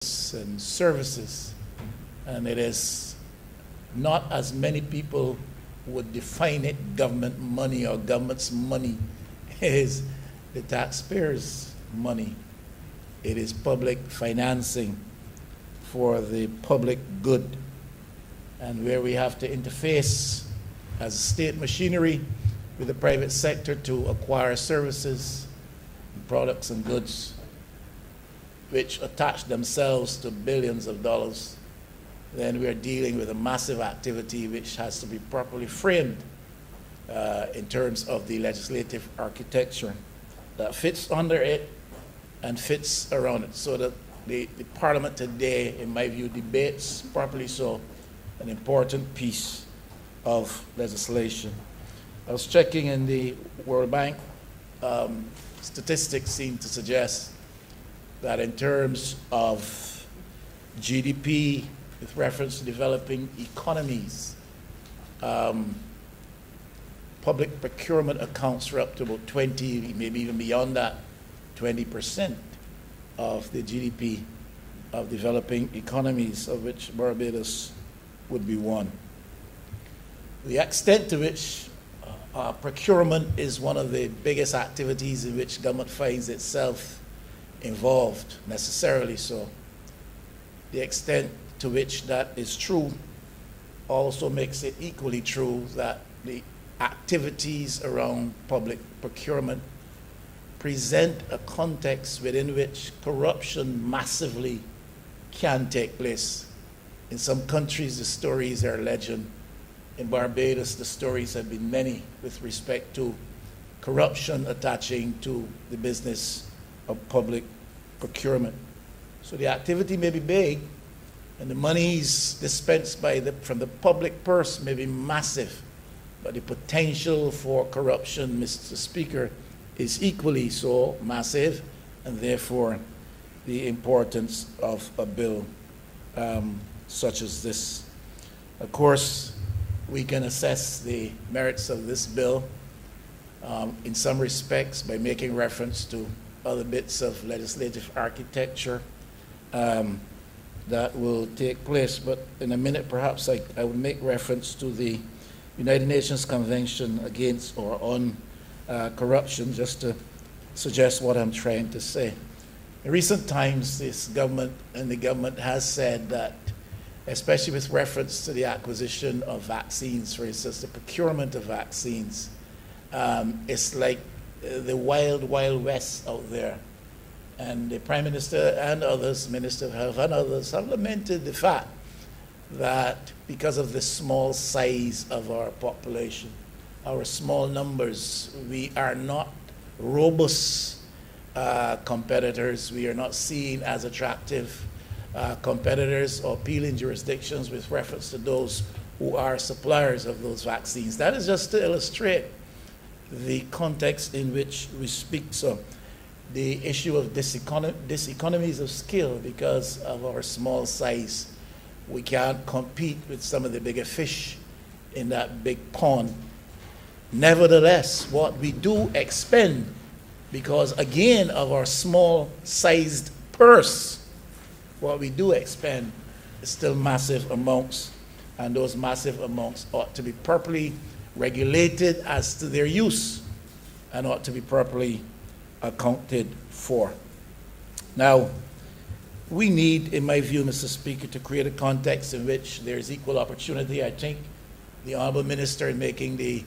and services, and it is not as many people would define it government money or government's money. It is the taxpayers' money. It is public financing for the public good, and where we have to interface as state machinery with the private sector to acquire services, products and goods which attach themselves to billions of dollars, then we are dealing with a massive activity which has to be properly framed in terms of the legislative architecture that fits under it and fits around it, so that the Parliament today, in my view, debates properly so an important piece of legislation. I was checking in the World Bank. Statistics seem to suggest that in terms of GDP with reference to developing economies, public procurement accounts for up to about 20, maybe even beyond that, 20% of the GDP of developing economies, of which Barbados would be one. The extent to which procurement is one of the biggest activities in which government finds itself involved, necessarily so. The extent to which that is true also makes it equally true that the activities around public procurement present a context within which corruption massively can take place. In some countries, the stories are legend. In Barbados, the stories have been many with respect to corruption attaching to the business of public procurement. So the activity may be big, and the monies dispensed from the public purse may be massive, but the potential for corruption, Mr. Speaker, is equally so massive, and therefore the importance of a bill such as this. Of course, we can assess the merits of this bill in some respects by making reference to other bits of legislative architecture that will take place. But in a minute, perhaps I would make reference to the United Nations Convention Against or on Corruption, just to suggest what I'm trying to say. In recent times, this government and the government has said that, especially with reference to the acquisition of vaccines, for instance, the procurement of vaccines, it's like the wild, wild west out there. And the Prime Minister and others, Minister of Health and others, have lamented the fact that because of the small size of our population, our small numbers, we are not robust competitors. We are not seen as attractive competitors or appealing jurisdictions with reference to those who are suppliers of those vaccines. That is just to illustrate the context in which we speak. So the issue of diseconomies of scale, because of our small size, we can't compete with some of the bigger fish in that big pond. Nevertheless, what we do expend, because again of our small-sized purse, what we do expend is still massive amounts, and those massive amounts ought to be properly regulated as to their use and ought to be properly accounted for. Now, we need, in my view, Mr. Speaker, to create a context in which there is equal opportunity. I think the Honourable Minister, in making the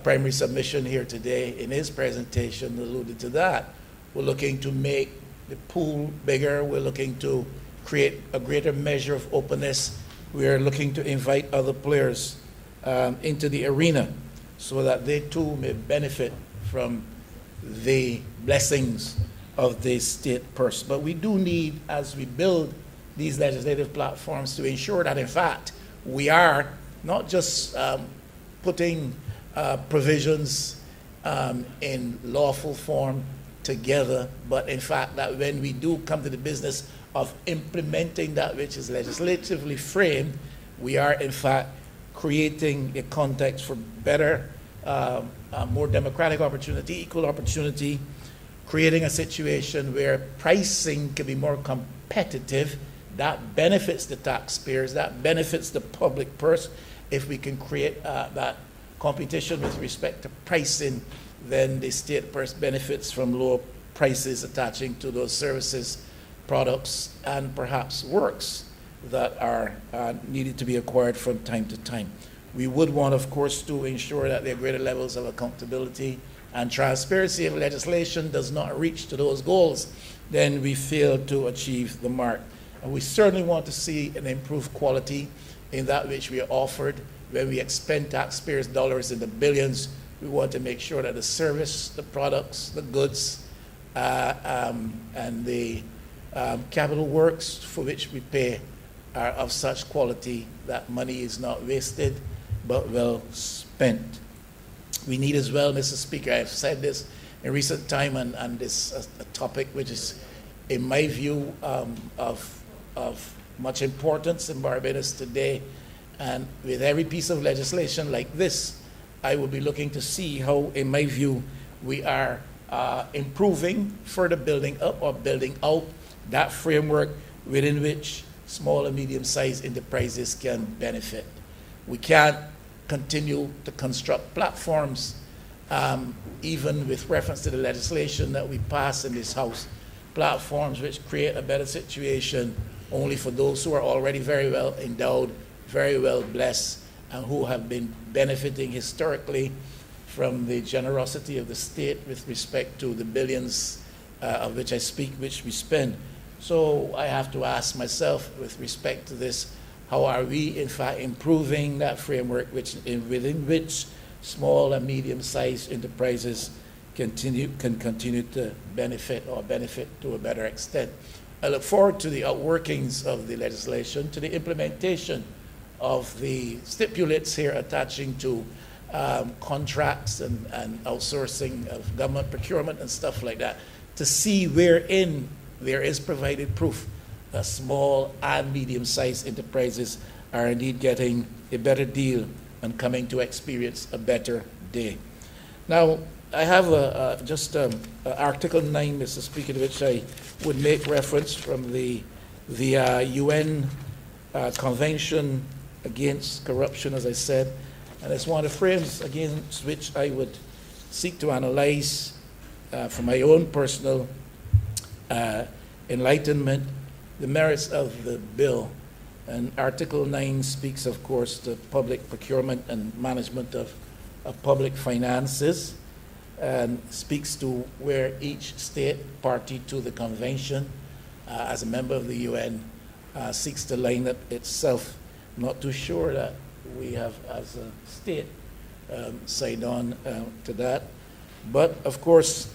primary submission here today in his presentation, alluded to that. We're looking to make the pool bigger. We're looking to create a greater measure of openness. We're looking to invite other players into the arena so that they too may benefit from the blessings of the state purse. But we do need, as we build these legislative platforms, to ensure that in fact we are not just putting provisions in lawful form together, but in fact that when we do come to the business of implementing that which is legislatively framed, we are in fact creating a context for better, more democratic opportunity, equal opportunity, creating a situation where pricing can be more competitive. That benefits the taxpayers, that benefits the public purse. If we can create that competition with respect to pricing, then the state purse benefits from lower prices attaching to those services, products, and perhaps works that are needed to be acquired from time to time. We would want, of course, to ensure that there are greater levels of accountability and transparency. If legislation does not reach to those goals, then we fail to achieve the mark. And we certainly want to see an improved quality in that which we are offered. When we expend taxpayers' dollars in the billions, we want to make sure that the service, the products, the goods, and the capital works for which we pay are of such quality that money is not wasted but well spent. We need as well, Mr. Speaker, I've said this in recent time, and this is a topic which is, in my view, of much importance in Barbados today. And with every piece of legislation like this, I will be looking to see how, in my view, we are improving, further building up or building out that framework within which small and medium-sized enterprises can benefit. We can't continue to construct platforms, even with reference to the legislation that we pass in this House, platforms which create a better situation only for those who are already very well endowed, very well blessed, and who have been benefiting historically from the generosity of the state with respect to the billions of which I speak, which we spend. So I have to ask myself, with respect to this, how are we, in fact, improving that framework within which small and medium-sized enterprises can continue to benefit or benefit to a better extent? I look forward to the outworkings of the legislation, to the implementation of the stipulates here attaching to contracts and outsourcing of government procurement and stuff like that, to see wherein there is provided proof that small and medium-sized enterprises are indeed getting a better deal and coming to experience a better day. Now, I have just Article 9, Mr. Speaker, to which I would make reference from the UN Convention Against Corruption, as I said, and it's one of the frames against which I would seek to analyze from my own personal enlightenment the merits of the bill. And Article 9 speaks, of course, to public procurement and management of public finances, and speaks to where each state party to the convention, as a member of the UN, seeks to line up itself. Not too sure that we have, as a state, signed on to that. But, of course,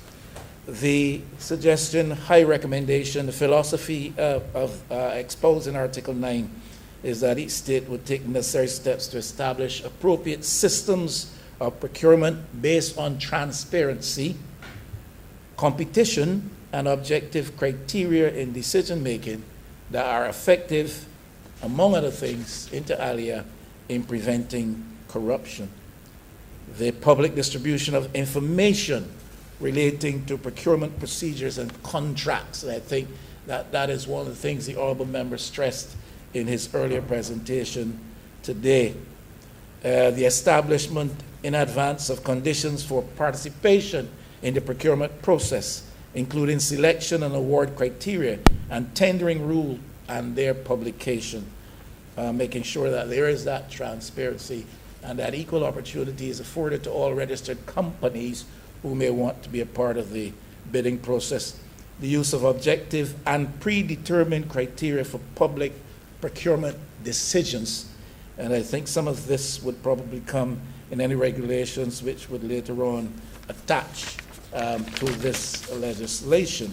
the suggestion, high recommendation, the philosophy of exposed in Article 9 is that each state would take necessary steps to establish appropriate systems of procurement based on transparency, competition, and objective criteria in decision-making that are effective, among other things, inter alia, in preventing corruption. The public distribution of information relating to procurement procedures and contracts. And I think that that is one of the things the honourable member stressed in his earlier presentation today. The establishment in advance of conditions for participation in the procurement process, including selection and award criteria and tendering rule and their publication, making sure that there is that transparency and that equal opportunity is afforded to all registered companies who may want to be a part of the bidding process. The use of objective and predetermined criteria for public procurement decisions. And I think some of this would probably come in any regulations which would later on attach to this legislation.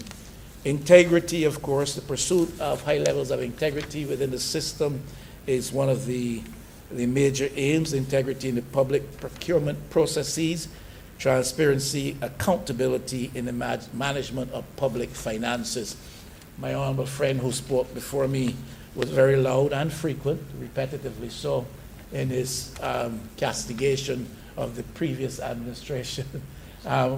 Integrity, of course, the pursuit of high levels of integrity within the system is one of the major aims. Integrity in the public procurement processes, transparency, accountability in the management of public finances. My honorable friend who spoke before me was very loud and frequent, repetitively so, in his castigation of the previous administration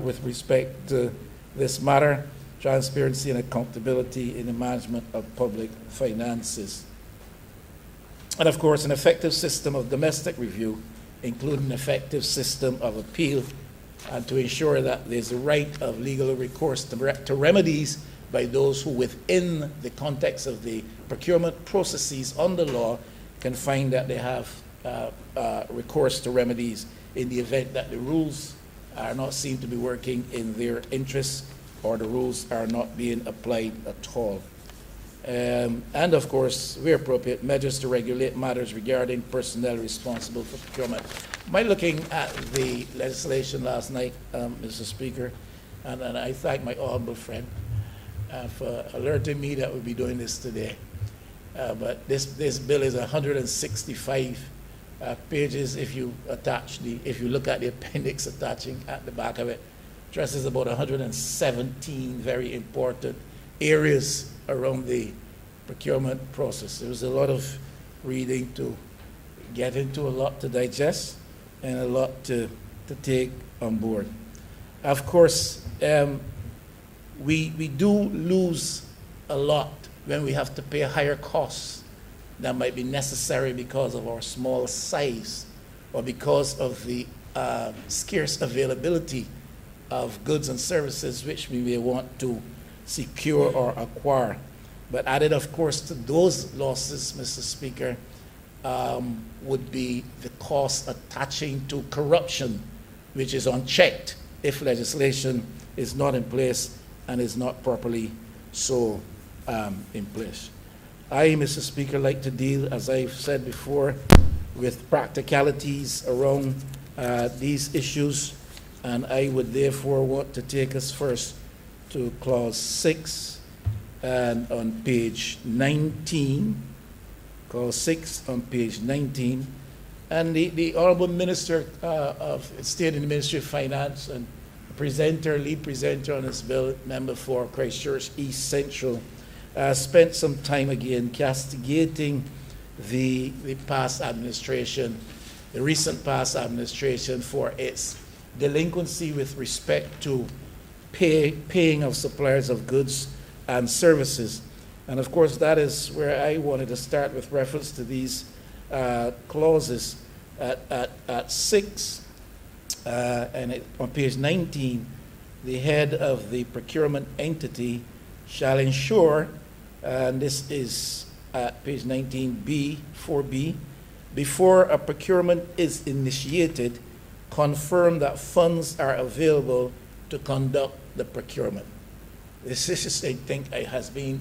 with respect to this matter, transparency and accountability in the management of public finances. And of course, an effective system of domestic review, including an effective system of appeal, and to ensure that there's a right of legal recourse to remedies by those who, within the context of the procurement processes under law, can find that they have recourse to remedies in the event that the rules are not seen to be working in their interests or the rules are not being applied at all. And of course, where appropriate, measures to regulate matters regarding personnel responsible for procurement. By looking at the legislation last night, Mr. Speaker, and I thank my honorable friend for alerting me that we'll be doing this today. But this bill is 165 pages. If you look at the appendix attaching at the back of it, addresses about 117 very important areas around the procurement process. There was a lot of reading to get into, a lot to digest, and a lot to take on board. Of course, we do lose a lot when we have to pay higher costs that might be necessary because of our small size or because of the scarce availability of goods and services which we may want to secure or acquire. But added, of course, to those losses, Mr. Speaker, would be the cost attaching to corruption, which is unchecked if legislation is not in place and is not properly so in place. I, Mr. Speaker, like to deal, as I've said before, with practicalities around these issues, and I would therefore want to take us first to Clause 6 and on page 19, Clause 6 on page 19, and the Honorable Minister of State in the Ministry of Finance and lead presenter on this bill, member for Christchurch East Central, spent some time again castigating the past administration, the recent past administration, for its delinquency with respect to paying of suppliers of goods and services. And of course, that is where I wanted to start with reference to these clauses at 6 and on page 19, the head of the procurement entity shall ensure, and this is at page 19B, 4B, before a procurement is initiated, confirm that funds are available to conduct the procurement. This is, I think, has been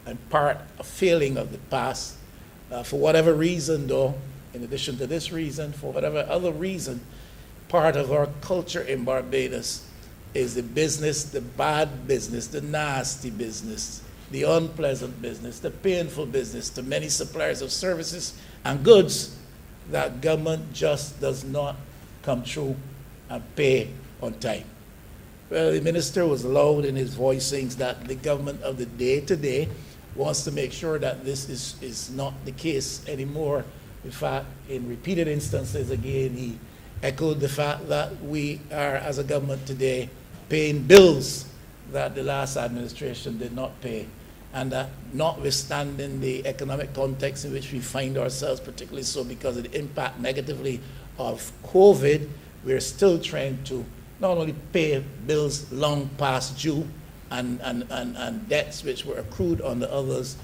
in part a failing of the past. For whatever reason, though, in addition to this reason, for whatever other reason, part of our culture in Barbados is the business, the bad business, the nasty business, the unpleasant business, the painful business to many suppliers of services and goods that government just does not come through and pay on time. Well, the minister was loud in his voicings that the government of the day today wants to make sure that this is not the case anymore. In fact, in repeated instances, again, he echoed the fact that we are, as a government today, paying bills that the last administration did not pay, and that notwithstanding the economic context in which we find ourselves, particularly so because of the impact negatively of COVID, we're still trying to not only pay bills long past due and debts which were accrued on the others,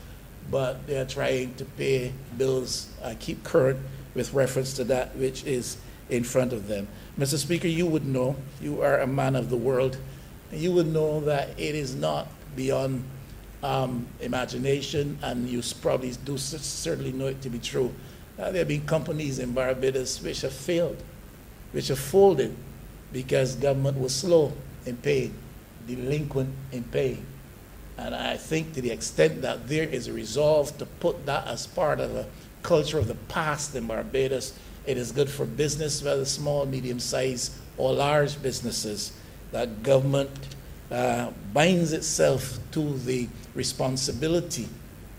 but they're trying to pay bills, keep current with reference to that which is in front of them. Mr. Speaker, you would know, you are a man of the world, and you would know that it is not beyond imagination, and you probably do certainly know it to be true. There have been companies in Barbados which have failed, which have folded because government was slow in paying, delinquent in paying. And I think to the extent that there is a resolve to put that as part of a culture of the past in Barbados, it is good for business, whether small, medium-sized, or large businesses, that government binds itself to the responsibility,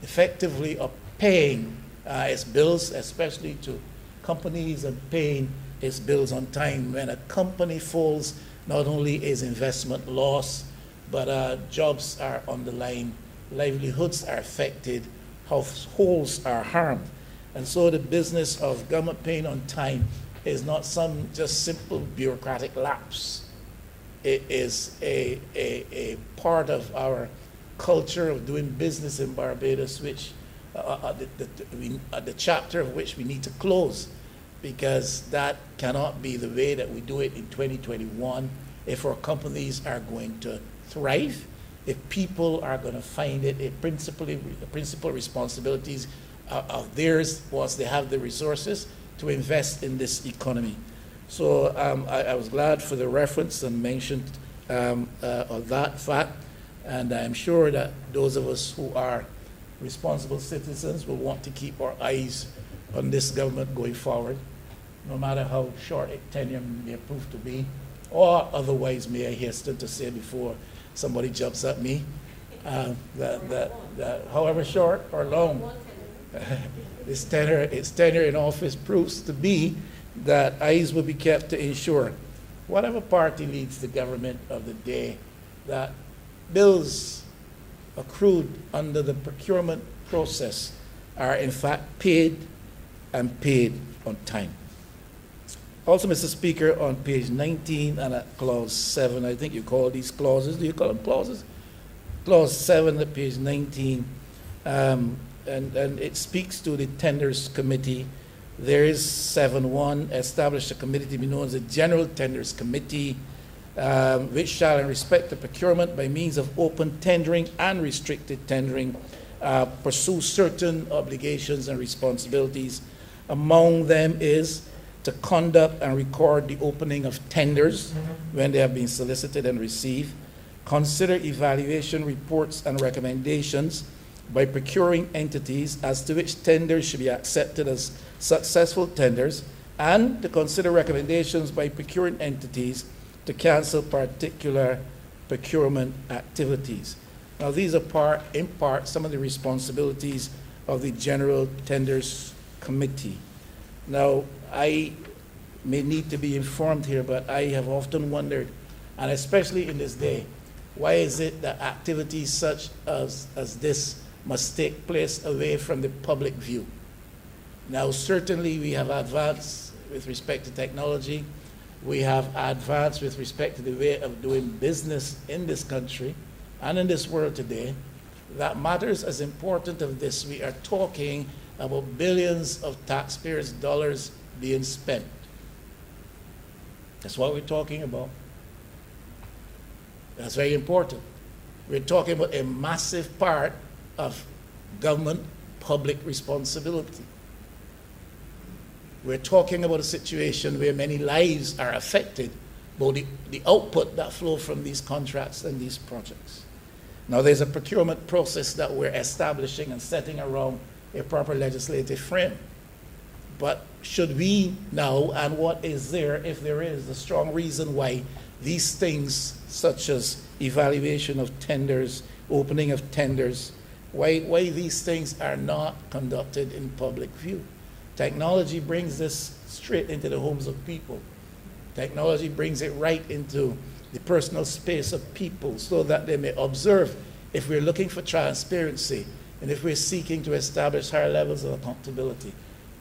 effectively, of paying its bills, especially to companies, and paying its bills on time. When a company falls, not only is investment lost, but jobs are on the line, livelihoods are affected, households are harmed. And so the business of government paying on time is not some just simple bureaucratic lapse. It is a part of our culture of doing business in Barbados, which the chapter of which we need to close, because that cannot be the way that we do it in 2021 if our companies are going to thrive, if people are going to find it a principal responsibilities of theirs once they have the resources to invest in this economy. So I was glad for the reference and mention of that fact, and I'm sure that those of us who are responsible citizens will want to keep our eyes on this government going forward, no matter how short a tenure may prove to be, or otherwise, may I hasten to say before somebody jumps at me, that however short or long its tenure in office proves to be, that eyes will be kept to ensure whatever party leads the government of the day, that bills accrued under the procurement process are in fact paid and paid on time. Also, Mr. Speaker, on page 19 and at clause 7, I think you call these clauses, do you call them clauses? Clause 7 at page 19, and it speaks to the Tenders Committee. There is 7.1, establish a committee to be known as the General Tenders Committee, which shall, in respect to procurement by means of open tendering and restricted tendering, pursue certain obligations and responsibilities. Among them is to conduct and record the opening of tenders when they have been solicited and received, consider evaluation reports and recommendations by procuring entities as to which tenders should be accepted as successful tenders, and to consider recommendations by procuring entities to cancel particular procurement activities. Now, these are in part some of the responsibilities of the General Tenders Committee. Now, I may need to be informed here, but I have often wondered, and especially in this day, why is it that activities such as this must take place away from the public view? Now, certainly we have advanced with respect to technology. We have advanced with respect to the way of doing business in this country and in this world today. That matters as important of this. We are talking about billions of taxpayers' dollars being spent. That's what we're talking about. That's very important. We're talking about a massive part of government public responsibility. We're talking about a situation where many lives are affected by the output that flow from these contracts and these projects. Now, there's a procurement process that we're establishing and setting around a proper legislative frame. But should we now, and what is there, if there is a strong reason why these things, such as evaluation of tenders, opening of tenders, why these things are not conducted in public view? Technology brings this straight into the homes of people. Technology brings it right into the personal space of people so that they may observe if we're looking for transparency and if we're seeking to establish higher levels of accountability.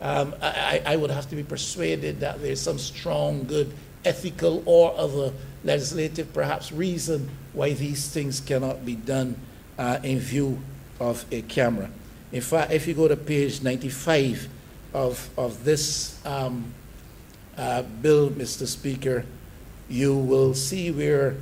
I would have to be persuaded that there's some strong, good, ethical or other legislative, perhaps, reason why these things cannot be done in view of a camera. In fact, if you go to page 95 of this bill, Mr. Speaker, you will see where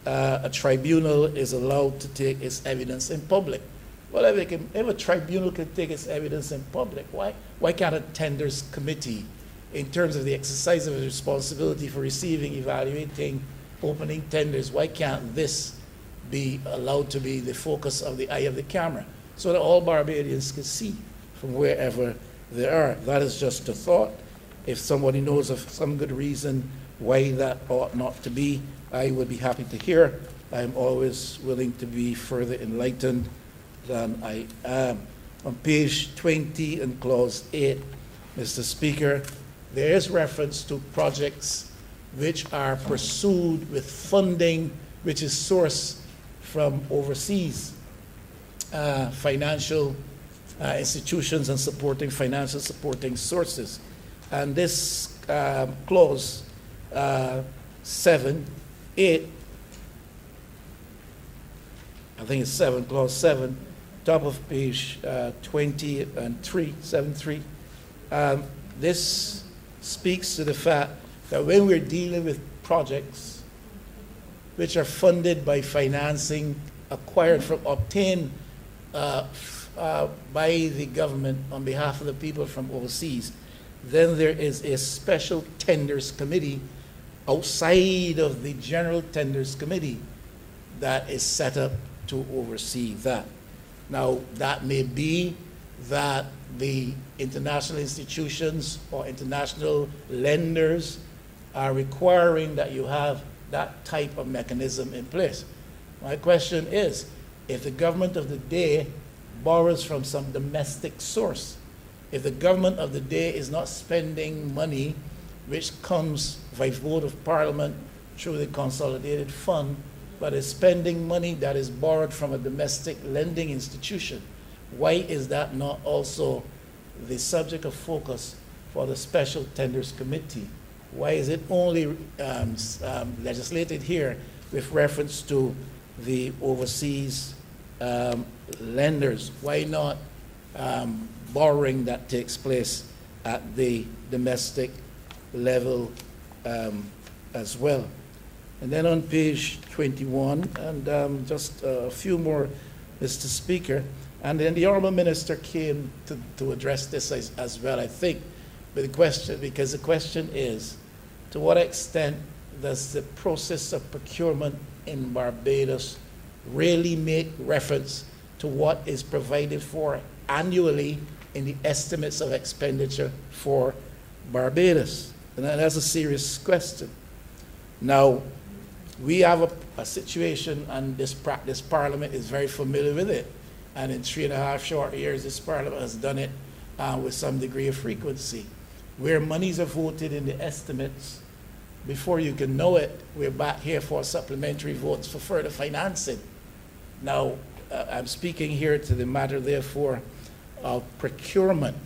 a tribunal is allowed to take its evidence in public. Well, if a tribunal can take its evidence in public, why can't a tenders committee, in terms of the exercise of its responsibility for receiving, evaluating, opening tenders, why can't this be allowed to be the focus of the eye of the camera so that all Barbadians can see from wherever they are? That is just a thought. If somebody knows of some good reason why that ought not to be, I would be happy to hear. I'm always willing to be further enlightened than I am. On page 20 and clause 8, Mr. Speaker, there is reference to projects which are pursued with funding which is sourced from overseas financial institutions and supporting financial supporting sources. And this clause 7, 8, I think it's 7, clause 7, top of page 20 and 3, 7.3. This speaks to the fact that when we're dealing with projects which are funded by financing obtained by the government on behalf of the people from overseas, then there is a special tenders committee outside of the general tenders committee that is set up to oversee that. Now, that may be that the international institutions or international lenders are requiring that you have that type of mechanism in place. My question is, if the government of the day borrows from some domestic source, if the government of the day is not spending money which comes by vote of parliament through the consolidated fund, but is spending money that is borrowed from a domestic lending institution, why is that not also the subject of focus for the Special Tenders Committee? Why is it only legislated here with reference to the overseas lenders? Why not borrowing that takes place at the domestic level as well? And then on page 21, and just a few more, Mr. Speaker, and then the Honourable Minister came to address this as well, I think, but the question is, to what extent does the process of procurement in Barbados really make reference to what is provided for annually in the estimates of expenditure for Barbados? And that's a serious question. Now, we have a situation, and this Parliament is very familiar with it, and in 3.5 short years, this Parliament has done it with some degree of frequency, where monies are voted in the estimates. Before you can know it, we're back here for supplementary votes for further financing. Now, I'm speaking here to the matter, therefore, of procurement,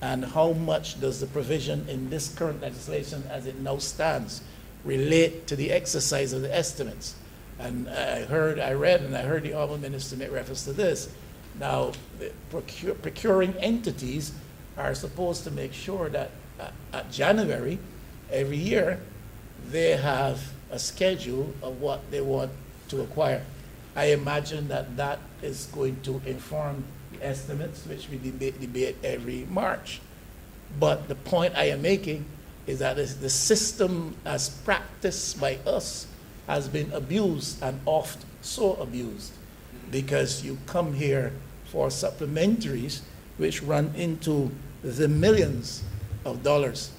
and how much does the provision in this current legislation as it now stands relate to the exercise of the estimates? And I read and I heard the Honourable Minister make reference to this. Now, the procuring entities are supposed to make sure that at January every year they have a schedule of what they want to acquire. I imagine that that is going to inform the estimates, which we debate every March. But the point I am making is that the system as practiced by us has been abused, and oft so abused, because you come here for supplementaries which run into the millions of dollars.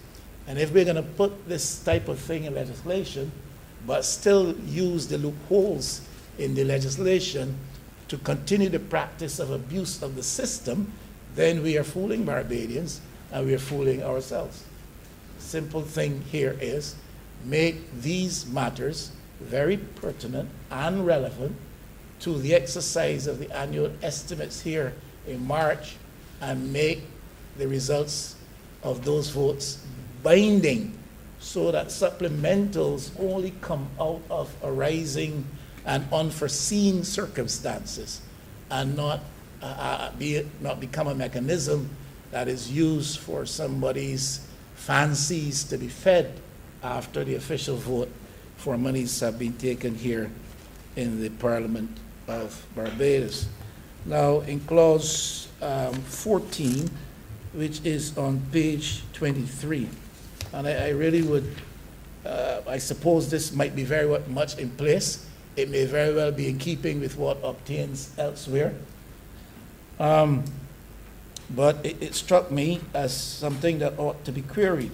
And if we're going to put this type of thing in legislation, but still use the loopholes in the legislation to continue the practice of abuse of the system, then we are fooling Barbadians and we are fooling ourselves. Simple thing here is make these matters very pertinent and relevant to the exercise of the annual estimates here in March, and make the results of those votes binding, so that supplementals only come out of arising and unforeseen circumstances, and not become a mechanism that is used for somebody's fancies to be fed after the official vote for monies have been taken here in the Parliament of Barbados. Now, in clause 14, which is on page 23, and I really would, I suppose this might be very much in place. It may very well be in keeping with what obtains elsewhere. But it struck me as something that ought to be queried.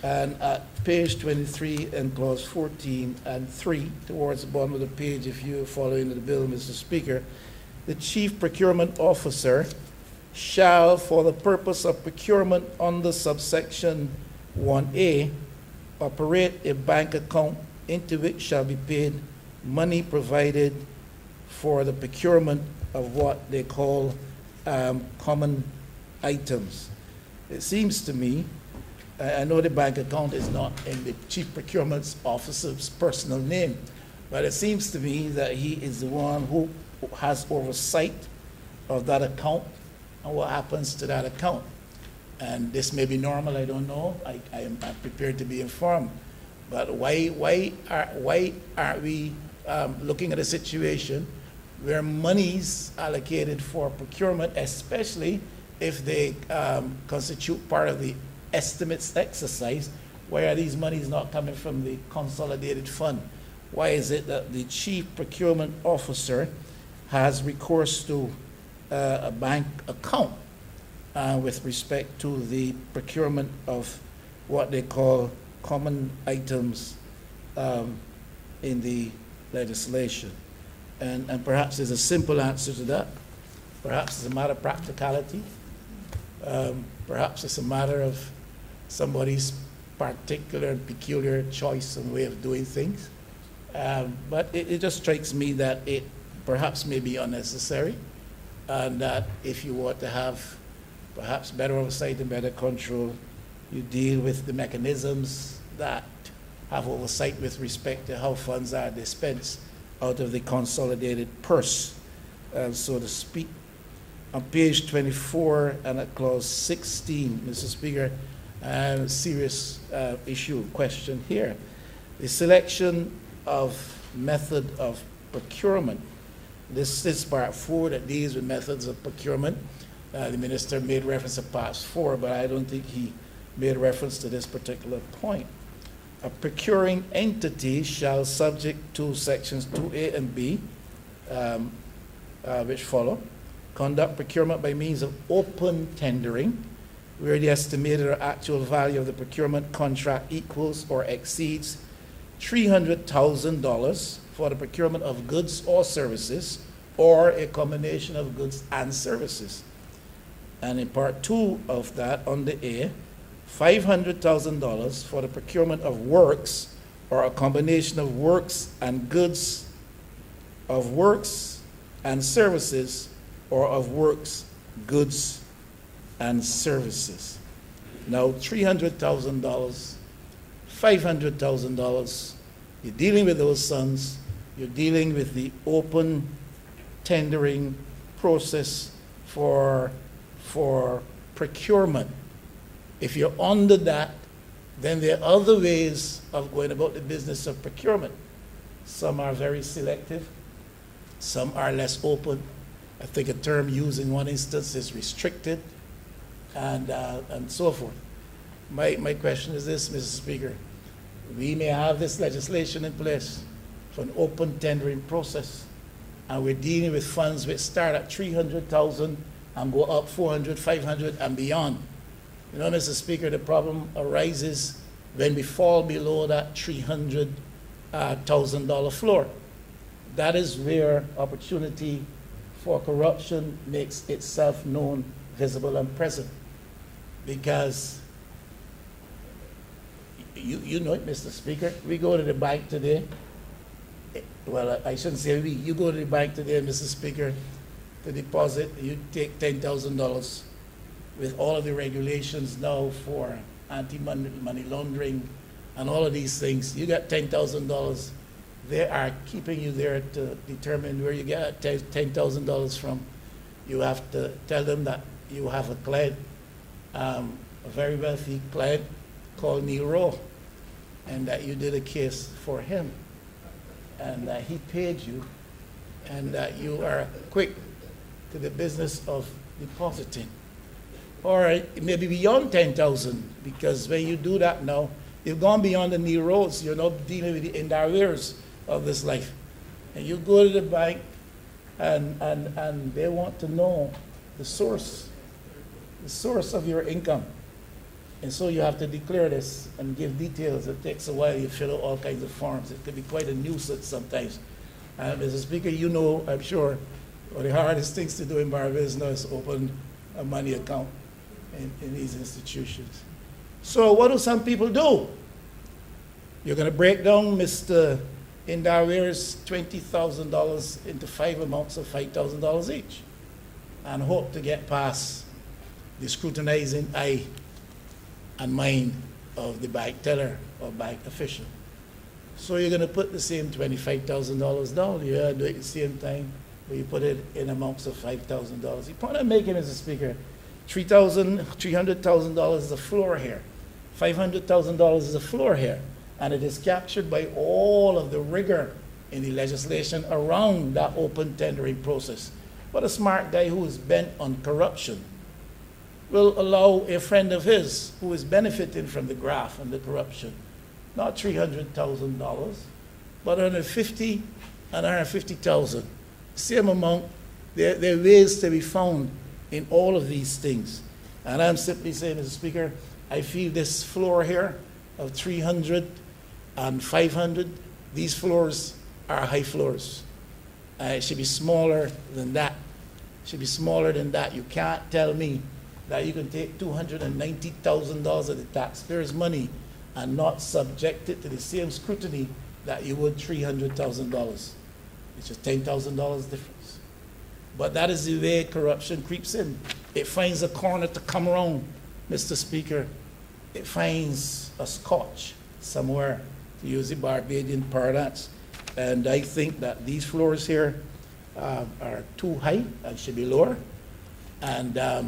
And at page 23 and clause 14 and 3, towards the bottom of the page, if you're following the bill, Mr. Speaker, the Chief Procurement Officer shall, for the purpose of procurement under subsection 1A, operate a bank account into which shall be paid money provided for the procurement of what they call common items. It seems to me, I know the bank account is not in the chief procurement officer's personal name, but it seems to me that he is the one who has oversight of that account and what happens to that account. And this may be normal, I don't know. I am prepared to be informed. But why aren't we looking at a situation where monies allocated for procurement, especially if they constitute part of the estimates exercise, why are these monies not coming from the consolidated fund? Why is it that the chief procurement officer has recourse to a bank account with respect to the procurement of what they call common items in the legislation? And perhaps there's a simple answer to that. Perhaps it's a matter of practicality. Perhaps it's a matter of somebody's particular and peculiar choice and way of doing things. But it just strikes me that it perhaps may be unnecessary, and that if you want to have perhaps better oversight and better control, you deal with the mechanisms that have oversight with respect to how funds are dispensed out of the consolidated purse, so to speak. On page 24 and at clause 16, Mr. Speaker, I have a serious question here. The selection of method of procurement. This is part 4 that deals with methods of procurement. The minister made reference to part 4, but I don't think he made reference to this particular point. A procuring entity shall, subject to sections 2A and B, which follow, conduct procurement by means of open tendering, where the estimated or actual value of the procurement contract equals or exceeds $300,000 for the procurement of goods or services, or a combination of goods and services. And in part 2 of that, under A, $500,000 for the procurement of works or a combination of works and goods, of works and services, or of works, goods, and services. Now, $300,000, $500,000, you're dealing with those sums, you're dealing with the open tendering process for procurement. If you're under that, then there are other ways of going about the business of procurement. Some are very selective, some are less open. I think a term used in one instance is restricted, and so forth. My question is this, Mr. Speaker. We may have this legislation in place for an open tendering process, and we're dealing with funds which start at $300,000 and go up 400, 500, and beyond. You know, Mr. Speaker, the problem arises when we fall below that $300,000 floor. That is where opportunity for corruption makes itself known, visible, and present. Because you know it, Mr. Speaker, we go to the bank today. Well, I shouldn't say we. You go to the bank today, Mr. Speaker, to deposit, you take $10,000 with all of the regulations now for anti-money laundering and all of these things. You got $10,000. They are keeping you there to determine where you get $10,000 from. You have to tell them that you have a client, a very wealthy client called Neil Rowe, and that you did a case for him, and that he paid you, and that you are quick to the business of depositing. Or it may be beyond 10,000, because when you do that now, you've gone beyond the Neil Rows. You're not dealing with the endarrers of this life. And you go to the bank, and they want to know the source of your income. And so you have to declare this and give details. It takes a while. You fill out all kinds of forms. It can be quite a nuisance sometimes. Mr. Speaker, you know, I'm sure, one of the hardest things to do in Barbados now is open a money account in these institutions. So what do some people do? You're going to break down Mr. in Darware's $20,000 into 5 amounts of $5,000 each, and hope to get past the scrutinizing eye and mind of the bank teller or bank official. So you're going to put the same $25,000 down. You're going to do it at the same time, but you put it in amounts of $5,000. The point I'm making, Mr. Speaker, $300,000 is a floor here. $500,000 is a floor here. And it is captured by all of the rigor in the legislation around that open tendering process. But a smart guy who is bent on corruption will allow a friend of his who is benefiting from the graft and the corruption, not $300,000, but $150,000 and $150,000. Same amount. There are ways to be found in all of these things. And I'm simply saying, Mr. Speaker, I feel this floor here of 300 and 500, these floors are high floors. It should be smaller than that. It should be smaller than that. You can't tell me that you can take $290,000 of the taxpayers' money and not subject it to the same scrutiny that you would $300,000. It's just $10,000 difference. But that is the way corruption creeps in. It finds a corner to come around, Mr. Speaker. It finds a scotch somewhere, to use the Barbadian parlance. And I think that these floors here are too high and should be lower. And I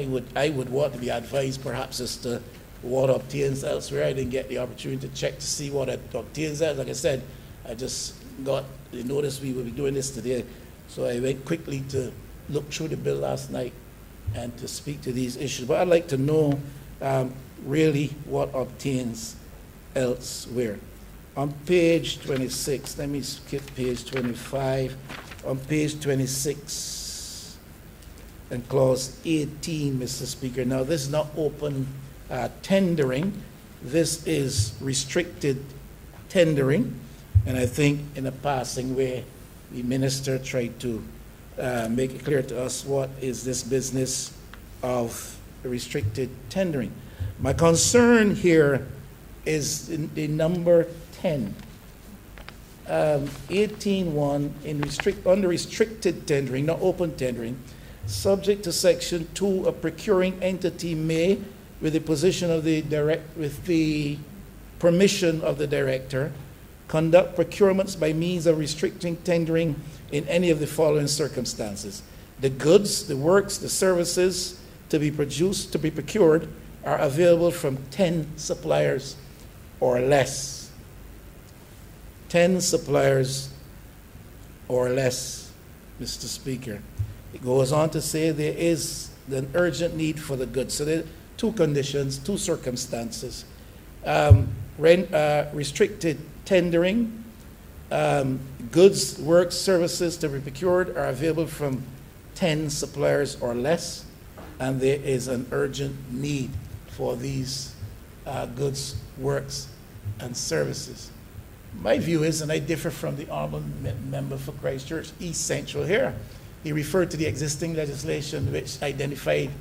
would want to be advised perhaps as to what obtains elsewhere. I didn't get the opportunity to check to see what it obtains there. Like I said, I just got the notice we would be doing this today. So I went quickly to look through the bill last night and to speak to these issues. But I'd like to know really what obtains elsewhere. On page 26, let me skip page 25. On page 26 and clause 18, Mr. Speaker. Now, this is not open tendering. This is restricted tendering. And I think in a passing way, the minister tried to make it clear to us what is this business of restricted tendering. My concern here is in the number 10. 18.1, under restricted tendering, not open tendering, subject to section 2, a procuring entity may, with the permission of the director, conduct procurements by means of restricting tendering in any of the following circumstances. The goods, the works, the services to be procured are available from 10 suppliers or less. 10 suppliers or less, Mr. Speaker. It goes on to say there is an urgent need for the goods. So there are two conditions, two circumstances. Restricted tendering, goods, works, services to be procured are available from 10 suppliers or less, and there is an urgent need for these goods, works, and services. My view is, and I differ from the honorable member for Christchurch East Central here, he referred to the existing legislation which identified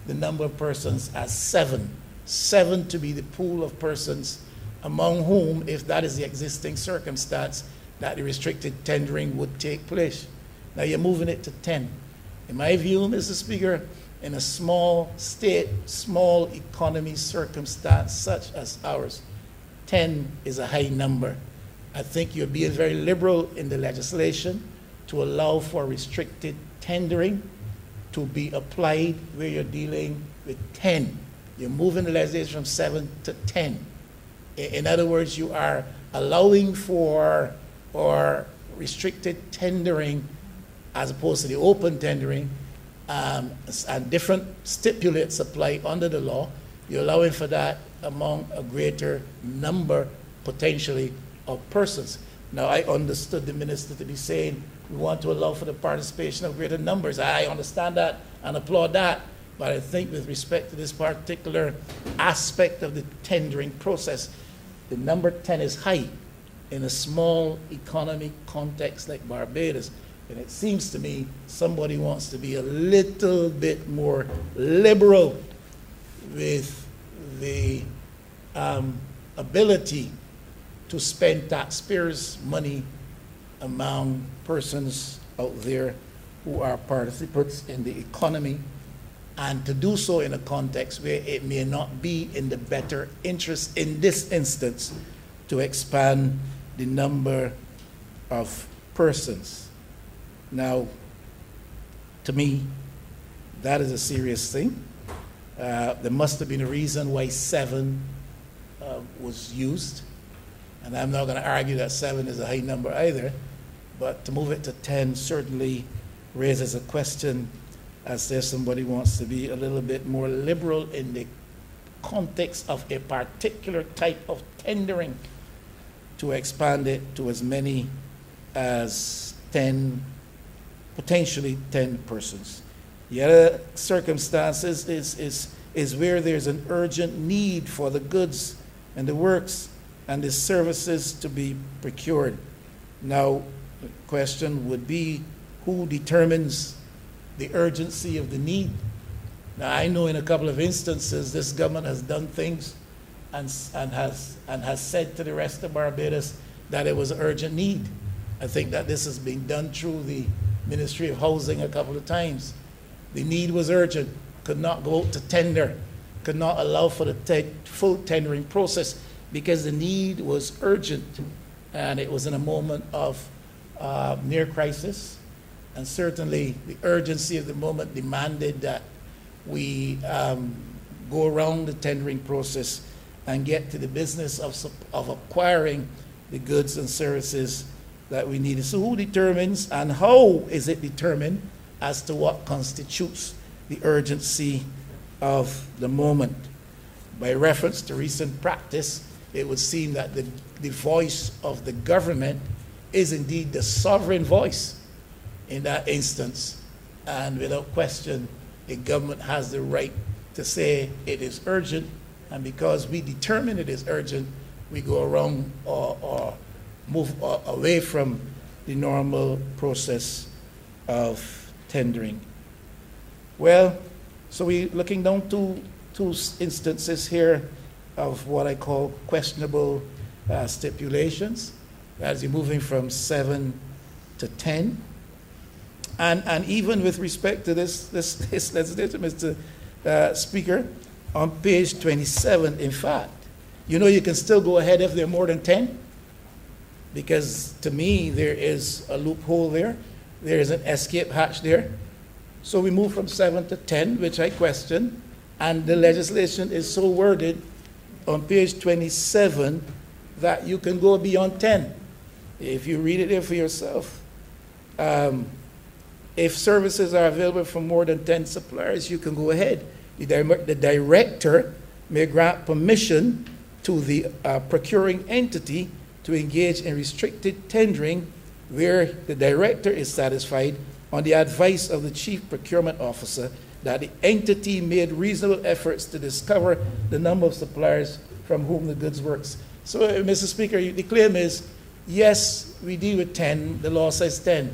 the number of persons as 7. 7 to be the pool of persons among whom, if that is the existing circumstance, that the restricted tendering would take place. Now you're moving it to 10. In my view, Mr. Speaker, in a small state, small economy circumstance such as ours, 10 is a high number. I think you're being very liberal in the legislation to allow for restricted tendering to be applied where you're dealing with 10. You're moving the legislation from 7 to 10. In other words, you are allowing for or restricted tendering as opposed to the open tendering, and different stipulates apply under the law. You're allowing for that among a greater number, potentially, of persons. Now, I understood the minister to be saying we want to allow for the participation of greater numbers. I understand that and applaud that, but I think with respect to this particular aspect of the tendering process, the number 10 is high in a small economic context like Barbados. And it seems to me somebody wants to be a little bit more liberal with the ability to spend taxpayers' money among persons out there who are participants in the economy, and to do so in a context where it may not be in the better interest in this instance to expand the number of persons. Now, to me, that is a serious thing. There must have been a reason why 7 was used, and I'm not going to argue that 7 is a high number either, but to move it to 10 certainly raises a question as if somebody wants to be a little bit more liberal in the context of a particular type of tendering, to expand it to as many as 10, potentially 10 persons. The other circumstances is where there's an urgent need for the goods and the works and the services to be procured. Now, the question would be, who determines the urgency of the need? Now, I know in a couple of instances this government has done things and has said to the rest of Barbados that it was an urgent need. I think that this has been done through the Ministry of Housing a couple of times. The need was urgent, could not go out to tender, could not allow for the full tendering process because the need was urgent, and it was in a moment of near crisis. And certainly the urgency of the moment demanded that we go around the tendering process and get to the business of acquiring the goods and services that we needed. So who determines and how is it determined as to what constitutes the urgency of the moment? By reference to recent practice, it would seem that the voice of the government is indeed the sovereign voice in that instance, and without question, the government has the right to say it is urgent, and because we determine it is urgent, we go around or move away from the normal process of tendering. Well, so we're looking down two instances here of what I call questionable stipulations, as you're moving from 7 to 10. And even with respect to this legislation, Mr. Speaker, on page 27, in fact, you know you can still go ahead if there are more than 10, because to me there is a loophole there. There is an escape hatch there. So we move from 7 to 10, which I question, and the legislation is so worded on page 27 that you can go beyond 10. If you read it there for yourself. If services are available from more than 10 suppliers, you can go ahead. The director may grant permission to the procuring entity to engage in restricted tendering where the director is satisfied on the advice of the chief procurement officer that the entity made reasonable efforts to discover the number of suppliers from whom the goods works. So, Mr. Speaker, the claim is, yes, we deal with 10, the law says 10.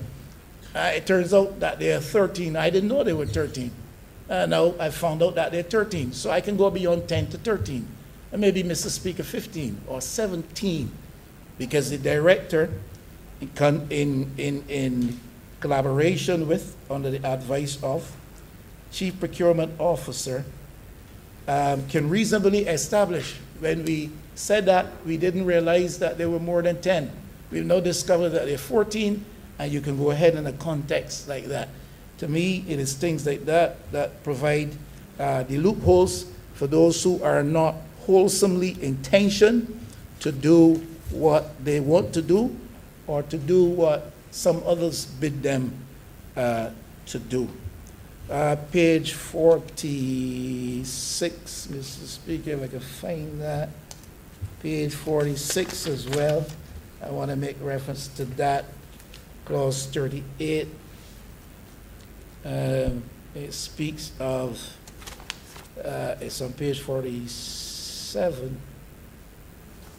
It turns out that there are 13. I didn't know there were 13. Now I found out that there are 13. So I can go beyond 10 to 13. And maybe, Mr. Speaker, 15 or 17. Because the director, in collaboration with, under the advice of, chief procurement officer, can reasonably establish. When we said that, we didn't realize that there were more than 10. We've now discovered that there are 14, and you can go ahead in a context like that. To me, it is things like that that provide the loopholes for those who are not wholesomely intentioned to do what they want to do or to do what some others bid them to do. Page 46, Mr. Speaker, if I can find that. Page 46 as well. I want to make reference to that. Clause 38. It speaks of, it's on page 47,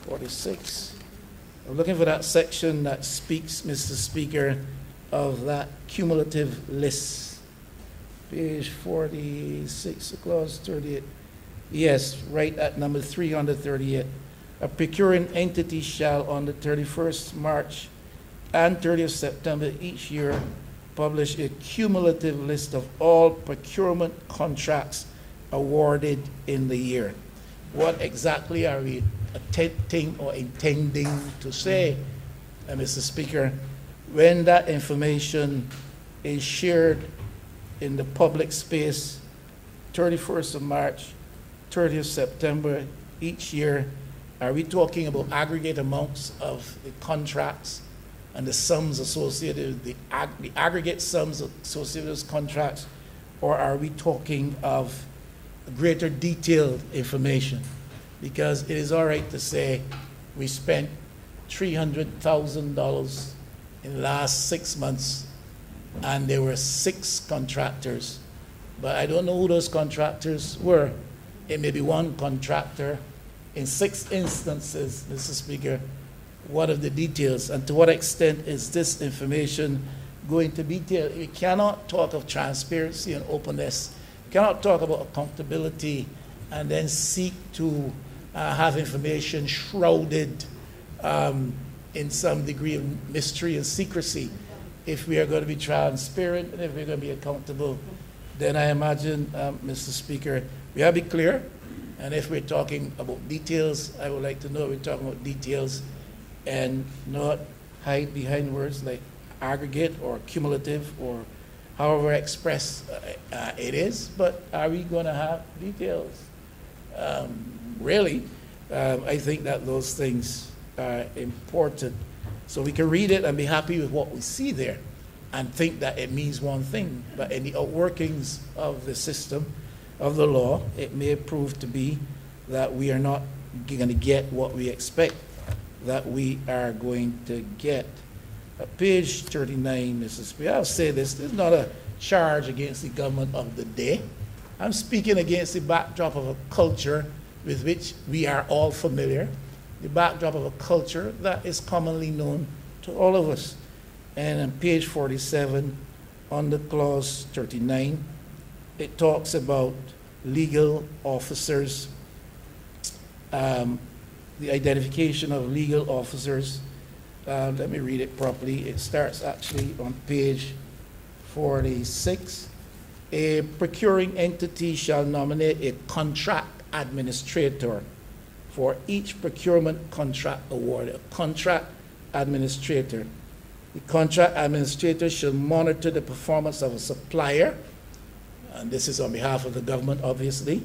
46. I'm looking for that section that speaks, Mr. Speaker, of that cumulative list. Page 46, clause 38. Yes, right at number 338. A procuring entity shall, on the 31st March and 30th September each year, publish a cumulative list of all procurement contracts awarded in the year. What exactly are we attempting or intending to say, Mr. Speaker, when that information is shared in the public space 31st of March, 30th September each year? Are we talking about aggregate amounts of the contracts and the sums associated with the aggregate sums associated with those contracts, or are we talking of greater detailed information? Because it is all right to say we spent $300,000 in the last 6 months and there were 6 contractors, but I don't know who those contractors were. It may be one contractor. In 6 instances, Mr. Speaker, what are the details, and to what extent is this information going to be detailed? We cannot talk of transparency and openness. We cannot talk about accountability and then seek to have information shrouded in some degree of mystery and secrecy. If we are going to be transparent and if we're going to be accountable, then I imagine, Mr. Speaker, we have to be clear. And if we're talking about details, I would like to know we're talking about details and not hide behind words like aggregate or cumulative or however expressed it is. But are we going to have details? Really, I think that those things are important. So we can read it and be happy with what we see there and think that it means one thing. But in the outworkings of the system, of the law, it may prove to be that we are not going to get what we expect that we are going to get. Page 39, Mrs. Speaker, I'll say this is not a charge against the government of the day. I'm speaking against the backdrop of a culture with which we are all familiar, the backdrop of a culture that is commonly known to all of us. And on page 47, under clause 39, it talks about legal officers, the identification of legal officers. Let me read it properly. It starts actually on page 46. A procuring entity shall nominate a contract administrator for each procurement contract awarded. A contract administrator. The contract administrator shall monitor the performance of a supplier, and this is on behalf of the government, obviously,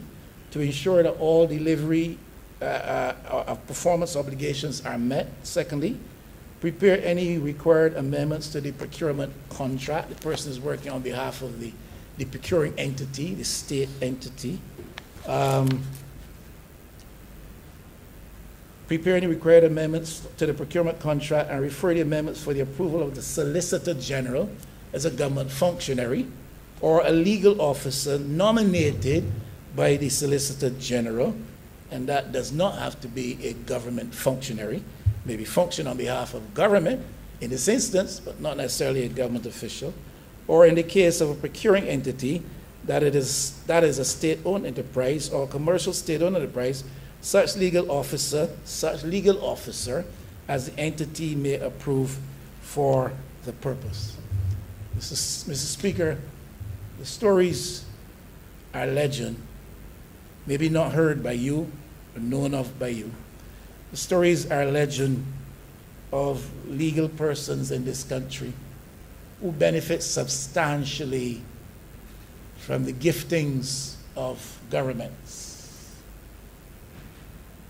to ensure that all delivery of performance obligations are met. Secondly, prepare any required amendments to the procurement contract. The person is working on behalf of the procuring entity, the state entity. Prepare any required amendments to the procurement contract and refer the amendments for the approval of the Solicitor General as a government functionary or a legal officer nominated by the Solicitor General, and that does not have to be a government functionary. Maybe function on behalf of government in this instance, but not necessarily a government official. Or in the case of a procuring entity, that is a state-owned enterprise or commercial state-owned enterprise, such legal officer as the entity may approve for the purpose. Mr. Speaker, the stories are legend, maybe not heard by you, but known of by you. The stories are legend of legal persons in this country who benefit substantially from the giftings of governments.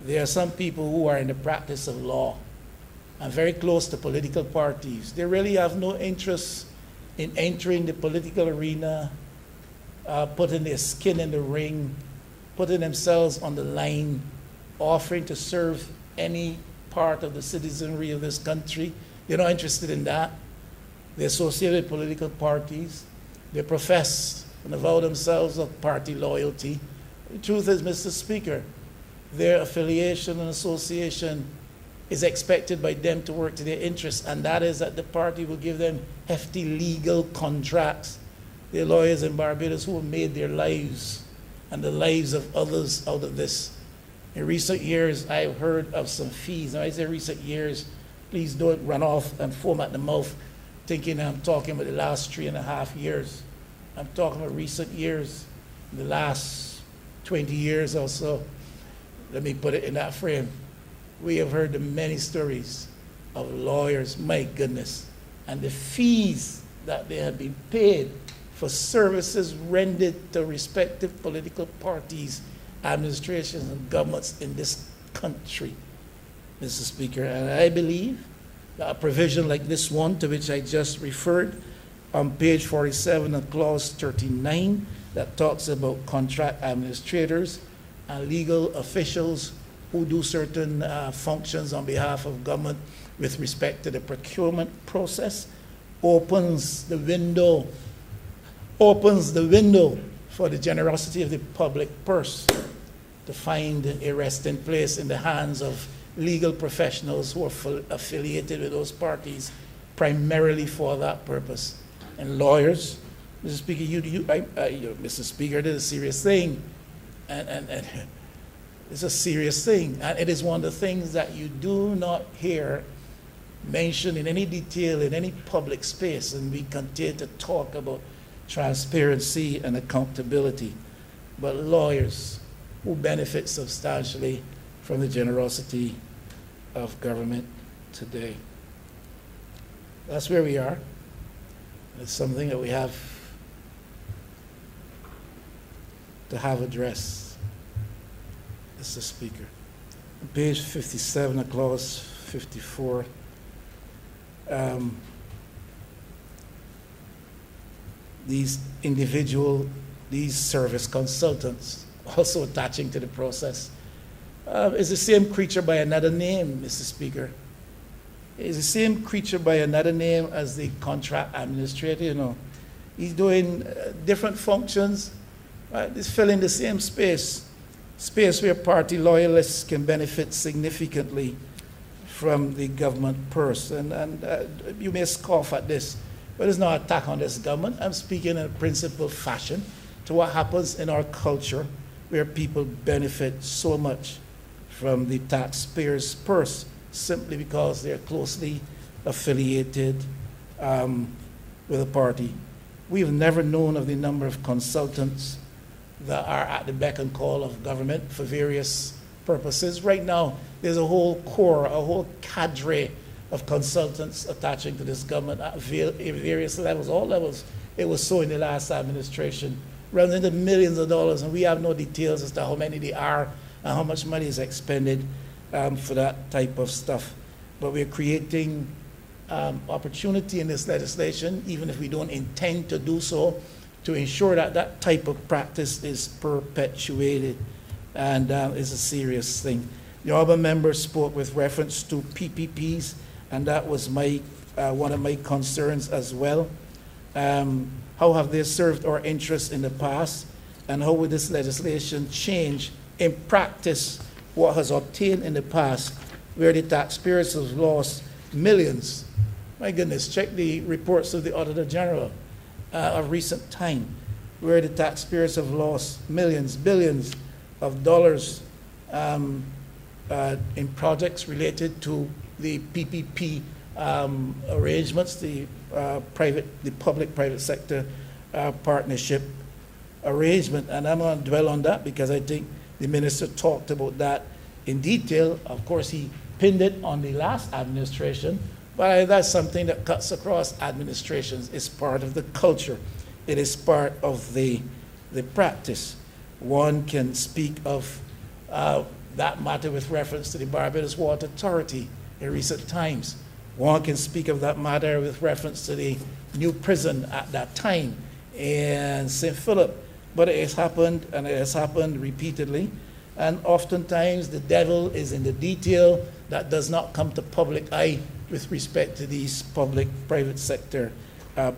There are some people who are in the practice of law and very close to political parties. They really have no interest in entering the political arena, putting their skin in the ring, putting themselves on the line, offering to serve any part of the citizenry of this country. They're not interested in that. They're associated with political parties. They profess and avow themselves of party loyalty. The truth is, Mr. Speaker, their affiliation and association is expected by them to work to their interests, and that is that the party will give them hefty legal contracts. There are lawyers in Barbados who have made their lives and the lives of others out of this. In recent years, I've heard of some fees. Now, I say recent years, please don't run off and foam at the mouth thinking I'm talking about the last 3.5 years. I'm talking about recent years, the last 20 years or so. Let me put it in that frame. We have heard the many stories of lawyers, my goodness, and the fees that they have been paid for services rendered to respective political parties, administrations, and governments in this country, Mr. Speaker. And I believe that a provision like this one, to which I just referred, on page 47 of clause 39, that talks about contract administrators and legal officials who do certain functions on behalf of government with respect to the procurement process, opens the window for the generosity of the public purse to find a resting place in the hands of legal professionals who are affiliated with those parties primarily for that purpose. And lawyers, Mr. Speaker, Mr. Speaker, it is a serious thing. And it's a serious thing. And it is one of the things that you do not hear mentioned in any detail in any public space. And we continue to talk about transparency and accountability. But lawyers who benefit substantially from the generosity of government today. That's where we are. It's something that we have to have addressed, Mr. Speaker. On page 57 of clause 54, these service consultants also attaching to the process is the same creature by another name, Mr. Speaker. It's the same creature by another name as the contract administrator, you know. He's doing different functions, right? He's filling the same space where party loyalists can benefit significantly from the government purse. And you may scoff at this, but it's not an attack on this government. I'm speaking in a principled fashion to what happens in our culture where people benefit so much from the taxpayer's purse simply because they're closely affiliated with a party. We've never known of the number of consultants that are at the beck and call of government for various purposes. Right now, there's a whole corps, a whole cadre of consultants attaching to this government at various levels, all levels. It was so in the last administration, running into millions of dollars, and we have no details as to how many they are and how much money is expended for that type of stuff. But we're creating opportunity in this legislation, even if we don't intend to do so, to ensure that that type of practice is perpetuated, and is a serious thing. The honourable member spoke with reference to PPPs, and that was one of my concerns as well. How have they served our interests in the past, and how would this legislation change in practice what has obtained in the past, where the taxpayers have lost millions? My goodness, check the reports of the Auditor General of recent time, where the taxpayers have lost millions, billions of dollars in projects related to the PPP arrangements, the public-private sector partnership arrangement. And I'm going to dwell on that because I think the minister talked about that in detail. Of course, he pinned it on the last administration, but that's something that cuts across administrations. It's part of the culture. It is part of the practice. One can speak of that matter with reference to the Barbados Water Authority in recent times. One can speak of that matter with reference to the new prison at that time in St. Philip. But it has happened, and it has happened repeatedly. And oftentimes the devil is in the detail that does not come to public eye with respect to these public-private sector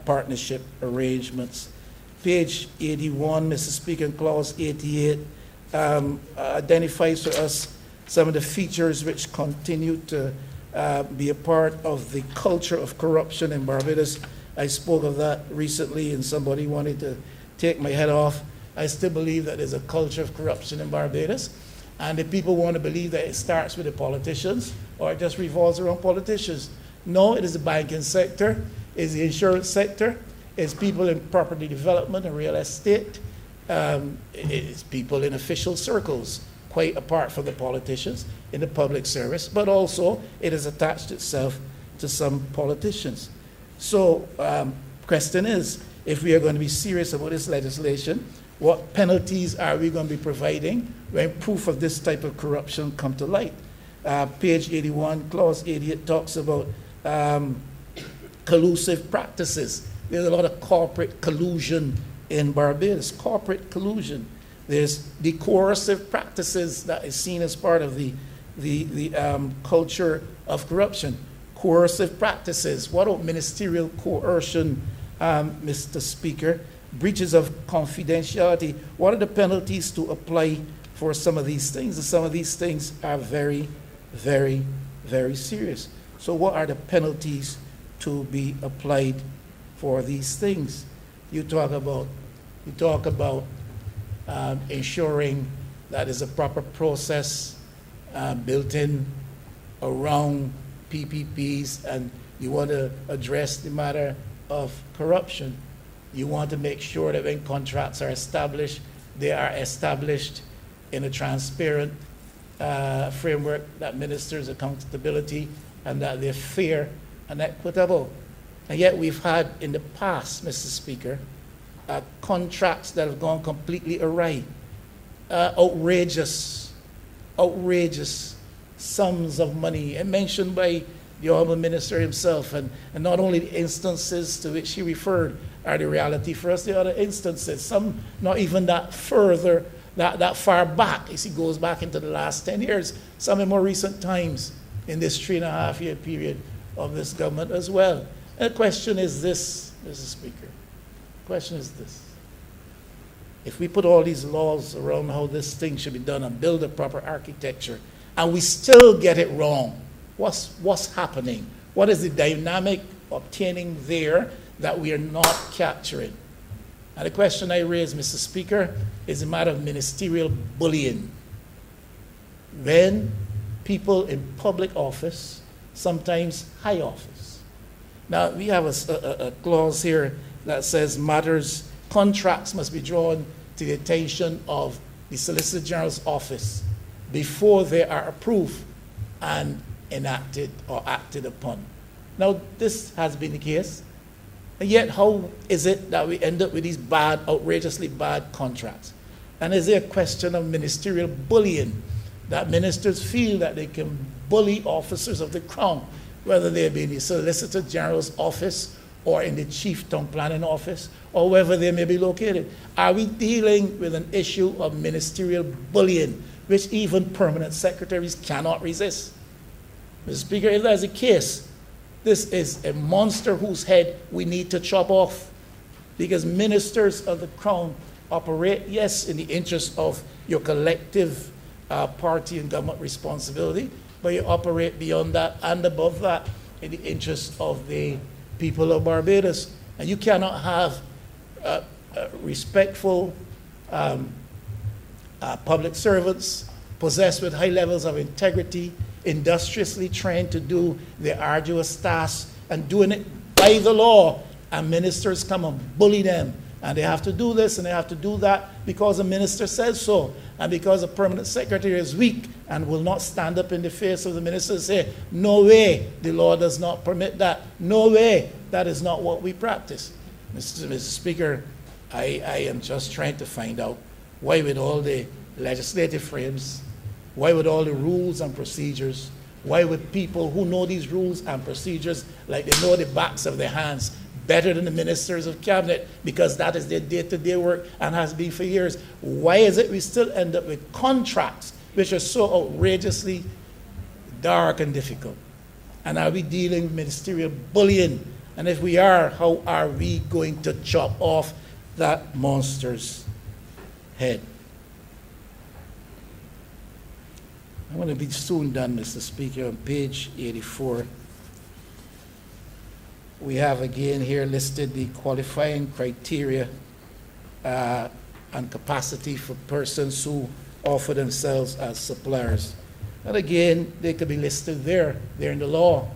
partnership arrangements. Page 81, Mr. Speaker, and clause 88 identifies for us some of the features which continue to be a part of the culture of corruption in Barbados. I spoke of that recently, and somebody wanted to take my head off. I still believe that there's a culture of corruption in Barbados. And the people want to believe that it starts with the politicians or it just revolves around politicians. No, it is the banking sector, it's the insurance sector, it's people in property development and real estate, it's people in official circles, quite apart from the politicians in the public service, but also it has attached itself to some politicians. So, question is, if we are going to be serious about this legislation, what penalties are we going to be providing when proof of this type of corruption come to light? Page 81, clause 88 talks about collusive practices. There's a lot of corporate collusion in Barbados, corporate collusion. There's the coercive practices that is seen as part of the culture of corruption. Coercive practices. What about ministerial coercion, Mr. Speaker? Breaches of confidentiality. What are the penalties to apply for some of these things? And some of these things are very, very, very serious. So what are the penalties to be applied for these things? You talk about ensuring that is a proper process built in around PPPs, and you want to address the matter of corruption. You want to make sure that when contracts are established, they are established in a transparent framework that ministers accountability and that they're fair and equitable. And yet we've had in the past, Mr. Speaker, contracts that have gone completely awry. Outrageous sums of money, and mentioned by the Honourable Minister himself, and not only the instances to which he referred are the reality for us, the other instances, some not even that further, that far back, as he goes back into the last 10 years, some in more recent times in this 3.5-year period of this government as well. And the question is this, Mr. Speaker, the question is this. If we put all these laws around how this thing should be done and build a proper architecture, and we still get it wrong, what's happening? What is the dynamic obtaining there that we are not capturing? And the question I raise, Mr. Speaker, is a matter of ministerial bullying. When people in public office, sometimes high office. Now, we have a clause here that says contracts must be drawn to the attention of the Solicitor General's office before they are approved and enacted or acted upon. Now, this has been the case, and yet how is it that we end up with these bad, outrageously bad contracts? And is there a question of ministerial bullying, that ministers feel that they can bully officers of the Crown, whether they be in the Solicitor General's office or in the Chief Town Planning Office, or wherever they may be located? Are we dealing with an issue of ministerial bullying, which even permanent secretaries cannot resist? Mr. Speaker, if that's the case, this is a monster whose head we need to chop off, because ministers of the Crown operate, yes, in the interest of your collective party and government responsibility, but you operate beyond that and above that in the interest of the people of Barbados. And you cannot have respectful public servants possessed with high levels of integrity, industriously trained to do their arduous tasks and doing it by the law, and ministers come and bully them. And they have to do this and they have to do that because the minister says so, and because the permanent secretary is weak and will not stand up in the face of the minister and say, no way, the law does not permit that. No way, that is not what we practice. Mr. Speaker, I am just trying to find out why, with all the legislative frames, why with all the rules and procedures, why would people who know these rules and procedures like they know the backs of their hands better than the ministers of cabinet, because that is their day-to-day work and has been for years, why is it we still end up with contracts which are so outrageously dark and difficult? And are we dealing with ministerial bullying? And if we are, how are we going to chop off that monster's head? I'm going to be soon done, Mr. Speaker. On page 84, we have again here listed the qualifying criteria and capacity for persons who offer themselves as suppliers. And again, they could be listed there. They're in the law.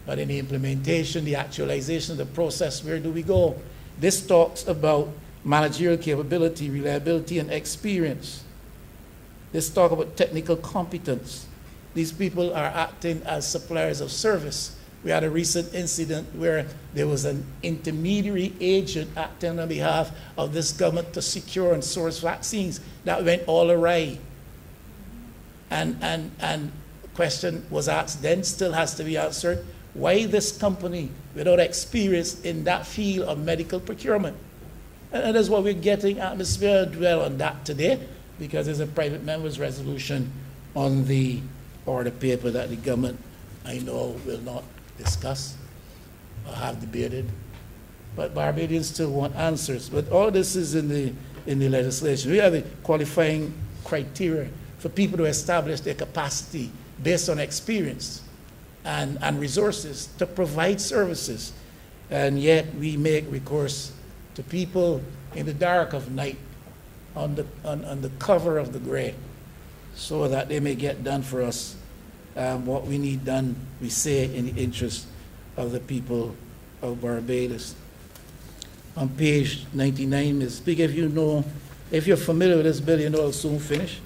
But in the implementation, the actualization of the process, where do we go? This talks about managerial capability, reliability, and experience. This talks about technical competence. These people are acting as suppliers of service. We had a recent incident where there was an intermediary agent acting on behalf of this government to secure and source vaccines. That went all awry. And question was asked, then still has to be answered, why this company without experience in that field of medical procurement? And that's what we're getting atmosphere dwell on that today, because there's a private member's resolution on the order paper that the government, I know, will not discuss or have debated. But Barbadians still want answers. But all this is in the legislation. We have the qualifying criteria for people to establish their capacity based on experience and resources to provide services. And yet we make recourse to people in the dark of night, on the cover of the gray, so that they may get done for us what we need done, we say, in the interest of the people of Barbados. On page 99, Ms. Speaker, if you're familiar with this bill, you know it'll soon finish.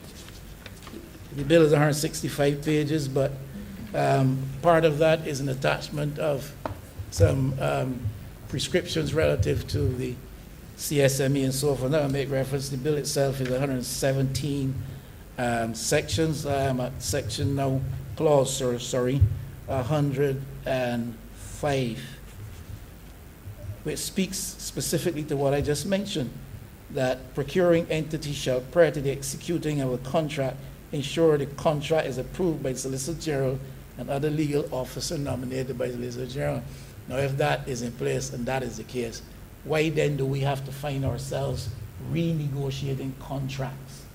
The bill is 165 pages, but part of that is an attachment of some prescriptions relative to the CSME and so forth. Now I make reference, the bill itself is 117 sections. I am at section now, clause, 105, which speaks specifically to what I just mentioned, that procuring entity shall, prior to the executing of a contract, ensure the contract is approved by the Solicitor General and other legal officer nominated by the Solicitor General. Now, if that is in place, and that is the case, why then do we have to find ourselves renegotiating contracts?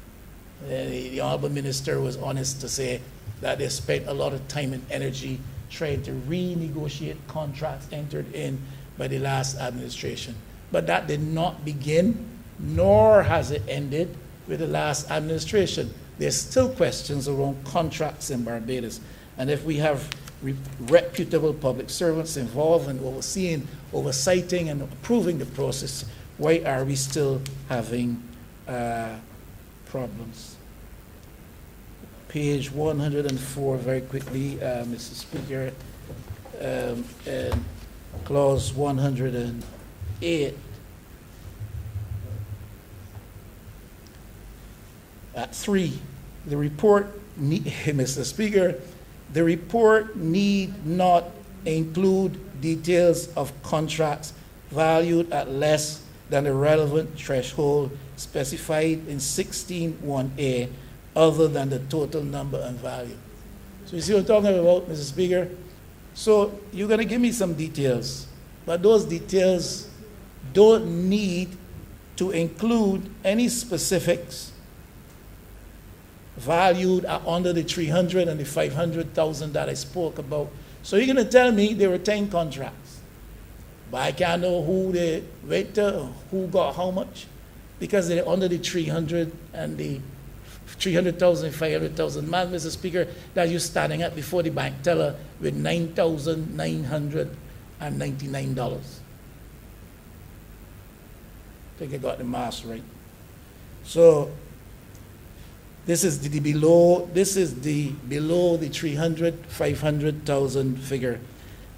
The Honorable Minister was honest to say that they spent a lot of time and energy trying to renegotiate contracts entered in by the last administration. But that did not begin, nor has it ended with the last administration. There's still questions around contracts in Barbados. And if we have reputable public servants involved in overseeing, oversighting, and approving the process, why are we still having problems? Page 104, very quickly, Mr. Speaker, and clause 108. At 3, the report, Mr. Speaker, the report need not include details of contracts valued at less than the relevant threshold specified in 16(1)A, other than the total number and value. So you see what I'm talking about, Mr. Speaker? So you're going to give me some details, but those details don't need to include any specifics valued at under the 300 and the 500,000 that I spoke about. So you're going to tell me there were 10 contracts, but I can't know who they went to, who got how much, because they're under the 300 and the 300,000, 500,000. Man, Mr. Speaker, that you're standing at before the bank teller with $9,999. I think I got the math right. So this is the below the 300, 500,000 figure.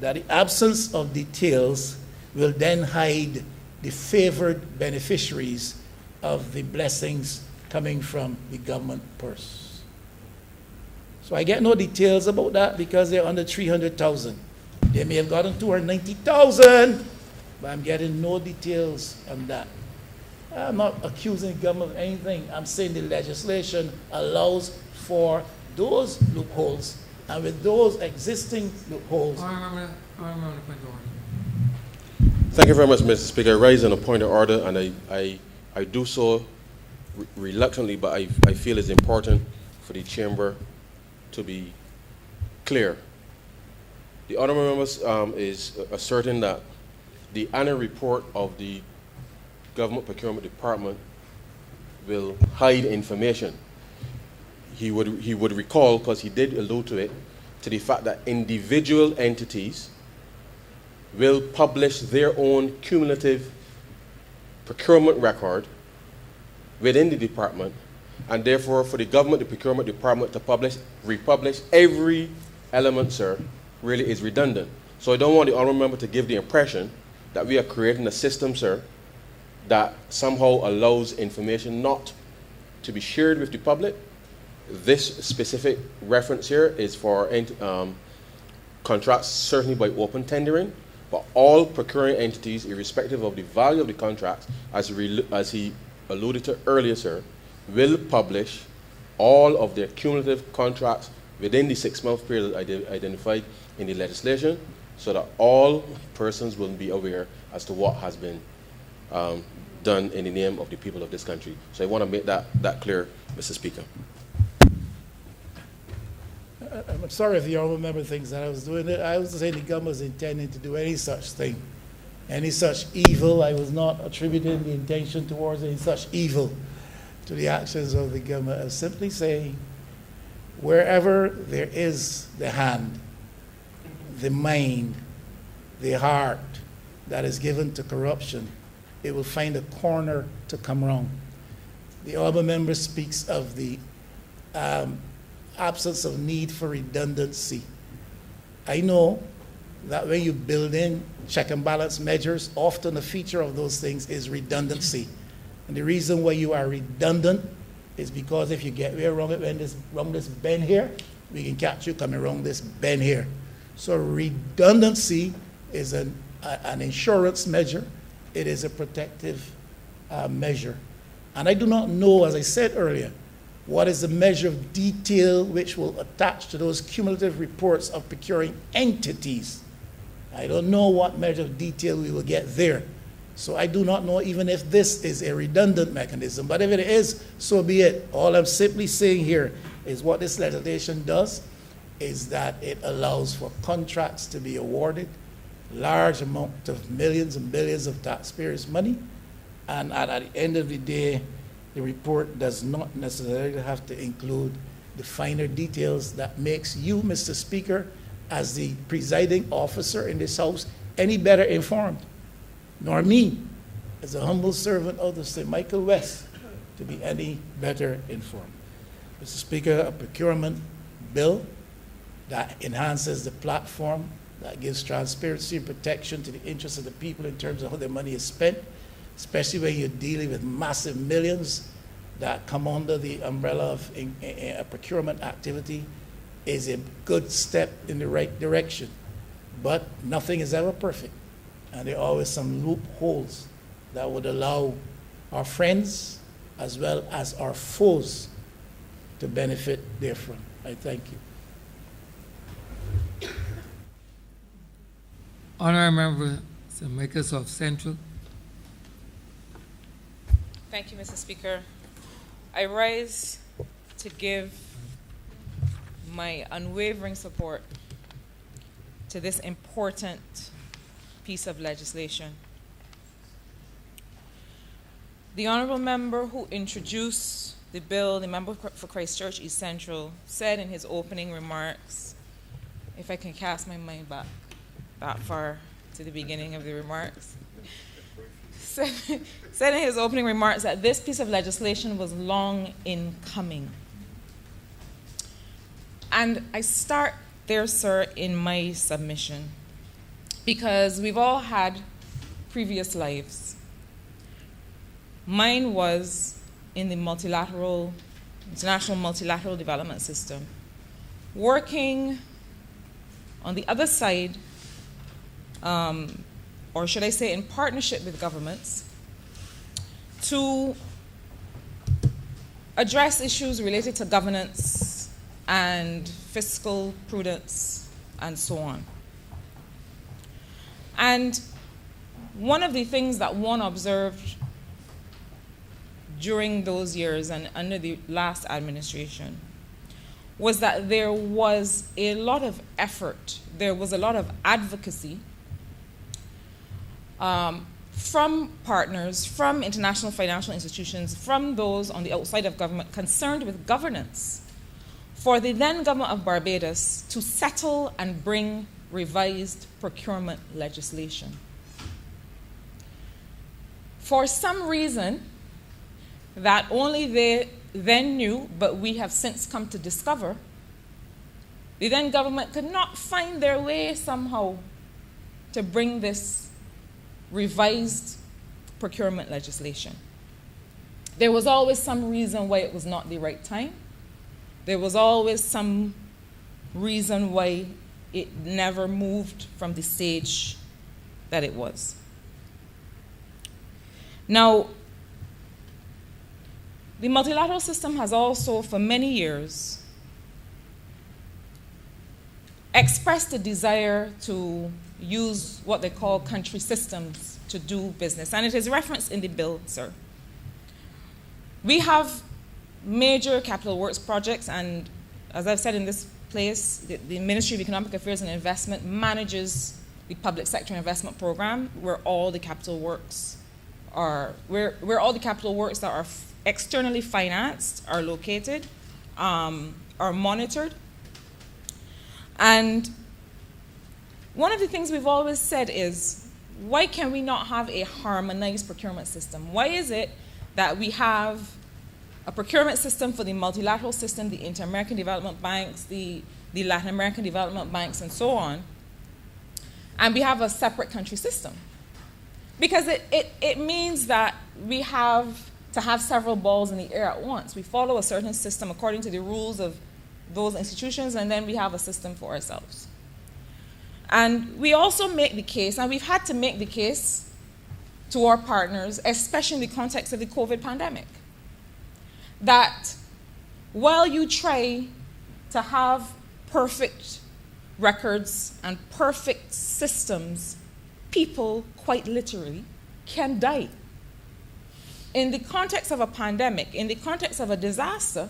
That the absence of details will then hide the favored beneficiaries of the blessings coming from the government purse. So I get no details about that because they're under 300,000. They may have gotten 290,000, but I'm getting no details on that. I'm not accusing the government of anything. I'm saying the legislation allows for those loopholes, and with those existing loopholes. Thank you very much, Mr. Speaker. I raise on a point of order, and I do so reluctantly, but I feel it's important for the chamber to be clear. The honourable members is asserting that the annual report of the Government Procurement Department will hide information. he would recall, because he did allude to it, to the fact that individual entities will publish their own cumulative procurement record within the department, and therefore for the government, the procurement department to republish every element, sir, really is redundant. So I don't want the honourable member to give the impression that we are creating a system, sir, that somehow allows information not to be shared with the public. This specific reference here is for contracts certainly by open tendering, but all procuring entities, irrespective of the value of the contracts, as he alluded to earlier, sir, will publish all of their cumulative contracts within the 6-month period identified in the legislation, so that all persons will be aware as to what has been done in the name of the people of this country. So I want to make that clear, Mr. Speaker. I'm sorry if the honourable member thinks that I was doing it. I was saying the government was intending to do any such thing, any such evil. I was not attributing the intention towards any such evil to the actions of the government. I was simply saying, wherever there is the hand, the mind, the heart that is given to corruption, it will find a corner to come wrong. The honourable member speaks of the absence of need for redundancy. I know that when you build in check and balance measures, often a feature of those things is redundancy. And the reason why you are redundant is because if you get way wrong this bend here, we can catch you coming wrong this bend here. So redundancy is an insurance measure. It is a protective measure. And I do not know, as I said earlier, what is the measure of detail which will attach to those cumulative reports of procuring entities. I don't know what measure of detail we will get there. So I do not know even if this is a redundant mechanism. But if it is, so be it. All I'm simply saying here is what this legislation does is that it allows for contracts to be awarded, large amount of millions and billions of taxpayers' money, and at the end of the day, the report does not necessarily have to include the finer details that makes you, Mr. Speaker, as the presiding officer in this House, any better informed, nor me, as a humble servant of the St. Michael West, to be any better informed. Mr. Speaker, a procurement bill that enhances the platform, that gives transparency and protection to the interests of the people in terms of how their money is spent, especially when you're dealing with massive millions that come under the umbrella of a procurement activity, is a good step in the right direction. But nothing is ever perfect, and there are always some loopholes that would allow our friends as well as our foes to benefit therefrom. I thank you. Honourable Member St. Michael's of Central. Thank you, Mr. Speaker. I rise to give my unwavering support to this important piece of legislation. The honourable member who introduced the bill, the member for Christchurch East Central, said in his opening remarks, if I can cast my mind back that far to the beginning of the remarks, said in his opening remarks that this piece of legislation was long in coming. And I start there, sir, in my submission, because we've all had previous lives. Mine was in the international multilateral development system, working on the other side, or should I say in partnership with governments, to address issues related to governance and fiscal prudence and so on. And one of the things that one observed during those years and under the last administration was that there was a lot of effort, there was a lot of advocacy from partners, from international financial institutions, from those on the outside of government concerned with governance, for the then government of Barbados to settle and bring revised procurement legislation. For some reason that only they then knew, but we have since come to discover, the then government could not find their way somehow to bring this revised procurement legislation. There was always some reason why it was not the right time. There was always some reason why it never moved from the stage that it was. Now, the multilateral system has also, for many years, expressed a desire to use what they call country systems to do business, and it is referenced in the bill, sir. We have major capital works projects, and as I've said in this place, the Ministry of Economic Affairs and Investment manages the public sector investment program, where all the capital works are, where all the capital works that are externally financed are located, are monitored. And one of the things we've always said is, why can we not have a harmonized procurement system? Why is it that we have a procurement system for the multilateral system, the Inter-American Development Banks, the Latin American Development Banks, and so on, and we have a separate country system? Because it means that we have to have several balls in the air at once. We follow a certain system according to the rules of those institutions, and then we have a system for ourselves. And we also make the case, and we've had to make the case to our partners, especially in the context of the COVID pandemic, that while you try to have perfect records and perfect systems, people, quite literally, can die. In the context of a pandemic, in the context of a disaster,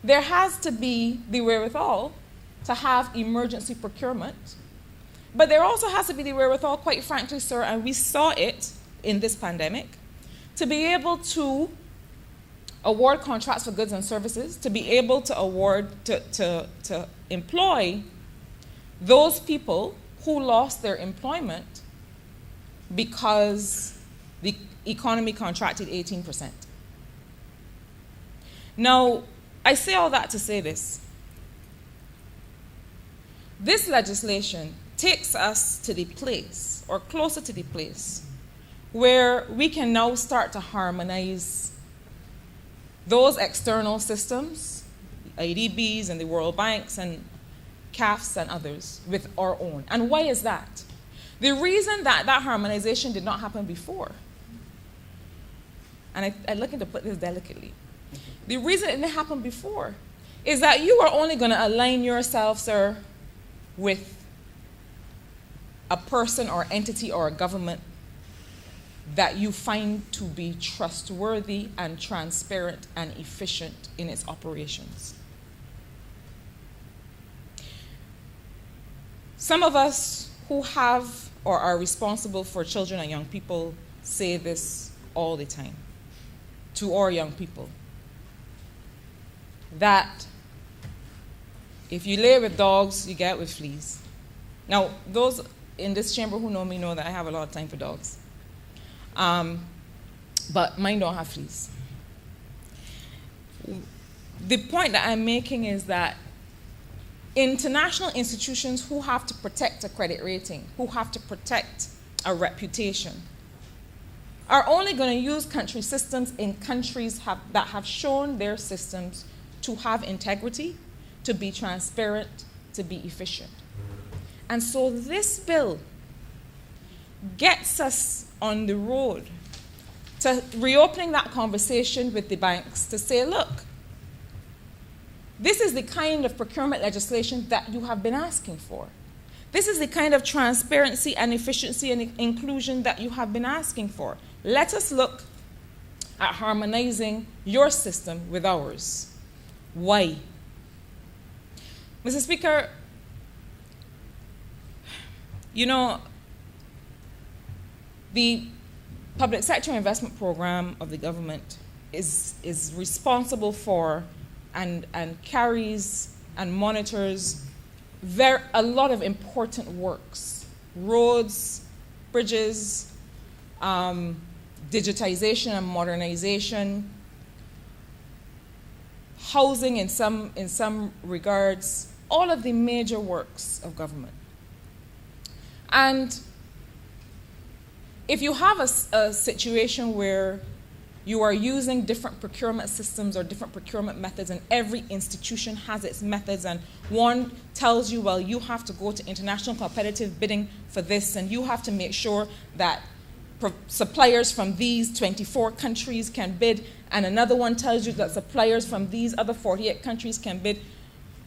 there has to be the wherewithal to have emergency procurement. But there also has to be the wherewithal, quite frankly, sir, and we saw it in this pandemic, to be able to award contracts for goods and services, to be able to award, to employ those people who lost their employment because the economy contracted 18%. Now, I say all that to say this. This legislation takes us to the place, or closer to the place, where we can now start to harmonize those external systems, the IDBs and the World Banks and CAFs and others, with our own. And why is that? The reason that that harmonization did not happen before, and I'm looking to put this delicately, the reason it didn't happen before is that you are only going to align yourself, sir, with a person or entity or a government that you find to be trustworthy and transparent and efficient in its operations. Some of us who have or are responsible for children and young people say this all the time to our young people, that if you lay with dogs, you get with fleas. Now, those in this chamber who know me know that I have a lot of time for dogs. But mine don't have fleas. The point that I'm making is that international institutions who have to protect a credit rating, who have to protect a reputation, are only going to use country systems in countries that have shown their systems to have integrity, to be transparent, to be efficient. And so this bill gets us on the road to reopening that conversation with the banks to say, look, this is the kind of procurement legislation that you have been asking for. This is the kind of transparency and efficiency and inclusion that you have been asking for. Let us look at harmonizing your system with ours. Why? Mr. Speaker, you know, the public sector investment program of the government is responsible for and carries and monitors a lot of important works, roads, bridges, digitization and modernization, housing in some regards, all of the major works of government. And if you have a situation where you are using different procurement systems or different procurement methods, and every institution has its methods, and one tells you, well, you have to go to international competitive bidding for this, and you have to make sure that suppliers from these 24 countries can bid, and another one tells you that suppliers from these other 48 countries can bid,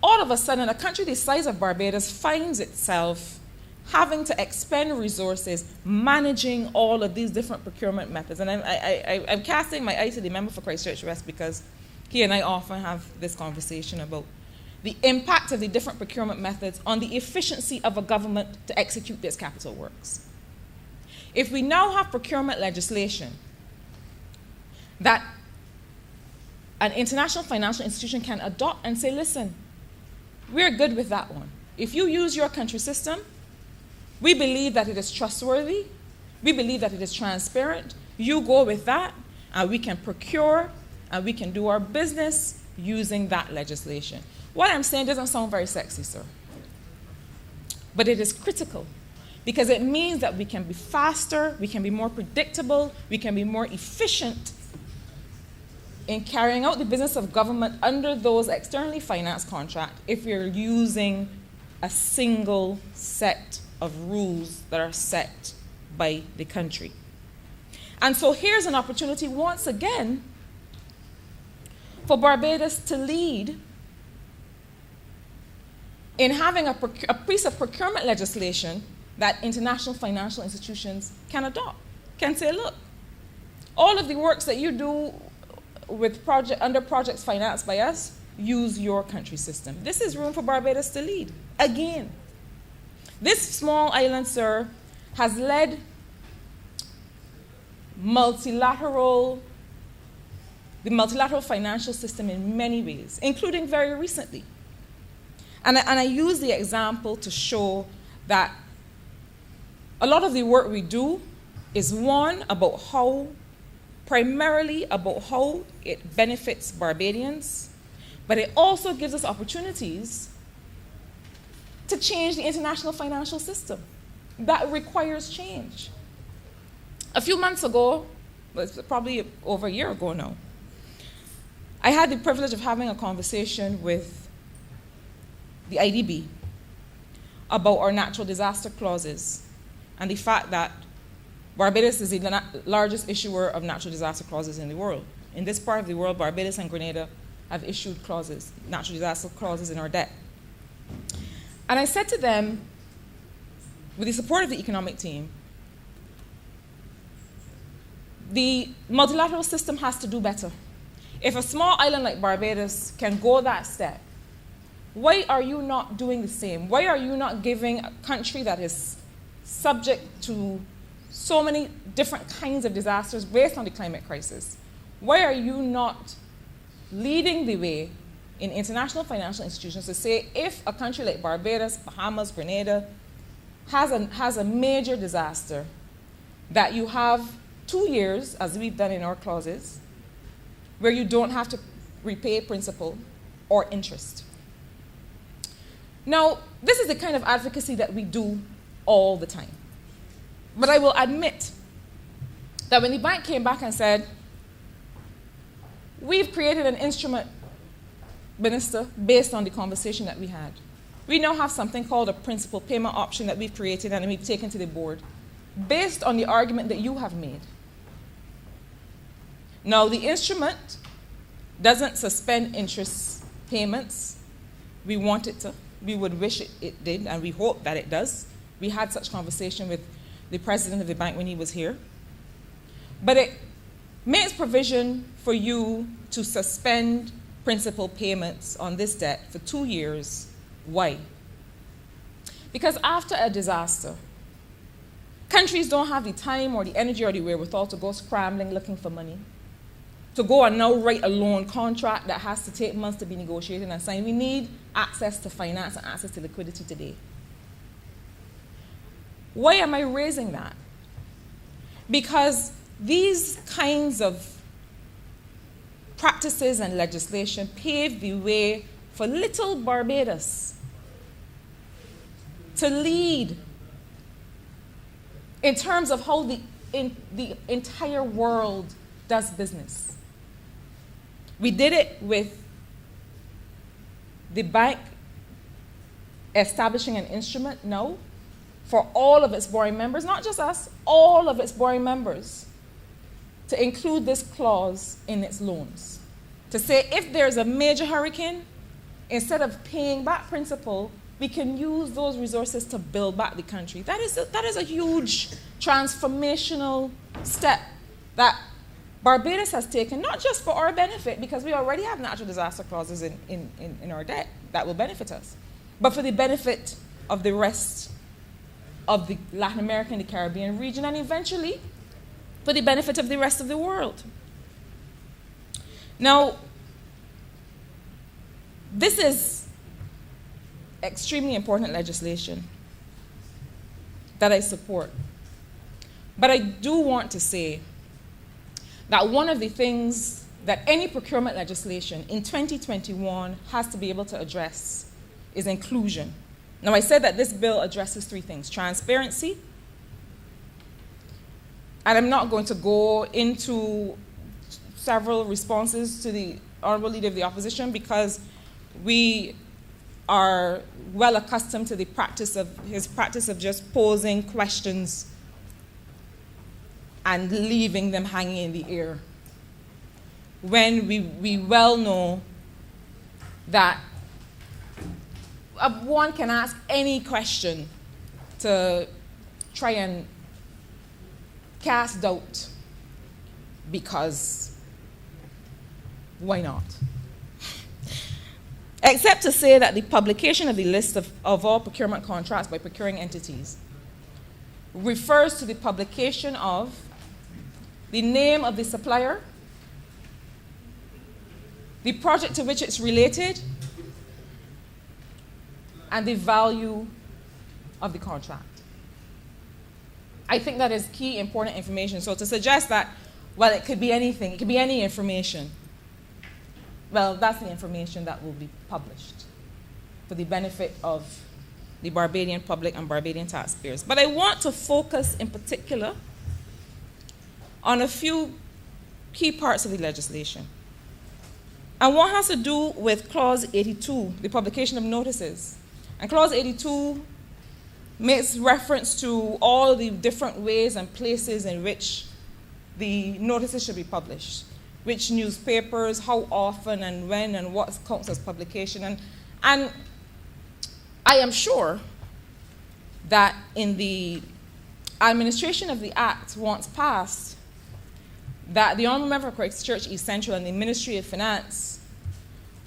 all of a sudden, a country the size of Barbados finds itself having to expend resources managing all of these different procurement methods. And I'm casting my eye to the member for Christchurch West because he and I often have this conversation about the impact of the different procurement methods on the efficiency of a government to execute its capital works. If we now have procurement legislation that an international financial institution can adopt and say, listen, we're good with that one. If you use your country system, we believe that it is trustworthy. We believe that it is transparent. You go with that, and we can procure, and we can do our business using that legislation. What I'm saying doesn't sound very sexy, sir. But it is critical, because it means that we can be faster, we can be more predictable, we can be more efficient in carrying out the business of government under those externally financed contracts if we're using a single set of rules that are set by the country. And so here's an opportunity once again for Barbados to lead in having a piece of procurement legislation that international financial institutions can adopt, can say, look, all of the works that you do with under projects financed by us, use your country system. This is room for Barbados to lead, again. This small island, sir, has led the multilateral financial system in many ways, including very recently. And I use the example to show that a lot of the work we do is primarily about how it benefits Barbadians, but it also gives us opportunities to change the international financial system. That requires change. A few months ago, well, it's probably over a year ago now, I had the privilege of having a conversation with the IDB about our natural disaster clauses and the fact that Barbados is the largest issuer of natural disaster clauses in the world. In this part of the world, Barbados and Grenada have issued clauses, natural disaster clauses in our debt. And I said to them, with the support of the economic team, the multilateral system has to do better. If a small island like Barbados can go that step, why are you not doing the same? Why are you not giving a country that is subject to so many different kinds of disasters based on the climate crisis? Why are you not leading the way in international financial institutions to say, if a country like Barbados, Bahamas, Grenada has a major disaster, that you have 2 years, as we've done in our clauses, where you don't have to repay principal or interest. Now, this is the kind of advocacy that we do all the time. But I will admit that when the bank came back and said, we've created an instrument, Minister, based on the conversation that we had. We now have something called a principal payment option that we've created and we've taken to the board, based on the argument that you have made. Now, the instrument doesn't suspend interest payments. We want it to. We would wish it did, and we hope that it does. We had such conversation with the president of the bank when he was here. But it makes provision for you to suspend principal payments on this debt for 2 years. Why? Because after a disaster, countries don't have the time or the energy or the wherewithal to go scrambling looking for money. to go and now write a loan contract that has to take months to be negotiated and signed. We need access to finance and access to liquidity today. Why am I raising that? Because these kinds of practices and legislation pave the way for little Barbados to lead in terms of how the entire world does business. We did it with the bank establishing an instrument now for all of its borrowing members, not just us, all of its borrowing members, to include this clause in its loans. To say if there's a major hurricane, instead of paying back principal, we can use those resources to build back the country. That is a huge transformational step that Barbados has taken, not just for our benefit, because we already have natural disaster clauses in our debt that will benefit us, but for the benefit of the rest of the Latin American and the Caribbean region, and eventually for the benefit of the rest of the world. Now, this is extremely important legislation that I support. But I do want to say that one of the things that any procurement legislation in 2021 has to be able to address is inclusion. Now, I said that this bill addresses three things: transparency, and I'm not going to go into several responses to the Honorable Leader of the Opposition because we are well accustomed to his practice of just posing questions and leaving them hanging in the air, when we well know that one can ask any question to try and cast doubt, because why not? Except to say that the publication of the list of all procurement contracts by procuring entities refers to the publication of the name of the supplier, the project to which it's related, and the value of the contract. I think that is key important information. So to suggest that, well, it could be anything, it could be any information, well, that's the information that will be published for the benefit of the Barbadian public and Barbadian taxpayers. But I want to focus in particular on a few key parts of the legislation. And one has to do with Clause 82, the publication of notices. And Clause 82 makes reference to all the different ways and places in which the notices should be published. Which newspapers, how often and when, and what counts as publication. And I am sure that in the administration of the Act, once passed, that the Honorable Member for Christchurch East Central and the Ministry of Finance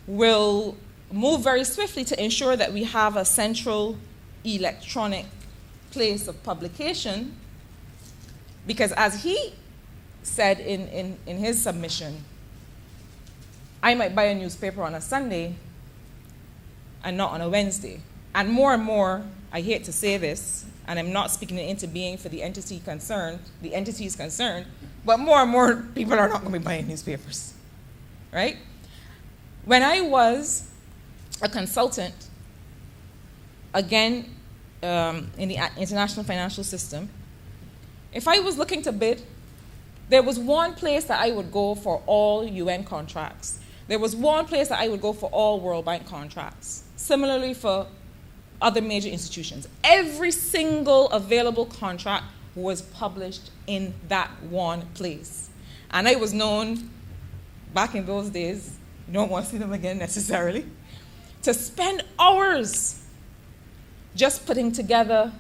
will move very swiftly to ensure that we have a central electronic place of publication, because as he said in his submission, I might buy a newspaper on a Sunday and not on a Wednesday. And more, I hate to say this, and I'm not speaking it into being for the entities concerned, but more and more people are not going to be buying newspapers, right? When I was a consultant, again, in the international financial system, if I was looking to bid, there was one place that I would go for all UN contracts. There was one place that I would go for all World Bank contracts. Similarly for other major institutions. Every single available contract was published in that one place. And I was known, back in those days, you don't want to see them again necessarily, to spend hours just putting together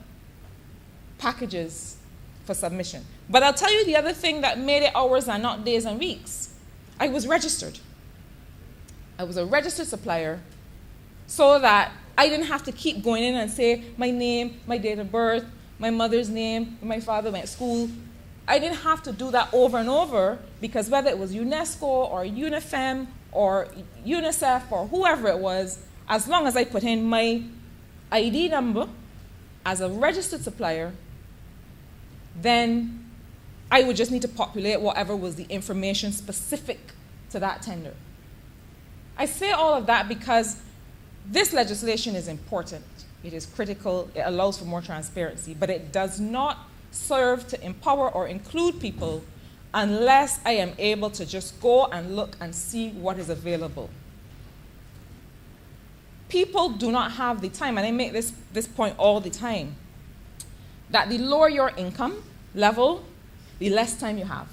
packages for submission. But I'll tell you the other thing that made it hours and not days and weeks. I was registered. I was a registered supplier, so that I didn't have to keep going in and say my name, my date of birth, my mother's name, my father went to school. I didn't have to do that over and over, because whether it was UNESCO or UNIFEM or UNICEF or whoever it was, as long as I put in my ID number as a registered supplier, then I would just need to populate whatever was the information specific to that tender. I say all of that because this legislation is important. It is critical. It allows for more transparency, but it does not serve to empower or include people unless I am able to just go and look and see what is available. People do not have the time, and I make this point all the time, that the lower your income level, the less time you have.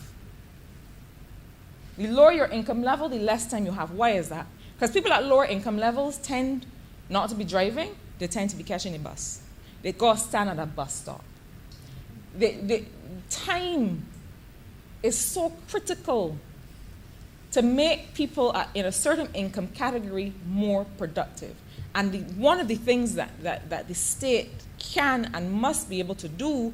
The lower your income level, the less time you have. Why is that? Because people at lower income levels tend not to be driving, they tend to be catching a bus. They go stand at a bus stop. The time is so critical to make people in a certain income category more productive. And one of the things that the state can and must be able to do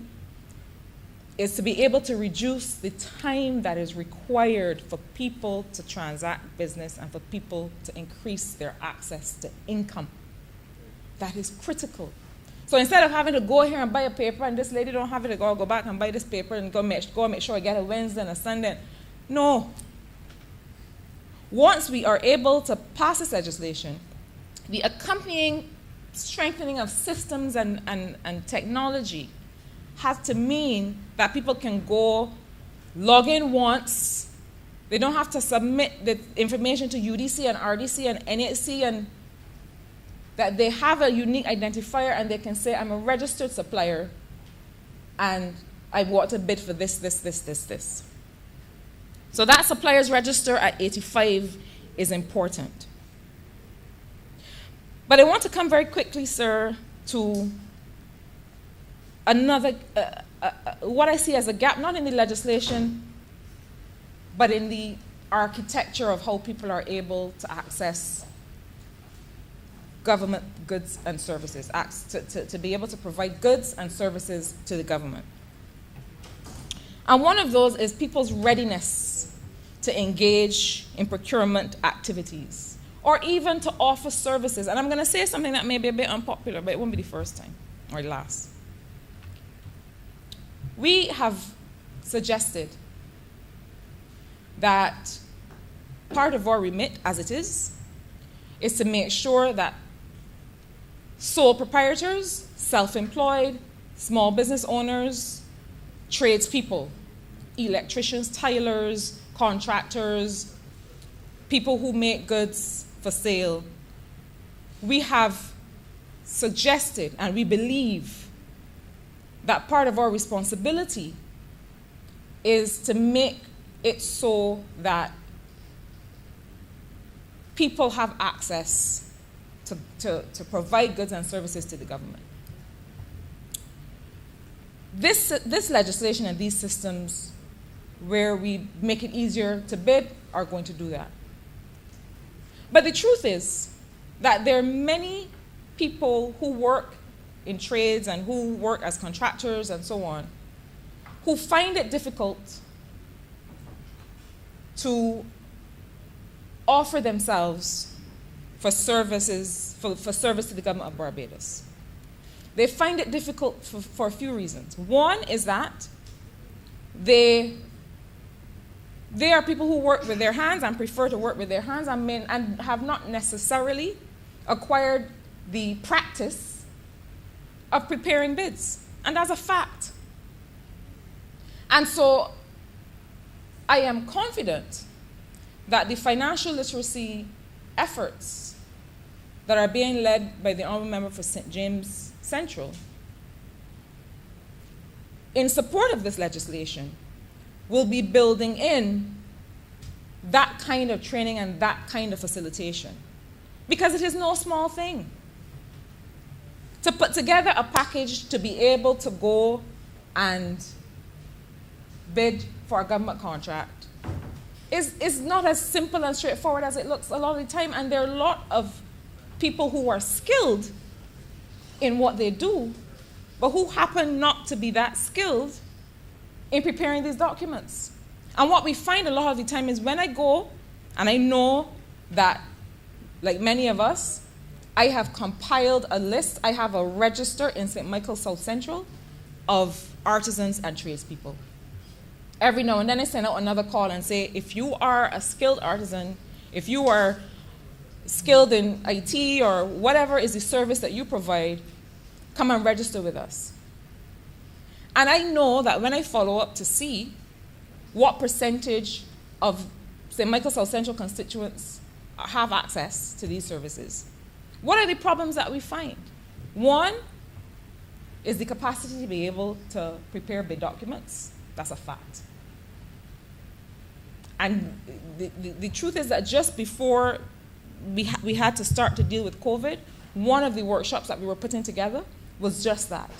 is to be able to reduce the time that is required for people to transact business and for people to increase their access to income. That is critical. So instead of having to go here and buy a paper, and this lady don't have it, go back and buy this paper and go make sure I get a Wednesday and a Sunday. No. Once we are able to pass this legislation, the accompanying strengthening of systems and technology has to mean that people can go log in once. They don't have to submit the information to UDC and RDC and NHC, and that they have a unique identifier and they can say, I'm a registered supplier and I want to bid for this. So that supplier's register at 85 is important. But I want to come very quickly, sir, to another, what I see as a gap, not in the legislation, but in the architecture of how people are able to access government goods and services, to be able to provide goods and services to the government. And one of those is people's readiness to engage in procurement activities, or even to offer services. And I'm going to say something that may be a bit unpopular, but it won't be the first time or the last. We have suggested that part of our remit, as it is to make sure that sole proprietors, self-employed, small business owners, tradespeople, electricians, tilers, contractors, people who make goods for sale, we have suggested and we believe that part of our responsibility is to make it so that people have access to provide goods and services to the government. This legislation and these systems where we make it easier to bid are going to do that. But the truth is that there are many people who work in trades and who work as contractors and so on, who find it difficult to offer themselves for services, for service to the government of Barbados. They find it difficult for a few reasons. One is that they are people who work with their hands and prefer to work with their hands and have not necessarily acquired the practice of preparing bids. And that's a fact. And so I am confident that the financial literacy efforts that are being led by the Honourable Member for St. James Central in support of this legislation will be building in that kind of training and that kind of facilitation. Because it is no small thing to put together a package to be able to go and bid for a government contract is not as simple and straightforward as it looks a lot of the time, and there are a lot of people who are skilled in what they do, but who happen not to be that skilled in preparing these documents. And what we find a lot of the time is when I go, and I know that, like many of us, I have compiled a list, I have a register in St. Michael South Central of artisans and tradespeople. Every now and then I send out another call and say, if you are a skilled artisan, if you are skilled in IT or whatever is the service that you provide, come and register with us. And I know that when I follow up to see what percentage of St. Michael South Central constituents have access to these services, what are the problems that we find? One is the capacity to be able to prepare bid documents. That's a fact. And the truth is that just before we had to start to deal with COVID, one of the workshops that we were putting together was just that,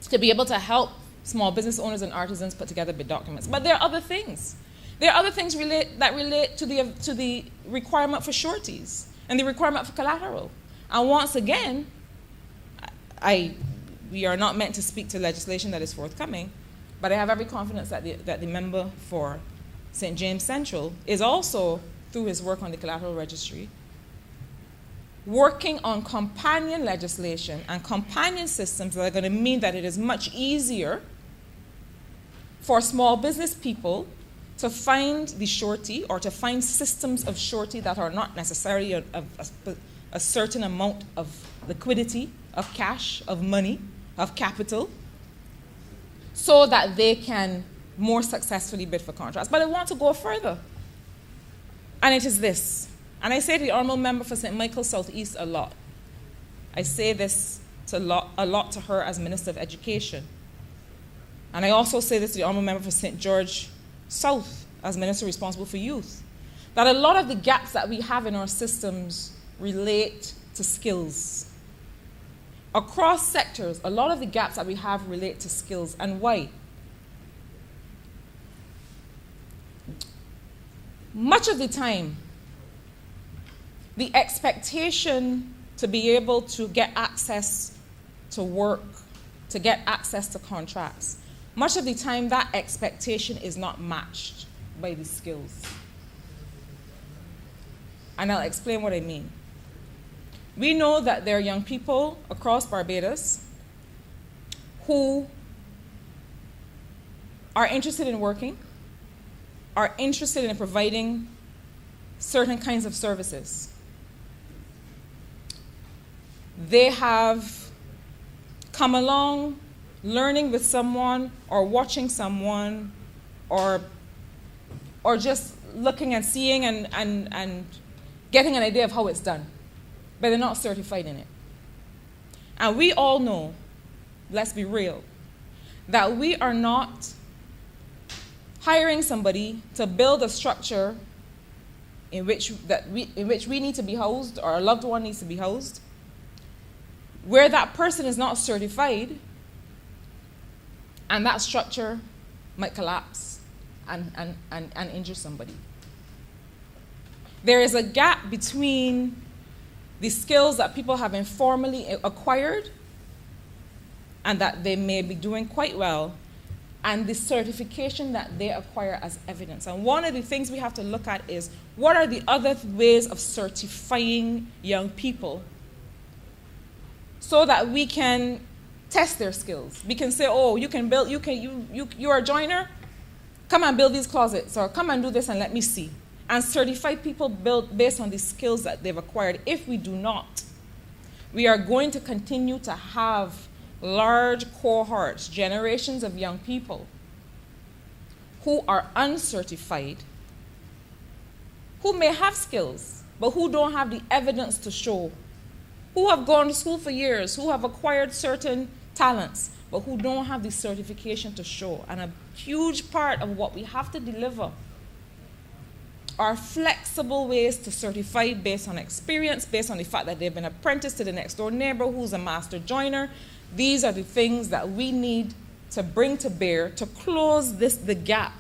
to be able to help small business owners and artisans put together bid documents. But there are other things. There are other things that relate to the requirement for sureties and the requirement for collateral. And once again, we are not meant to speak to legislation that is forthcoming, but I have every confidence that the member for St. James Central is also, through his work on the collateral registry, working on companion legislation and companion systems that are going to mean that it is much easier for small business people to find the surety or to find systems of surety that are not necessarily a certain amount of liquidity, of cash, of money, of capital, so that they can more successfully bid for contracts. But I want to go further. And it is this. And I say to the honourable member for St. Michael Southeast a lot. I say this a lot to her as Minister of Education. And I also say this to the honourable member for St. George South as Minister responsible for youth. That a lot of the gaps that we have in our systems relate to skills. Across sectors, a lot of the gaps that we have relate to skills. And why? Much of the time, the expectation to be able to get access to work, to get access to contracts, much of the time that expectation is not matched by the skills. And I'll explain what I mean. We know that there are young people across Barbados who are interested in working, are interested in providing certain kinds of services. They have come along learning with someone or watching someone or just looking and seeing and getting an idea of how it's done, but they're not certified in it. And we all know, let's be real, that we are not hiring somebody to build a structure in which we need to be housed or a loved one needs to be housed, where that person is not certified and that structure might collapse and injure somebody. There is a gap between the skills that people have informally acquired and that they may be doing quite well, and the certification that they acquire as evidence. And one of the things we have to look at is, what are the other ways of certifying young people so that we can test their skills? We can say, oh, you're a joiner, come and build these closets, or come and do this and let me see. And certify people build based on the skills that they've acquired. If we do not, we are going to continue to have large cohorts, generations of young people who are uncertified, who may have skills, but who don't have the evidence to show, who have gone to school for years, who have acquired certain talents, but who don't have the certification to show. And a huge part of what we have to deliver are flexible ways to certify based on experience, based on the fact that they've been apprenticed to the next door neighbor who's a master joiner. These are the things that we need to bring to bear to close the gap.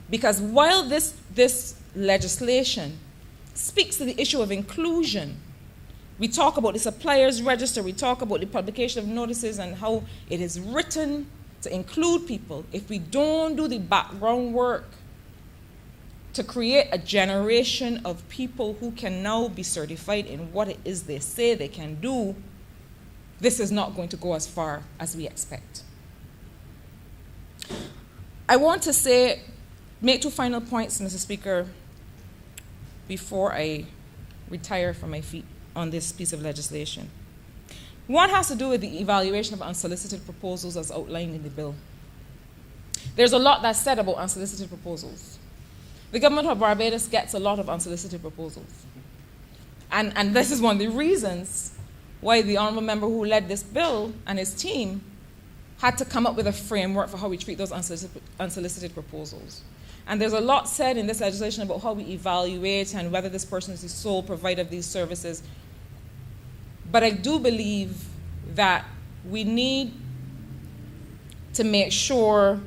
Because while this legislation speaks to the issue of inclusion, we talk about the suppliers register, we talk about the publication of notices and how it is written to include people, if we don't do the background work to create a generation of people who can now be certified in what it is they say they can do, this is not going to go as far as we expect. I want to make 2 final points, Mr. Speaker, before I retire from my feet on this piece of legislation. One has to do with the evaluation of unsolicited proposals as outlined in the bill. There's a lot that's said about unsolicited proposals. The government of Barbados gets a lot of unsolicited proposals. And this is one of the reasons why the honourable member who led this bill and his team had to come up with a framework for how we treat those unsolicited proposals. And there's a lot said in this legislation about how we evaluate and whether this person is the sole provider of these services. But I do believe that we need to make sure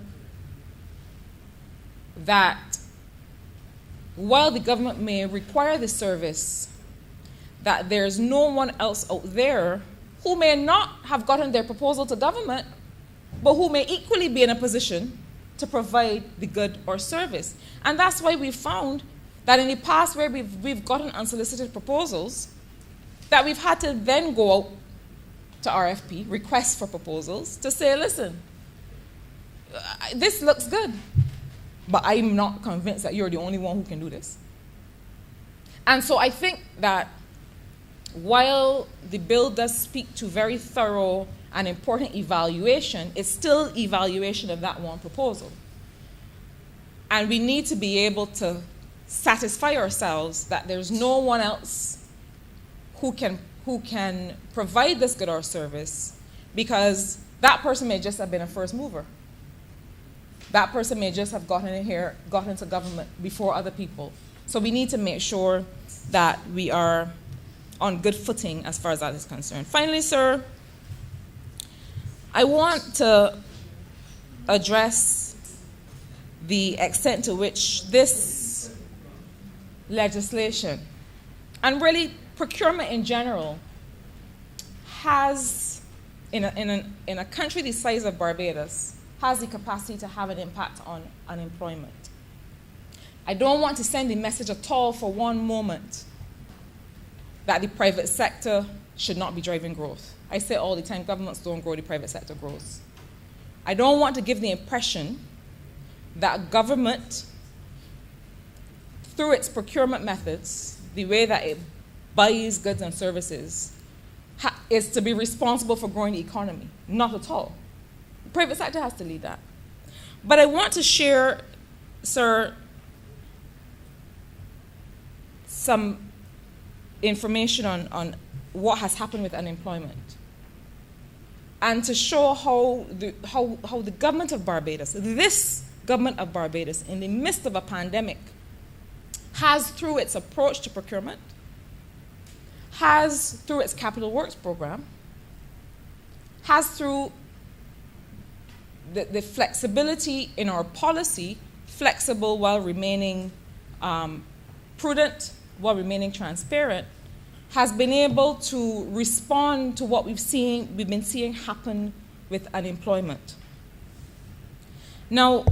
that while the government may require the service, that there's no one else out there who may not have gotten their proposal to government, but who may equally be in a position to provide the good or service. And that's why we've found that in the past where we've gotten unsolicited proposals, that we've had to then go out to RFP, request for proposals, to say, listen, this looks good, but I'm not convinced that you're the only one who can do this. And so I think that while the bill does speak to very thorough and important evaluation, it's still evaluation of that one proposal. And we need to be able to satisfy ourselves that there's no one else who can provide this good or service, because that person may just have been a first mover. That person may just have gotten into government before other people. So we need to make sure that we are on good footing as far as that is concerned. Finally, sir, I want to address the extent to which this legislation, and really procurement in general, has, in a country the size of Barbados, has the capacity to have an impact on unemployment. I don't want to send the message at all for one moment that the private sector should not be driving growth. I say all the time, governments don't grow, the private sector grows. I don't want to give the impression that government, through its procurement methods, the way that it buys goods and services, is to be responsible for growing the economy. Not at all. The private sector has to lead that. But I want to share, sir, some information on what has happened with unemployment, and to show how the government of Barbados, this government of Barbados, in the midst of a pandemic, has, through its approach to procurement, has, through its capital works program, has, through the flexibility in our policy, flexible while remaining prudent, while remaining transparent, has been able to respond to what we've been seeing happen with unemployment. Now,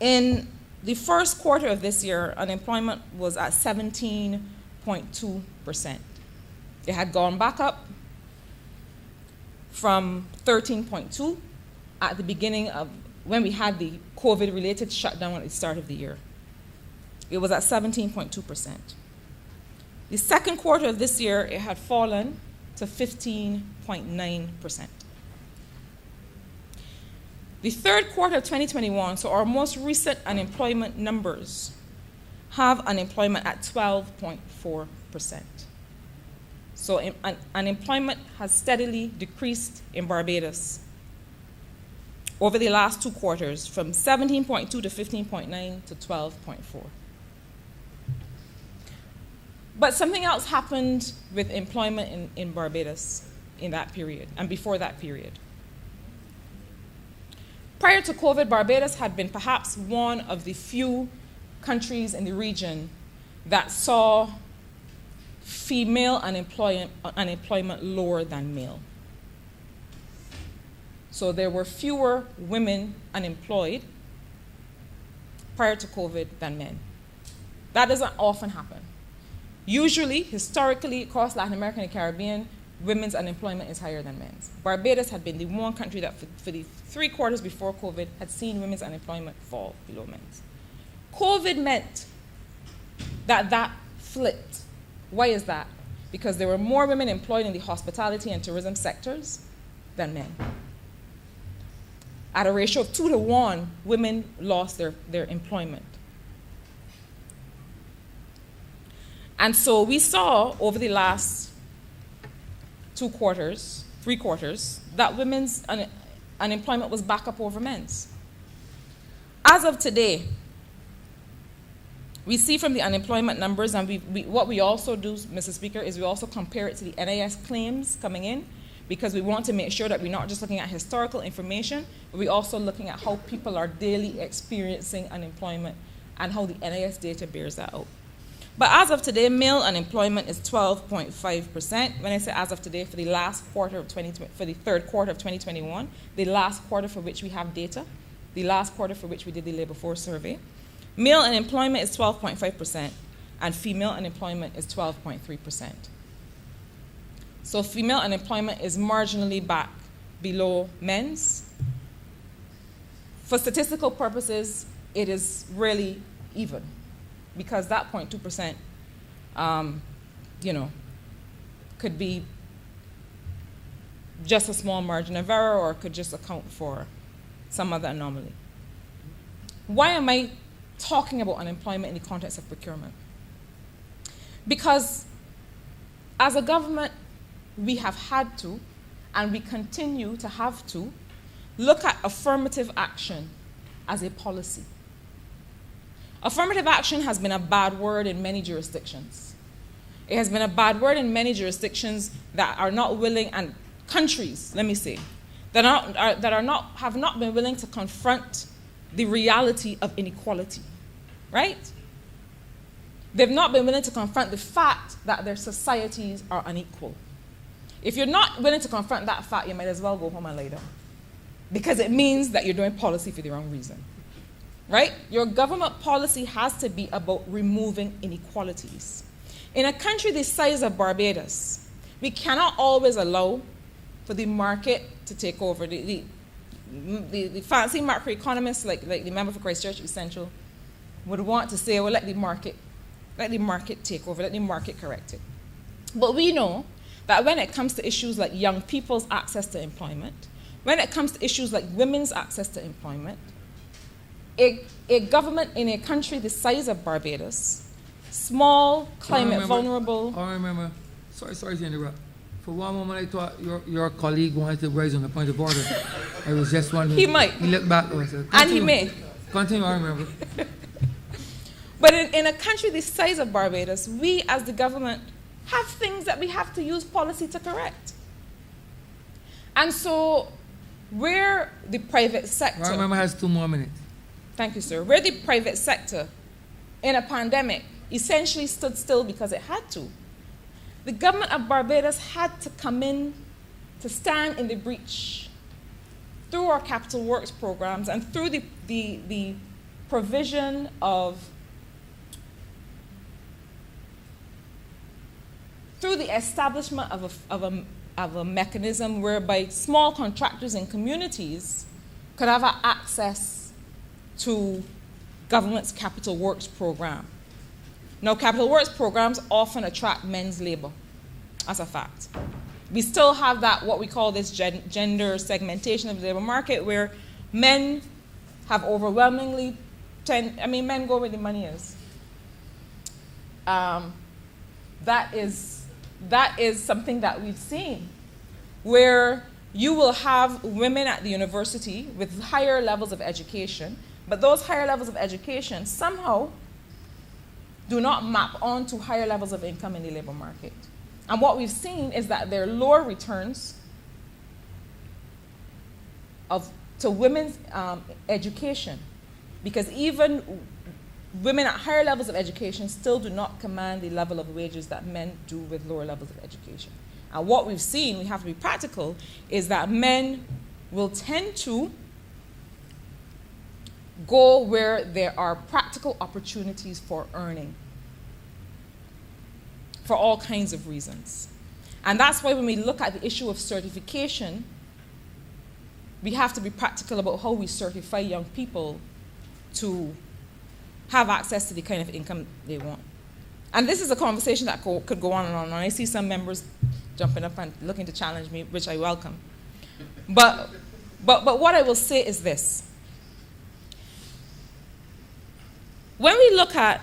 in the first quarter of this year, unemployment was at 17.2%. It had gone back up from 13.2 at the beginning of when we had the COVID-related shutdown at the start of the year. It was at 17.2%. The second quarter of this year, it had fallen to 15.9%. The third quarter of 2021, so our most recent unemployment numbers, have unemployment at 12.4%. So unemployment has steadily decreased in Barbados over the last 2 quarters, from 17.2 to 15.9 to 12.4. But something else happened with employment in Barbados in that period and before that period. Prior to COVID, Barbados had been perhaps one of the few countries in the region that saw female unemployment lower than male. So there were fewer women unemployed prior to COVID than men. That doesn't often happen. Usually, historically, across Latin America and the Caribbean, women's unemployment is higher than men's. Barbados had been the one country that for the 3 quarters before COVID had seen women's unemployment fall below men's. COVID meant that flipped. Why is that? Because there were more women employed in the hospitality and tourism sectors than men. At a ratio of 2 to 1, women lost their employment. And so we saw over the last 3 quarters, that women's unemployment was back up over men's. As of today, we see from the unemployment numbers, and what we also do, Mr. Speaker, is we also compare it to the NIS claims coming in, because we want to make sure that we're not just looking at historical information, but we're also looking at how people are daily experiencing unemployment and how the NIS data bears that out. But as of today, male unemployment is 12.5%. When I say as of today, for the last quarter of for the 3rd quarter of 2021, the last quarter for which we have data, the last quarter for which we did the labor force survey, male unemployment is 12.5%, and female unemployment is 12.3%. So female unemployment is marginally back below men's. For statistical purposes, it is really even, because that 0.2%, could be just a small margin of error, or could just account for some other anomaly. Why am I talking about unemployment in the context of procurement? Because as a government, we have had to, and we continue to have to, look at affirmative action as a policy. Affirmative action has been a bad word in many jurisdictions. It has been a bad word in many jurisdictions that are not willing, and countries, let me say, that have not been willing to confront the reality of inequality, right? They've not been willing to confront the fact that their societies are unequal. If you're not willing to confront that fact, you might as well go home and lay down, because it means that you're doing policy for the wrong reason, right? Your government policy has to be about removing inequalities. In a country the size of Barbados, we cannot always allow for the market to take over. The fancy macroeconomists, like the member for Christchurch East Central, would want to say, well, let the market take over, let the market correct it. But we know that when it comes to issues like young people's access to employment, when it comes to issues like women's access to employment, a government in a country the size of Barbados, small, climate vulnerable. I remember, sorry to interrupt. For one moment, I thought your colleague wanted to raise on the point of order. I was just wondering. He might. He looked back and said, And he may. Continue, I remember. But in a country the size of Barbados, we as the government have things that we have to use policy to correct. And so where the private sector... I remember has 2 more minutes. Thank you, sir. Where the private sector in a pandemic essentially stood still because it had to, the government of Barbados had to come in to stand in the breach through our capital works programs and through the provision of, through the establishment of a mechanism whereby small contractors and communities could have access to government's capital works program. Now, capital works programs often attract men's labor, as a fact. We still have that, what we call this gender segmentation of the labor market, where men have overwhelmingly, men go where the money is. That is something that we've seen, where you will have women at the university with higher levels of education, but those higher levels of education somehow do not map onto higher levels of income in the labor market. And what we've seen is that there are lower returns to women's education, because even women at higher levels of education still do not command the level of wages that men do with lower levels of education. And what we've seen, we have to be practical, is that men will tend to go where there are practical opportunities for earning for all kinds of reasons. And that's why when we look at the issue of certification, we have to be practical about how we certify young people to have access to the kind of income they want. And this is a conversation that could go on and on. And I see some members jumping up and looking to challenge me, which I welcome. But what I will say is this. When we look at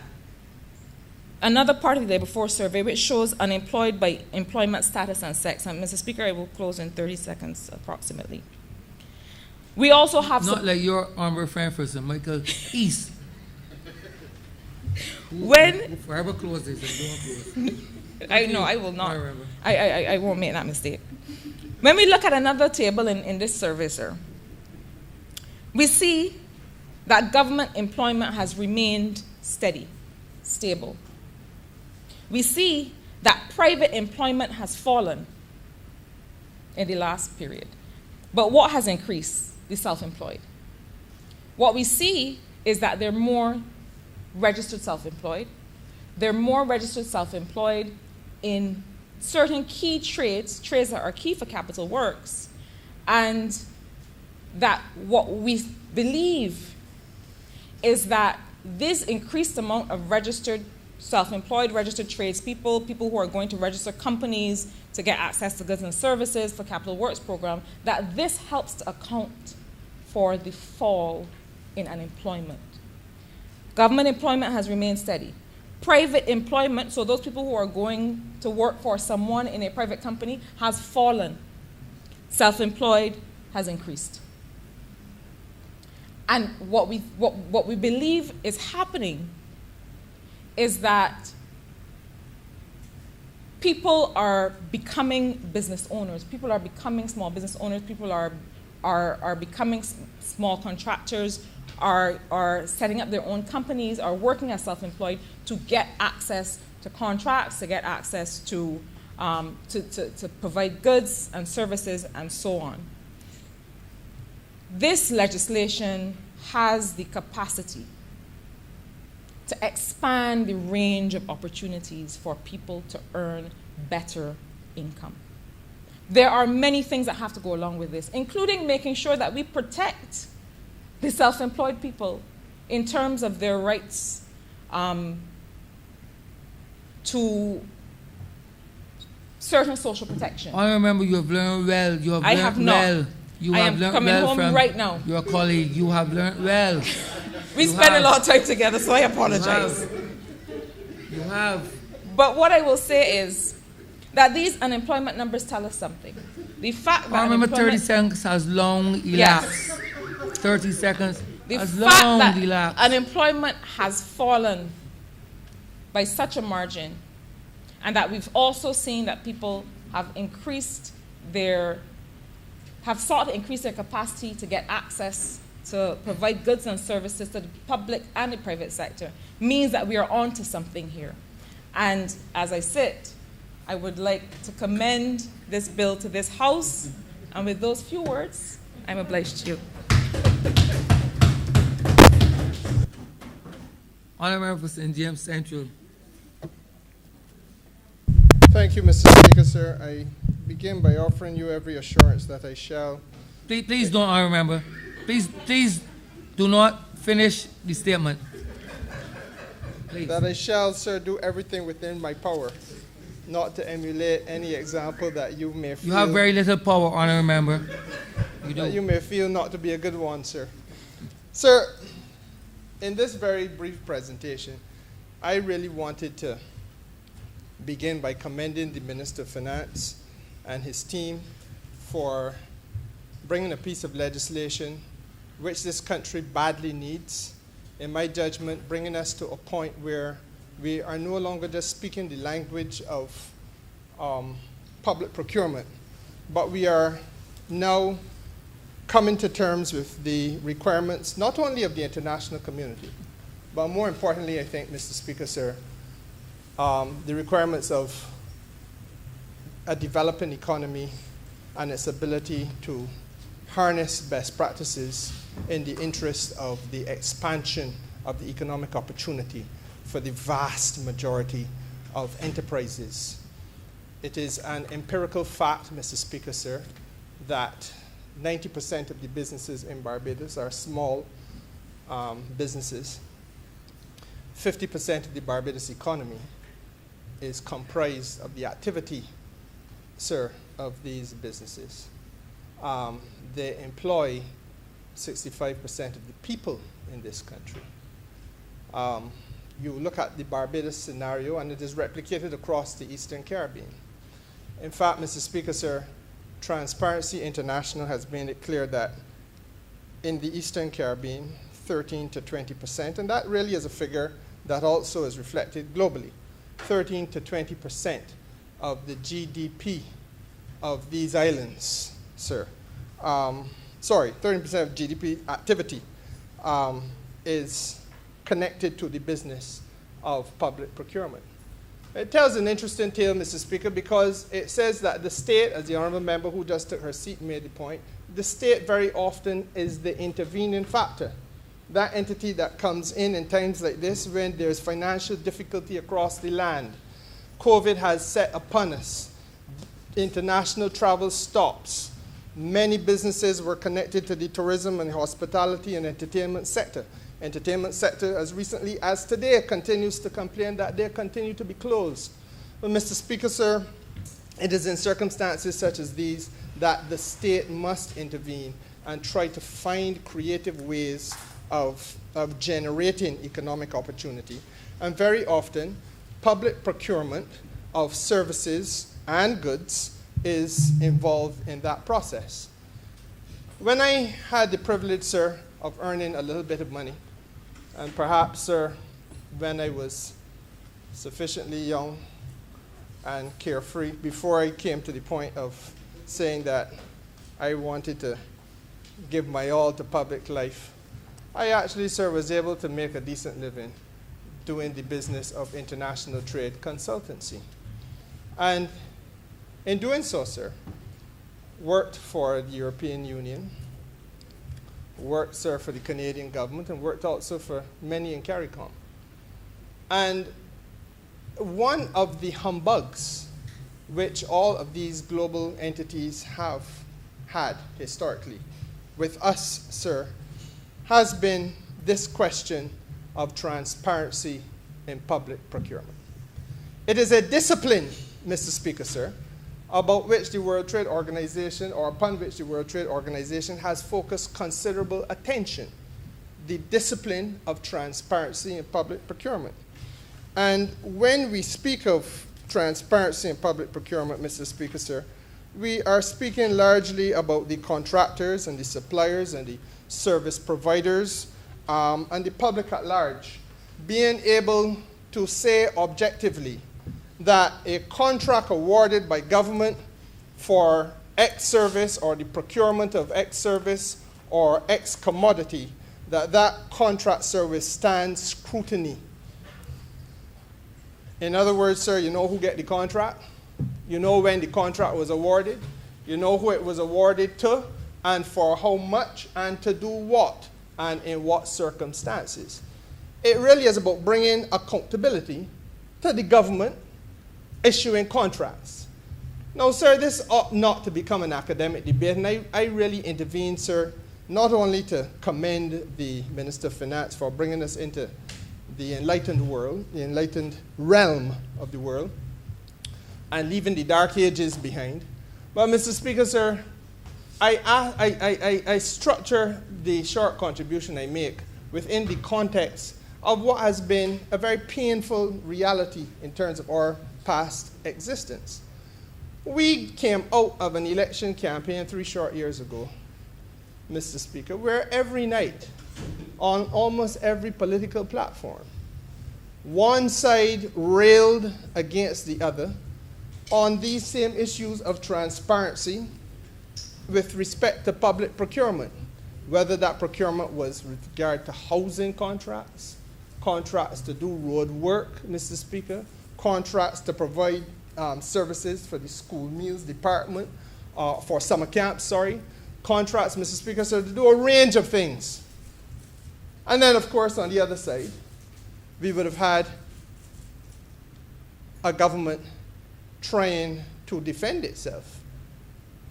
another part of the Labor Force survey, which shows unemployed by employment status and sex, and Mr. Speaker, I will close in 30 seconds approximately. We also have Not like your Honorable friend for Sir Michael East. When Forever close this and don't close. I know I will not. I remember. I won't make that mistake. When we look at another table in this survey, sir, we see that government employment has remained steady, stable. We see that private employment has fallen in the last period. But what has increased? The self-employed. What we see is that there are more registered self-employed. There are more registered self-employed in certain key trades that are key for capital works, and that what we believe is that this increased amount of registered self-employed, registered tradespeople, people who are going to register companies to get access to goods and services for capital works program, that this helps to account for the fall in unemployment. Government employment has remained steady. Private employment, so those people who are going to work for someone in a private company, has fallen. Self-employed has increased. And what we believe is happening is that people are becoming business owners. People are becoming small business owners. People are becoming small contractors, are setting up their own companies, are working as self-employed to get access to contracts, to get access to provide goods and services and so on. This legislation has the capacity to expand the range of opportunities for people to earn better income. There are many things that have to go along with this, including making sure that we protect the self-employed people in terms of their rights to certain social protection. I remember you have learned well. You have I learned have not. well. You I have am learned coming well home from right now. your colleague. You have learned well. We You spend a have. lot of time together, so I apologize. You have. But what I will say is that these unemployment numbers tell us something. The fact that I remember 30 unemployment, seconds has long elapsed. Yes. 30 seconds the has fact long that elapsed. unemployment has fallen by such a margin, and that we've also seen that people have sought to increase their capacity to get access to provide goods and services to the public and the private sector, means that we are on to something here. And as I sit, I would like to commend this bill to this House, and with those few words, I'm obliged to you. Honorable for St. James Central. Thank you, Mr. Speaker, sir. I begin by offering you every assurance that I shall. Please don't, I remember. Please do not finish the statement. Please. That I shall, sir, do everything within my power, not to emulate any example that you may feel. You have very little power, honorable member. You that you do. may feel not to be a good one, sir. Sir, in this very brief presentation, I really wanted to begin by commending the Minister of Finance and his team for bringing a piece of legislation which this country badly needs. In my judgment, bringing us to a point where we are no longer just speaking the language of public procurement, but we are now coming to terms with the requirements not only of the international community, but more importantly, I think, Mr. Speaker, sir, the requirements of a developing economy and its ability to harness best practices in the interest of the expansion of the economic opportunity for the vast majority of enterprises. It is an empirical fact, Mr. Speaker, sir, that 90% of the businesses in Barbados are small businesses. 50% of the Barbados economy is comprised of the activity, sir, of these businesses. They employ 65% of the people in this country. You look at the Barbados scenario, and it is replicated across the Eastern Caribbean. In fact, Mr. Speaker, sir, Transparency International has made it clear that in the Eastern Caribbean, 13 to 20%, and that really is a figure that also is reflected globally, 13 to 20% of the GDP of these islands, sir. 13% of GDP activity is connected to the business of public procurement. It tells an interesting tale, Mr. Speaker, because it says that the state, as the honourable member who just took her seat made the point, the state very often is the intervening factor. That entity that comes in times like this when there's financial difficulty across the land. COVID has set upon us. International travel stops. Many businesses were connected to the tourism and hospitality and entertainment sector. Entertainment sector, as recently as today, continues to complain that they continue to be closed. But Mr. Speaker, sir, it is in circumstances such as these that the state must intervene and try to find creative ways of generating economic opportunity. And very often, public procurement of services and goods is involved in that process. When I had the privilege, sir, of earning a little bit of money, and perhaps, sir, when I was sufficiently young and carefree, before I came to the point of saying that I wanted to give my all to public life, I actually, sir, was able to make a decent living doing the business of international trade consultancy. And in doing so, sir, worked for the European Union, worked, sir, for the Canadian government, and worked also for many in CARICOM. And one of the humbugs which all of these global entities have had historically with us, sir, has been this question of transparency in public procurement. It is a discipline, Mr. Speaker, sir, about which the World Trade Organization, or upon which the World Trade Organization has focused considerable attention, the discipline of transparency in public procurement. And when we speak of transparency in public procurement, Mr. Speaker, sir, we are speaking largely about the contractors and the suppliers and the service providers and the public at large being able to say objectively that a contract awarded by government for X service or the procurement of X service or X commodity, that contract service stands scrutiny. In other words, sir, you know who get the contract, you know when the contract was awarded, you know who it was awarded to, and for how much, and to do what, and in what circumstances. It really is about bringing accountability to the government issuing contracts. Now, sir, this ought not to become an academic debate, and I really intervene, sir, not only to commend the Minister of Finance for bringing us into the enlightened world, the enlightened realm of the world, and leaving the dark ages behind, but, Mr. Speaker, sir, I structure the short contribution I make within the context of what has been a very painful reality in terms of our past existence. We came out of an election campaign 3 short years ago, Mr. Speaker, where every night on almost every political platform, one side railed against the other on these same issues of transparency with respect to public procurement, whether that procurement was with regard to housing contracts, contracts to do road work, Mr. Speaker, contracts to provide services for the school meals department, for summer camps, contracts, Mr. Speaker, sir, to do a range of things. And then, of course, on the other side, we would have had a government trying to defend itself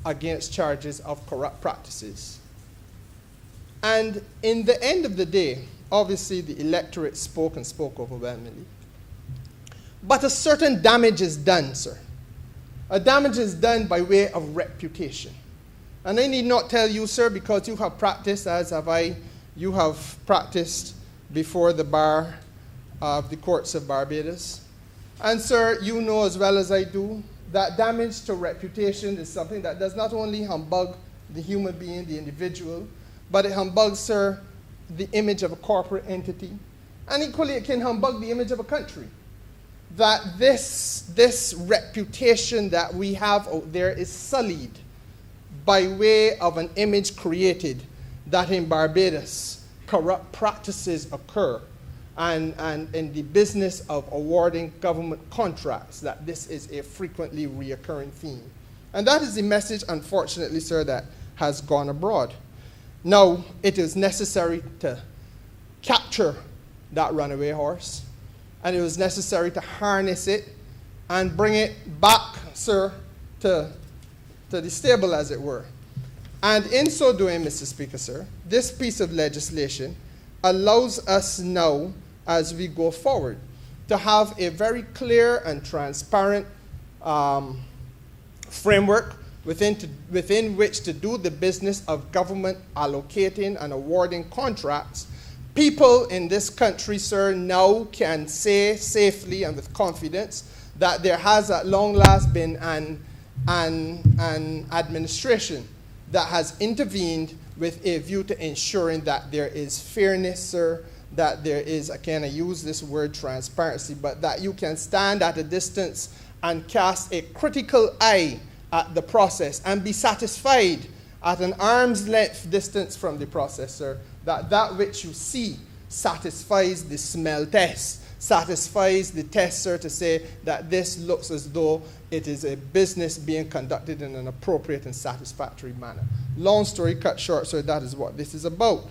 against charges of corrupt practices. And in the end of the day, obviously the electorate spoke and spoke overwhelmingly. But a certain damage is done, sir. A damage is done by way of reputation. And I need not tell you, sir, because you have practiced, as have I, you have practiced before the bar of the courts of Barbados. And, sir, you know as well as I do that damage to reputation is something that does not only humbug the human being, the individual, but it humbugs, sir, the image of a corporate entity. And equally, it can humbug the image of a country. That this reputation that we have out there is sullied by way of an image created that in Barbados corrupt practices occur, and in the business of awarding government contracts, that this is a frequently reoccurring theme. And that is the message, unfortunately, sir, that has gone abroad. Now, it is necessary to capture that runaway horse, and it was necessary to harness it and bring it back, sir, to the stable, as it were. And in so doing, Mr. Speaker, sir, this piece of legislation allows us now, as we go forward, to have a very clear and transparent framework within which to do the business of government allocating and awarding contracts. People in this country, sir, now can say safely and with confidence that there has at long last been an administration that has intervened with a view to ensuring that there is fairness, sir, that there is, again, I use this word transparency, but that you can stand at a distance and cast a critical eye at the process and be satisfied at an arm's length distance from the process, sir, that which you see satisfies the smell test, satisfies the test, sir, to say that this looks as though it is a business being conducted in an appropriate and satisfactory manner. Long story cut short, sir, that is what this is about.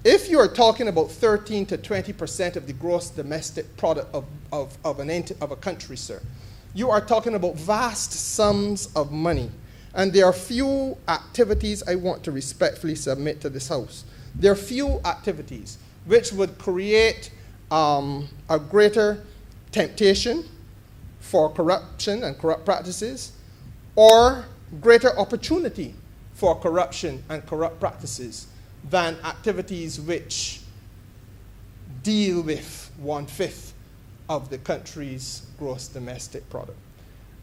If you are talking about 13 to 20% of the gross domestic product of a country, sir, you are talking about vast sums of money. And there are few activities I want to respectfully submit to this House. There are few activities which would create a greater temptation for corruption and corrupt practices, or greater opportunity for corruption and corrupt practices than activities which deal with 1/5 of the country's gross domestic product.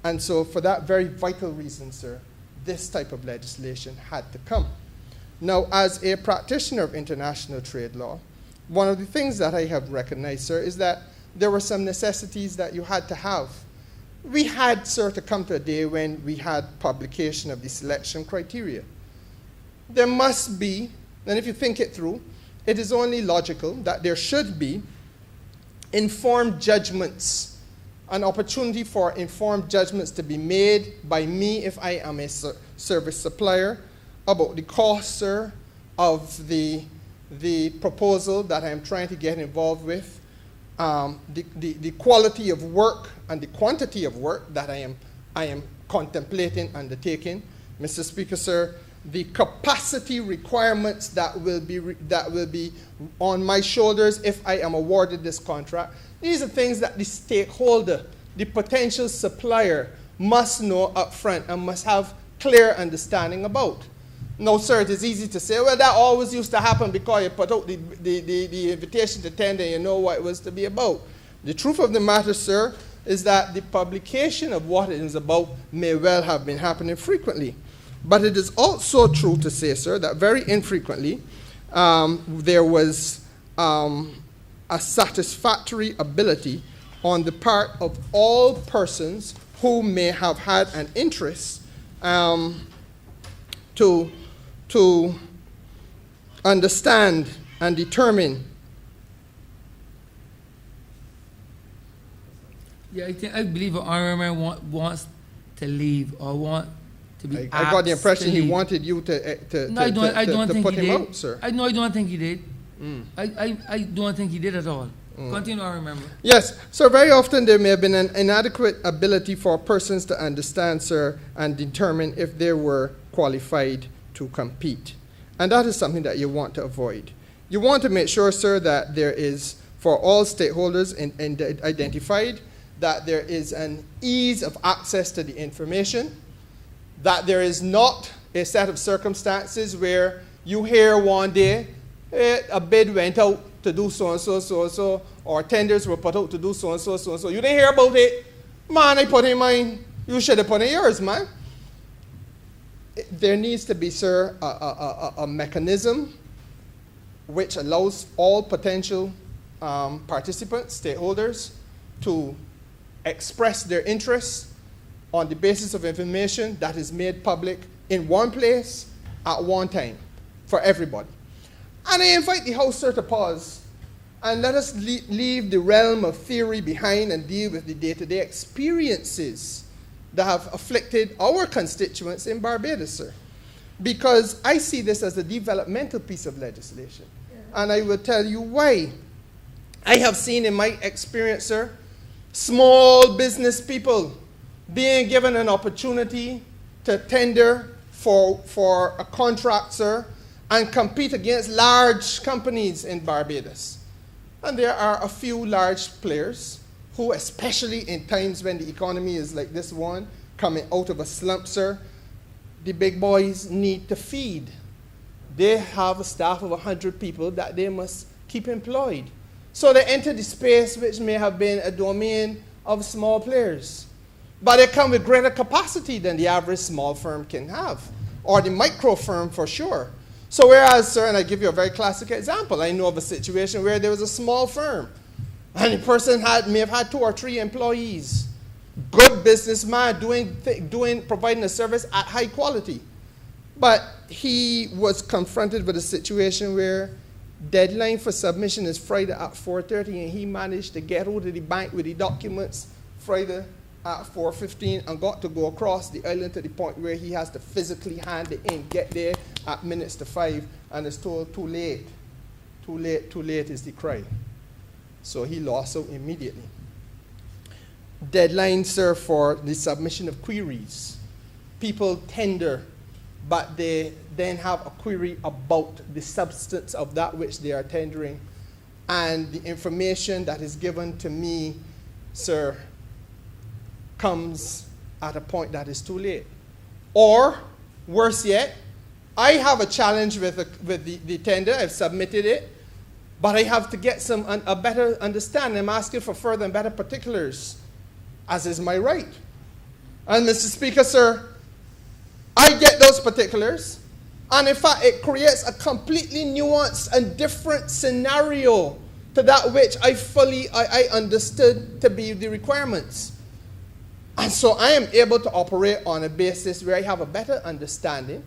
And so for that very vital reason, sir, this type of legislation had to come. Now, as a practitioner of international trade law, one of the things that I have recognized, sir, is that there were some necessities that you had to have. We had, sir, to come to a day when we had publication of the selection criteria. There must be, and if you think it through, it is only logical that there should be informed judgments, an opportunity for informed judgments to be made by me if I am a service supplier about the cost, sir, of the proposal that I am trying to get involved with, the quality of work and the quantity of work that I am contemplating undertaking. Mr. Speaker, sir, the capacity requirements that will be on my shoulders if I am awarded this contract. These are things that the stakeholder, the potential supplier, must know up front and must have clear understanding about. No, sir, it is easy to say, well, that always used to happen because you put out the invitation to tender and you know what it was to be about. The truth of the matter, sir, is that the publication of what it is about may well have been happening frequently. But it is also true to say, sir, that very infrequently there was a satisfactory ability on the part of all persons who may have had an interest to understand and determine. Yeah, I believe an honorary member wants to leave or want to be I got the impression he leave. wanted you to No, I don't think put he him did. out, sir. I don't think he did. I don't think he did at all. Continue, I remember. Yes, so very often there may have been an inadequate ability for persons to understand, sir, and determine if they were qualified to compete. And that is something that you want to avoid. You want to make sure, sir, that there is, for all stakeholders identified, that there is an ease of access to the information, that there is not a set of circumstances where you hear one day, a bid went out to do so-and-so, so-and-so, or tenders were put out to do so-and-so, so-and-so. You didn't hear about it. Man, I put in mine. You should have put in yours, man. There needs to be, sir, a mechanism which allows all potential participants, stakeholders, to express their interests on the basis of information that is made public in one place at one time for everybody. And I invite the House, sir, to pause and let us leave the realm of theory behind and deal with the day-to-day experiences that have afflicted our constituents in Barbados, sir. Because I see this as a developmental piece of legislation. And I will tell you why. I have seen in my experience, sir, small business people being given an opportunity to tender for a contract, sir, and compete against large companies in Barbados. And there are a few large players who, especially in times when the economy is like this one, coming out of a slump, sir, the big boys need to feed. They have a staff of 100 people that they must keep employed. So they enter the space which may have been a domain of small players. But they come with greater capacity than the average small firm can have, or the micro firm for sure. So whereas, sir, and I give you a very classic example, I know of a situation where there was a small firm, and the person may have had 2 or 3 employees, good businessman, providing a service at high quality. But he was confronted with a situation where deadline for submission is Friday at 4:30, and he managed to get out of the bank with the documents Friday at 4:15 and got to go across the island to the point where he has to physically hand it in, get there at minutes to 5, and is told too late. Too late is the cry. So he lost out immediately. Deadlines, sir, for the submission of queries. People tender, but they then have a query about the substance of that which they are tendering. And the information that is given to me, sir, comes at a point that is too late. Or, worse yet, I have a challenge with the tender. I've submitted it, but I have to get a better understanding. I'm asking for further and better particulars, as is my right. And Mr. Speaker, sir, I get those particulars, and in fact, it creates a completely nuanced and different scenario to that which I understood to be the requirements. And so I am able to operate on a basis where I have a better understanding,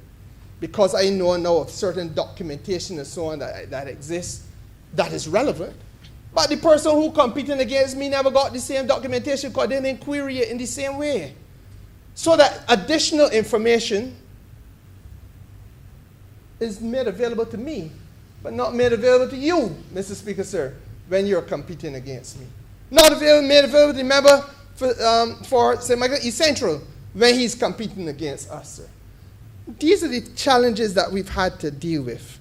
because I know now of certain documentation and so on that exists that is relevant. But the person who competing against me never got the same documentation because they didn't query it in the same way. So that additional information is made available to me, but not made available to you, Mr. Speaker, sir, when you're competing against me. Not made available to the member for St. Michael East Central when he's competing against us, sir. These are the challenges that we've had to deal with.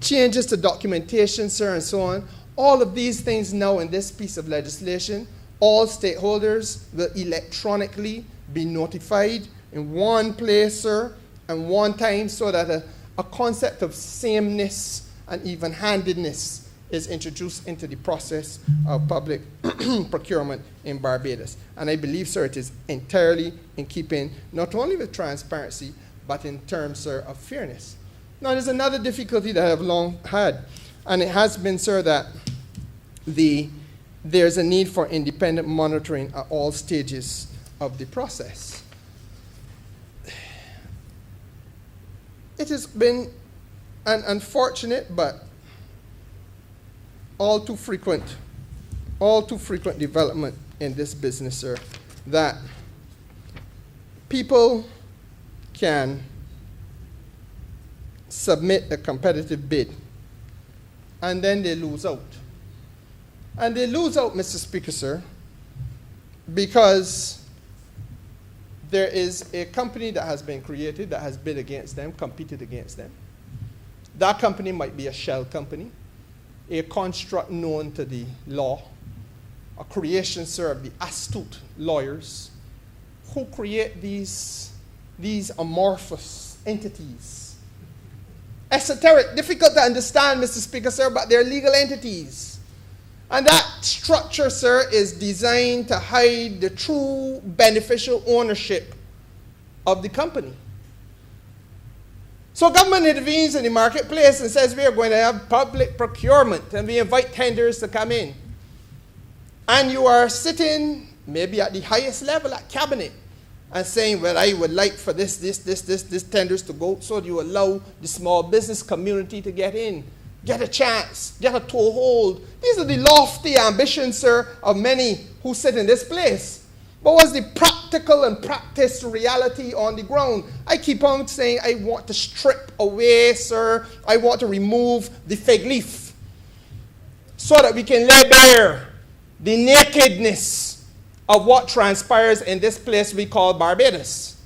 Changes to documentation, sir, and so on. All of these things now in this piece of legislation, all stakeholders will electronically be notified in one place, sir, and one time, so that a concept of sameness and even-handedness is introduced into the process of public procurement in Barbados. And I believe, sir, it is entirely in keeping not only with transparency, but in terms, sir, of fairness. Now, there's another difficulty that I've long had, and it has been, sir, that there's a need for independent monitoring at all stages of the process. It has been an unfortunate but all too frequent development in this business, sir, that people can submit a competitive bid, and then they lose out. And they lose out, Mr. Speaker, sir, because there is a company that has been created that has bid against them, competed against them. That company might be a shell company, a construct known to the law, a creation, sir, of the astute lawyers who create these amorphous entities. Esoteric, difficult to understand, Mr. Speaker, sir, but they're legal entities. And that structure, sir, is designed to hide the true beneficial ownership of the company. So government intervenes in the marketplace and says we are going to have public procurement, and we invite tenders to come in. And you are sitting maybe at the highest level at cabinet and saying, well, I would like for this tenders to go, so you allow the small business community to get in, get a chance, get a toehold. These are the lofty ambitions, sir, of many who sit in this place. But what's the practical and practiced reality on the ground? I keep on saying I want to strip away, sir, I want to remove the fig leaf so that we can lay bare the nakedness of what transpires in this place we call Barbados.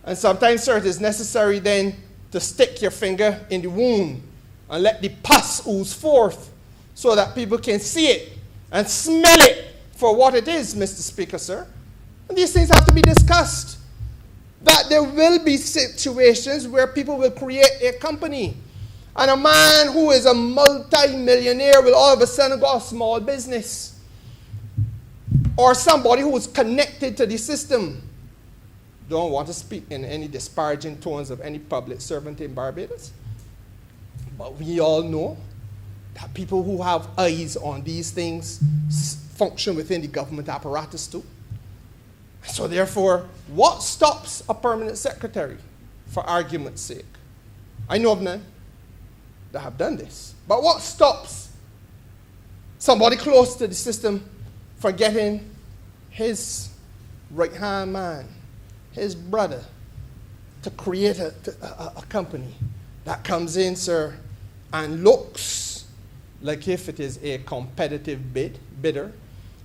And sometimes, sir, it is necessary then to stick your finger in the wound and let the pus ooze forth so that people can see it and smell it for what it is, Mr. Speaker, sir. And these things have to be discussed. That there will be situations where people will create a company, and a man who is a multi-millionaire will all of a sudden go a small business. Or somebody who is connected to the system. Don't want to speak in any disparaging tones of any public servant in Barbados. But we all know that people who have eyes on these things function within the government apparatus too. So therefore, what stops a permanent secretary, for argument's sake? I know of none that have done this. But what stops somebody close to the system from getting his right-hand man, his brother, to create a company that comes in, sir, and looks like if it is a competitive bidder,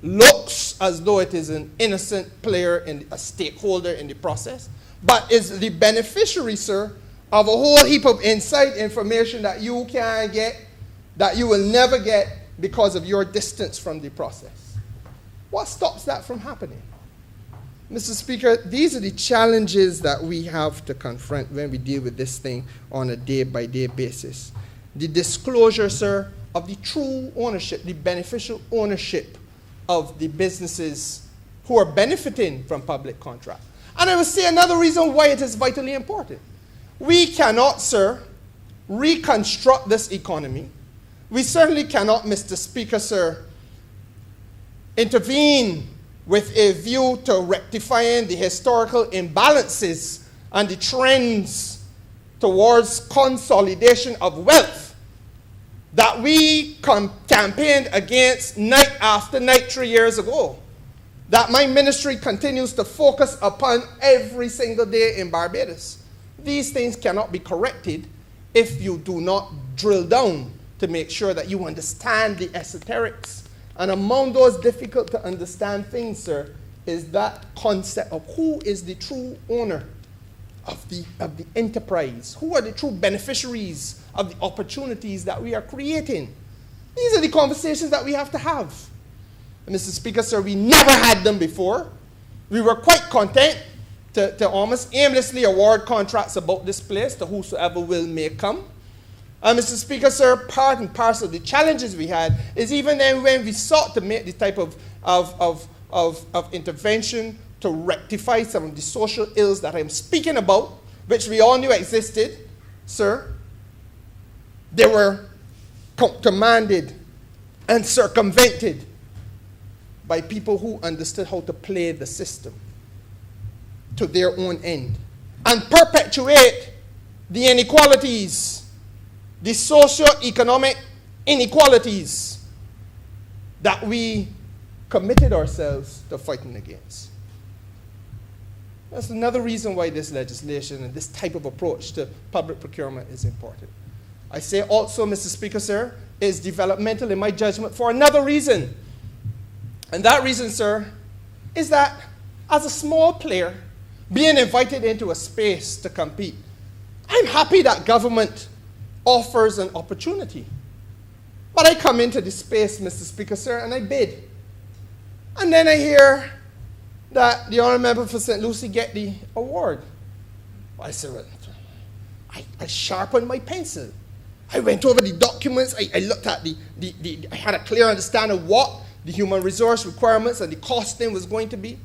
looks as though it is an innocent player and a stakeholder in the process, but is the beneficiary, sir, of a whole heap of inside information that you can get, that you will never get because of your distance from the process. What stops that from happening? Mr. Speaker, these are the challenges that we have to confront when we deal with this thing on a day-by-day basis. The disclosure, sir, of the true ownership, the beneficial ownership of the businesses who are benefiting from public contract. And I will say another reason why it is vitally important. We cannot, sir, reconstruct this economy. We certainly cannot, Mr. Speaker, sir, intervene with a view to rectifying the historical imbalances and the trends towards consolidation of wealth that we campaigned against night after night 3 years ago, that my ministry continues to focus upon every single day in Barbados. These things cannot be corrected if you do not drill down to make sure that you understand the esoterics. And among those difficult to understand things, sir, is that concept of who is the true owner of the enterprise. Who are the true beneficiaries of the opportunities that we are creating? These are the conversations that we have to have. And Mr. Speaker, sir, we never had them before. We were quite content to almost aimlessly award contracts about this place to whosoever will may come. And Mr. Speaker, sir, part and parcel of the challenges we had is even then when we sought to make the type of intervention to rectify some of the social ills that I'm speaking about, which we all knew existed, sir, they were commanded and circumvented by people who understood how to play the system to their own end and perpetuate the inequalities, the socio-economic inequalities that we committed ourselves to fighting against. That's another reason why this legislation and this type of approach to public procurement is important. I say also, Mr. Speaker, sir, is developmental in my judgment for another reason. And that reason, sir, is that as a small player, being invited into a space to compete, I'm happy that government offers an opportunity. But I come into this space, Mr. Speaker, sir, and I bid. And then I hear that the honourable member for St. Lucie get the award. I said, well, I sharpened my pencil. I went over the documents. I looked at I had a clear understanding of what the human resource requirements and the costing was going to be.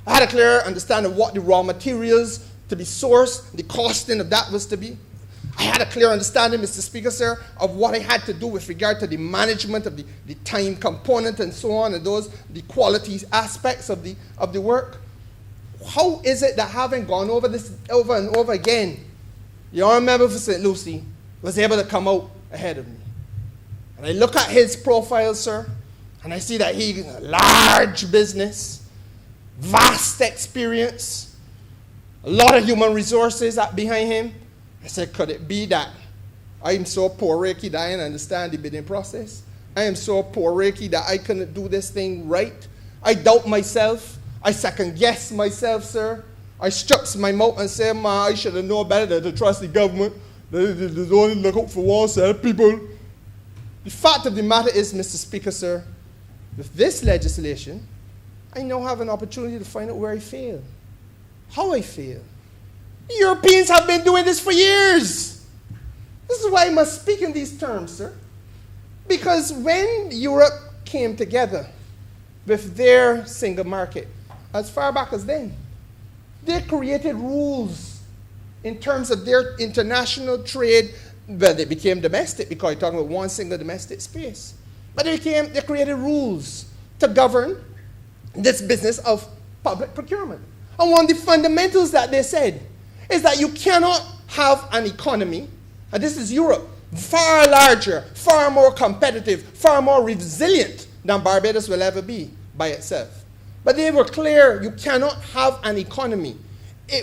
I had a clear understanding of what the raw materials to be sourced, the costing of that was to be. I had a clear understanding, Mr. Speaker, sir, of what I had to do with regard to the management of the time component and so on, and the quality aspects of the work. How is it that having gone over this over and over again, the honourable member for St. Lucie was able to come out ahead of me? And I look at his profile, sir, and I see that he's a large business, vast experience, a lot of human resources behind him. I said, could it be that I'm so poor Reiki that I didn't understand the bidding process? I am so poor Reiki that I couldn't do this thing right. I doubt myself. I second guess myself, sir. I struts my mouth and say, I should have known better than to trust the government. They only look out for one set of people. The fact of the matter is, Mr. Speaker, sir, with this legislation, I now have an opportunity to find out where I fail, how I fail. The Europeans have been doing this for years. This is why I must speak in these terms, sir. Because when Europe came together with their single market, as far back as then, they created rules in terms of their international trade. Well, they became domestic because you're talking about one single domestic space. But they created rules to govern this business of public procurement. And one of the fundamentals that they said is that you cannot have an economy, and this is Europe, far larger, far more competitive, far more resilient than Barbados will ever be by itself. But they were clear, you cannot have an economy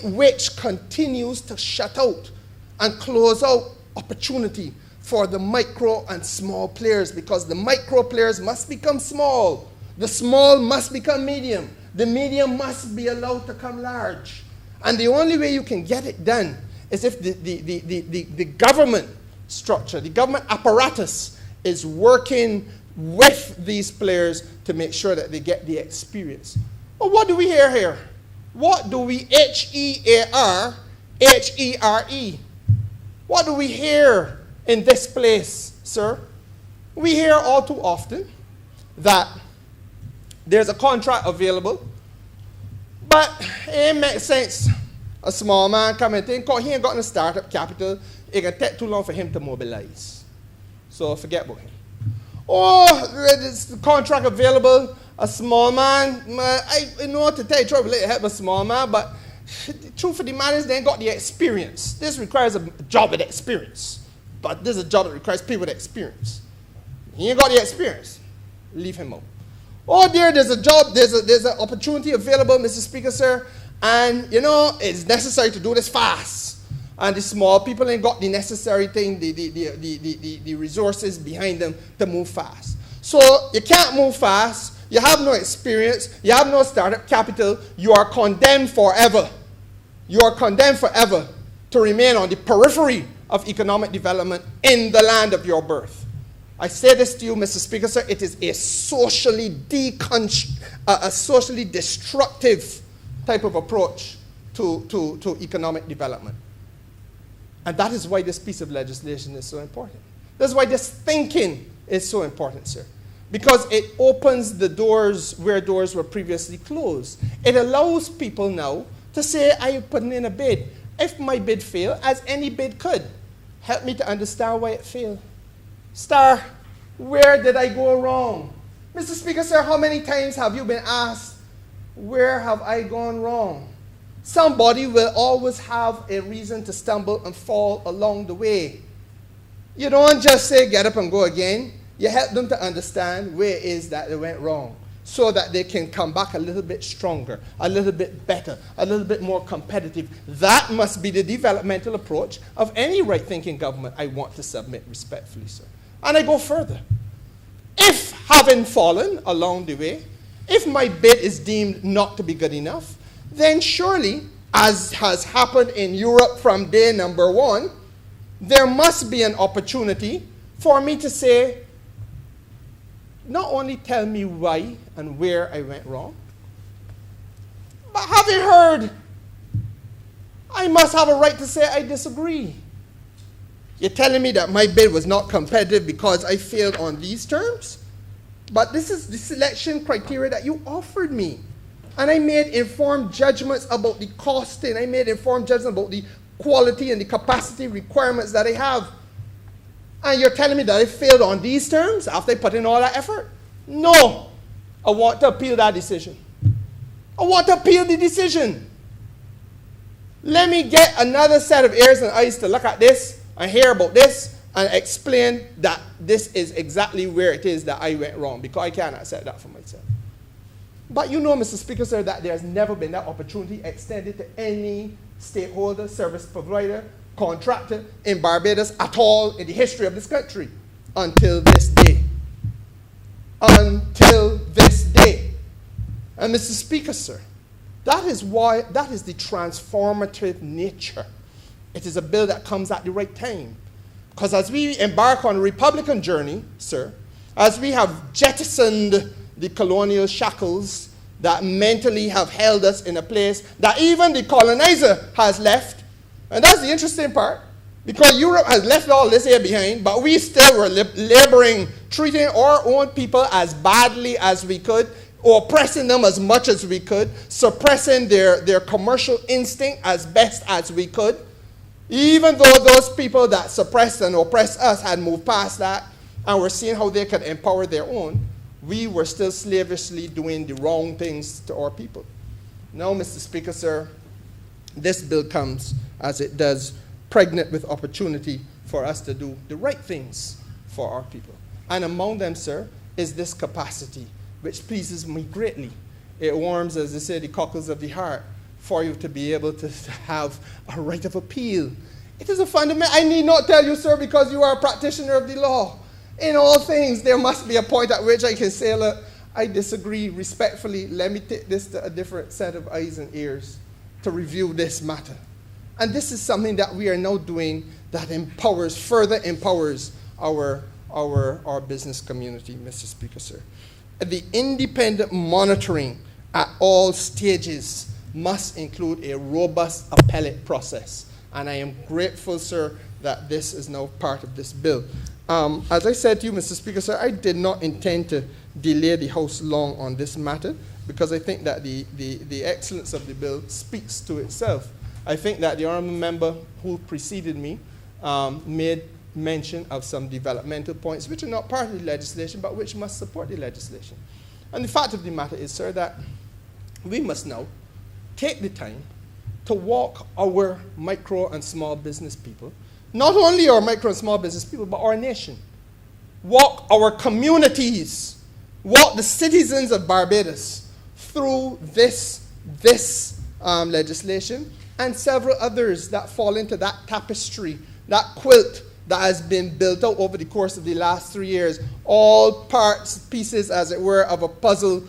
which continues to shut out and close out opportunity for the micro and small players, because the micro players must become small, the small must become medium, the medium must be allowed to come large. And the only way you can get it done is if the government structure, the government apparatus is working with these players to make sure that they get the experience. Well, what do we hear here? What do we, H-E-A-R-H-E-R-E? What do we hear in this place, sir? We hear all too often that there's a contract available, but it makes sense. A small man coming in, because he ain't got no startup capital, it can take too long for him to mobilize. So forget about him. Or there's the contract available, a small man, I know to tell you, try to help a small man, but the truth of the matter is they ain't got the experience. This requires a job with experience. But this is a job that requires people with experience. He ain't got the experience. Leave him out. Oh dear, there's a job, there's an opportunity available, Mr. Speaker, sir, and it's necessary to do this fast. And the small people ain't got the necessary thing, the resources behind them to move fast. So you can't move fast, you have no experience, you have no startup capital, you are condemned forever. You are condemned forever to remain on the periphery of economic development in the land of your birth. I say this to you, Mr. Speaker, sir, it is a socially destructive type of approach to economic development. And that is why this piece of legislation is so important. That's why this thinking is so important, sir. Because it opens the doors where doors were previously closed. It allows people now to say, I put in a bid. If my bid failed, as any bid could, help me to understand why it failed. Star, where did I go wrong? Mr. Speaker, sir, how many times have you been asked, where have I gone wrong? Somebody will always have a reason to stumble and fall along the way. You don't just say, get up and go again. You help them to understand where it is that they went wrong. so that they can come back a little bit stronger, a little bit better, a little bit more competitive. That must be the developmental approach of any right-thinking government I want to submit respectfully, sir. And I go further. If, having fallen along the way, if my bid is deemed not to be good enough, then surely, as has happened in Europe from day number one, there must be an opportunity for me to say, not only tell me why and where I went wrong, but having heard, I must have a right to say I disagree. You're telling me that my bid was not competitive because I failed on these terms? But this is the selection criteria that you offered me. And I made informed judgments about the costing. I made informed judgments about the quality and the capacity requirements that I have. And you're telling me that I failed on these terms after I put in all that effort? No. I want to appeal that decision. I want to appeal the decision. Let me get another set of ears and eyes to look at this and hear about this and explain that this is exactly where it is that I went wrong, because I can't accept that for myself. But you know, Mr. Speaker, sir, that there's never been that opportunity extended to any stakeholder, service provider, contractor in Barbados at all in the history of this country until this day. Until this day. And Mr. Speaker, sir, that is the transformative nature. It is a bill that comes at the right time. Because as we embark on a Republican journey, sir, as we have jettisoned the colonial shackles that mentally have held us in a place that even the colonizer has left. And that's the interesting part, because Europe has left all this here behind, but we still were laboring, treating our own people as badly as we could, oppressing them as much as we could, suppressing their commercial instinct as best as we could. Even though those people that suppressed and oppressed us had moved past that and were seeing how they could empower their own, we were still slavishly doing the wrong things to our people. Now, Mr. Speaker, sir, this bill comes, as it does, pregnant with opportunity for us to do the right things for our people. And among them, sir, is this capacity, which pleases me greatly. It warms, as they say, the cockles of the heart for you to be able to have a right of appeal. It is a fundamental, I need not tell you, sir, because you are a practitioner of the law. In all things, there must be a point at which I can say, look, I disagree respectfully. Let me take this to a different set of eyes and ears to review this matter. And this is something that we are now doing that further empowers our business community, Mr. Speaker, sir. The independent monitoring at all stages must include a robust appellate process. And I am grateful, sir, that this is now part of this bill. As I said to you, Mr. Speaker, sir, I did not intend to delay the House long on this matter, because I think that the excellence of the bill speaks to itself. I think that the honourable member who preceded me made mention of some developmental points which are not part of the legislation, but which must support the legislation. And the fact of the matter is, sir, that we must now take the time to walk our micro and small business people, not only our micro and small business people, but our nation. Walk our communities, walk the citizens of Barbados through this legislation and several others that fall into that tapestry, that quilt that has been built out over the course of the last 3 years, all parts, pieces, as it were, of a puzzle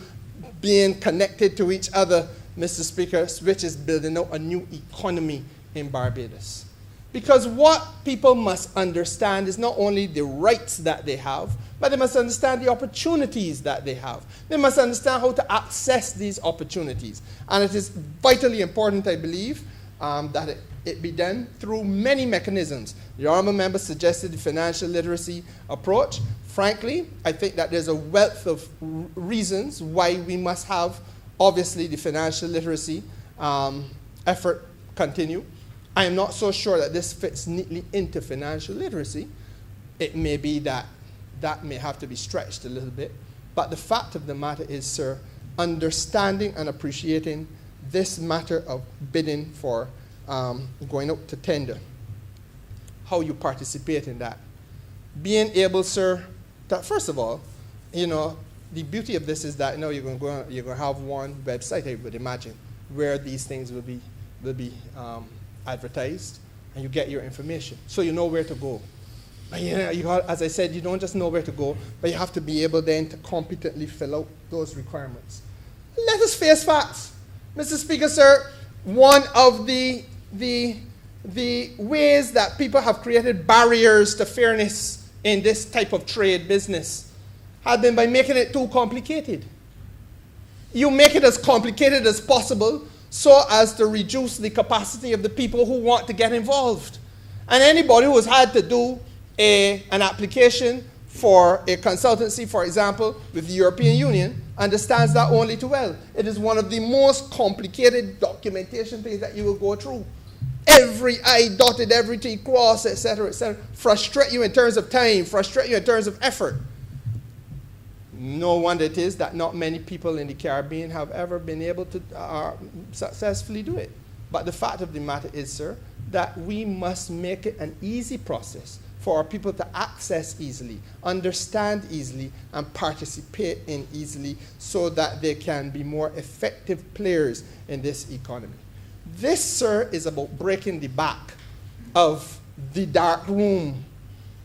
being connected to each other, Mr. Speaker, which is building out a new economy in Barbados. Because what people must understand is not only the rights that they have, but they must understand the opportunities that they have. They must understand how to access these opportunities. And it is vitally important, I believe, that it be done through many mechanisms. The honourable member suggested the financial literacy approach. Frankly, I think that there's a wealth of reasons why we must have, obviously, the financial literacy effort continue. I am not so sure that this fits neatly into financial literacy. It may be that that may have to be stretched a little bit. But the fact of the matter is, sir, understanding and appreciating this matter of bidding for going out to tender, how you participate in that. Being able, sir, that first of all, the beauty of this is that you're going to have one website, I would imagine, where these things will be advertised, and you get your information, so you know where to go. But as I said, you don't just know where to go, but you have to be able then to competently fill out those requirements. Let us face facts. Mr. Speaker, sir, one of the ways that people have created barriers to fairness in this type of trade business has been by making it too complicated. You make it as complicated as possible so as to reduce the capacity of the people who want to get involved. And anybody who has had to do an application for a consultancy, for example, with the European Union, understands that only too well. It is one of the most complicated documentation things that you will go through. Every I dotted, every T crossed, etc., frustrate you in terms of time, frustrate you in terms of effort. No wonder it is that not many people in the Caribbean have ever been able to successfully do it. But the fact of the matter is, sir, that we must make it an easy process for our people to access easily, understand easily, and participate in easily so that they can be more effective players in this economy. This, sir, is about breaking the back of the dark room.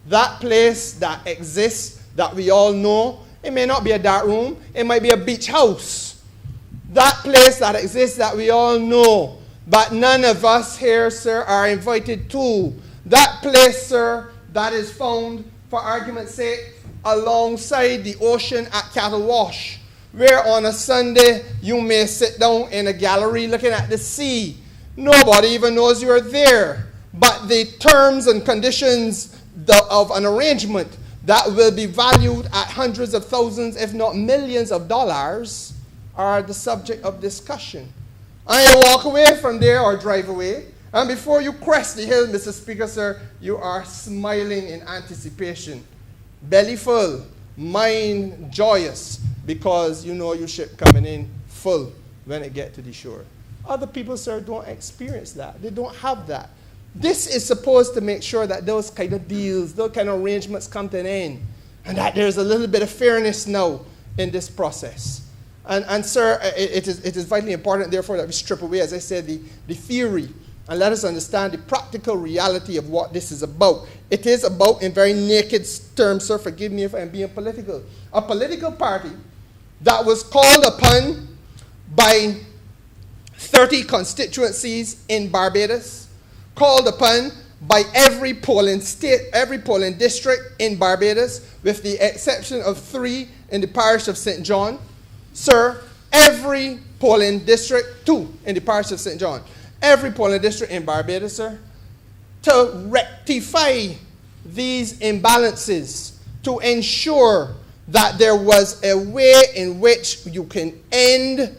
That place that exists, that we all know, it may not be a dark room, it might be a beach house. That place that exists that we all know, but none of us here, sir, are invited to. That place, sir, that is found, for argument's sake, alongside the ocean at Cattle Wash, where on a Sunday you may sit down in a gallery looking at the sea. Nobody even knows you're there. But the terms and conditions of an arrangement that will be valued at hundreds of thousands, if not millions of dollars, are the subject of discussion. And you walk away from there or drive away, and before you crest the hill, Mr. Speaker, sir, you are smiling in anticipation, belly full, mind joyous, because you know your ship coming in full when it gets to the shore. Other people, sir, don't experience that. They don't have that. This is supposed to make sure that those kind of deals, those kind of arrangements come to an end, and that there's a little bit of fairness now in this process. And sir, it is vitally important, therefore, that we strip away, as I said, the theory, and let us understand the practical reality of what this is about. It is about, in very naked terms, sir, forgive me if I'm being political, a political party that was called upon by 30 constituencies in Barbados, called upon by every polling state, every polling district in Barbados, with the exception of 3 in the parish of St. John. Sir, every polling district, 2 in the parish of St. John, every polling district in Barbados, sir, to rectify these imbalances, to ensure that there was a way in which you can end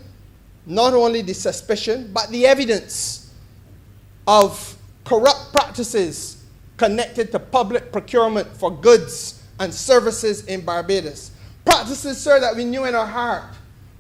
not only the suspicion, but the evidence of corrupt practices connected to public procurement for goods and services in Barbados. Practices, sir, that we knew in our heart.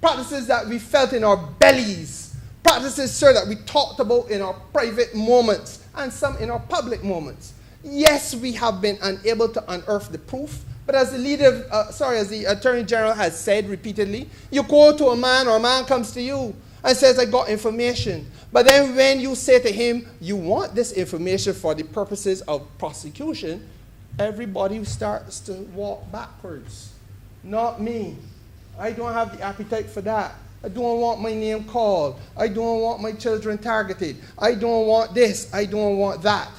Practices that we felt in our bellies. Practices, sir, that we talked about in our private moments and some in our public moments. Yes, we have been unable to unearth the proof, but as the Attorney General has said repeatedly, you go to a man or a man comes to you and says, I got information. But then when you say to him, you want this information for the purposes of prosecution, everybody starts to walk backwards. Not me. I don't have the appetite for that. I don't want my name called. I don't want my children targeted. I don't want this. I don't want that.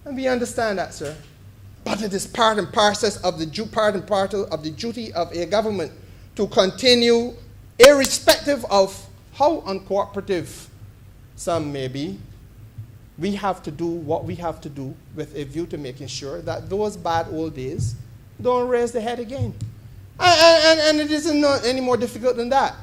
And we understand that, sir. But it is part and parcel of the duty of a government to continue, irrespective of how uncooperative some may be. We have to do what we have to do with a view to making sure that those bad old days don't raise their head again. And it isn't any more difficult than that.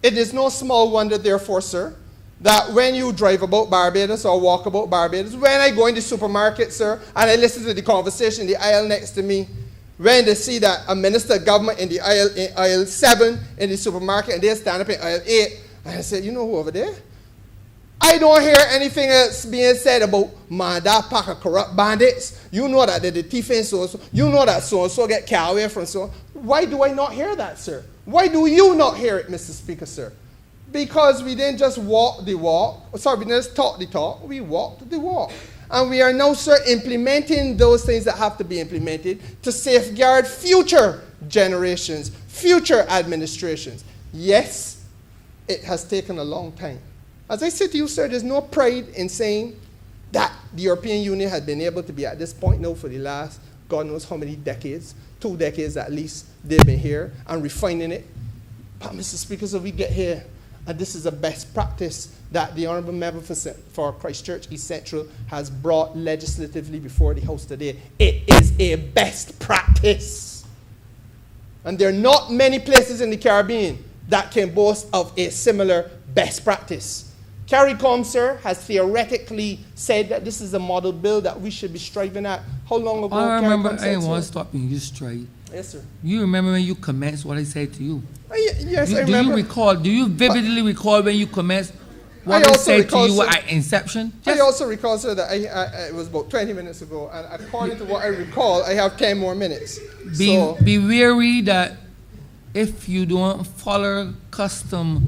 It is no small wonder, therefore, sir, that when you drive about Barbados or walk about Barbados, when I go in the supermarket, sir, and I listen to the conversation in the aisle next to me, when they see that a minister of government in the aisle 7 in the supermarket, and they stand up in aisle 8, and I say, you know who over there? I don't hear anything else being said about, man, that pack of corrupt bandits. You know that they're the thief and so-and-so. You know that so-and-so get carried away from so. Why do I not hear that, sir? Why do you not hear it, Mr. Speaker, sir? Because we didn't just walk the walk. Sorry, we didn't just talk the talk. We walked the walk. And we are now, sir, implementing those things that have to be implemented to safeguard future generations, future administrations. Yes, it has taken a long time. As I said to you, sir, there's no pride in saying that the European Union has been able to be at this point now for the last, God knows how many decades, 2 decades at least, they've been here and refining it. But, Mr. Speaker, so we get here, and this is a best practice that the Honourable Member for Christchurch East Central has brought legislatively before the House today. It is a best practice. And there are not many places in the Caribbean that can boast of a similar best practice. CARICOM, sir, has theoretically said that this is a model bill that we should be striving at. How long ago? I remember, CARICOM I said so? want to stop you straight. Yes, sir. You remember when you commenced what I said to you? Yes, I Do remember. you recall, do you vividly recall when you commenced what I I also said recall, to you sir- at inception? I also recall, sir, that it was about 20 minutes ago, and according to what I recall, I have 10 more minutes. So, Be wary that if you don't follow custom,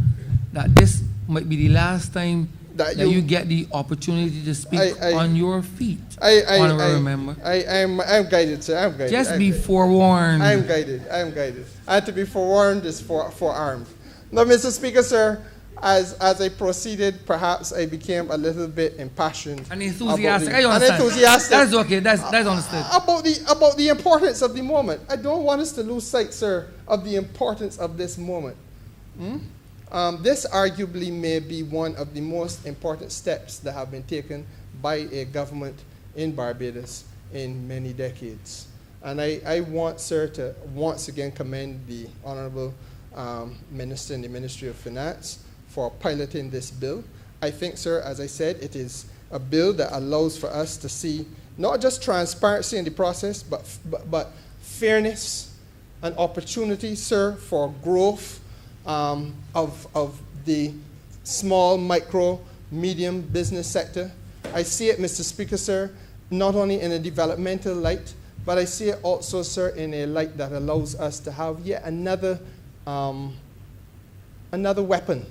that this might be the last time That that you- you get the opportunity to speak I- on your feet. Honorable member. I'm guided, sir. I'm guided. Just I'm be guided. forewarned. I'm guided. I'm guided. And to be forewarned is forearmed. Now, Mr. Speaker, sir, as I proceeded, perhaps I became a little bit impassioned. And enthusiastic. I And understand. enthusiastic. That's okay. That's understood. About the importance of the moment. I don't want us to lose sight, sir, of the importance of this moment. This arguably may be one of the most important steps that have been taken by a government in Barbados in many decades. And I want, sir, to once again commend the Honourable Minister in the Ministry of Finance for piloting this bill. I think, sir, as I said, it is a bill that allows for us to see not just transparency in the process, but fairness and opportunity, sir, for growth of the small, micro, medium business sector. I see it, Mr. Speaker, sir, not only in a developmental light, but I see it also, sir, in a light that allows us to have yet another weapon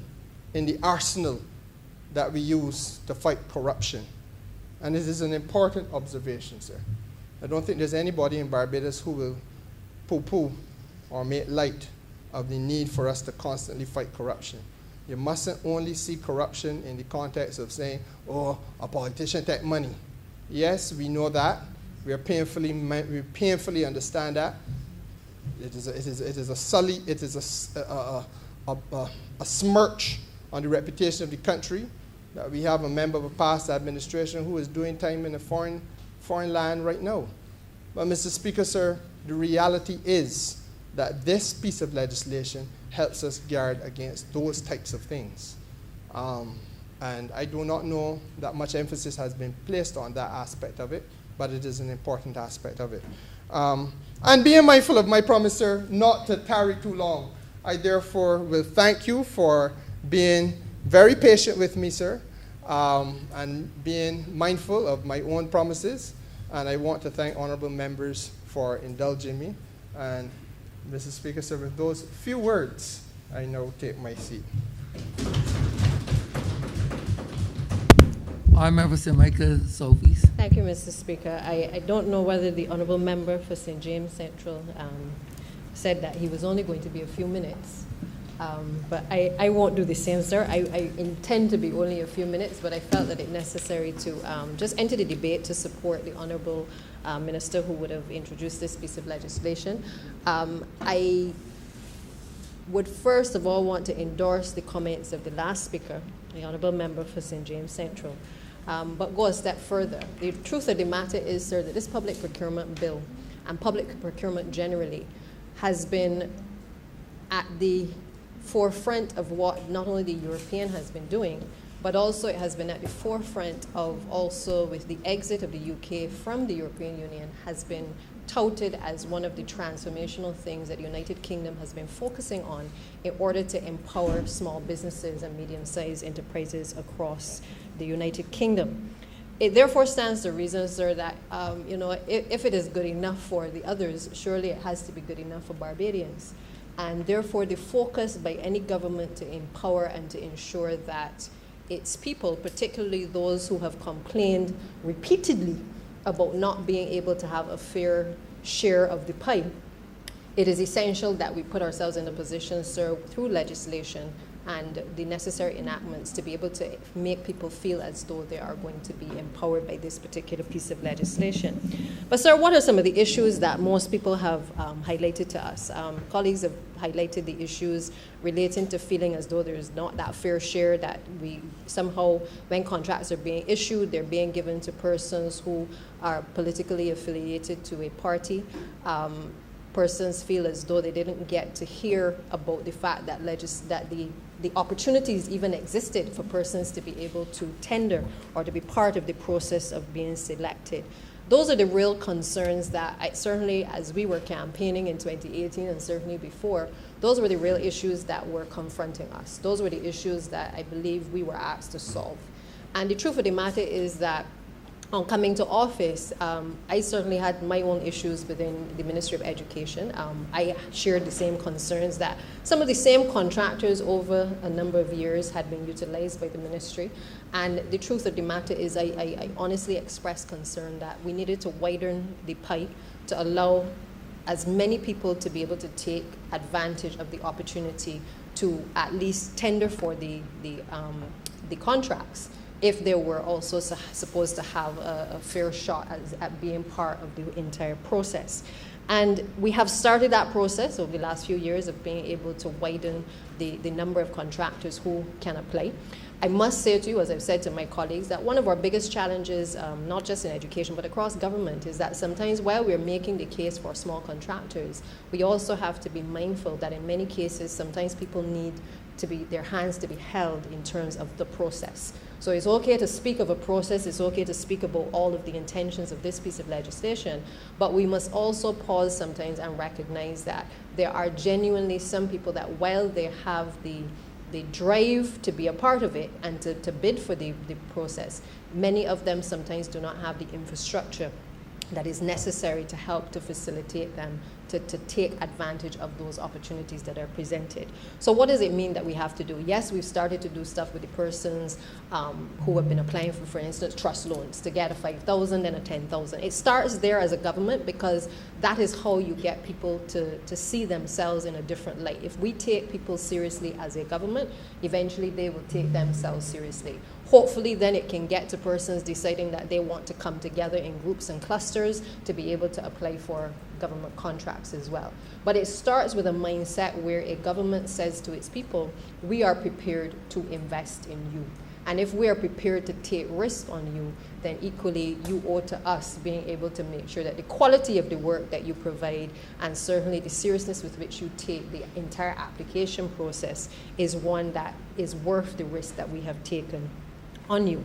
in the arsenal that we use to fight corruption. And it is an important observation, sir. I don't think there's anybody in Barbados who will poo-poo or make light of the need for us to constantly fight corruption. You mustn't only see corruption in the context of saying, oh, a politician take money. Yes, we know that. We painfully understand that. It is a smirch on the reputation of the country that we have a member of a past administration who is doing time in a foreign land right now. But Mr. Speaker, sir, the reality is that this piece of legislation helps us guard against those types of things. And I do not know that much emphasis has been placed on that aspect of it, but it is an important aspect of it. And being mindful of my promise, sir, not to tarry too long, I therefore will thank you for being very patient with me, sir, and being mindful of my own promises. And I want to thank honorable members for indulging me. And Mr. Speaker, sir, with those few words, I now take my seat. I remember Sir Michael Sophie's. Thank you, Mr. Speaker. I don't know whether the honourable member for St. James Central said that he was only going to be a few minutes. But I won't do the same, sir. I intend to be only a few minutes, but I felt that it necessary to just enter the debate to support the honourable minister who would have introduced this piece of legislation. I would first of all want to endorse the comments of the last speaker, the honourable member for St. James Central, but go a step further. The truth of the matter is, sir, that this public procurement bill and public procurement generally has been at the forefront of what not only the European has been doing, but also it has been at the forefront of also with the exit of the UK from the European Union has been touted as one of the transformational things that the United Kingdom has been focusing on in order to empower small businesses and medium-sized enterprises across the United Kingdom. It therefore stands to reason, sir, that if it is good enough for the others, surely it has to be good enough for Barbadians. And therefore, the focus by any government to empower and to ensure that its people, particularly those who have complained repeatedly about not being able to have a fair share of the pie, it is essential that we put ourselves in a position, sir, through legislation and the necessary enactments to be able to make people feel as though they are going to be empowered by this particular piece of legislation. But, sir, what are some of the issues that most people have highlighted to us? Colleagues have highlighted the issues relating to feeling as though there is not that fair share, that we somehow, when contracts are being issued, they're being given to persons who are politically affiliated to a party. Persons feel as though they didn't get to hear about the fact that the opportunities even existed for persons to be able to tender or to be part of the process of being selected. Those are the real concerns that certainly as we were campaigning in 2018 and certainly before, those were the real issues that were confronting us. Those were the issues that I believe we were asked to solve. And the truth of the matter is that on coming to office, I certainly had my own issues within the Ministry of Education. I shared the same concerns that some of the same contractors over a number of years had been utilized by the ministry. And the truth of the matter is I honestly expressed concern that we needed to widen the pipe to allow as many people to be able to take advantage of the opportunity to at least tender for the contracts, if they were also supposed to have a fair shot at being part of the entire process. And we have started that process over the last few years of being able to widen the number of contractors who can apply. I must say to you, as I've said to my colleagues, that one of our biggest challenges, not just in education, but across government, is that sometimes while we're making the case for small contractors, we also have to be mindful that in many cases, sometimes people need their hands to be held in terms of the process. So it's okay to speak of a process, it's okay to speak about all of the intentions of this piece of legislation, but we must also pause sometimes and recognize that there are genuinely some people that while they have the drive to be a part of it and to bid for the process, many of them sometimes do not have the infrastructure that is necessary to help to facilitate them to take advantage of those opportunities that are presented. So what does it mean that we have to do? Yes, we've started to do stuff with the persons who have been applying for instance, trust loans to get a 5,000 and a 10,000. It starts there as a government because that is how you get people to see themselves in a different light. If we take people seriously as a government, eventually they will take themselves seriously. Hopefully then it can get to persons deciding that they want to come together in groups and clusters to be able to apply for government contracts as well. But it starts with a mindset where a government says to its people, we are prepared to invest in you. And if we are prepared to take risk on you, then equally you owe to us being able to make sure that the quality of the work that you provide and certainly the seriousness with which you take the entire application process is one that is worth the risk that we have taken on you.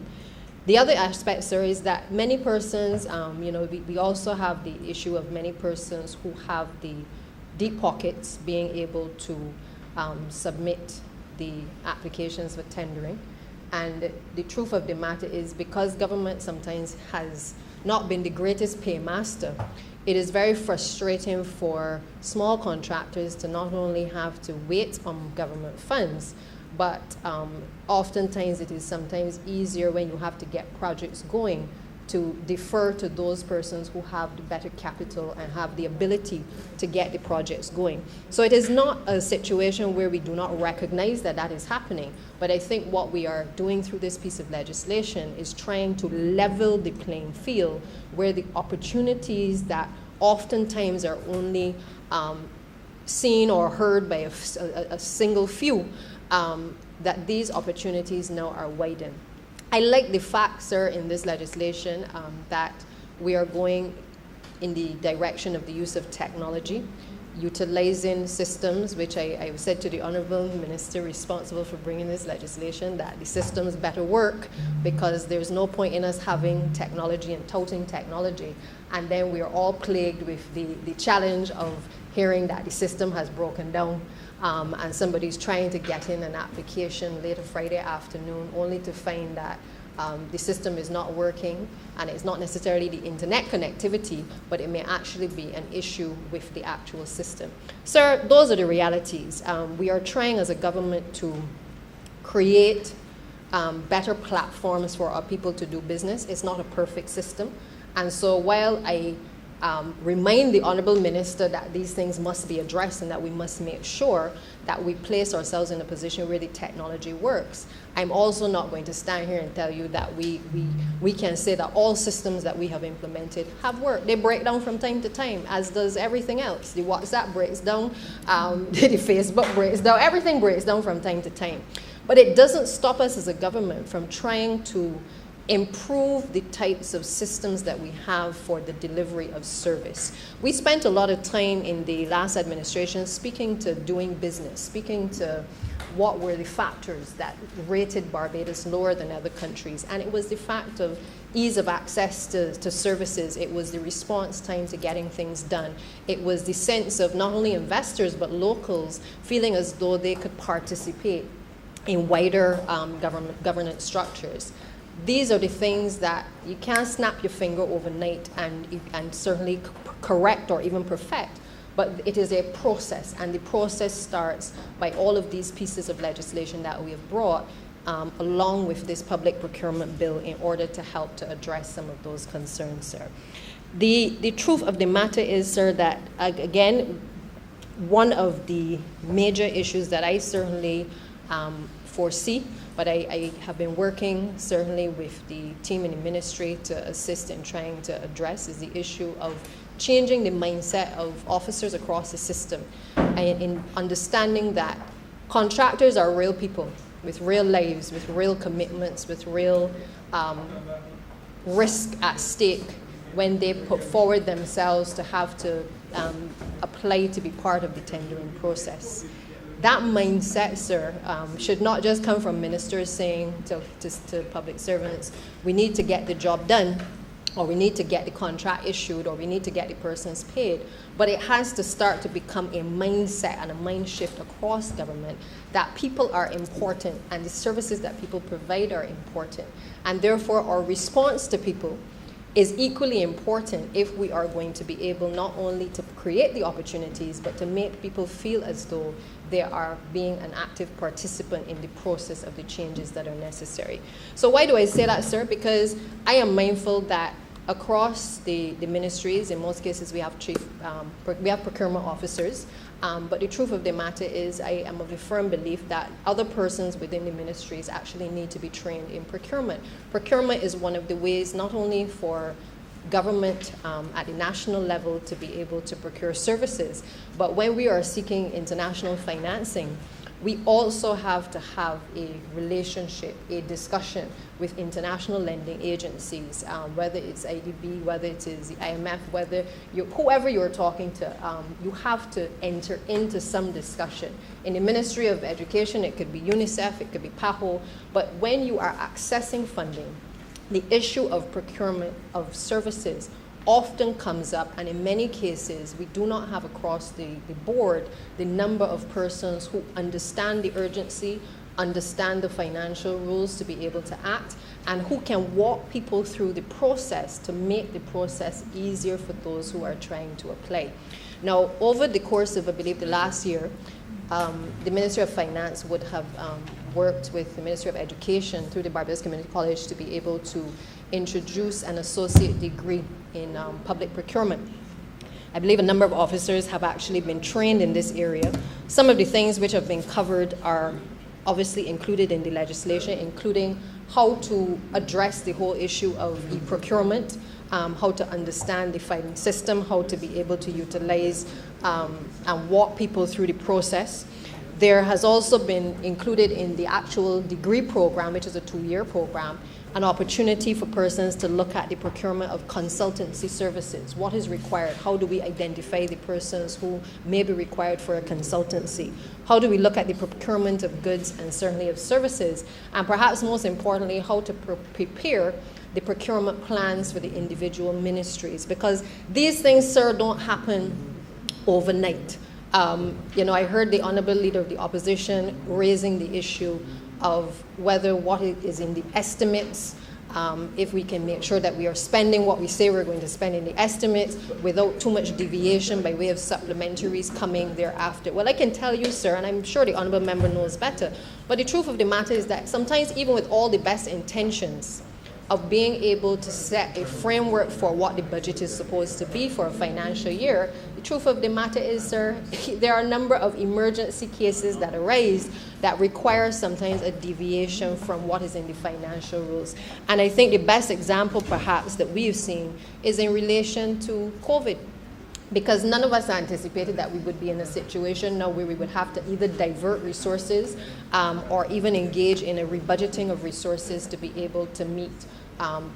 The other aspect, sir, is that many persons, we also have the issue of many persons who have the deep pockets being able to submit the applications for tendering. And the truth of the matter is because government sometimes has not been the greatest paymaster, it is very frustrating for small contractors to not only have to wait on government funds, but oftentimes it is sometimes easier when you have to get projects going to defer to those persons who have the better capital and have the ability to get the projects going. So it is not a situation where we do not recognize that that is happening, but I think what we are doing through this piece of legislation is trying to level the playing field where the opportunities that oftentimes are only seen or heard by a single few, that these opportunities now are widened. I like the fact, sir, in this legislation that we are going in the direction of the use of technology. utilizing systems, which I said to the Honorable Minister responsible for bringing this legislation, that the systems better work, because there's no point in us having technology and touting technology, and then we are all plagued with the challenge of hearing that the system has broken down, and somebody's trying to get in an application later Friday afternoon only to find that the system is not working, and it's not necessarily the internet connectivity, but it may actually be an issue with the actual system. Sir, those are the realities. We are trying as a government to create better platforms for our people to do business. It's not a perfect system. And so while I remind the Honorable Minister that these things must be addressed and that we must make sure that we place ourselves in a position where the technology works, I'm also not going to stand here and tell you that we can say that all systems that we have implemented have worked. They break down from time to time, as does everything else. The WhatsApp breaks down, the Facebook breaks down, everything breaks down from time to time. But it doesn't stop us as a government from trying to improve the types of systems that we have for the delivery of service. We spent a lot of time in the last administration speaking to doing business, speaking to what were the factors that rated Barbados lower than other countries. And it was the fact of ease of access to services. It was the response time to getting things done. It was the sense of not only investors but locals feeling as though they could participate in wider governance structures. These are the things that you can't snap your finger overnight and certainly correct or even perfect, but it is a process, and the process starts by all of these pieces of legislation that we have brought along with this public procurement bill in order to help to address some of those concerns, sir. The truth of the matter is, sir, that again, one of the major issues that I certainly foresee, but I have been working certainly with the team in the ministry to assist in trying to address, is the issue of changing the mindset of officers across the system, and in understanding that contractors are real people with real lives, with real commitments, with real risk at stake when they put forward themselves to have to apply to be part of the tendering process. That mindset, sir, should not just come from ministers saying to public servants, we need to get the job done, or we need to get the contract issued, or we need to get the persons paid. But it has to start to become a mindset and a mind shift across government that people are important and the services that people provide are important. And therefore, our response to people is equally important if we are going to be able not only to create the opportunities, but to make people feel as though they are being an active participant in the process of the changes that are necessary. So why do I say that, sir? Because I am mindful that across the ministries, in most cases we have procurement officers, but the truth of the matter is I am of a firm belief that other persons within the ministries actually need to be trained in procurement. Procurement is one of the ways not only for government at the national level to be able to procure services, but when we are seeking international financing, we also have to have a relationship, a discussion with international lending agencies, whether it's IDB, whether it is the IMF, whoever you're talking to, you have to enter into some discussion. In the Ministry of Education, it could be UNICEF, it could be PAHO, but when you are accessing funding, the issue of procurement of services often comes up, and in many cases we do not have across the board the number of persons who understand the urgency, understand the financial rules to be able to act, and who can walk people through the process to make the process easier for those who are trying to apply. Now, over the course of, I believe, the last year, the Ministry of Finance would have worked with the Ministry of Education through the Barbados Community College to be able to introduce an associate degree in public procurement. I believe a number of officers have actually been trained in this area. Some of the things which have been covered are obviously included in the legislation, including how to address the whole issue of e-procurement, how to understand the filing system, how to be able to utilize and walk people through the process. There has also been included in the actual degree program, which is a 2-year program, an opportunity for persons to look at the procurement of consultancy services. What is required? How do we identify the persons who may be required for a consultancy? How do we look at the procurement of goods and certainly of services? And perhaps most importantly, how to prepare the procurement plans for the individual ministries. Because these things, sir, don't happen overnight. I heard the Honorable Leader of the Opposition raising the issue of whether what is in the estimates, if we can make sure that we are spending what we say we're going to spend in the estimates without too much deviation by way of supplementaries coming thereafter. Well, I can tell you, sir, and I'm sure the Honorable Member knows better, but the truth of the matter is that sometimes even with all the best intentions of being able to set a framework for what the budget is supposed to be for a financial year, the truth of the matter is, sir, there are a number of emergency cases that arise that require sometimes a deviation from what is in the financial rules. And I think the best example perhaps that we've seen is in relation to COVID, because none of us anticipated that we would be in a situation now where we would have to either divert resources or even engage in a rebudgeting of resources to be able to meet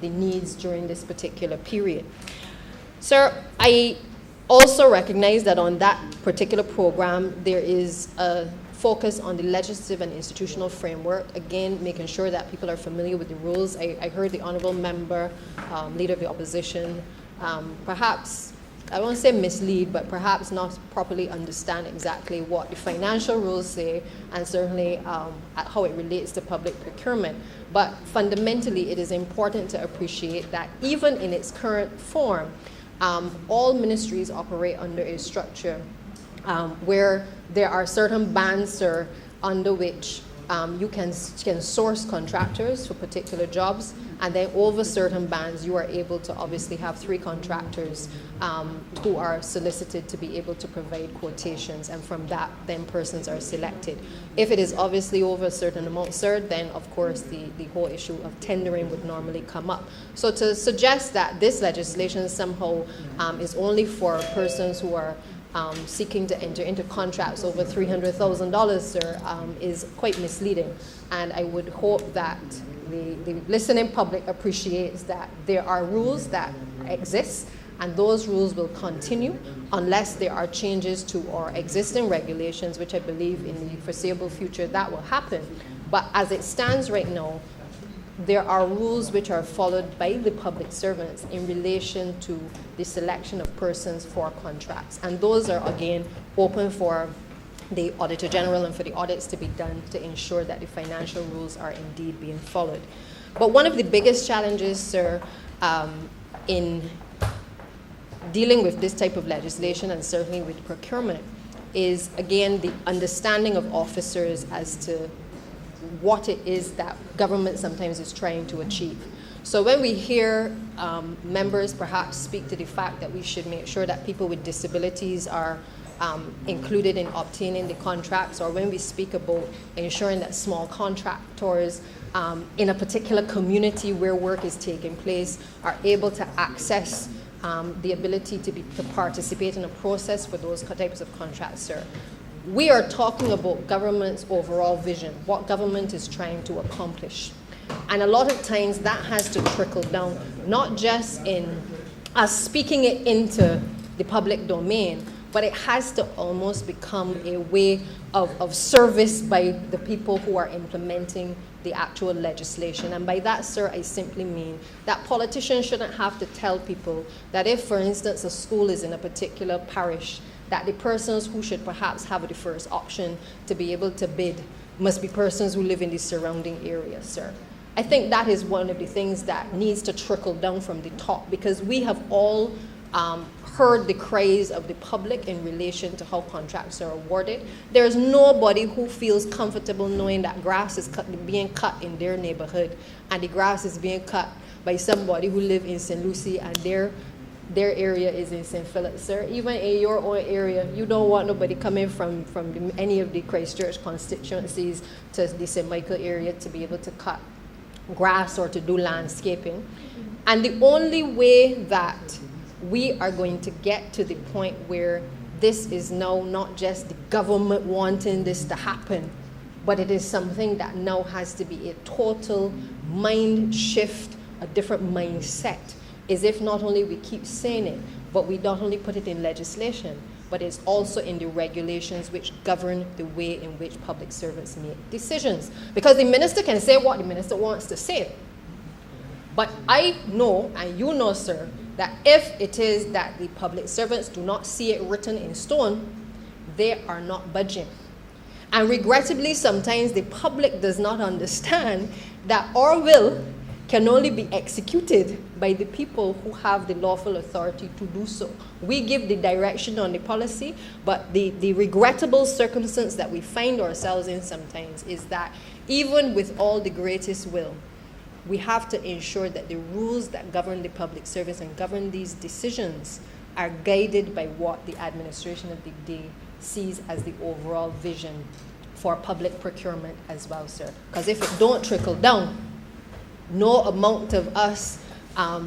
the needs during this particular period. Sir, I also recognize that on that particular program, there is a focus on the legislative and institutional framework, again, making sure that people are familiar with the rules. I heard the Honorable Member, Leader of the Opposition, perhaps, I won't say mislead, but perhaps not properly understand exactly what the financial rules say, and certainly how it relates to public procurement. But fundamentally, it is important to appreciate that even in its current form, all ministries operate under a structure where there are certain bands under which you can source contractors for particular jobs, and then over certain bands you are able to obviously have 3 contractors who are solicited to be able to provide quotations, and from that then persons are selected. If it is obviously over a certain amount, sir, then of course the whole issue of tendering would normally come up. So to suggest that this legislation somehow is only for persons who are seeking to enter into contracts over $300,000, sir, is quite misleading. And I would hope that the listening public appreciates that there are rules that exist, and those rules will continue unless there are changes to our existing regulations, which I believe in the foreseeable future that will happen. But as it stands right now, there are rules which are followed by the public servants in relation to the selection of persons for contracts. And those are, again, open for the Auditor General and for the audits to be done to ensure that the financial rules are indeed being followed. But one of the biggest challenges, sir, in dealing with this type of legislation and certainly with procurement is, again, the understanding of officers as to what it is that government sometimes is trying to achieve. So when we hear members perhaps speak to the fact that we should make sure that people with disabilities are included in obtaining the contracts, or when we speak about ensuring that small contractors in a particular community where work is taking place are able to access the ability to participate in a process for those types of contracts, sir. We are talking about government's overall vision, what government is trying to accomplish. And a lot of times that has to trickle down, not just in us speaking it into the public domain, but it has to almost become a way of service by the people who are implementing the actual legislation. And by that, sir, I simply mean that politicians shouldn't have to tell people that if, for instance, a school is in a particular parish, that the persons who should perhaps have the first option to be able to bid must be persons who live in the surrounding area, sir. I think that is one of the things that needs to trickle down from the top, because we have all heard the cries of the public in relation to how contracts are awarded. There's nobody who feels comfortable knowing that grass is being cut in their neighborhood, and the grass is being cut by somebody who lives in St. Lucie and their area is in St. Philip, sir. Even in your own area, you don't want nobody coming from any of the Christchurch constituencies to the St. Michael area to be able to cut grass or to do landscaping. And the only way that we are going to get to the point where this is now not just the government wanting this to happen, but it is something that now has to be a total mind shift, a different mindset, as if not only we keep saying it, but we not only put it in legislation, but it's also in the regulations which govern the way in which public servants make decisions. Because the minister can say what the minister wants to say. But I know, and you know, sir, that if it is that the public servants do not see it written in stone, they are not budging. And regrettably, sometimes the public does not understand that our will can only be executed by the people who have the lawful authority to do so. We give the direction on the policy, but the regrettable circumstance that we find ourselves in sometimes is that even with all the greatest will, we have to ensure that the rules that govern the public service and govern these decisions are guided by what the administration of the day sees as the overall vision for public procurement as well, sir. Because if it don't trickle down, no amount of us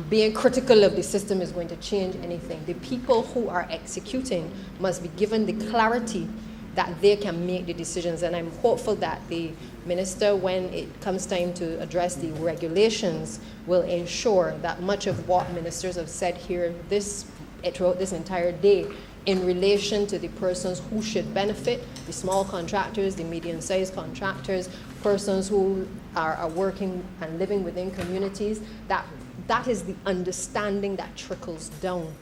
being critical of the system is going to change anything. The people who are executing must be given the clarity that they can make the decisions. And I'm hopeful that the minister, when it comes time to address the regulations, will ensure that much of what ministers have said here throughout this entire day in relation to the persons who should benefit, the small contractors, the medium-sized contractors, persons who are working and living within communities, that is the understanding that trickles down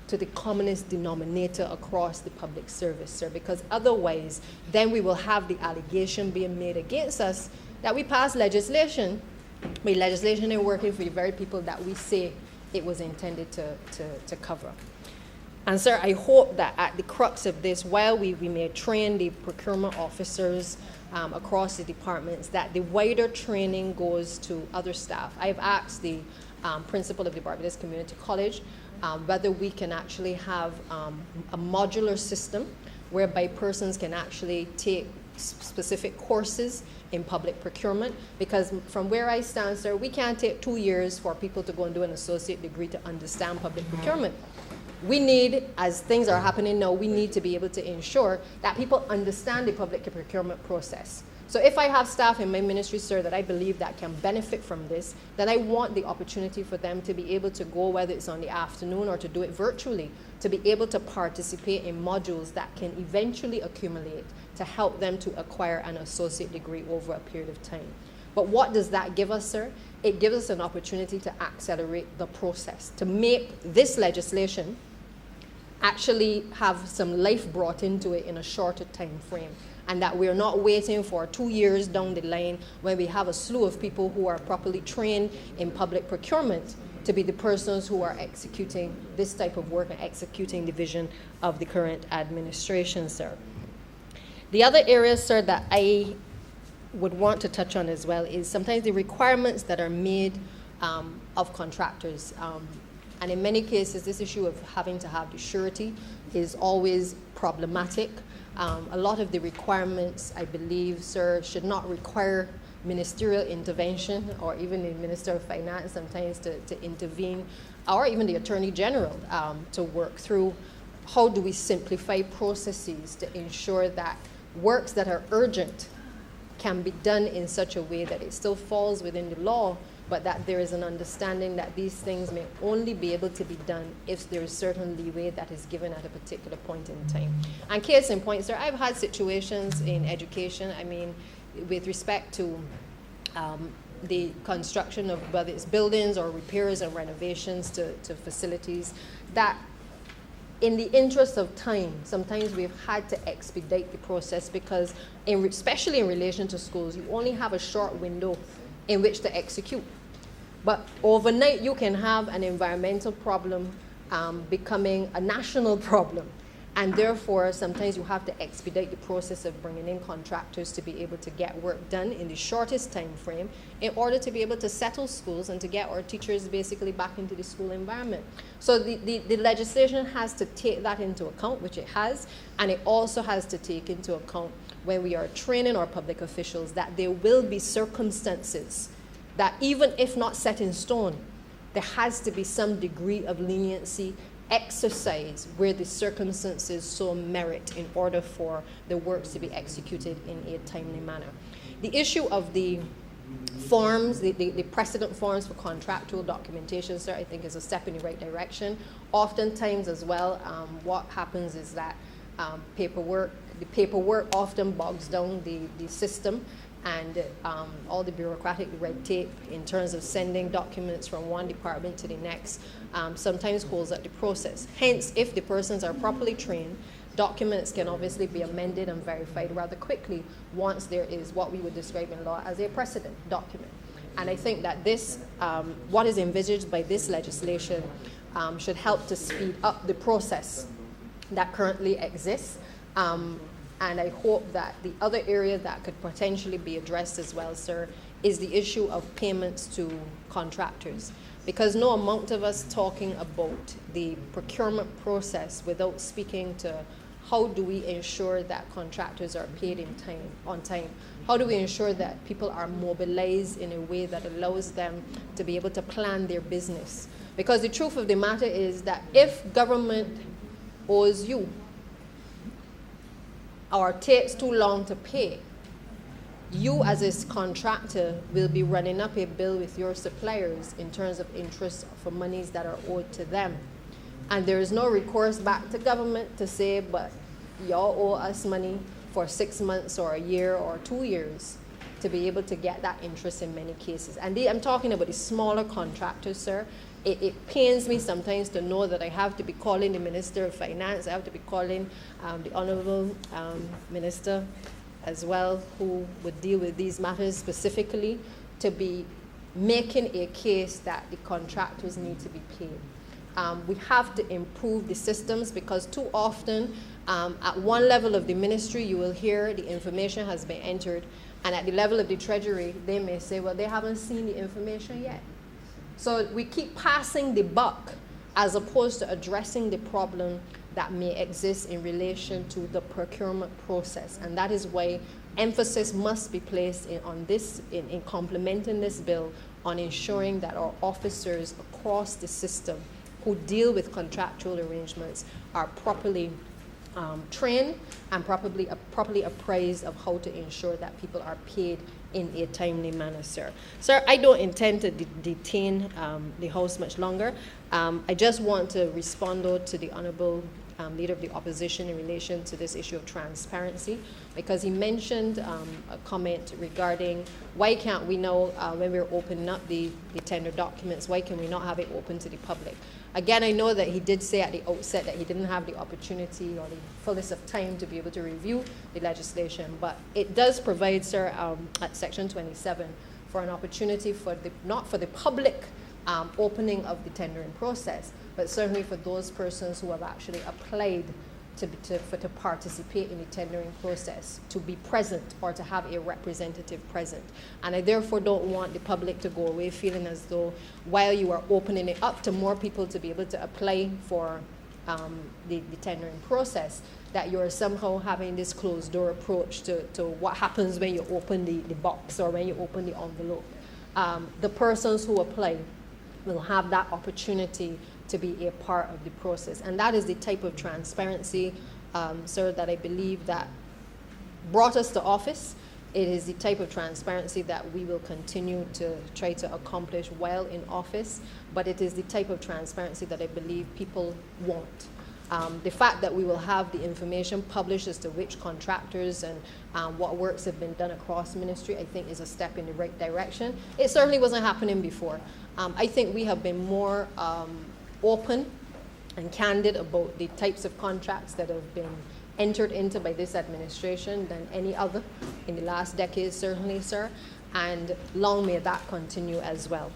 to the commonest denominator across the public service, sir, because otherwise then we will have the allegation being made against us that we pass legislation, but legislation ain't working for the very people that we say it was intended to cover. And sir, I hope that at the crux of this, while we may train the procurement officers across the departments, that the wider training goes to other staff. I've asked the principal of the Barbados Community College whether we can actually have a modular system whereby persons can actually take specific courses in public procurement, because from where I stand, sir, we can't take 2 years for people to go and do an associate degree to understand public procurement. We need, as things are happening now, we need to be able to ensure that people understand the public procurement process. So if I have staff in my ministry, sir, that I believe that can benefit from this, then I want the opportunity for them to be able to go, whether it's on the afternoon or to do it virtually, to be able to participate in modules that can eventually accumulate to help them to acquire an associate degree over a period of time. But what does that give us, sir? It gives us an opportunity to accelerate the process, to make this legislation actually have some life brought into it in a shorter time frame, and that we're not waiting for 2 years down the line when we have a slew of people who are properly trained in public procurement to be the persons who are executing this type of work and executing the vision of the current administration, sir. The other areas, sir, that I would want to touch on as well is sometimes the requirements that are made of contractors. And in many cases, this issue of having to have the surety is always problematic. A lot of the requirements, I believe, sir, should not require ministerial intervention or even the Minister of Finance sometimes to intervene, or even the Attorney General to work through how do we simplify processes to ensure that works that are urgent can be done in such a way that it still falls within the law, but that there is an understanding that these things may only be able to be done if there is certain leeway that is given at a particular point in time. And case in point, sir, I've had situations in education, I mean, with respect to the construction of whether it's buildings or repairs and renovations to facilities, that in the interest of time, sometimes we've had to expedite the process because, especially in relation to schools, you only have a short window in which to execute. But overnight, you can have an environmental problem becoming a national problem. And therefore, sometimes you have to expedite the process of bringing in contractors to be able to get work done in the shortest time frame in order to be able to settle schools and to get our teachers basically back into the school environment. So the legislation has to take that into account, which it has, and it also has to take into account when we are training our public officials that there will be circumstances that even if not set in stone, there has to be some degree of leniency exercise where the circumstances so merit in order for the works to be executed in a timely manner. The issue of the forms, the precedent forms for contractual documentation, sir, I think is a step in the right direction. Oftentimes as well, what happens is that the paperwork often bogs down the system, and all the bureaucratic red tape in terms of sending documents from one department to the next sometimes holds up the process. Hence, if the persons are properly trained, documents can obviously be amended and verified rather quickly once there is what we would describe in law as a precedent document. And I think that this, what is envisaged by this legislation, should help to speed up the process that currently exists. And I hope that the other area that could potentially be addressed as well, sir, is the issue of payments to contractors. Because no amount of us talking about the procurement process without speaking to how do we ensure that contractors are paid on time? How do we ensure that people are mobilized in a way that allows them to be able to plan their business? Because the truth of the matter is that if government owes you or takes too long to pay, you as a contractor will be running up a bill with your suppliers in terms of interest for monies that are owed to them. And there is no recourse back to government to say, but y'all owe us money for 6 months or a year or 2 years to be able to get that interest in many cases. And I'm talking about the smaller contractors, sir. It pains me sometimes to know that I have to be calling the Minister of Finance, I have to be calling the Honorable Minister as well, who would deal with these matters specifically, to be making a case that the contractors need to be paid. We have to improve the systems, because too often at one level of the ministry you will hear the information has been entered, and at the level of the Treasury they may say, well, they haven't seen the information yet. So we keep passing the buck as opposed to addressing the problem that may exist in relation to the procurement process. And that is why emphasis must be placed in complementing this bill on ensuring that our officers across the system who deal with contractual arrangements are properly trained and properly appraised of how to ensure that people are paid in a timely manner, sir. Sir, I don't intend to detain the House much longer. I just want to respond to the Honorable Leader of the Opposition in relation to this issue of transparency, because he mentioned a comment regarding why can't we now, when we're opening up the tender documents, why can we not have it open to the public? Again, I know that he did say at the outset that he didn't have the opportunity or the fullness of time to be able to review the legislation, but it does provide, sir, at Section 27 for an opportunity for not for the public opening of the tendering process, but certainly for those persons who have actually applied to participate in the tendering process, to be present or to have a representative present. And I therefore don't want the public to go away feeling as though while you are opening it up to more people to be able to apply for the tendering process, that you're somehow having this closed door approach to what happens when you open the box or when you open the envelope. The persons who apply will have that opportunity to be a part of the process. And that is the type of transparency, sir, that I believe that brought us to office. It is the type of transparency that we will continue to try to accomplish while in office, but it is the type of transparency that I believe people want. The fact that we will have the information published as to which contractors and what works have been done across ministry, I think is a step in the right direction. It certainly wasn't happening before. I think we have been more open and candid about the types of contracts that have been entered into by this administration than any other in the last decade, certainly, sir, and long may that continue as well.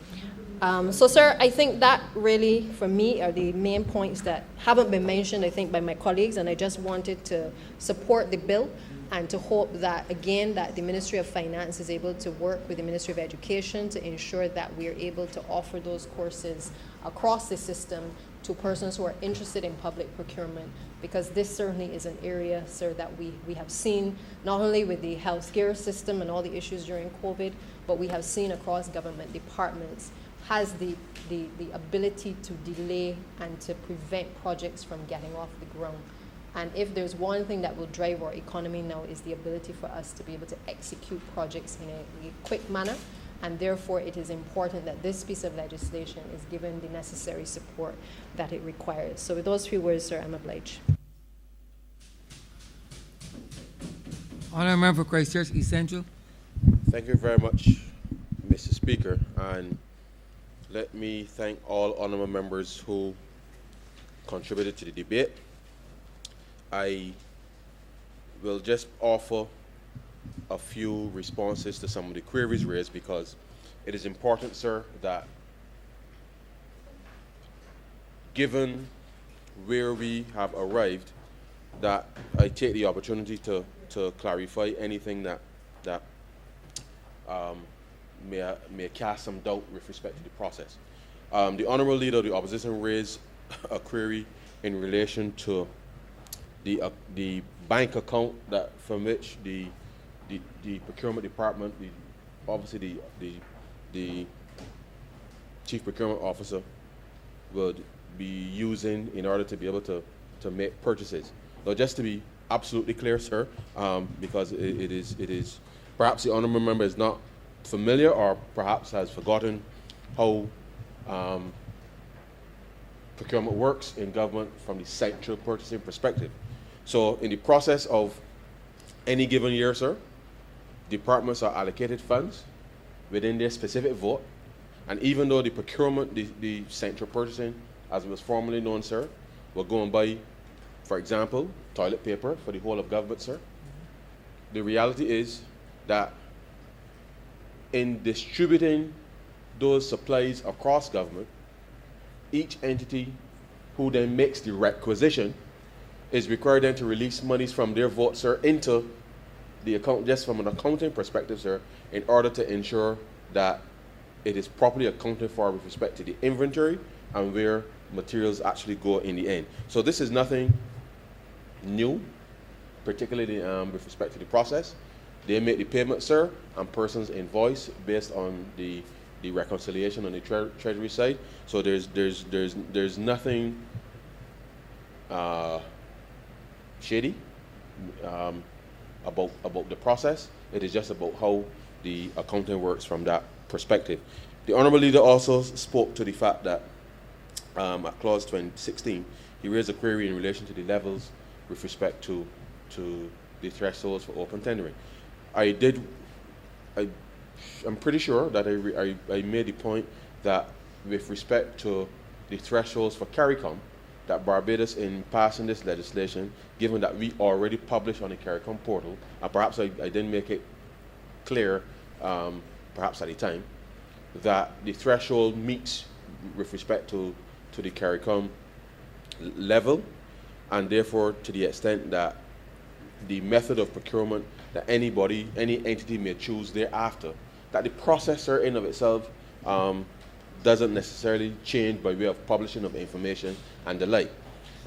So, sir, I think that really, for me, are the main points that haven't been mentioned, I think, by my colleagues, and I just wanted to support the bill and to hope that, again, that the Ministry of Finance is able to work with the Ministry of Education to ensure that we are able to offer those courses across the system to persons who are interested in public procurement, because this certainly is an area, sir, that we have seen not only with the healthcare system and all the issues during COVID, but we have seen across government departments has the the ability to delay and to prevent projects from getting off the ground. And if there's one thing that will drive our economy now is the ability for us to be able to execute projects in a quick manner. And therefore, it is important that this piece of legislation is given the necessary support that it requires. So with those few words, sir, I'm obliged. Honourable Member for Christchurch East Central. Thank you very much, Mr. Speaker, and let me thank all honourable members who contributed to the debate. I will just offer a few responses to some of the queries raised, because it is important, sir, that given where we have arrived, that I take the opportunity to clarify anything that may cast some doubt with respect to the process. The Honourable Leader of the Opposition raised a query in relation to the bank account that from which the procurement department, obviously the chief procurement officer would be using in order to be able to make purchases. Now, just to be absolutely clear, sir, because it is perhaps the honourable member is not familiar or perhaps has forgotten how procurement works in government from the central purchasing perspective. So in the process of any given year, sir, departments are allocated funds within their specific vote, and even though the procurement, the central purchasing, as it was formerly known, sir, will go and buy, for example, toilet paper for the whole of government, sir, the reality is that in distributing those supplies across government, each entity who then makes the requisition is required then to release monies from their vote, sir, into the account, just from an accounting perspective, sir, in order to ensure that it is properly accounted for with respect to the inventory and where materials actually go in the end. So this is nothing new, particularly with respect to the process. They make the payment, sir, and persons invoice based on the reconciliation on the treasury side. So there's nothing shady about the process. It is just about how the accounting works from that perspective. The Honourable Leader also spoke to the fact that at clause 16, he raised a query in relation to the levels with respect to the thresholds for open tendering. I'm pretty sure that I made the point that with respect to the thresholds for CARICOM, that Barbados, in passing this legislation, given that we already publish on the CARICOM portal, and perhaps I didn't make it clear, perhaps at the time, that the threshold meets with respect to the CARICOM level, and therefore to the extent that the method of procurement that any entity may choose thereafter, that the processor in of itself doesn't necessarily change by way of publishing of information and the like.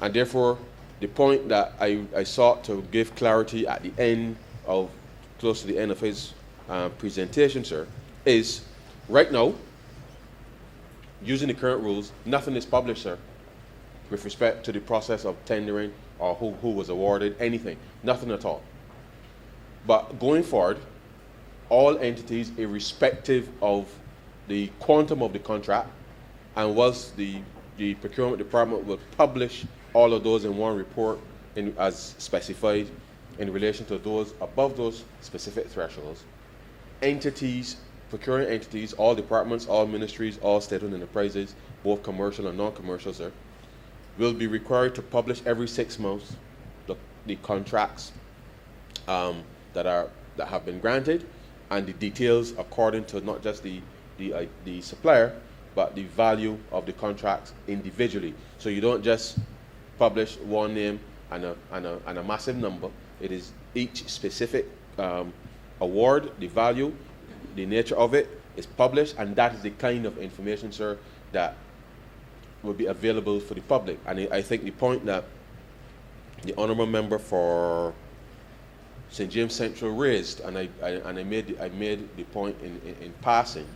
And therefore, the point that I sought to give clarity at the end of, close to the end of his presentation, sir, is right now, using the current rules, nothing is published, sir, with respect to the process of tendering or who was awarded, anything, nothing at all. But going forward, all entities, irrespective of the quantum of the contract, and whilst the procurement department will publish all of those in one report as specified in relation to those above those specific thresholds, entities, procuring entities, all departments, all ministries, all state-owned enterprises, both commercial and non-commercial, sir, will be required to publish every 6 months the contracts that have been granted, and the details according to not just the supplier, but the value of the contracts individually. So you don't just publish one name and a massive number. It is each specific award, the value, the nature of it is published, and that is the kind of information, sir, that will be available for the public. And I think the point that the honourable member for St. James Central raised, and I made the point in passing,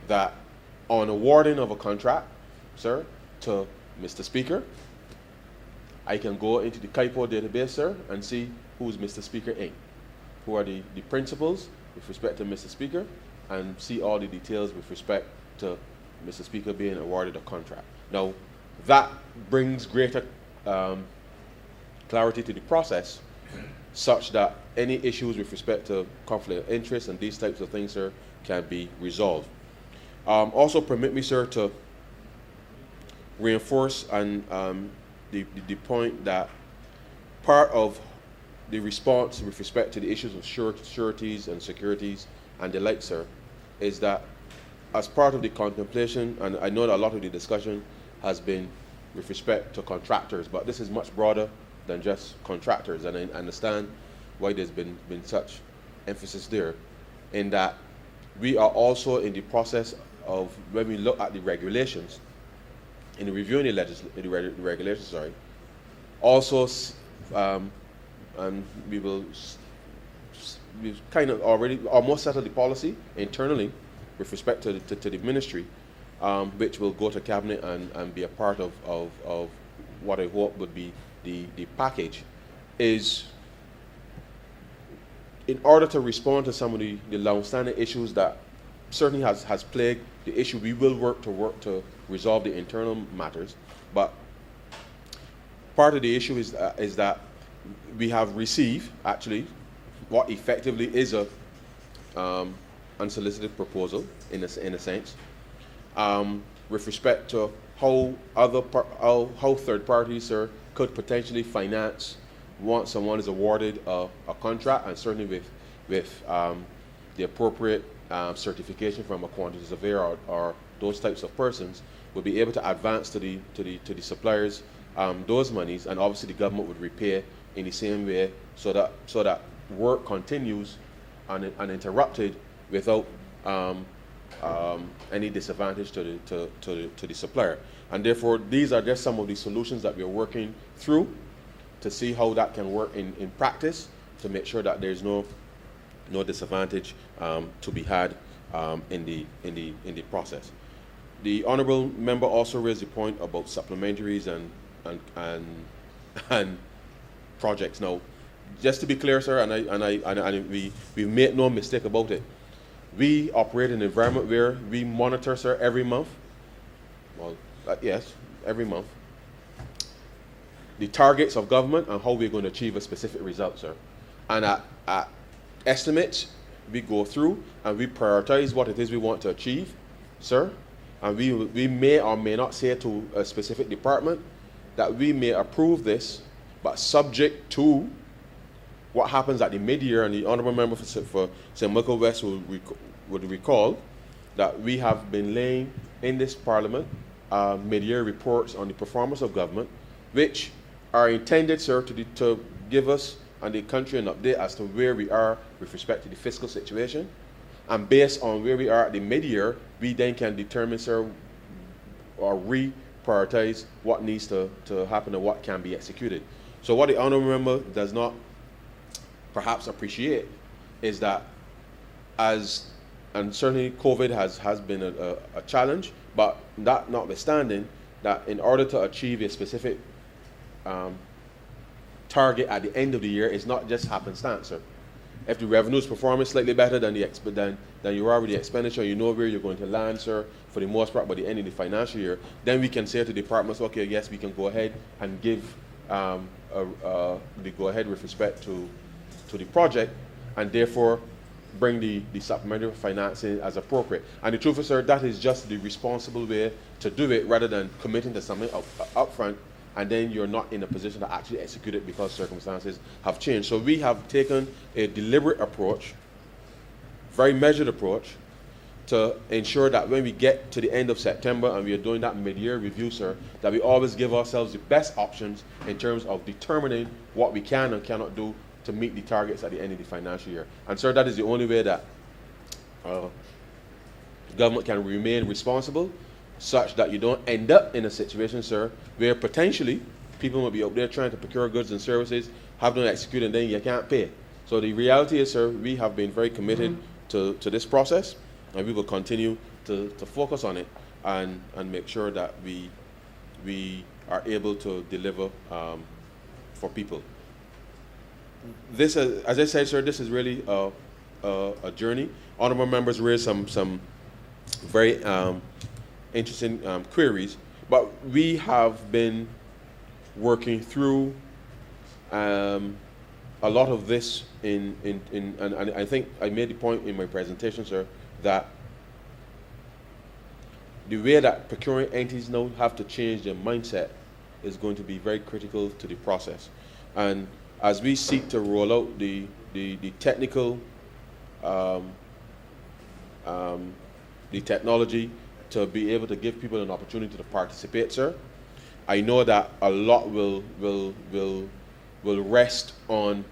that on awarding of a contract, sir, to Mr. Speaker, I can go into the KIPO database, sir, and see who's Mr. Speaker in, who are the principals with respect to Mr. Speaker, and see all the details with respect to Mr. Speaker being awarded a contract. Now, that brings greater clarity to the process, such that any issues with respect to conflict of interest and these types of things, sir, can be resolved. Also, permit me, sir, to reinforce and the point that part of the response with respect to the issues of sureties and securities and the like, sir, is that as part of the contemplation, and I know that a lot of the discussion has been with respect to contractors, but this is much broader than just contractors, and I understand why there's been such emphasis there, in that we are also in the process of, when we look at the regulations, in reviewing the regulations, sorry, also, and we've kind of already almost settled the policy internally with respect to the ministry, which will go to cabinet and be a part of what I hope would be the package, is in order to respond to some of the long-standing issues that certainly has plagued the issue. We will work to resolve the internal matters, but part of the issue is that we have received actually what effectively is a unsolicited proposal in a sense, with respect to how how third parties, sir, could potentially finance once someone is awarded a contract, and certainly with the appropriate certification from a quantity surveyor or those types of persons, will be able to advance to the suppliers those monies, and obviously the government would repay in the same way, so that work continues uninterrupted without any disadvantage to the supplier. And therefore, these are just some of the solutions that we are working through to see how that can work in practice, to make sure that there's no disadvantage to be had in the process. The honourable member also raised the point about supplementaries and projects. Now, just to be clear, sir, and we made no mistake about it. We operate in an environment where we monitor, sir, every month. Well, yes, every month. The targets of government and how we're going to achieve a specific result, sir. And at estimates, we go through and we prioritize what it is we want to achieve, sir. And we may or may not say to a specific department that we may approve this, but subject to what happens at the mid-year. And the honourable member for St. Michael West would recall that we have been laying in this parliament mid-year reports on the performance of government, which are intended, sir, to give us and the country an update as to where we are with respect to the fiscal situation. And based on where we are at the mid-year, we then can determine, sir, or re-prioritize what needs to happen and what can be executed. So what the honourable member does not perhaps appreciate is that, and certainly COVID has been a challenge, but that notwithstanding, that in order to achieve a specific target at the end of the year, it's not just happenstance, sir. If the revenue is performing slightly better than your already expenditure, you know where you're going to land, sir, for the most part by the end of the financial year, then we can say to departments, okay, yes, we can go ahead and give the go-ahead with respect to the project, and therefore bring the supplementary financing as appropriate. And the truth is, sir, that is just the responsible way to do it, rather than committing to something up front and then you're not in a position to actually execute it because circumstances have changed. So we have taken a deliberate approach, very measured approach, to ensure that when we get to the end of September and we are doing that mid-year review, sir, that we always give ourselves the best options in terms of determining what we can and cannot do to meet the targets at the end of the financial year. And sir, that is the only way that government can remain responsible, such that you don't end up in a situation, sir, where potentially people will be out there trying to procure goods and services, have them executed, and then you can't pay. So the reality is, sir, we have been very committed to this process, and we will continue to focus on it and make sure that we are able to deliver for people. This, as I said, sir, this is really a journey. Honorable members raised some very interesting queries, but we have been working through a lot of this and I think I made the point in my presentation, sir, that the way that procuring entities now have to change their mindset is going to be very critical to the process. And as we seek to roll out the technical, the technology to be able to give people an opportunity to participate, sir, I know that a lot will rest on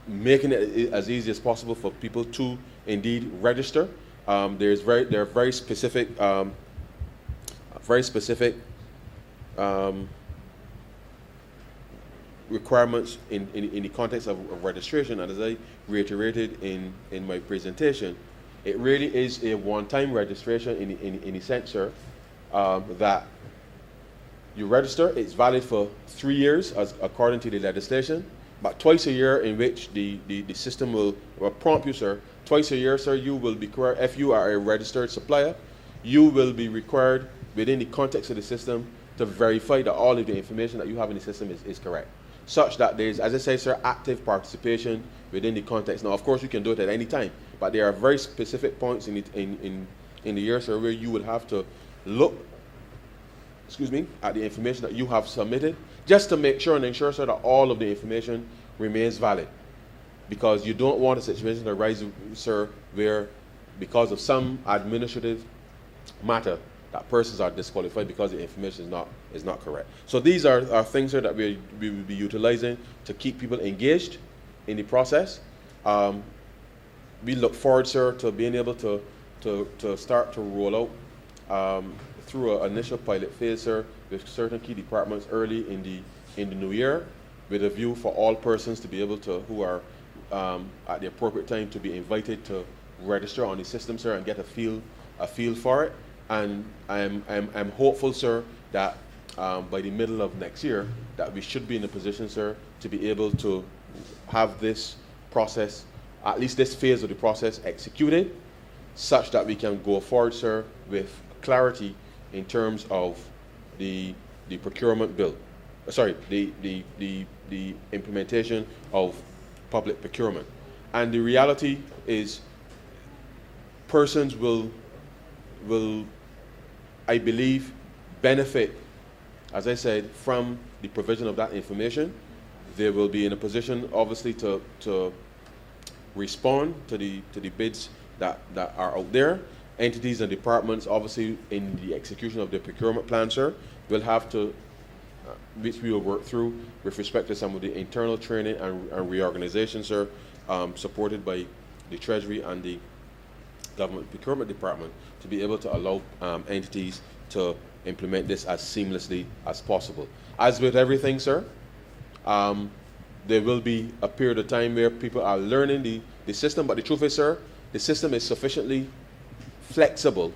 making it as easy as possible for people to indeed register. There are very specific requirements in the context of registration, and as I reiterated in my presentation, it really is a one-time registration in a sense, sir, that you register. It's valid for 3 years as according to the legislation, but twice a year in which the system will prompt you, sir. Twice a year, sir, you will be required, if you are a registered supplier, you will be required within the context of the system to verify that all of the information that you have in the system is correct, such that there's, as I say, sir, active participation within the context. Now, of course, you can do it at any time, but there are very specific points in the year, sir, where you would have to look, at the information that you have submitted, just to make sure and ensure, sir, that all of the information remains valid. Because you don't want a situation to arise, sir, where because of some administrative matter, that persons are disqualified because the information is not correct. So these are things, sir, that we will be utilizing to keep people engaged in the process. We look forward, sir, to being able to start to roll out through an initial pilot phase, sir, with certain key departments early in the new year, with a view for all persons to be able to, who are at the appropriate time, to be invited to register on the system, sir, and get a feel for it. And I'm hopeful, sir, that by the middle of next year, that we should be in a position, sir, to be able to have this process, at least this phase of the process, executed, such that we can go forward, sir, with clarity in terms of the procurement bill. The implementation of public procurement. And the reality is, persons will, I believe, benefit, as I said, from the provision of that information. They will be in a position, obviously, to respond to the bids that are out there. Entities and departments, obviously, in the execution of the procurement plan, sir, will have to, which we will work through with respect to some of the internal training and reorganization, sir, supported by the Treasury and the Government Procurement Department, to be able to allow entities to implement this as seamlessly as possible. As with everything, sir, there will be a period of time where people are learning the system, but the truth is, sir, the system is sufficiently flexible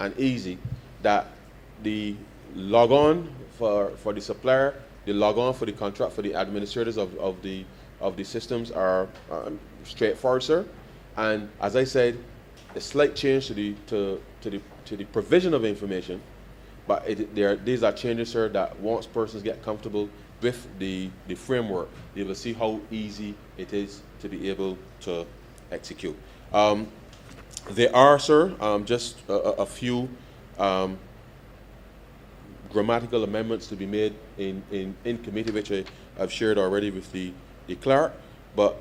and easy that the log on for the supplier, the log on for the contract, for the administrators of the systems are straightforward, sir. And as I said, a slight change to the provision of information, but these are changes, sir, that once persons get comfortable with the framework, they will see how easy it is to be able to execute. There are, sir, just a few grammatical amendments to be made in committee, which I've shared already with the clerk. But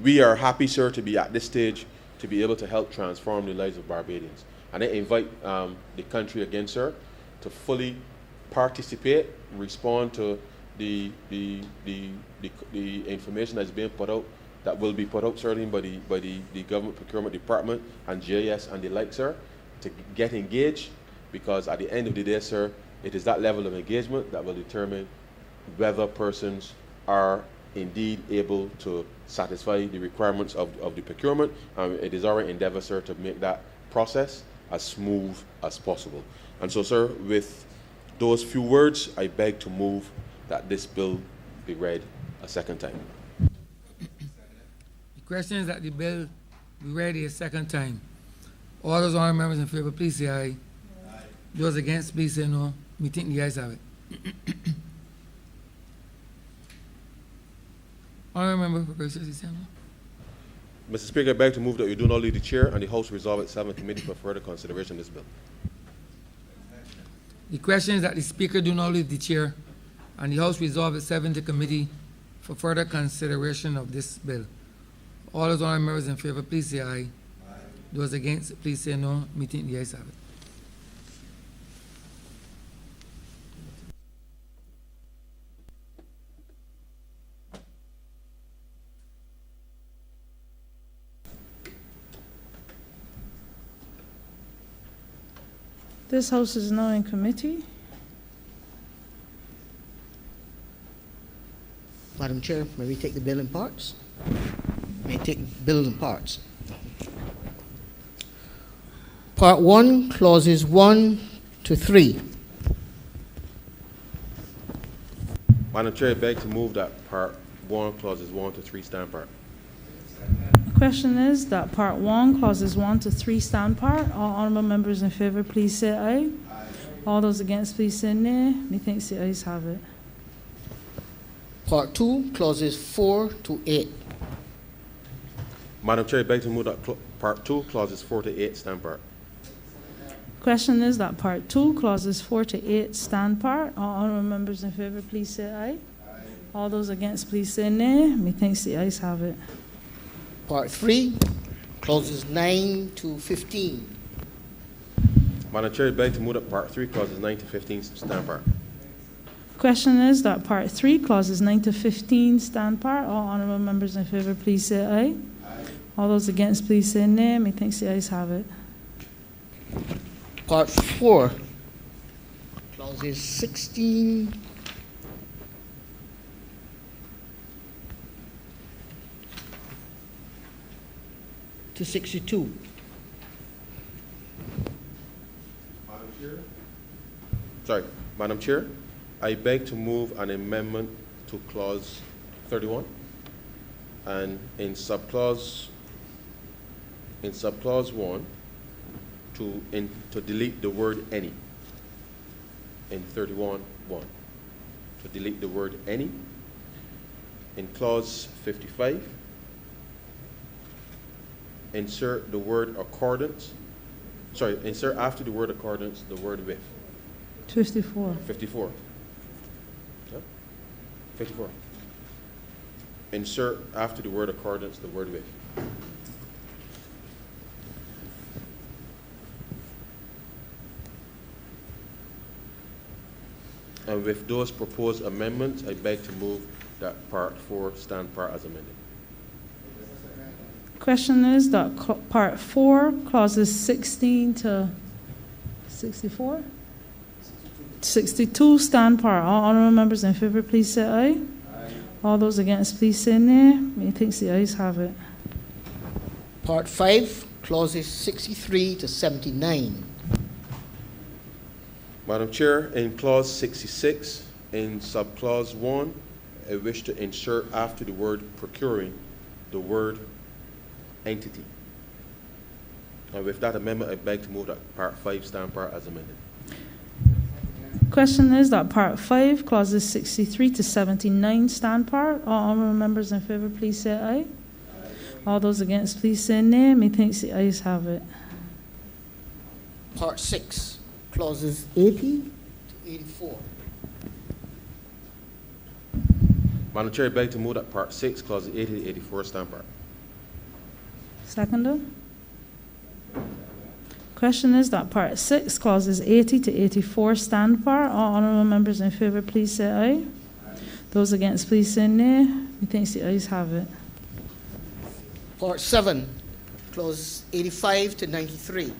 we are happy, sir, to be at this stage to be able to help transform the lives of Barbadians. And I invite the country again, sir, to fully participate, respond to the information that's being put out, that will be put out certainly by the Government Procurement Department and GIS and the like, sir, to get engaged, because at the end of the day, sir, it is that level of engagement that will determine whether persons are indeed able to satisfy the requirements of the procurement. It is our endeavor, sir, to make that process as smooth as possible. And so, sir, with those few words, I beg to move that this bill be read a second time. The question is that the bill be read a second time. All those honorable members in favor, please say aye. Aye. Those against, please say no. Me think the ayes have it. Honorable member for Christ Church, say no. Mr. Speaker, I beg to move that you do not leave the chair and the House resolve itself in committee for further consideration of this bill. The question is that the Speaker do not leave the chair and the House resolve itself into committee for further consideration of this bill. All those honorable members in favor, please say aye. Aye. Those against, please say no. Me think the ayes have it. This House is now in committee. Madam Chair, may we take the bill in parts? May we take the bill in parts. Part 1, clauses 1 to 3. Madam Chair, I beg to move that Part 1, clauses 1 to 3 stand part. The question is that Part 1, clauses 1 to 3 stand part. All honorable members in favor, please say aye. Aye. All those against, please say nay. Methinks the ayes have it. Part 2, clauses 4 to 8. Madam Chair, I beg to move that Part 2, clauses 4 to 8 stand part. Question is that Part 2, clauses 4 to 8 stand part. All honorable members in favor, please say aye. Aye. All those against, please say nay. Methinks the ayes have it. Part 3, clauses 9 to 15. Madam Chair, I beg to move that Part 3, clauses 9 to 15 stand part. Question is that Part 3, clauses 9 to 15 stand part. All honorable members in favor, please say aye. Aye. All those against, please say nay. Methinks the ayes have it. Part 4, clauses 16 to 62. Madam Chair, I beg to move an amendment to clause 31, and in subclause 1 to delete the word any. In 31:1, to delete the word any. In clause 55, insert the word accordance. Sorry, insert after the word accordance the word with. 54. 54. Yep. 54. Insert after the word accordance the word with. And with those proposed amendments, I beg to move that Part 4 stand part as amended. Question is that Part 4, clauses 16 to 64? 62 stand part. All honorable members in favor, please say aye. Aye. All those against, please say nay. Methinks the ayes have it. Part 5, clauses 63 to 79. Madam Chair, in clause 66, in subclause 1, I wish to insert after the word procuring the word entity. And with that amendment, I beg to move that Part 5 stand part as amended. Question is that Part 5, clauses 63 to 79 stand part. All honorable members in favor, please say aye. Aye. All those against, please say nay. Methinks the ayes have it. Part 6, clauses 80 to 84. Madam Chair, I beg to move that Part 6, clauses 80 to 84 stand part. Seconder. Question is that Part 6, clauses 80 to 84 stand part. All honorable members in favor, please say aye. Aye. Those against, please say nay. Methinks the ayes have it. Part 7, clauses 85 to 93.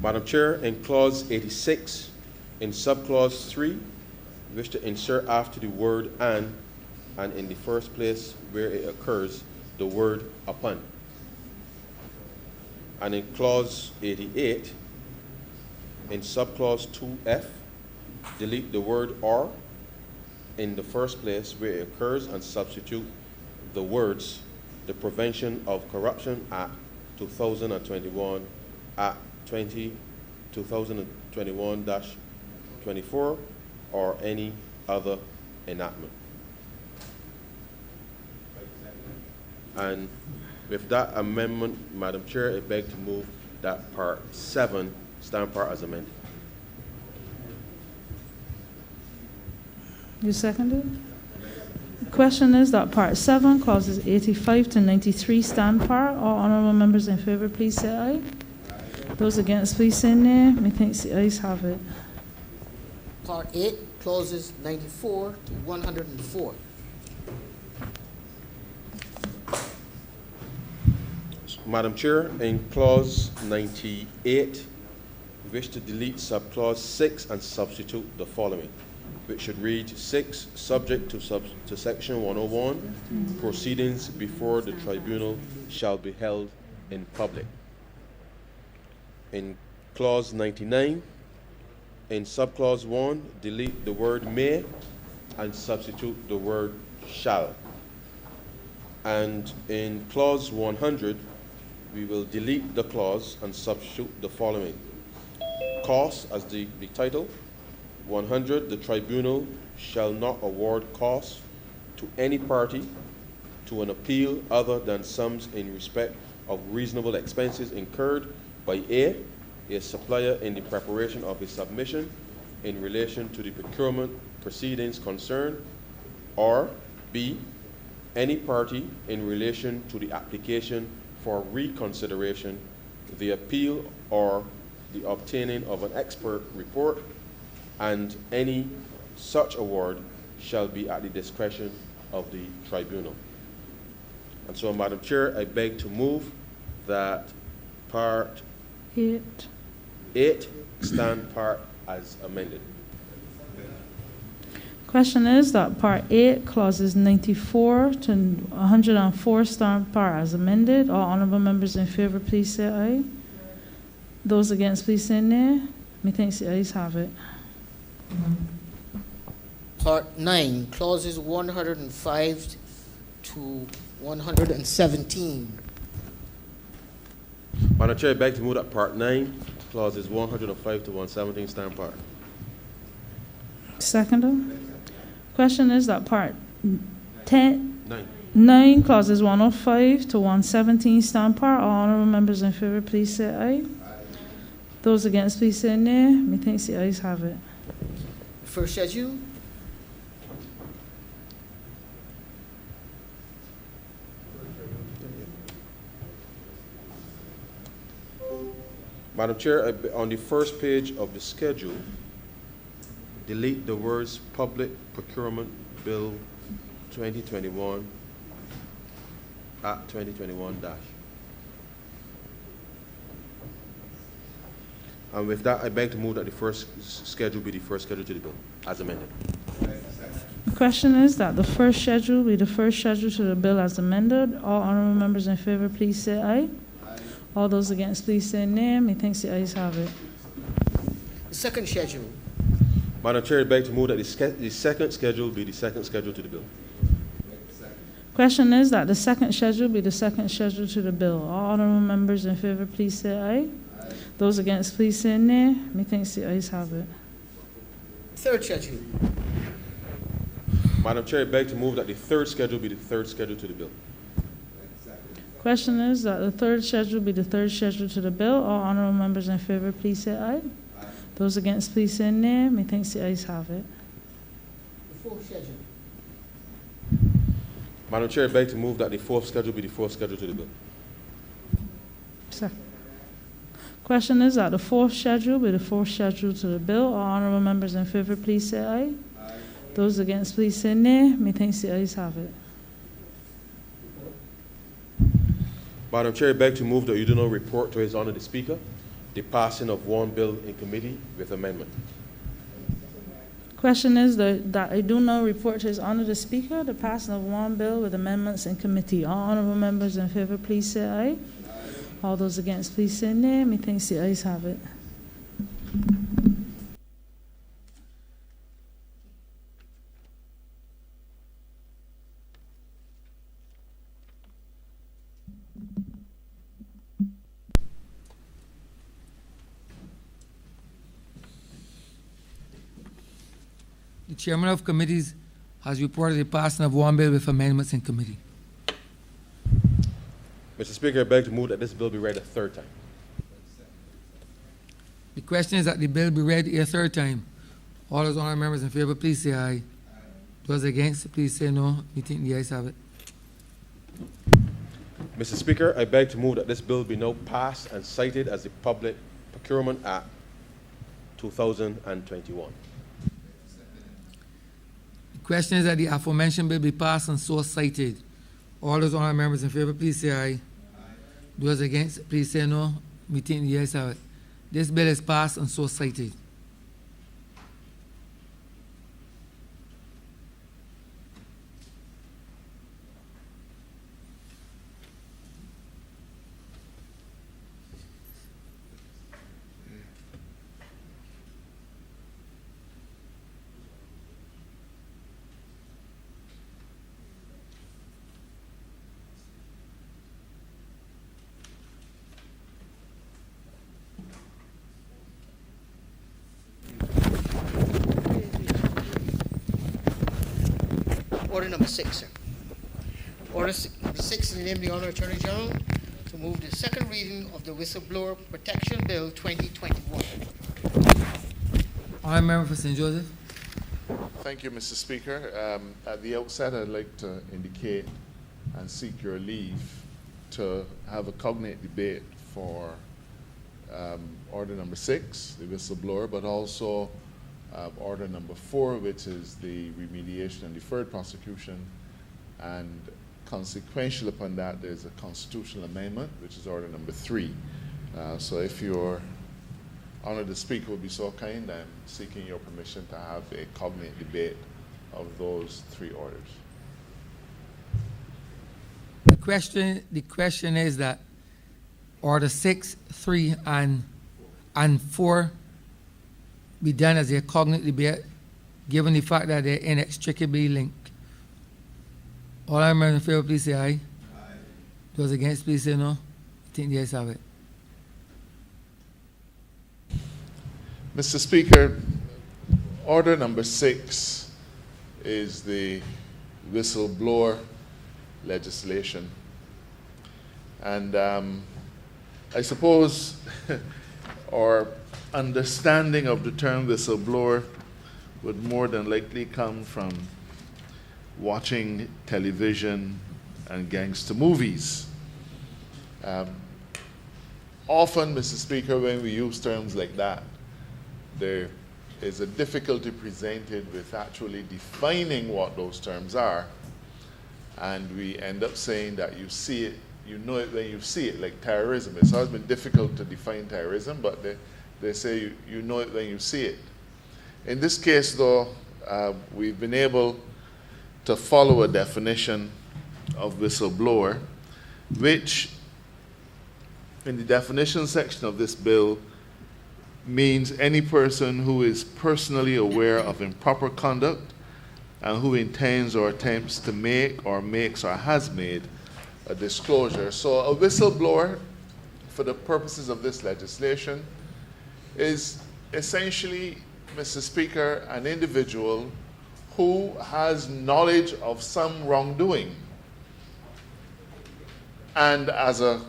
Madam Chair, in clause 86, in subclause 3, I wish to insert after the word and in the first place where it occurs, the word upon. And in clause 88, in subclause 2F, delete the word "or" in the first place where it occurs and substitute the words "the Prevention of Corruption Act 2021 Act 2021-24 or any other enactment." And with that amendment, Madam Chair, I beg to move that Part 7 stand part as amended. You seconded? The question is that Part 7, clauses 85 to 93 stand part. All honorable members in favor, please say aye. Those against, please say nay. Methinks the ayes have it. Part 8, clauses 94 to 104. Madam Chair, in clause 98, we wish to delete subclause 6 and substitute the following, which should read 6, subject to section 101, proceedings before the tribunal shall be held in public. In clause 99, in subclause 1, delete the word "may" and substitute the word "shall." And in clause 100, we will delete the clause and substitute the following. Costs as the title. 100, the tribunal shall not award costs to any party to an appeal other than sums in respect of reasonable expenses incurred by a supplier in the preparation of a submission in relation to the procurement proceedings concerned, or b, any party in relation to the application for reconsideration, the appeal, or the obtaining of an expert report, and any such award shall be at the discretion of the tribunal. And so, Madam Chair, I beg to move that Part 8 stand part as amended. Question is that Part 8, clauses 94 to 104 stand part as amended. All honorable members in favor, please say aye. Those against, please say nay. Methinks the ayes have it. Part 9, clauses 105 to 117. Madam Chair, I beg to move that Part 9, clauses 105 to 117 stand part. Seconder. Question is that Part 9, clauses 105 to 117 stand part. All honorable members in favor, please say aye. Those against, please say nay. Methinks the ayes have it. First schedule. Madam Chair, on the first page of the schedule, delete the words Public Procurement Bill 2021 Act 2021 dash. And with that, I beg to move that the first schedule be the first schedule to the bill, as amended. The question is that the first schedule be the first schedule to the bill as amended. All honorable members in favor, please say aye. All those against, please say nay. Methinks the ayes have it. The second schedule. Madam Chair, I beg to move that the second schedule be the second schedule to the bill. Question is that the second schedule be the second schedule to the bill. All honorable members in favor, please say aye. Those against, please say nay. Methinks the ayes have it. Third schedule. Madam Chair, I beg to move that the third schedule be the third schedule to the bill. Question is that the third schedule be the third schedule to the bill. All honorable members in favor, please say aye. Those against, please say nay. Methinks the ayes have it. The fourth schedule. Madam Chair, I beg to move that the fourth schedule be the fourth schedule to the bill. Question is that the fourth schedule be the fourth schedule to the bill. All honorable members in favor, please say aye. Those against, please say nay. Methinks the ayes have it. Madam Chair, I beg to move that you do not report to His Honor the Speaker the passing of one bill in committee with amendment. Question is that I do not report to His Honor the Speaker the passing of one bill with amendments in committee. All honorable members in favor, please say aye. All those against, please say nay. Methinks the ayes have it. The chairman of committees has reported the passing of one bill with amendments in committee. Mr. Speaker, I beg to move that this bill be read a third time. The question is that the bill be read a third time. All those honourable members in favour, please say aye. Those against, please say no. We think the ayes have it. Mr. Speaker, I beg to move that this bill be now passed and cited as the Public Procurement Act 2021. The question is that the aforementioned bill be passed and so cited. All those honourable members in favour, please say aye. Those against, please say no. We think the ayes have it. This bill is passed and so cited. Order number 6, sir. Order number 6 in the name of the Honorable Attorney General to move the second reading of the Whistleblower Protection Bill 2021. Honourable member for St. Joseph. Thank you, Mr. Speaker. At the outset, I'd like to indicate and seek your leave to have a cognate debate for order number 6, the whistleblower, but also order number 4, which is the remediation and deferred prosecution, and consequential upon that, there's a constitutional amendment, which is order number 3. So if your Honor, the Speaker would be so kind, I'm seeking your permission to have a cognate debate of those 3 orders. The question is that order 6, 3, and 4 be done as a cognate debate, given the fact that they're inextricably linked. All I members in favor, please say aye. Aye. Those against, please say no. I think the ayes have it. Mr. Speaker, order number 6 is the whistleblower legislation. And I suppose our understanding of the term whistleblower would more than likely come from watching television and gangster movies. Often, Mr. Speaker, when we use terms like that, there is a difficulty presented with actually defining what those terms are, and we end up saying that you see it, you know it when you see it, like terrorism. It's always been difficult to define terrorism, but they say you know it when you see it. In this case, though, we've been able to follow a definition of whistleblower, which in the definition section of this bill means any person who is personally aware of improper conduct and who intends or attempts to make or makes or has made a disclosure. So a whistleblower, for the purposes of this legislation, is essentially, Mr. Speaker, an individual who has knowledge of some wrongdoing, and as a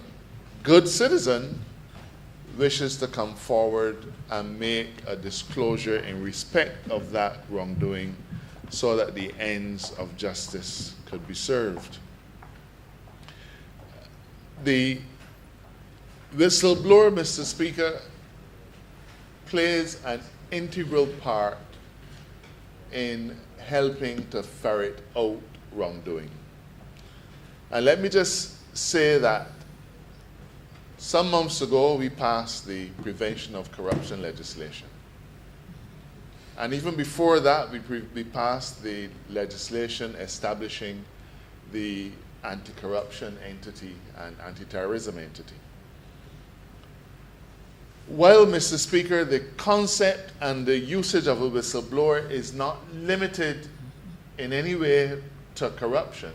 good citizen wishes to come forward and make a disclosure in respect of that wrongdoing so that the ends of justice could be served. The whistleblower, Mr. Speaker, plays an integral part in helping to ferret out wrongdoing. And let me just say that some months ago, we passed the Prevention of Corruption legislation. And even before that, we passed the legislation establishing the anti-corruption entity and anti-terrorism entity. while, Mr. Speaker, the concept and the usage of a whistleblower is not limited in any way to corruption,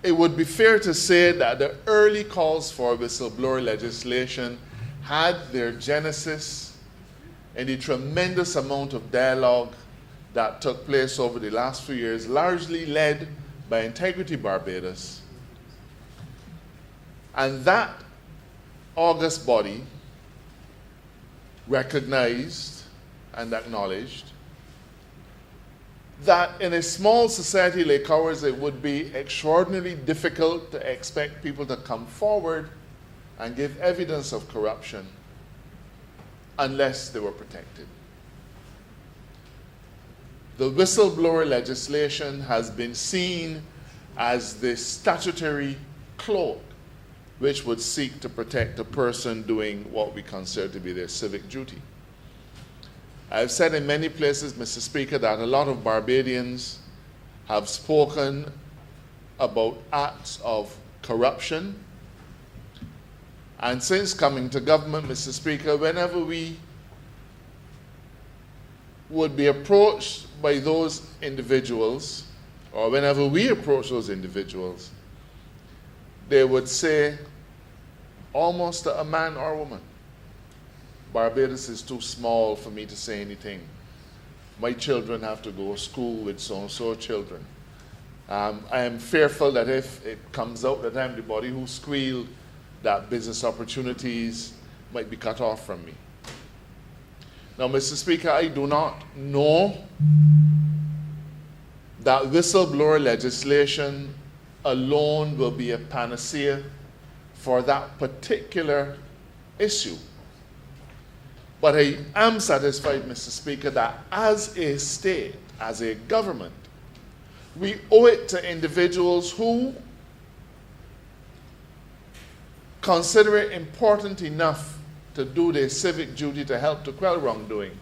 it would be fair to say that the early calls for whistleblower legislation had their genesis in the tremendous amount of dialogue that took place over the last few years, largely led by Integrity Barbados. And that august body recognized and acknowledged that in a small society like ours, it would be extraordinarily difficult to expect people to come forward and give evidence of corruption unless they were protected. The whistleblower legislation has been seen as the statutory cloak which would seek to protect a person doing what we consider to be their civic duty. I've said in many places, Mr. Speaker, that a lot of Barbadians have spoken about acts of corruption. And since coming to government, Mr. Speaker, whenever we would be approached by those individuals, or whenever we approach those individuals, they would say, almost to a man or a woman, Barbados is too small for me to say anything. My children have to go to school with so-and-so children. I am fearful that if it comes out that I'm the body who squealed, that business opportunities might be cut off from me. Now, Mr. Speaker, I do not know that whistleblower legislation alone will be a panacea for that particular issue. But I am satisfied, Mr. Speaker, that as a state, as a government, we owe it to individuals who consider it important enough to do their civic duty to help to quell wrongdoing,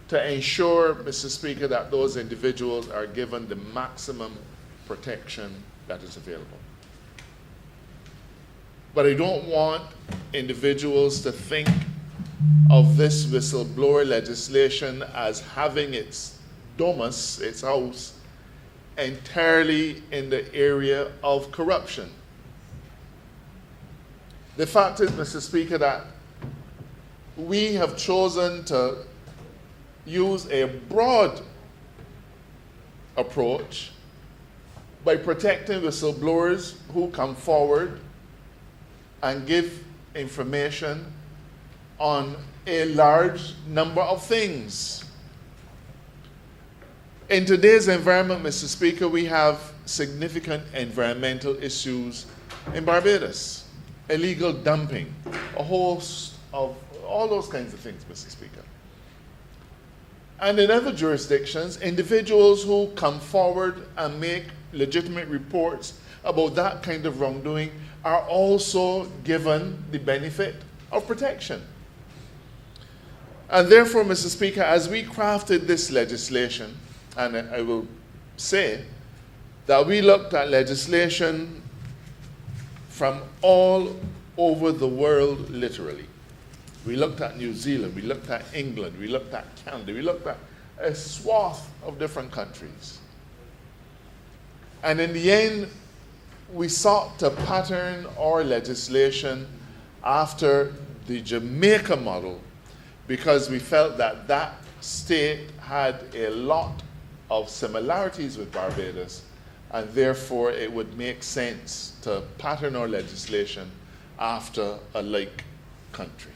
to ensure, Mr. Speaker, that those individuals are given the maximum protection that is available. But I don't want individuals to think of this whistleblower legislation as having its domus, its house, entirely in the area of corruption. The fact is, Mr. Speaker, that we have chosen to use a broad approach by protecting whistleblowers who come forward and give information on a large number of things. In today's environment, Mr. Speaker, we have significant environmental issues in Barbados. Illegal dumping, a host of all those kinds of things, Mr. Speaker. And in other jurisdictions, individuals who come forward and make legitimate reports about that kind of wrongdoing are also given the benefit of protection. And therefore, Mr. Speaker, as we crafted this legislation, and I will say that we looked at legislation from all over the world, literally. We looked at New Zealand, we looked at England, we looked at Canada, we looked at a swath of different countries. And in the end, we sought to pattern our legislation after the Jamaica model because we felt that that state had a lot of similarities with Barbados, and therefore it would make sense to pattern our legislation after a like country.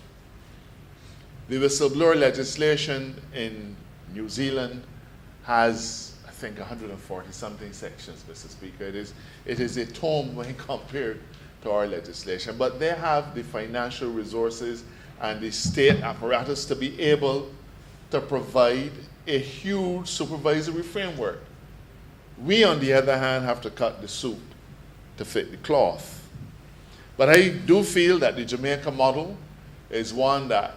The whistleblower legislation in New Zealand has, I think, 140-something sections, Mr. Speaker. It is a tome when compared to our legislation, but they have the financial resources and the state apparatus to be able to provide a huge supervisory framework. We, on the other hand, have to cut the suit to fit the cloth. But I do feel that the Jamaica model is one that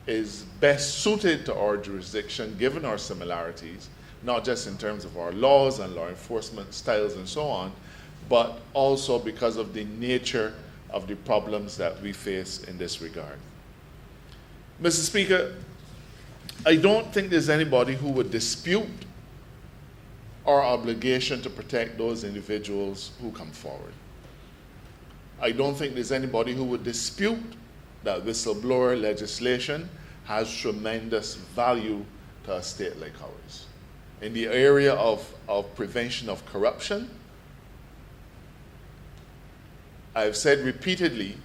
is best suited to our jurisdiction, given our similarities, not just in terms of our laws and law enforcement styles and so on, but also because of the nature of the problems that we face in this regard. Mr. Speaker, I don't think there's anybody who would dispute our obligation to protect those individuals who come forward. I don't think there's anybody who would dispute that whistleblower legislation has tremendous value to a state like ours. In the area of prevention of corruption, I've said repeatedly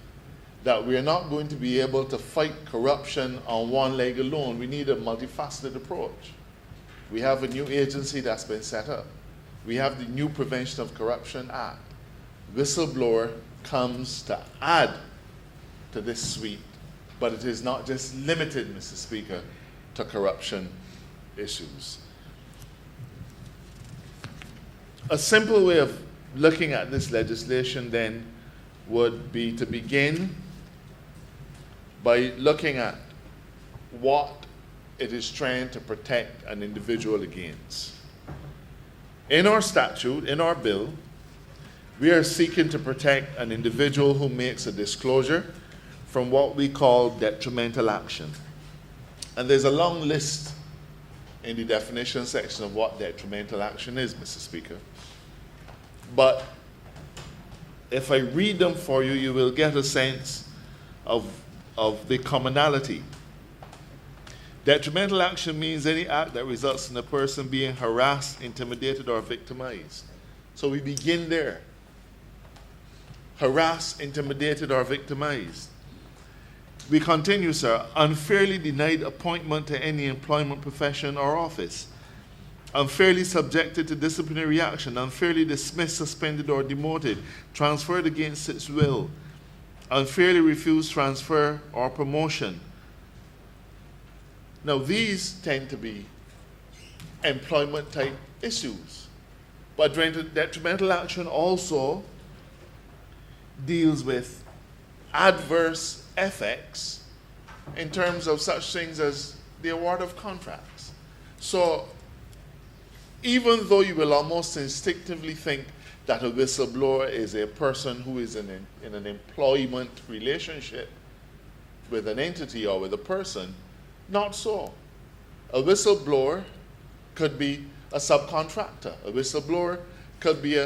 that we are not going to be able to fight corruption on one leg alone. We need a multifaceted approach. We have a new agency that's been set up. We have the new Prevention of Corruption Act. Whistleblower comes to add to this suite, but it is not just limited, Mr. Speaker, to corruption issues. A simple way of looking at this legislation then would be to begin by looking at what it is trying to protect an individual against. In our statute, in our bill, we are seeking to protect an individual who makes a disclosure from what we call detrimental action. And there's a long list in the definition section of what detrimental action is, Mr. Speaker. But if I read them for you, you will get a sense of the commonality. Detrimental action means any act that results in a person being harassed, intimidated, or victimized. So we begin there. Harassed, intimidated, or victimized. We continue, sir. Unfairly denied appointment to any employment, profession, or office. Unfairly subjected to disciplinary action. Unfairly dismissed, suspended, or demoted. Transferred against its will. Unfairly refused transfer or promotion. Now, these tend to be employment-type issues. But detrimental action also deals with adverse effects in terms of such things as the award of contracts. So, even though you will almost instinctively think that a whistleblower is a person who is in an employment relationship with an entity or with a person, not so. A whistleblower could be a subcontractor. A whistleblower could be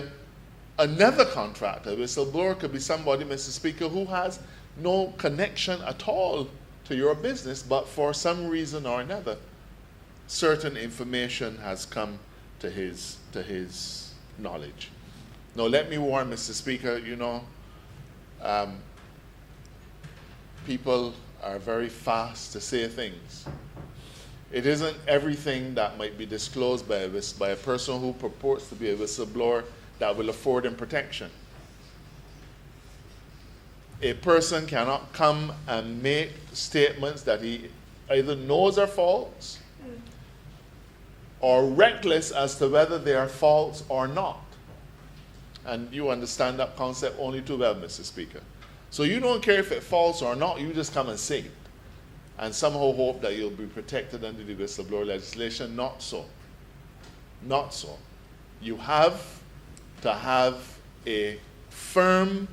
another contractor. A whistleblower could be somebody, Mr. Speaker, who has no connection at all to your business, but for some reason or another, certain information has come to his knowledge. Now, let me warn, Mr. Speaker, people are very fast to say things. It isn't everything that might be disclosed by a person who purports to be a whistleblower that will afford him protection. A person cannot come and make statements that he either knows are false or reckless as to whether they are false or not. And you understand that concept only too well, Mr. Speaker. So you don't care if it's false or not, you just come and say it. And somehow hope that you'll be protected under the whistleblower legislation. Not so. Not so. You have to have a firm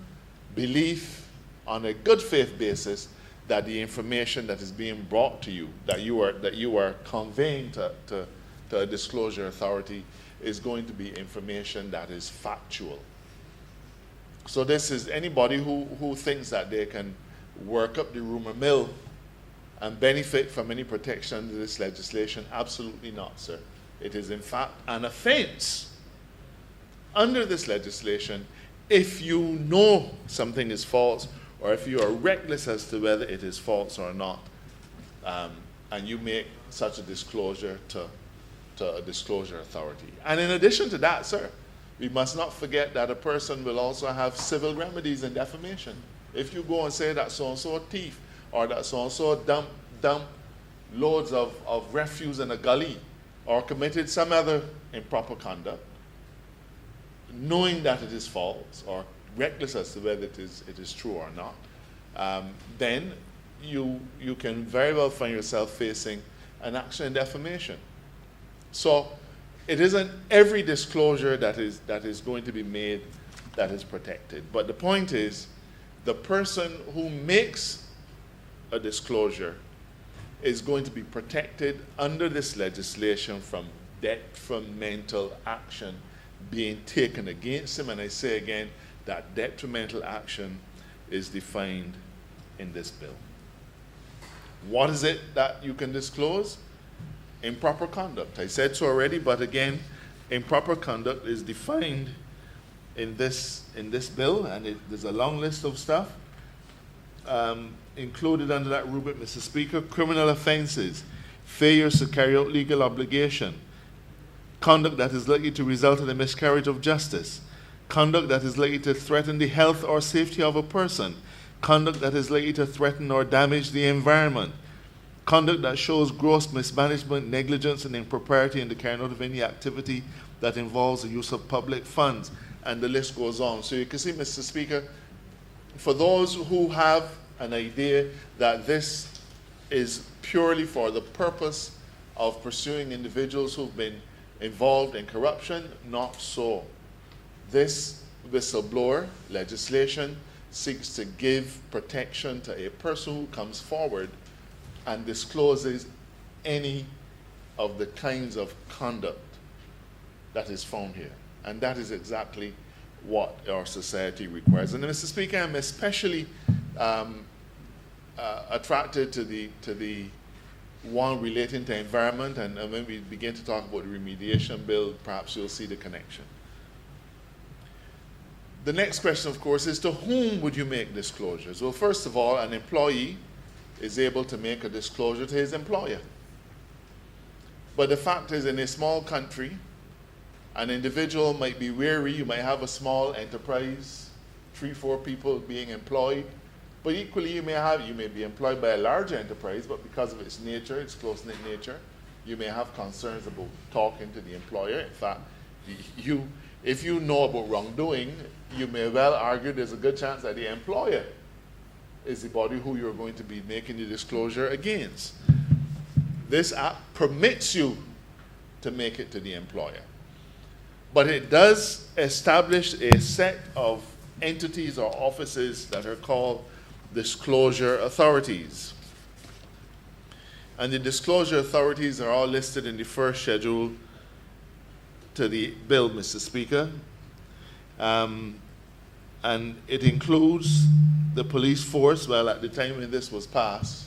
belief on a good faith basis that the information that is being brought to you, that you are conveying to a disclosure authority, is going to be information that is factual. So this is anybody who thinks that they can work up the rumor mill and benefit from any protection under this legislation. Absolutely not, sir. It is in fact an offense under this legislation if you know something is false or if you are reckless as to whether it is false or not, and you make such a disclosure to a disclosure authority. And in addition to that, sir, we must not forget that a person will also have civil remedies in defamation. If you go and say that so-and-so a thief, or that so-and-so dump loads of refuse in a gully, or committed some other improper conduct, knowing that it is false, or reckless as to whether it is true or not, then you can very well find yourself facing an action in defamation. So it isn't every disclosure that is going to be made that is protected. But the point is the person who makes a disclosure is going to be protected under this legislation from detrimental action being taken against him. And I say again that detrimental action is defined in this bill. What is it that you can disclose? Improper conduct. I said so already, but again, improper conduct is defined in this bill, and there's a long list of stuff included under that rubric, Mr. Speaker. Criminal offenses, failures to carry out legal obligation, conduct that is likely to result in a miscarriage of justice, conduct that is likely to threaten the health or safety of a person, conduct that is likely to threaten or damage the environment, conduct that shows gross mismanagement, negligence, and impropriety in the carrying out of any activity that involves the use of public funds, and the list goes on. So you can see, Mr. Speaker, for those who have an idea that this is purely for the purpose of pursuing individuals who've been involved in corruption, not so. This whistleblower legislation seeks to give protection to a person who comes forward and discloses any of the kinds of conduct that is found here. And that is exactly what our society requires. And Mr. Speaker, I'm especially attracted to the one relating to environment, and when we begin to talk about the remediation bill, perhaps you'll see the connection. The next question, of course, is to whom would you make disclosures? Well, first of all, an employee is able to make a disclosure to his employer. But the fact is, in a small country, an individual might be wary. You might have a small enterprise, 3-4 people being employed. But equally, you may be employed by a large enterprise, but because of its nature, its close-knit nature, you may have concerns about talking to the employer. In fact, if you know about wrongdoing, you may well argue there's a good chance that the employer is the body who you're going to be making the disclosure against. This act permits you to make it to the employer. But it does establish a set of entities or offices that are called disclosure authorities. And the disclosure authorities are all listed in the first schedule to the bill, Mr. Speaker. And it includes the police force. Well, at the time when this was passed,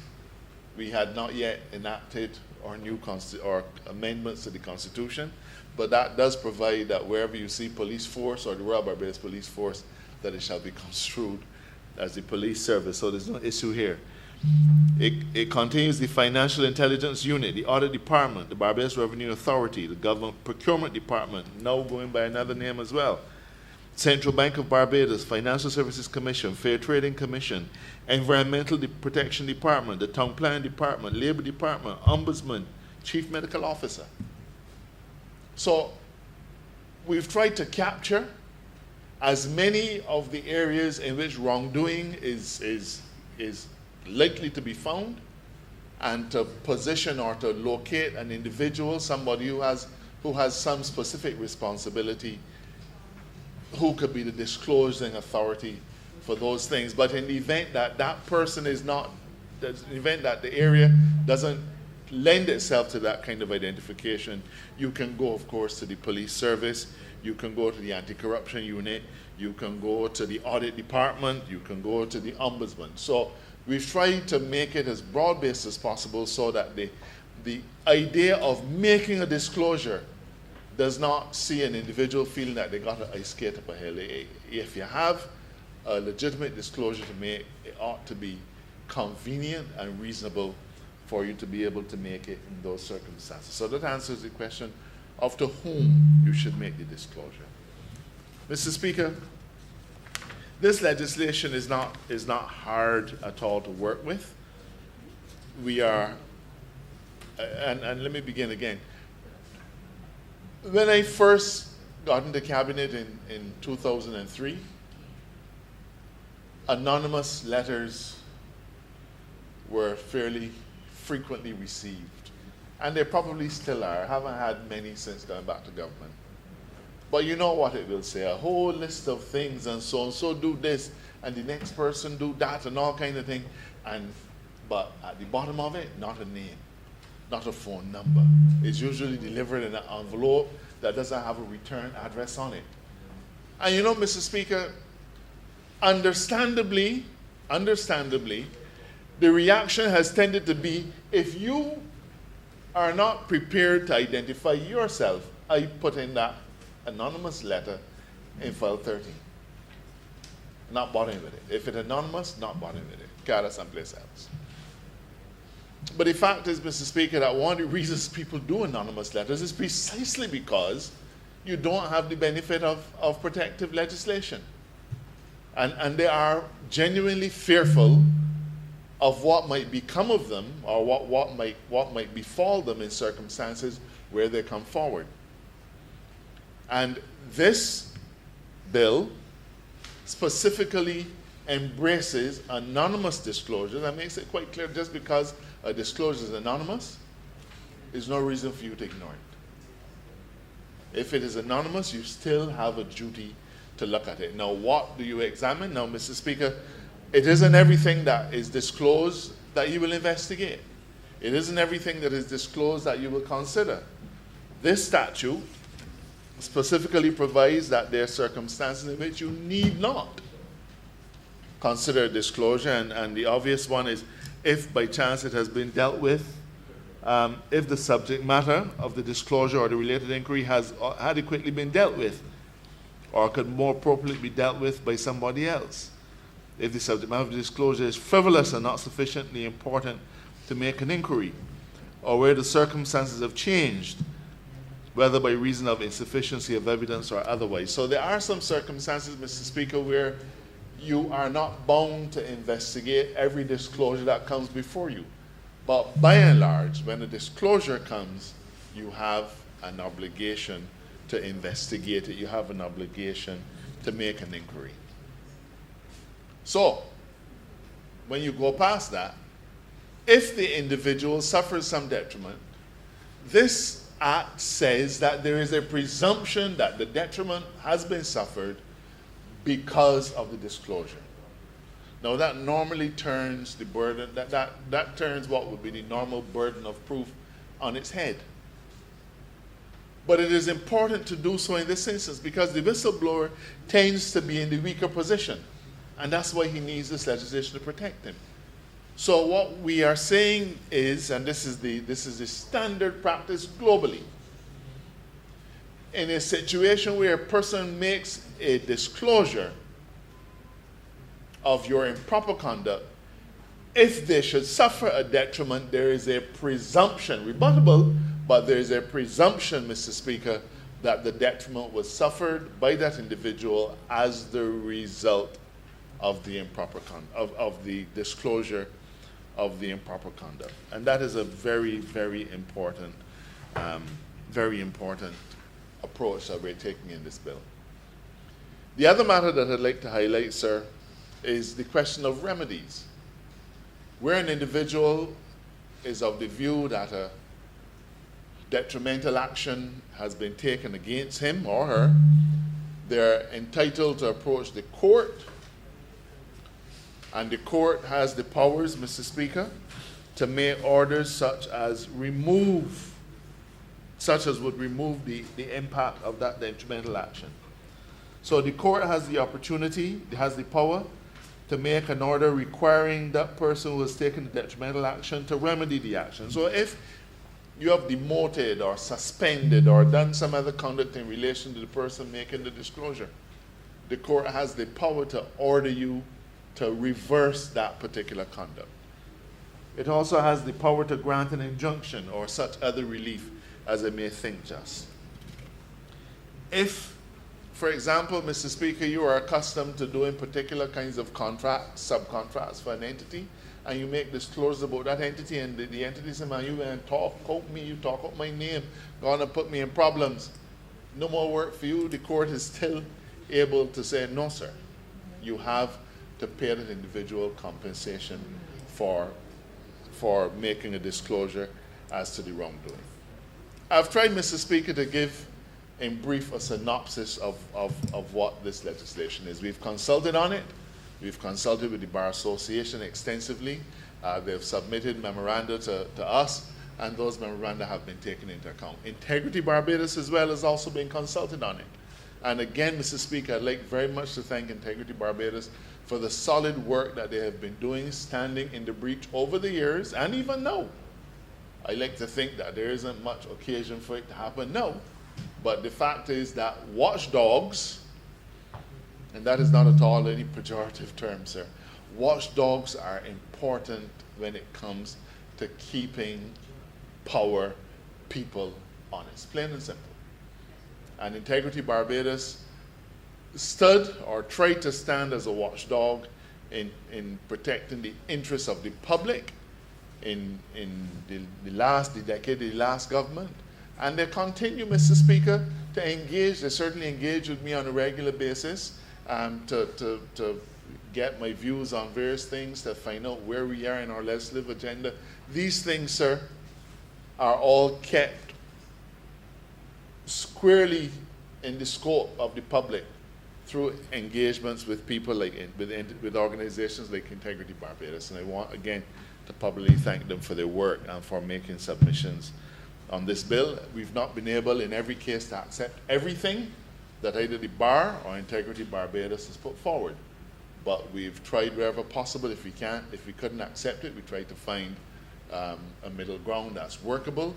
we had not yet enacted our new or amendments to the Constitution, but that does provide that wherever you see police force or the Royal Barbados Police Force, that it shall be construed as the police service. So there's no issue here. It contains the Financial Intelligence Unit, the Audit Department, the Barbados Revenue Authority, the Government Procurement Department, now going by another name as well, Central Bank of Barbados, Financial Services Commission, Fair Trading Commission, Environmental Protection Department, the Town Planning Department, Labor Department, Ombudsman, Chief Medical Officer. So we've tried to capture as many of the areas in which wrongdoing is likely to be found, and to position or to locate an individual, somebody who has some specific responsibility, who could be the disclosing authority for those things. But in the event that that person is not, in the event that the area doesn't lend itself to that kind of identification, you can go, of course, to the police service, you can go to the anti-corruption unit, you can go to the audit department, you can go to the ombudsman. So we've tried to make it as broad-based as possible so that the idea of making a disclosure does not see an individual feeling that they got to ice skate up a hill. If you have a legitimate disclosure to make, it ought to be convenient and reasonable for you to be able to make it in those circumstances. So that answers the question of to whom you should make the disclosure. Mr. Speaker, this legislation is not hard at all to work with. We are, and let me begin again. When I first got into cabinet in 2003, anonymous letters were fairly frequently received, and they probably still are. I haven't had many since going back to government. But you know what it will say, a whole list of things and so on, so do this, and the next person do that and all kind of thing. But at the bottom of it, not a name, not a phone number. It's usually delivered in an envelope that doesn't have a return address on it. And you know, Mr. Speaker, understandably, the reaction has tended to be, if you are not prepared to identify yourself, I put in that anonymous letter in file 13. Not bothering with it. If it's anonymous, not bothering with it. Carry it someplace else. But the fact is, Mr. Speaker, that one of the reasons people do anonymous letters is precisely because you don't have the benefit of protective legislation. And they are genuinely fearful of what might become of them, or what might befall them in circumstances where they come forward. And this bill specifically embraces anonymous disclosures and makes it quite clear just because a disclosure is anonymous, there's no reason for you to ignore it. If it is anonymous, you still have a duty to look at it. Now, what do you examine? Now, Mr. Speaker, it isn't everything that is disclosed that you will investigate. It isn't everything that is disclosed that you will consider. This statute specifically provides that there are circumstances in which you need not consider disclosure, and the obvious one is if by chance it has been dealt with, if the subject matter of the disclosure or the related inquiry has adequately been dealt with, or could more appropriately be dealt with by somebody else. If the subject matter of the disclosure is frivolous and not sufficiently important to make an inquiry, or where the circumstances have changed, whether by reason of insufficiency of evidence or otherwise. So there are some circumstances, Mr. Speaker, where you are not bound to investigate every disclosure that comes before you. But by and large, when a disclosure comes, you have an obligation to investigate it. You have an obligation to make an inquiry. So, when you go past that, if the individual suffers some detriment, this act says that there is a presumption that the detriment has been suffered because of the disclosure. Now that normally turns the burden, that turns what would be the normal burden of proof on its head. But it is important to do so in this instance because the whistleblower tends to be in the weaker position. And that's why he needs this legislation to protect him. So what we are saying is, and this is the standard practice globally, in a situation where a person makes a disclosure of your improper conduct, if they should suffer a detriment, there is a presumption, rebuttable, but there is a presumption, Mr. Speaker, that the detriment was suffered by that individual as the result of the improper of the disclosure of the improper conduct. And that is a very, very important approach that we're taking in this bill. The other matter that I'd like to highlight, sir, is the question of remedies. Where an individual is of the view that a detrimental action has been taken against him or her, they're entitled to approach the court, and the court has the powers, Mr. Speaker, to make orders such as would remove the impact of that detrimental action. So the court has the opportunity, has the power to make an order requiring that person who has taken the detrimental action to remedy the action. So if you have demoted or suspended or done some other conduct in relation to the person making the disclosure, the court has the power to order you to reverse that particular conduct. It also has the power to grant an injunction or such other relief as it may think just. If, for example, Mr. Speaker, you are accustomed to doing particular kinds of contracts, subcontracts for an entity, and you make disclosures about that entity, and the entity says, man, you went talk out me, you talk out my name, gonna put me in problems. No more work for you. The court is still able to say, no, sir, you have to pay that individual compensation for making a disclosure as to the wrongdoing. I've tried, Mr. Speaker, to give in brief a synopsis of what this legislation is. We've consulted on it We've consulted with the Bar Association extensively. They've submitted memoranda to us, and those memoranda have been taken into account. Integrity Barbados as well has also been consulted on it. And again, Mr. Speaker, I'd like very much to thank Integrity Barbados for the solid work that they have been doing, standing in the breach over the years, and even now. I like to think that there isn't much occasion for it to happen now, but the fact is that watchdogs, and that is not at all any pejorative term, sir, watchdogs are important when it comes to keeping power people honest, plain and simple. And Integrity Barbados stood or tried to stand as a watchdog in protecting the interests of the public in the decade, the last government. And they continue, Mr. Speaker, to engage. They certainly engage with me on a regular basis to get my views on various things, to find out where we are in our legislative agenda. These things, sir, are all kept squarely in the scope of the public through engagements with people like with organizations like Integrity Barbados. And I want again to publicly thank them for their work and for making submissions on this bill. We've not been able in every case to accept everything that either the Bar or Integrity Barbados has put forward, but we've tried wherever possible. If we couldn't accept it, we tried to find a middle ground that's workable.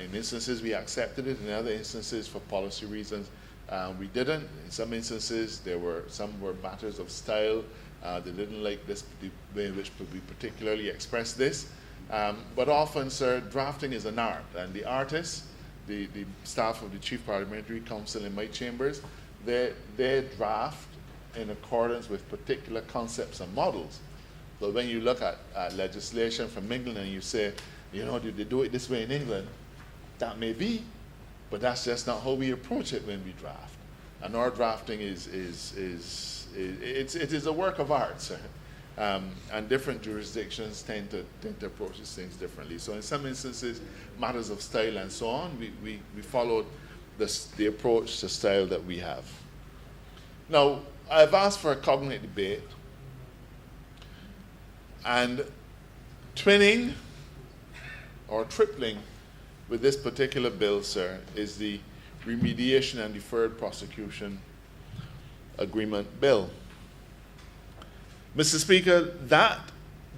In instances we accepted it, in other instances for policy reasons we didn't. In some instances some were matters of style. They didn't like the way in which we particularly expressed this. But often, sir, drafting is an art, and the artists, the staff of the Chief Parliamentary Council in my chambers, they draft in accordance with particular concepts and models. But when you look at legislation from England and you say, you know, they do it this way in England, that may be, but that's just not how we approach it when we draft. And our drafting it is a work of art, sir. And different jurisdictions tend to approach these things differently. So in some instances, matters of style and so on, we followed the approach to style that we have. Now, I've asked for a cognate debate, and twinning or tripling with this particular bill, sir, is the Remediation and Deferred Prosecution Agreement Bill. Mr. Speaker, that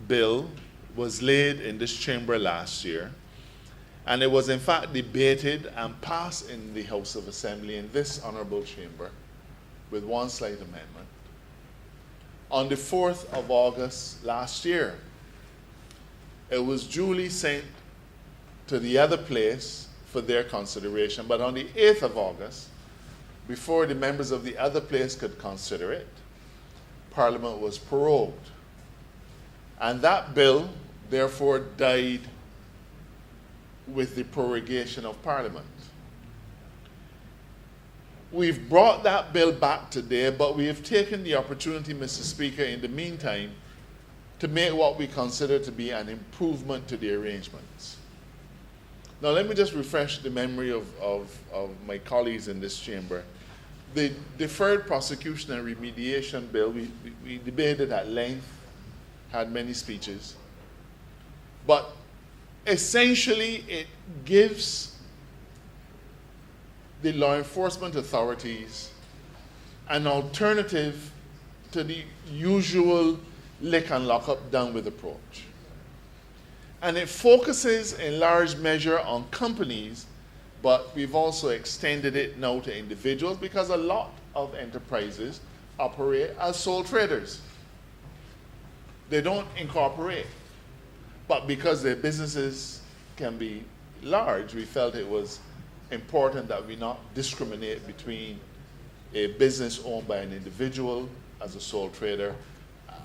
bill was laid in this chamber last year, and it was in fact debated and passed in the House of Assembly in this honorable chamber with one slight amendment on the 4th of August last year. It was duly sent to the other place for their consideration, but on the 8th of August, before the members of the other place could consider it, Parliament was prorogued. And that bill, therefore, died with the prorogation of Parliament. We've brought that bill back today, but we have taken the opportunity, Mr. Speaker, in the meantime, to make what we consider to be an improvement to the arrangements. Now, let me just refresh the memory of my colleagues in this chamber. The Deferred Prosecution and Remediation Bill, we debated at length, had many speeches, but essentially it gives the law enforcement authorities an alternative to the usual lick and lock up down with approach. And it focuses in large measure on companies, but we've also extended it now to individuals because a lot of enterprises operate as sole traders. They don't incorporate. But because their businesses can be large, we felt it was important that we not discriminate between a business owned by an individual as a sole trader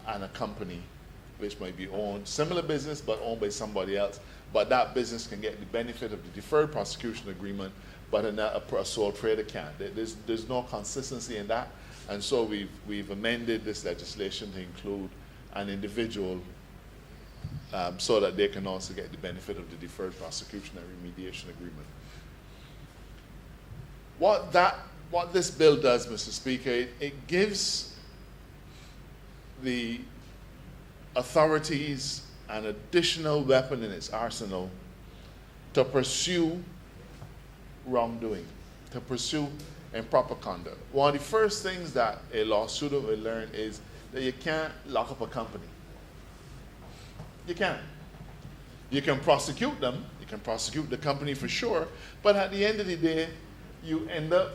and a company which might be owned, similar business but owned by somebody else, but that business can get the benefit of the deferred prosecution agreement, but a sole trader can't. There's no consistency in that, and so we've amended this legislation to include an individual so that they can also get the benefit of the deferred prosecution and remediation agreement. What this bill does, Mr. Speaker, it gives the authorities an additional weapon in its arsenal to pursue wrongdoing, to pursue improper conduct. One of the first things that a law student will learn is that you can't lock up a company. You can't. You can prosecute them, you can prosecute the company for sure, but at the end of the day, you end up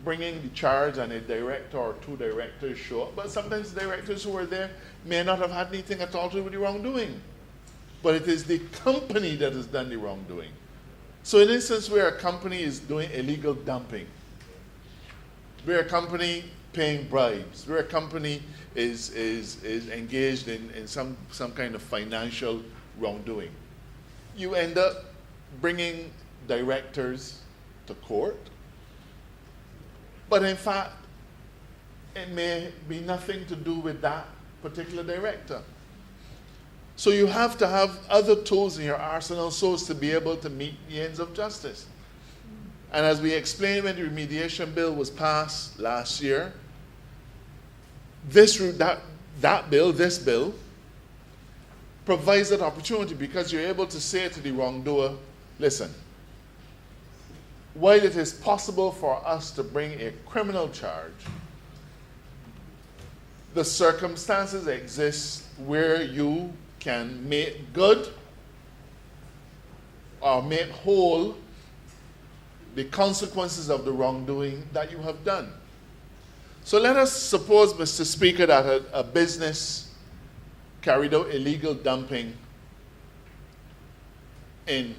bringing the charge and a director or two directors show up, but sometimes the directors who are there may not have had anything at all to do with the wrongdoing. But it is the company that has done the wrongdoing. So in instance where a company is doing illegal dumping, where a company paying bribes, where a company is engaged in some kind of financial wrongdoing, you end up bringing directors to court. But in fact, it may be nothing to do with that particular director. So you have to have other tools in your arsenal so as to be able to meet the ends of justice. And as we explained when the remediation bill was passed last year, this bill provides that opportunity because you're able to say to the wrongdoer, listen, while it is possible for us to bring a criminal charge, the circumstances exist where you can make good or make whole the consequences of the wrongdoing that you have done. So let us suppose, Mr. Speaker, that a business carried out illegal dumping in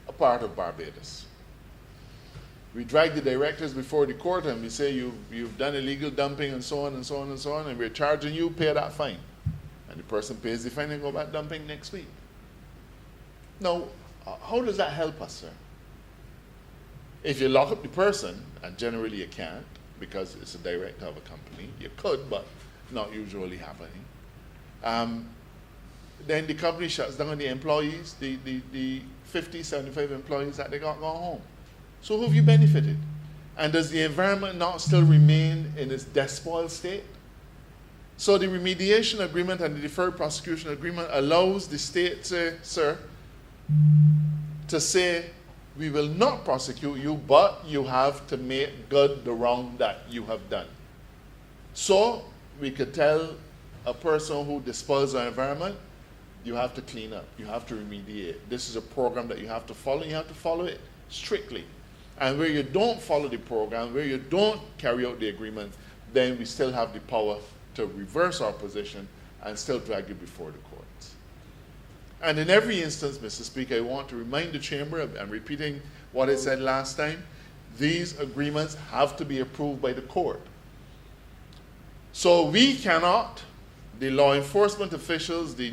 a part of Barbados. We drag the directors before the court and we say you've done illegal dumping and so on and so on and so on, and we're charging you, pay that fine. And the person pays the fine and go back dumping next week. Now, how does that help us, sir? If you lock up the person, and generally you can't because it's a director of a company, you could, but not usually happening. Then the company shuts down the employees, the 50, 75 employees that they got gone home. So who have you benefited? And does the environment not still remain in its despoiled state? So the remediation agreement and the deferred prosecution agreement allows the state, sir, to say, we will not prosecute you, but you have to make good the wrong that you have done. So we could tell a person who despoils our environment, you have to clean up, you have to remediate. This is a program that you have to follow, you have to follow it strictly. And where you don't follow the program, where you don't carry out the agreement, then we still have the power to reverse our position and still drag you before the courts. And in every instance, Mr. Speaker, I want to remind the Chamber, I'm repeating what I said last time, these agreements have to be approved by the court. So we cannot, the law enforcement officials, the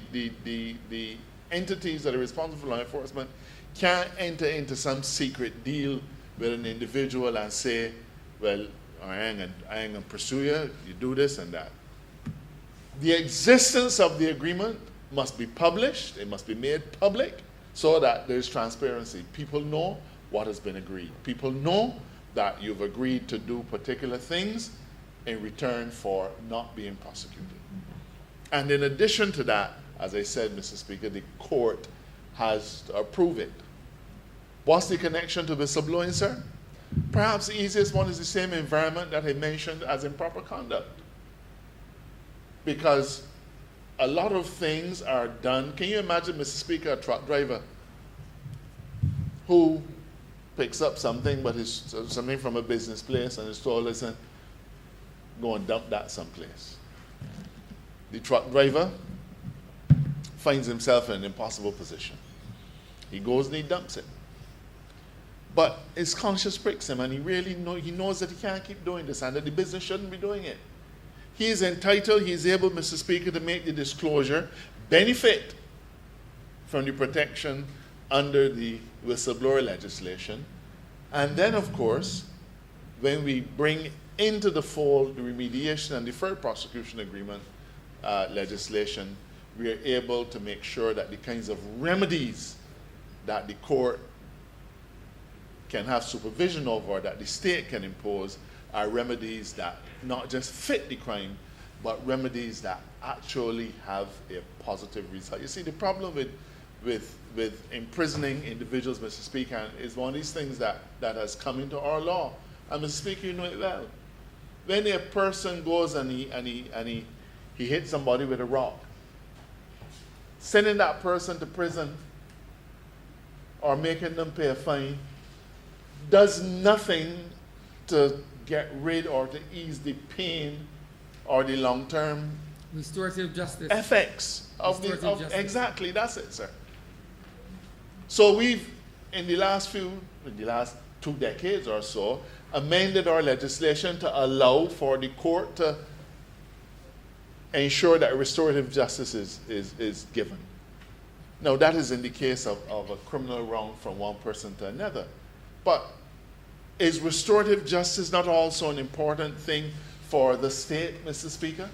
entities that are responsible for law enforcement, can't enter into some secret deal with an individual and say, well, I ain't gonna pursue you, you do this and that. The existence of the agreement must be published, it must be made public so that there's transparency. People know what has been agreed. People know that you've agreed to do particular things in return for not being prosecuted. And in addition to that, as I said, Mr. Speaker, the court has to approve it. What's the connection to whistleblowing, sir? Perhaps the easiest one is the same environment that I mentioned as improper conduct. Because a lot of things are done. Can you imagine, Mr. Speaker, a truck driver who picks up something, but it's something from a business place and is told, listen, go and dump that someplace. The truck driver finds himself in an impossible position. He goes and he dumps it. But his conscience pricks him, and he knows that he can't keep doing this and that the business shouldn't be doing it. He is entitled, he is able, Mr. Speaker, to make the disclosure, benefit from the protection under the whistleblower legislation. And then, of course, when we bring into the fold the remediation and deferred prosecution agreement legislation, we are able to make sure that the kinds of remedies that the court can have supervision over, that the state can impose, are remedies that not just fit the crime, but remedies that actually have a positive result. You see, the problem with imprisoning individuals, Mr. Speaker, is one of these things that has come into our law. And Mr. Speaker, you know it well. When a person goes and he hits somebody with a rock, sending that person to prison or making them pay a fine does nothing to get rid or to ease the pain or the long-term Restorative justice. effects of Restorative justice. exactly, that's it, sir. So we've, in the last 2 decades or so, amended our legislation to allow for the court to ensure that restorative justice is given. Now, that is in the case of a criminal wrong from one person to another. But is restorative justice not also an important thing for the state, Mr. Speaker?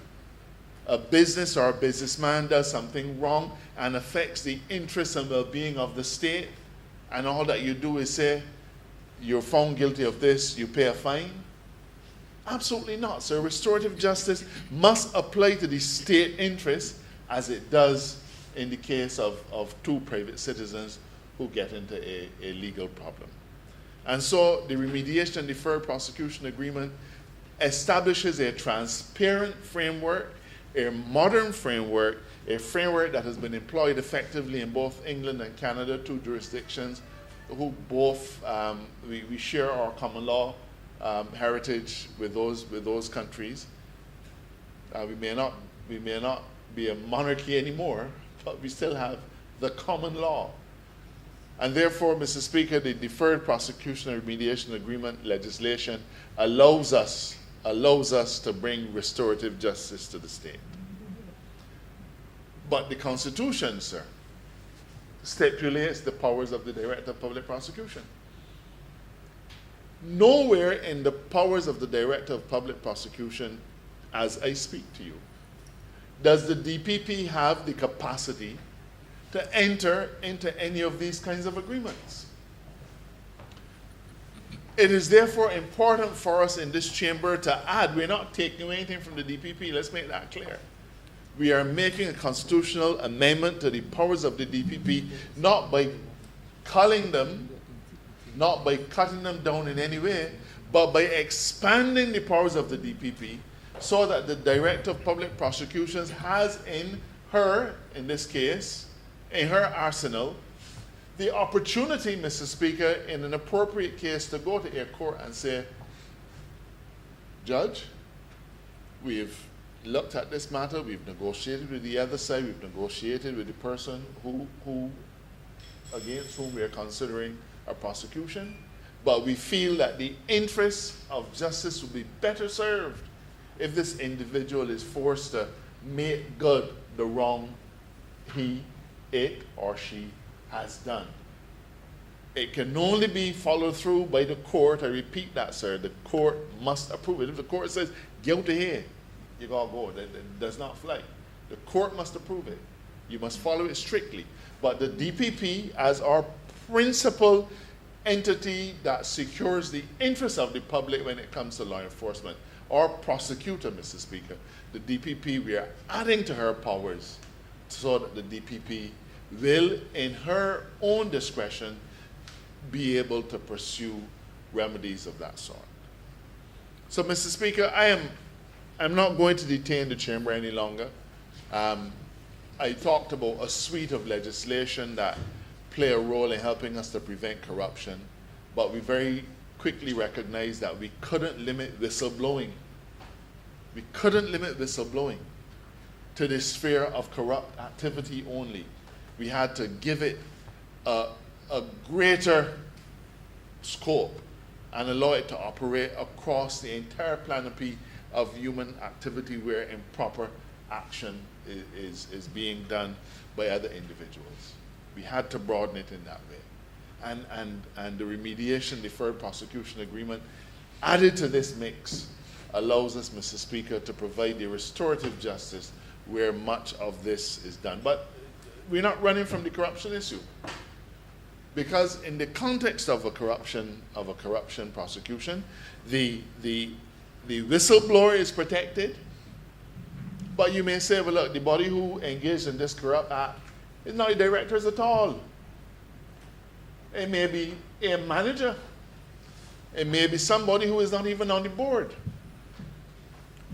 A business or a businessman does something wrong and affects the interests and well-being of the state, and all that you do is say, you're found guilty of this, you pay a fine? Absolutely not. So restorative justice must apply to the state interest as it does in the case of two private citizens who get into a legal problem. And so the Remediation Deferred Prosecution Agreement establishes a transparent framework, a modern framework, a framework that has been employed effectively in both England and Canada, two jurisdictions who both, we share our common law heritage with those countries. We may not be a monarchy anymore, but we still have the common law. And therefore, Mr. Speaker, the Deferred Prosecution and Remediation Agreement legislation allows us to bring restorative justice to the state. But the Constitution, sir, stipulates the powers of the Director of Public Prosecution. Nowhere in the powers of the Director of Public Prosecution, as I speak to you, does the DPP have the capacity to enter into any of these kinds of agreements. It is therefore important for us in this chamber to add, we're not taking away anything from the DPP, let's make that clear. We are making a constitutional amendment to the powers of the DPP, not by culling them, not by cutting them down in any way, but by expanding the powers of the DPP so that the Director of Public Prosecutions has in this case, in her arsenal, the opportunity, Mr. Speaker, in an appropriate case to go to a court and say, Judge, we've looked at this matter, we've negotiated with the other side, we've negotiated with the person against whom we are considering a prosecution, but we feel that the interests of justice would be better served if this individual is forced to make good the wrong it or she has done. It can only be followed through by the court. I repeat that, sir. The court must approve it. If the court says, guilty here, you gotta go. That does not fly. The court must approve it. You must follow it strictly. But the DPP, as our principal entity that secures the interests of the public when it comes to law enforcement, our prosecutor, Mr. Speaker, the DPP, we are adding to her powers so that the DPP will, in her own discretion, be able to pursue remedies of that sort. So, Mr. Speaker, I'm not going to detain the chamber any longer. I talked about a suite of legislation that play a role in helping us to prevent corruption, but we very quickly recognized that we couldn't limit whistleblowing. We couldn't limit whistleblowing to the sphere of corrupt activity only. We had to give it a greater scope and allow it to operate across the entire panoply of human activity where improper action is being done by other individuals. We had to broaden it in that way. And the Remediation Deferred Prosecution Agreement added to this mix allows us, Mr. Speaker, to provide the restorative justice where much of this is done. But we're not running from the corruption issue. Because in the context of a corruption prosecution, the whistleblower is protected, But you may say, well, look, the body who engaged in this corrupt act is not the directors at all. It may be a manager. It may be somebody who is not even on the board,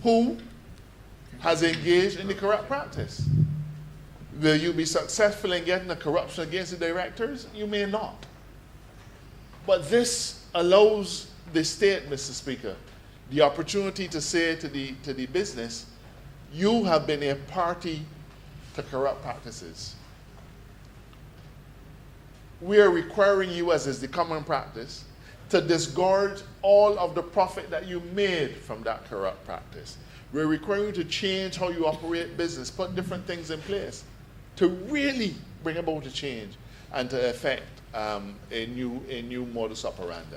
who has engaged in the corrupt practice. Will you be successful in getting a corruption against the directors? You may not. But this allows the state, Mr. Speaker, the opportunity to say to the business, you have been a party to corrupt practices. We are requiring you, as is the common practice, to disgorge all of the profit that you made from that corrupt practice. We're requiring you to change how you operate business, put different things in place to really bring about a change and to effect a new modus operandi.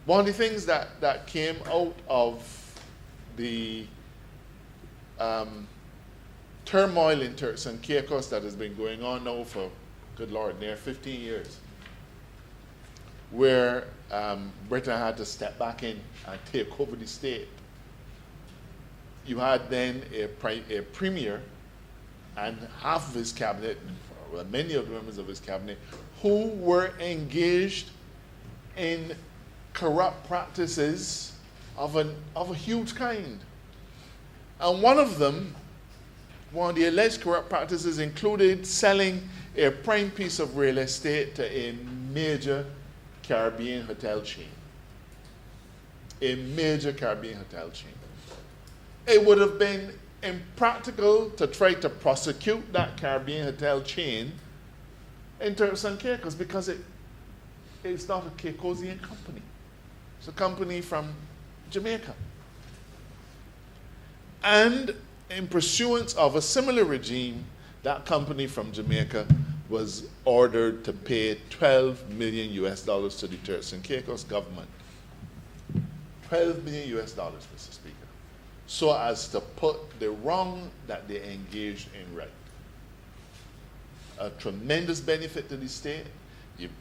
One of the things that came out of the turmoil in Turks and Caicos that has been going on now for, good Lord, near 15 years, where Britain had to step back in and take over the state. You had then a premier and half of his cabinet, well, many of the members of his cabinet, who were engaged in corrupt practices of a huge kind. And one of the alleged corrupt practices included selling a prime piece of real estate to a major Caribbean hotel chain. A major Caribbean hotel chain. It would have been impractical to try to prosecute that Caribbean hotel chain in Turks and Caicos because it's not a Caicosian company. It's a company from Jamaica. And in pursuance of a similar regime, that company from Jamaica was ordered to pay $12 million to the Turks and Caicos government. $12 million, Mr. Speaker, so as to put the wrong that they engaged in right. A tremendous benefit to the state.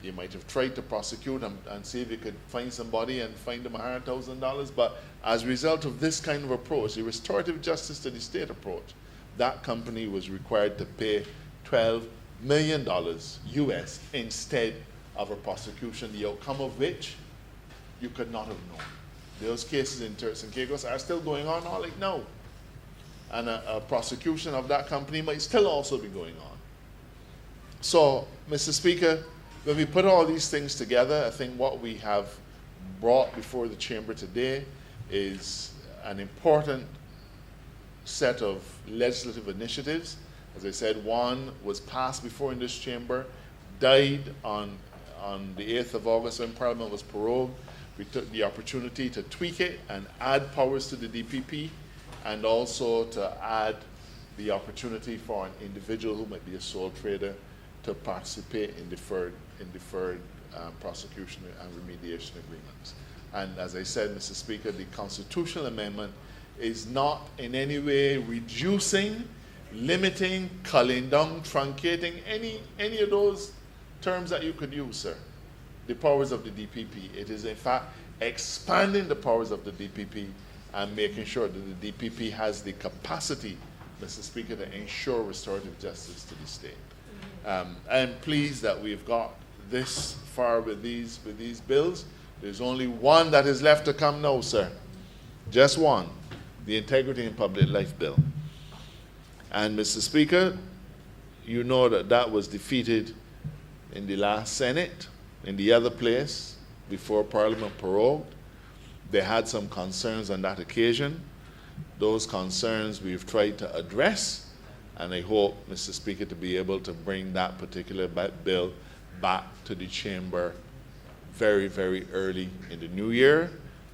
You might have tried to prosecute and see if you could find somebody and find them $100,000, but as a result of this kind of approach, the restorative justice to the state approach, that company was required to pay $12 million US instead of a prosecution, the outcome of which you could not have known. Those cases in Turks and Caicos are still going on all like now. And a prosecution of that company might still also be going on. So, Mr. Speaker, when we put all these things together, I think what we have brought before the Chamber today is an important set of legislative initiatives. As I said, one was passed before in this Chamber, died on the 8th of August when Parliament was prorogued. We took the opportunity to tweak it and add powers to the DPP, and also to add the opportunity for an individual who might be a sole trader to participate in deferred prosecution and remediation agreements. And as I said, Mr. Speaker, the constitutional amendment is not in any way reducing, limiting, culling down, truncating any of those terms that you could use, sir. The powers of the DPP. It is in fact expanding the powers of the DPP and making sure that the DPP has the capacity, Mr. Speaker, to ensure restorative justice to the state. I'm pleased that we've got this far with these bills. There's only one that is left to come now, sir. Just one, the Integrity in Public Life Bill. And Mr. Speaker, you know that was defeated in the last Senate, in the other place, before Parliament prorogued. They had some concerns on that occasion. Those concerns we've tried to address, and I hope, Mr. Speaker, to be able to bring that particular bill back to the Chamber very, very early in the new year.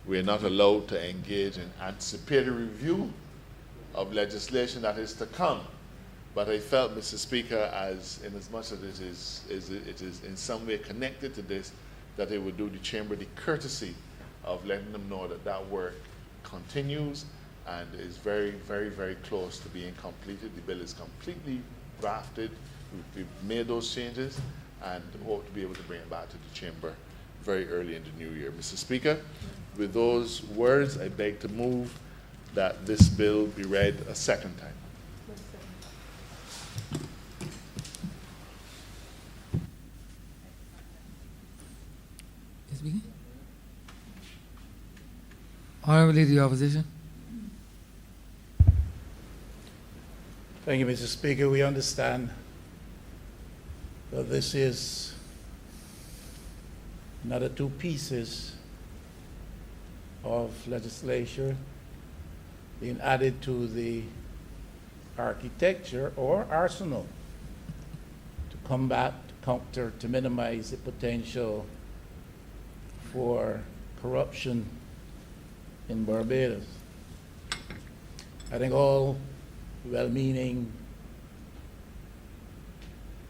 We are not allowed to engage in anticipatory review of legislation that is to come. But I felt, Mr. Speaker, as inasmuch as it is in some way connected to this, that it would do the Chamber the courtesy of letting them know that that work continues and is very, very, very close to being completed. The bill is completely drafted. We've made those changes and hope to be able to bring it back to the Chamber very early in the new year. Mr. Speaker, with those words, I beg to move that this bill be read a second time. Yes, begin. Honorable Leader of the Opposition. Thank you, Mr. Speaker. We understand that this is another two pieces of legislation being added to the architecture or arsenal to combat, to counter, to minimize the potential for corruption in Barbados. I think all well-meaning,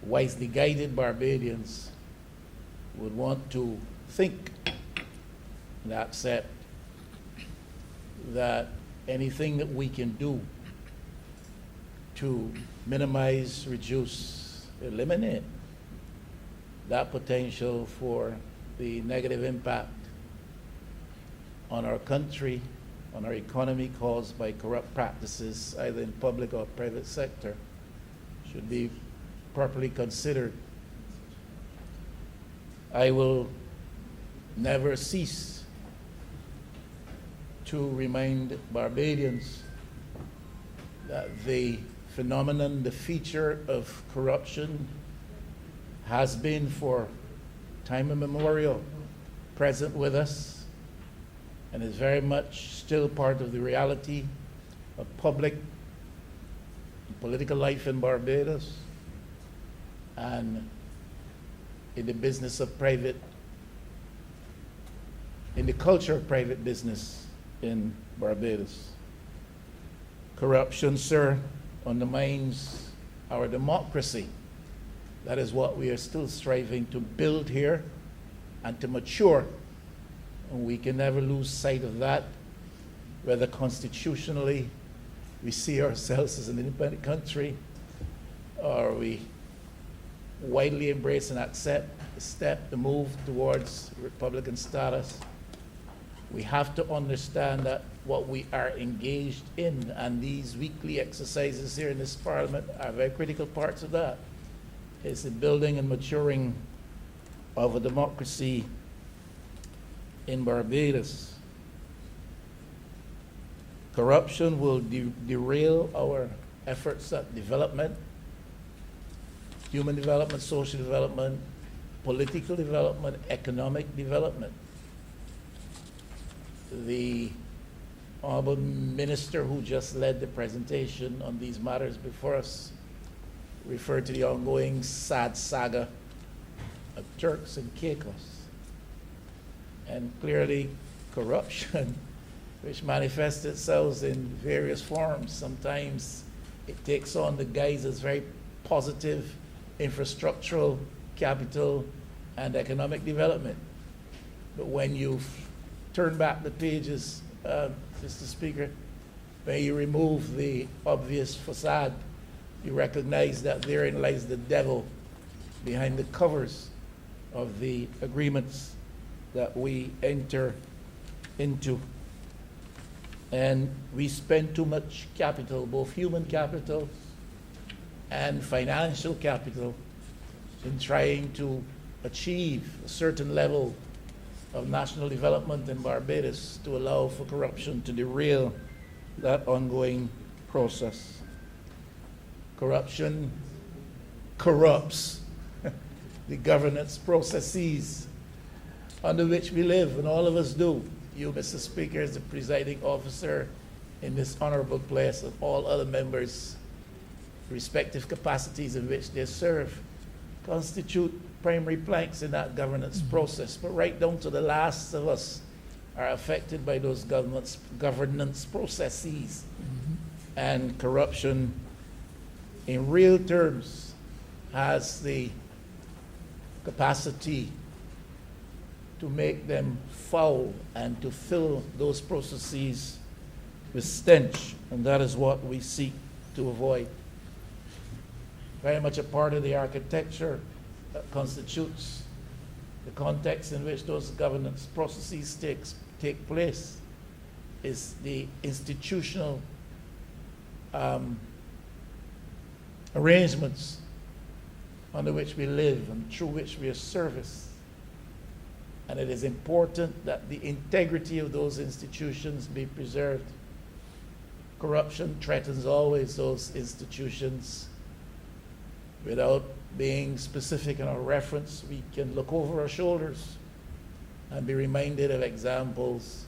wisely guided Barbadians would want to think and accept that anything that we can do to minimize, reduce, eliminate that potential for the negative impact on our country, on our economy caused by corrupt practices, either in public or private sector, should be properly considered. I will never cease to remind Barbadians that the phenomenon, the feature of corruption has been for time immemorial present with us and is very much still part of the reality of public and political life in Barbados and in the business of private, in the culture of private business in Barbados. Corruption, sir, undermines our democracy. That is what we are still striving to build here and to mature. And we can never lose sight of that, whether constitutionally we see ourselves as an independent country or we widely embrace and accept the move towards Republican status. We have to understand that what we are engaged in, and these weekly exercises here in this Parliament are very critical parts of that, is the building and maturing of a democracy in Barbados. Corruption will derail our efforts at development, human development, social development, political development, economic development. The Honorable Minister who just led the presentation on these matters before us referred to the ongoing sad saga of Turks and Caicos. And clearly corruption, which manifests itself in various forms. Sometimes it takes on the guise as very positive infrastructural, capital, and economic development. But when you turn back the pages, Mr. Speaker, when you remove the obvious facade, you recognize that therein lies the devil behind the covers of the agreements that we enter into. And we spend too much capital, both human capital and financial capital, in trying to achieve a certain level of national development in Barbados to allow for corruption to derail that ongoing process. Corruption corrupts the governance processes under which we live, and all of us do. You, Mr. Speaker, as the presiding officer in this honorable place, and all other members, respective capacities in which they serve, constitute primary planks in that governance process. But right down to the last of us are affected by those governance processes. And corruption, in real terms, has the capacity to make them foul and to fill those processes with stench, and that is what we seek to avoid. Very much a part of the architecture that constitutes the context in which those governance processes take place is the institutional arrangements under which we live and through which we are serviced. And it is important that the integrity of those institutions be preserved. Corruption threatens always those institutions. Without being specific in our reference, we can look over our shoulders and be reminded of examples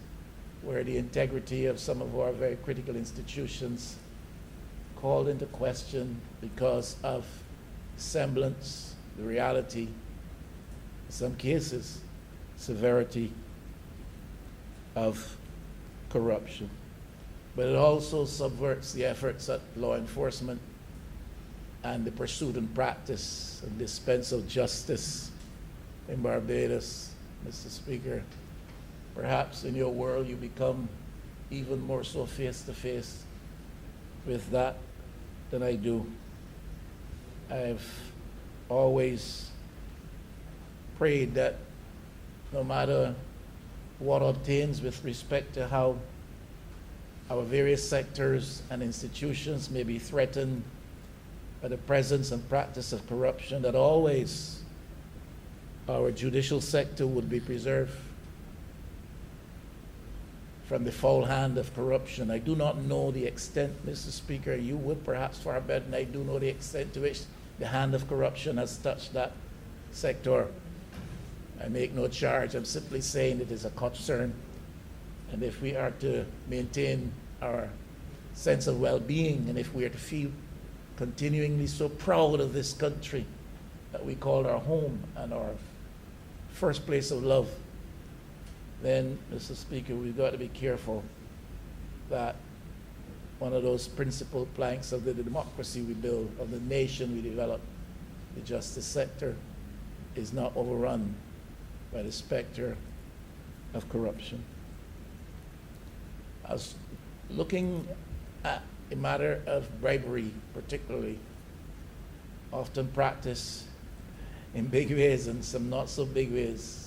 where the integrity of some of our very critical institutions called into question because of semblance, the reality, in some cases, severity of corruption. But it also subverts the efforts at law enforcement and the pursuit and practice and dispense of justice in Barbados. Mr. Speaker, perhaps in your world you become even more so face to face with that than I do. I've always prayed that no matter what obtains with respect to how our various sectors and institutions may be threatened by the presence and practice of corruption, that always our judicial sector would be preserved from the foul hand of corruption. I do not know the extent, Mr. Speaker, you would perhaps far better than I do know the extent to which the hand of corruption has touched that sector. I make no charge. I'm simply saying it is a concern. And if we are to maintain our sense of well-being, and if we are to feel continuingly so proud of this country that we call our home and our first place of love, then, Mr. Speaker, we've got to be careful that one of those principal planks of the democracy we build, of the nation we develop, the justice sector, is not overrun by the specter of corruption. I was looking at a matter of bribery, particularly, often practiced in big ways and some not so big ways.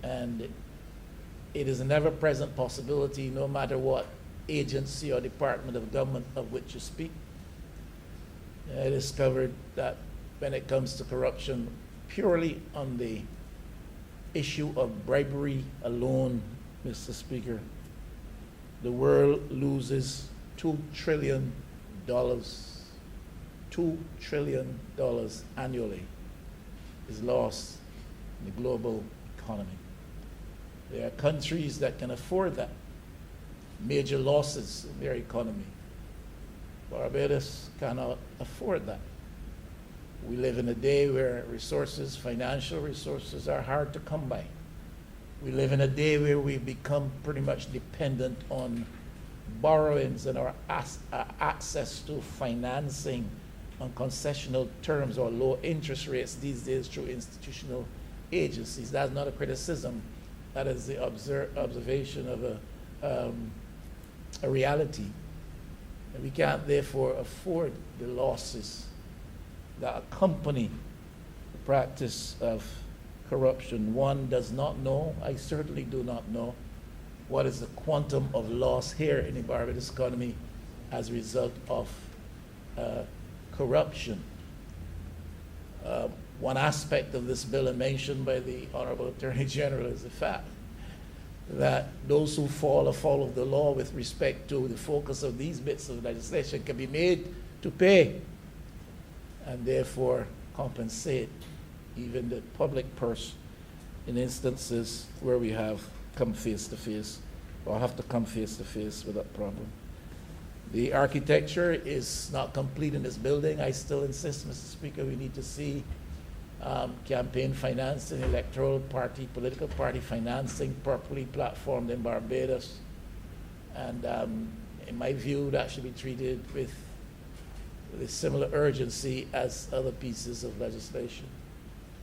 And it is an ever-present possibility, no matter what agency or department of government of which you speak. I discovered that when it comes to corruption, purely on the issue of bribery alone, Mr. Speaker, the world loses $2 trillion, $2 trillion annually is lost in the global economy. There are countries that can afford that, major losses in their economy. Barbados cannot afford that. We live in a day where resources, financial resources, are hard to come by. We live in a day where we've become pretty much dependent on borrowings and our access to financing on concessional terms or low interest rates these days through institutional agencies. That's not a criticism. That is the observation of a reality. And we can't therefore afford the losses that accompany the practice of corruption. One does not know, I certainly do not know, what is the quantum of loss here in the Barbados economy as a result of corruption. One aspect of this bill, and mentioned by the Honorable Attorney General, is the fact that those who fall afoul of the law with respect to the focus of these bits of legislation can be made to pay and therefore compensate even the public purse in instances where we have come face to face or have to come face to face with that problem. The architecture is not complete in this building. I still insist, Mr. Speaker, we need to see campaign financing, electoral party, political party financing properly platformed in Barbados. And in my view, that should be treated with a similar urgency as other pieces of legislation.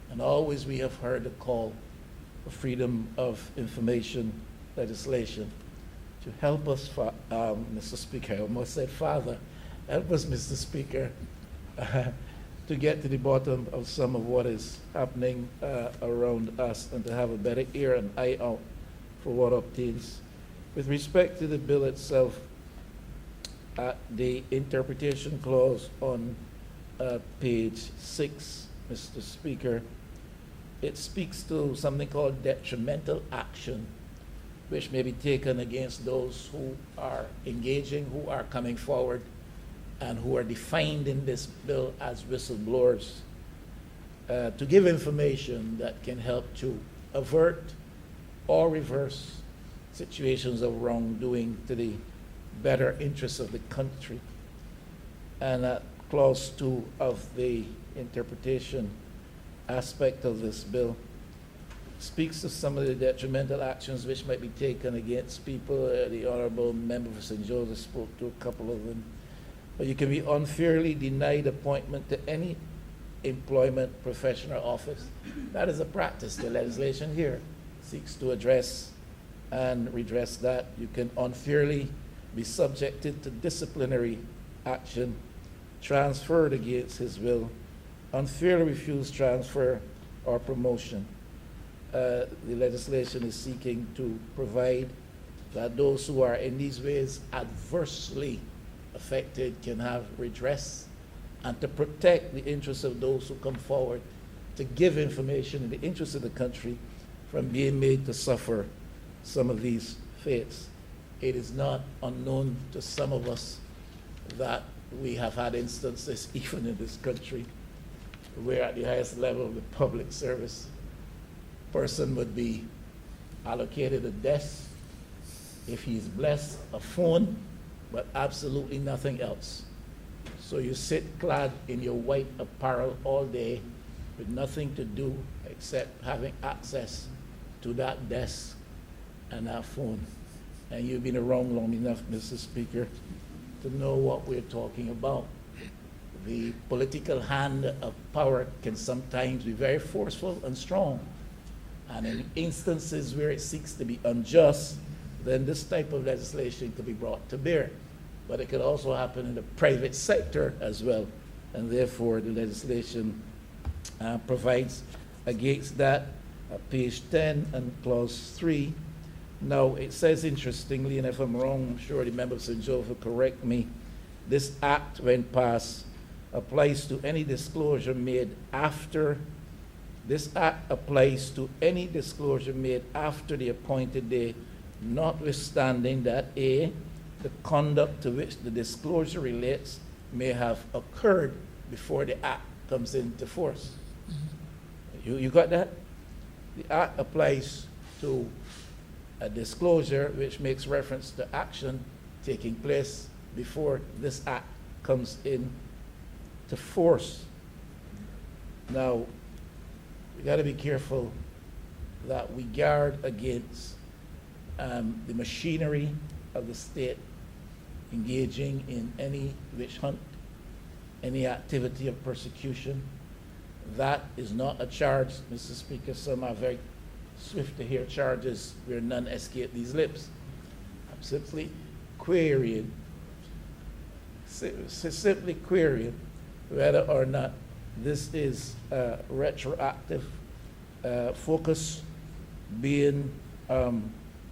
And always we have heard the call for freedom of information legislation to help us, Mr. Speaker, I almost said Father, help us, Mr. Speaker, to get to the bottom of some of what is happening around us and to have a better ear and eye out for what obtains With respect to the bill itself, the interpretation clause on page 6, Mr. Speaker, it speaks to something called detrimental action, which may be taken against those who are engaging, who are coming forward, and who are defined in this bill as whistleblowers, to give information that can help to avert or reverse situations of wrongdoing to the better interests of the country. And clause 2 of the interpretation aspect of this bill speaks to some of the detrimental actions which might be taken against people. The Honorable Member for St. Joseph spoke to a couple of them. But you can be unfairly denied appointment to any employment, profession, or office. That is a practice. The legislation here seeks to address and redress that. You can unfairly be subjected to disciplinary action, transferred against his will, unfairly refuse transfer or promotion. The legislation is seeking to provide that those who are in these ways adversely affected can have redress, and to protect the interests of those who come forward to give information in the interest of the country from being made to suffer some of these fates. It is not unknown to some of us that we have had instances, even in this country, where at the highest level of the public service, person would be allocated a desk, if he's blessed, a phone, but absolutely nothing else. So you sit clad in your white apparel all day with nothing to do except having access to that desk and that phone. And you've been around long enough, Mr. Speaker, to know what we're talking about. The political hand of power can sometimes be very forceful and strong. And in instances where it seeks to be unjust, then this type of legislation could be brought to bear. But it could also happen in the private sector as well. And therefore, the legislation provides against that. Page 10 and clause 3. Now, it says interestingly, and if I'm wrong, I'm sure the member of St. Joseph will correct me, this act, when passed, applies to any disclosure made after, this act applies to any disclosure made after the appointed day, notwithstanding that A, the conduct to which the disclosure relates may have occurred before the act comes into force. You got that? The act applies to a disclosure which makes reference to action taking place before this act comes in to force. Now, we got to be careful that we guard against the machinery of the state engaging in any witch hunt, any activity of persecution. That is not a charge, Mr. Speaker. Some are very swift to hear charges where none escape these lips. I'm simply querying whether or not this is retroactive focus being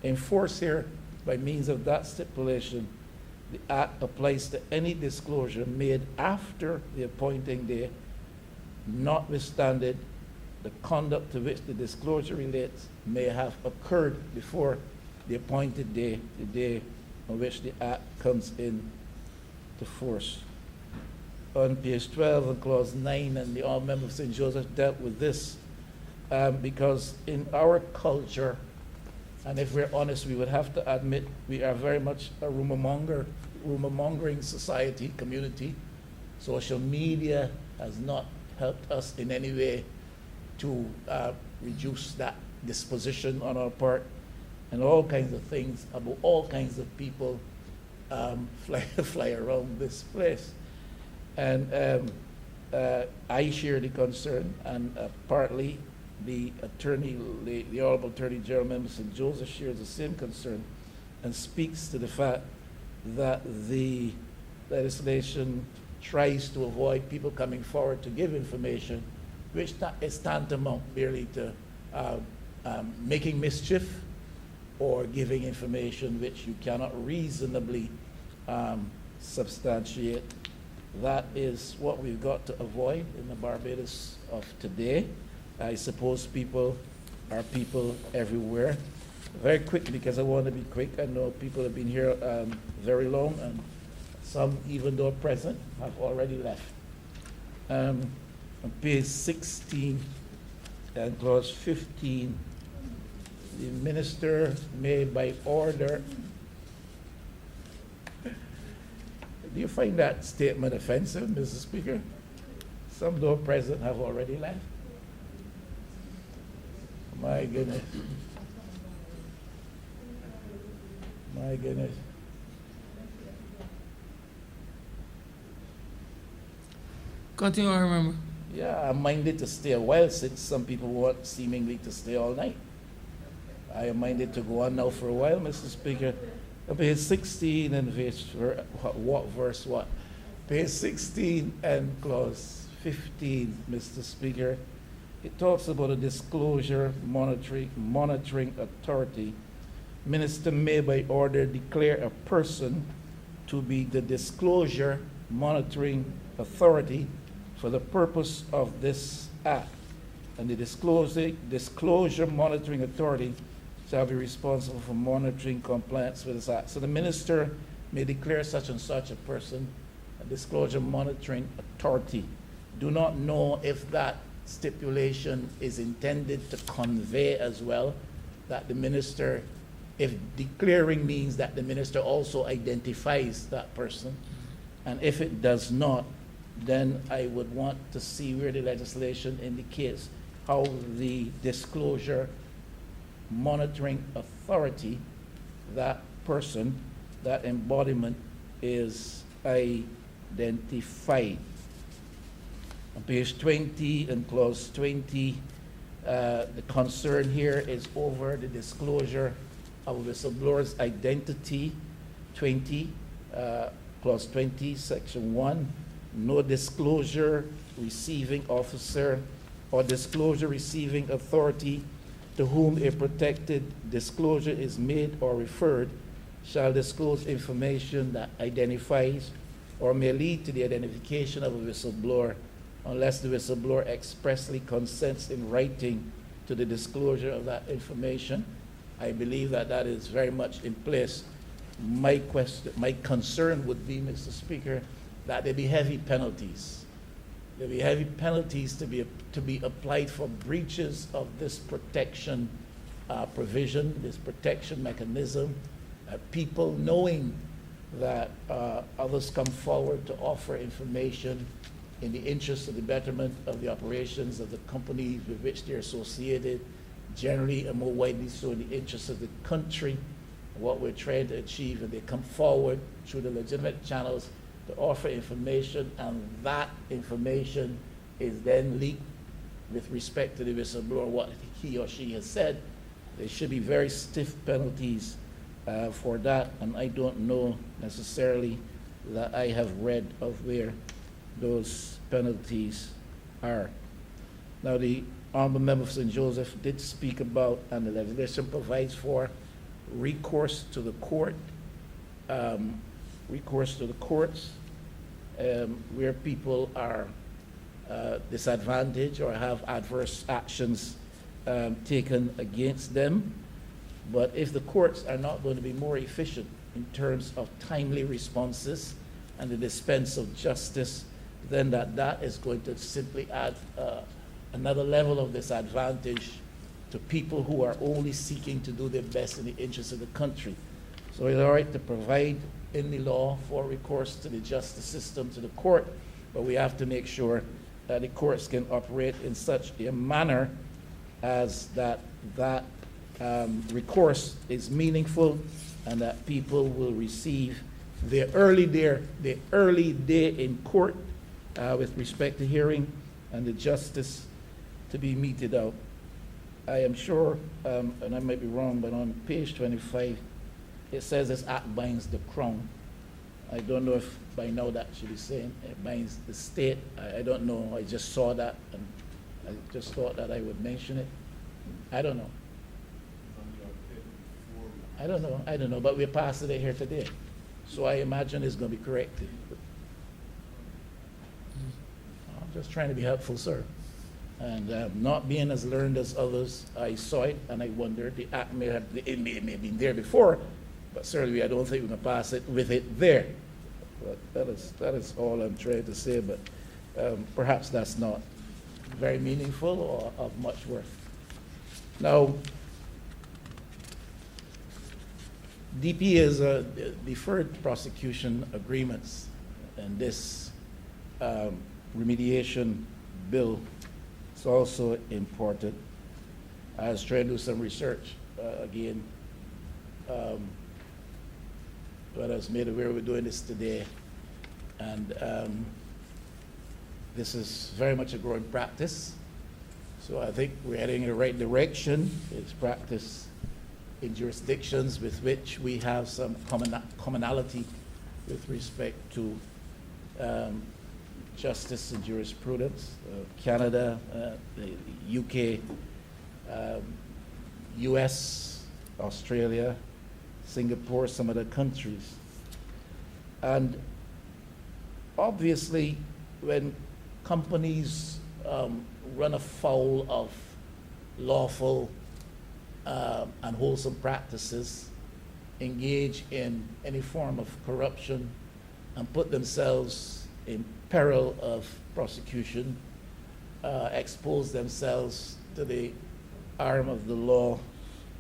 enforced here by means of that stipulation. The act applies to any disclosure made after the appointing day, notwithstanding the conduct to which the disclosure relates may have occurred before the appointed day, the day on which the act comes in to force. On page 12 and clause 9, and the Honourable Member of St. Joseph dealt with this because in our culture, and if we're honest, we would have to admit we are very much a rumor-mongering society, community. Social media has not helped us in any way to reduce that disposition on our part, and all kinds of things about all kinds of people fly around this place. And I share the concern, and partly the attorney, the Honorable Attorney General Member St. Joseph shares the same concern and speaks to the fact that the legislation tries to avoid people coming forward to give information, which is tantamount merely to making mischief or giving information which you cannot reasonably substantiate. That is what we've got to avoid in the Barbados of today. I suppose people are people everywhere. Very quick, because I want to be quick. I know people have been here very long, and some, even though present, have already left. On page 16 and clause 15, the minister may by order. Do you find that statement offensive, Mr. Speaker? Some, though present, have already left. My goodness. My goodness. Continue, I remember. Yeah, I'm minded to stay a while, since some people want seemingly to stay all night. I am minded to go on now for a while, Mr. Speaker. Page 16 and verse what? Page 16 and clause 15, Mr. Speaker. It talks about a disclosure monitoring authority. Minister may by order declare a person to be the disclosure monitoring authority for the purpose of this act. And the disclosure monitoring authority shall be responsible for monitoring compliance with this act. So the minister may declare such and such a person a disclosure monitoring authority. Do not know if that stipulation is intended to convey as well that the minister, if declaring means that the minister also identifies that person, and if it does not, then I would want to see where the legislation indicates how the disclosure monitoring authority, that person, that embodiment is identified. On page 20 and clause 20, the concern here is over the disclosure of a whistleblower's identity. 20, clause 20, section 1, no disclosure receiving officer or disclosure receiving authority to whom a protected disclosure is made or referred shall disclose information that identifies or may lead to the identification of a whistleblower unless the whistleblower expressly consents in writing to the disclosure of that information. I believe that that is very much in place. My concern would be, Mr. Speaker, that there be heavy penalties. There be heavy penalties to be applied for breaches of this protection provision, this protection mechanism. People knowing that others come forward to offer information in the interest of the betterment of the operations of the companies with which they're associated, generally and more widely so in the interest of the country, what we're trying to achieve, and they come forward through the legitimate channels to offer information, and that information is then leaked with respect to the whistleblower, what he or she has said. There should be very stiff penalties for that, and I don't know necessarily that I have read of where those penalties are. Now, the Honorable Member for St. Joseph did speak about, and the legislation provides for, recourse to the court, recourse to the courts, where people are disadvantaged or have adverse actions taken against them. But if the courts are not going to be more efficient in terms of timely responses and the dispense of justice, then that is going to simply add another level of disadvantage to people who are only seeking to do their best in the interest of the country. So it's all right to provide in the law for recourse to the justice system, to the court, but we have to make sure that the courts can operate in such a manner as that recourse is meaningful and that people will receive their early day in court with respect to hearing and the justice to be meted out. I am sure, and I might be wrong, but on page 25, it says this act binds the crown. I don't know if by now that should be saying it binds the state. I don't know. I just saw that, and I just thought that I would mention it. I don't know. I don't know, but we passed it here today. So I imagine it's going to be corrected. I'm just trying to be helpful, sir. And not being as learned as others, I saw it and I wondered, the act may have been there before, but certainly I don't think we're going to pass it with it there. But that is all I'm trying to say, but perhaps that's not very meaningful or of much worth. Now, DP is deferred prosecution agreements, and this remediation bill is also important. I was trying to do some research again, but I was made aware we're doing this today, and this is very much a growing practice. So I think we're heading in the right direction. It's practice in jurisdictions with which we have some commonality with respect to justice and jurisprudence. Canada, the UK, US, Australia, Singapore, some other countries. And obviously, when companies run afoul of lawful and wholesome practices, engage in any form of corruption, and put themselves in peril of prosecution, expose themselves to the arm of the law,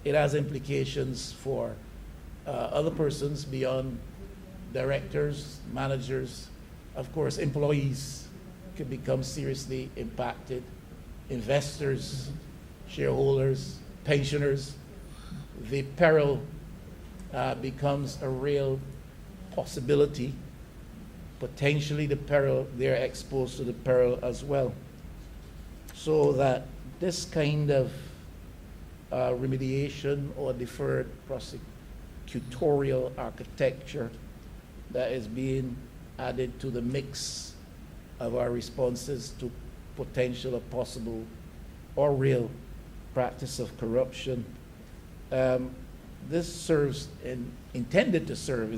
it has implications for other persons beyond directors, managers. Of course, employees could become seriously impacted, investors, shareholders, pensioners. The peril becomes a real possibility. Potentially the peril, they're exposed to the peril as well. So that this kind of remediation or deferred prosecutorial architecture that is being added to the mix of our responses to potential or possible or real practice of corruption. This is intended to serve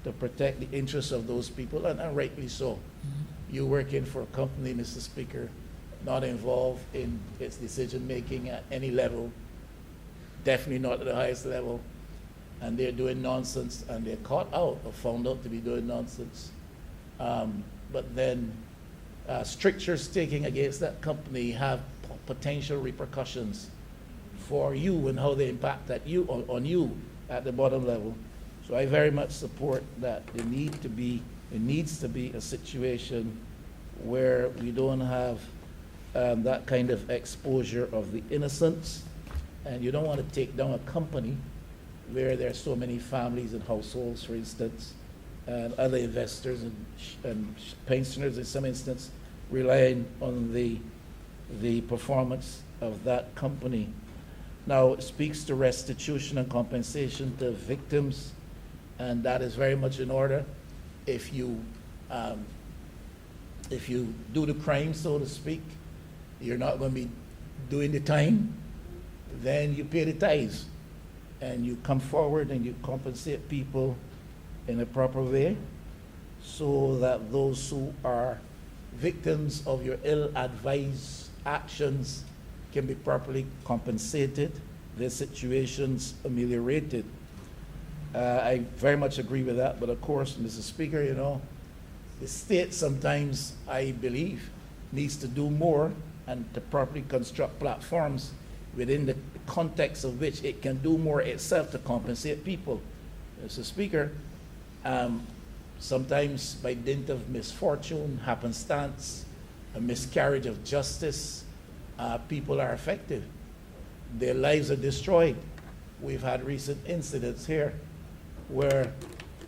to protect the interests of those people, and rightly so. You working for a company, Mr. Speaker, not involved in its decision-making at any level, definitely not at the highest level, and they're doing nonsense, and they're caught out or found out to be doing nonsense. But then strictures taken against that company have potential repercussions for you and how they impact on you at the bottom level. So I very much support that there needs to be a situation where we don't have that kind of exposure of the innocents, and you don't want to take down a company where there are so many families and households, for instance, and other investors and pensioners in some instance relying on the performance of that company. Now, it speaks to restitution and compensation to victims, and that is very much in order. If you do the crime, so to speak, you're not going to be doing the time, then you pay the tithes, and you come forward and you compensate people in a proper way, so that those who are victims of your ill-advised actions can be properly compensated, their situations ameliorated. I very much agree with that, but of course, Mr. Speaker, you know, the state sometimes, I believe, needs to do more and to properly construct platforms within the context of which it can do more itself to compensate people. Mr. Speaker, sometimes by dint of misfortune, happenstance, a miscarriage of justice, people are affected. Their lives are destroyed. We've had recent incidents here where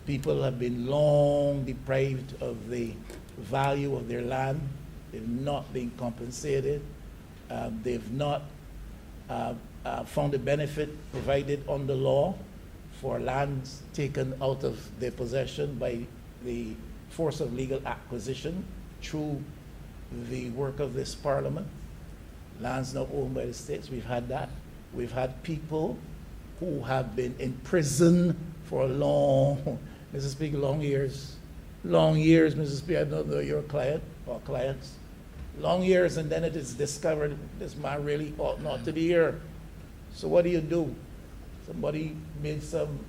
people have been long deprived of the value of their land. They've not been compensated. They've not found the benefit provided under law for lands taken out of their possession by the force of legal acquisition through the work of this Parliament. Lands now owned by the states. We've had that. We've had people who have been in prison for a long, Mr. Speaker, long years, Mr. Speaker. I don't know your client or clients, long years, and then it is discovered this man really ought not to be here. So what do? Somebody made some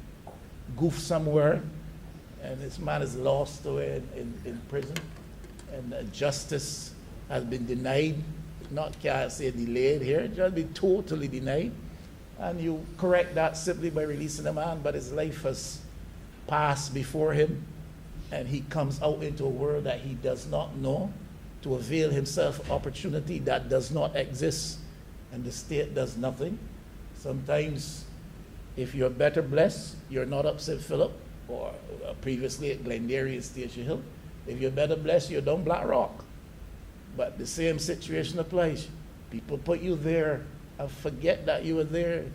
goof somewhere, and this man is lost away in prison, and justice has been denied. Not can't say delayed here, it just be totally denied. And you correct that simply by releasing the man, but his life has passed before him, and he comes out into a world that he does not know to avail himself of opportunity that does not exist, and the state does nothing. Sometimes, if you're better blessed, you're not up St. Philip, or previously at Glendale and Station Hill. If you're better blessed, you're down Black Rock. But the same situation applies. People put you there and forget that you were there,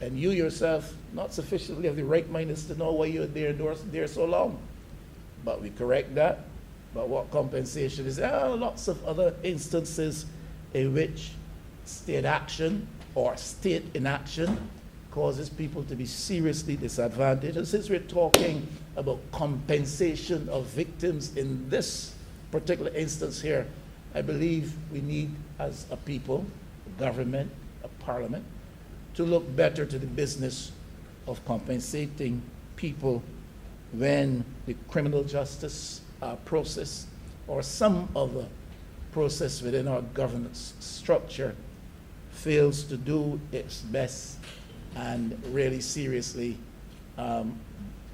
and you yourself not sufficiently of the right mindedness to know why you were there so long. But we correct that. But what compensation is? There are lots of other instances in which state action or state inaction causes people to be seriously disadvantaged. And since we're talking about compensation of victims in this particular instance here, I believe we need, as a people, a government, a parliament, to look better to the business of compensating people when the criminal justice process or some other process within our governance structure fails to do its best and really seriously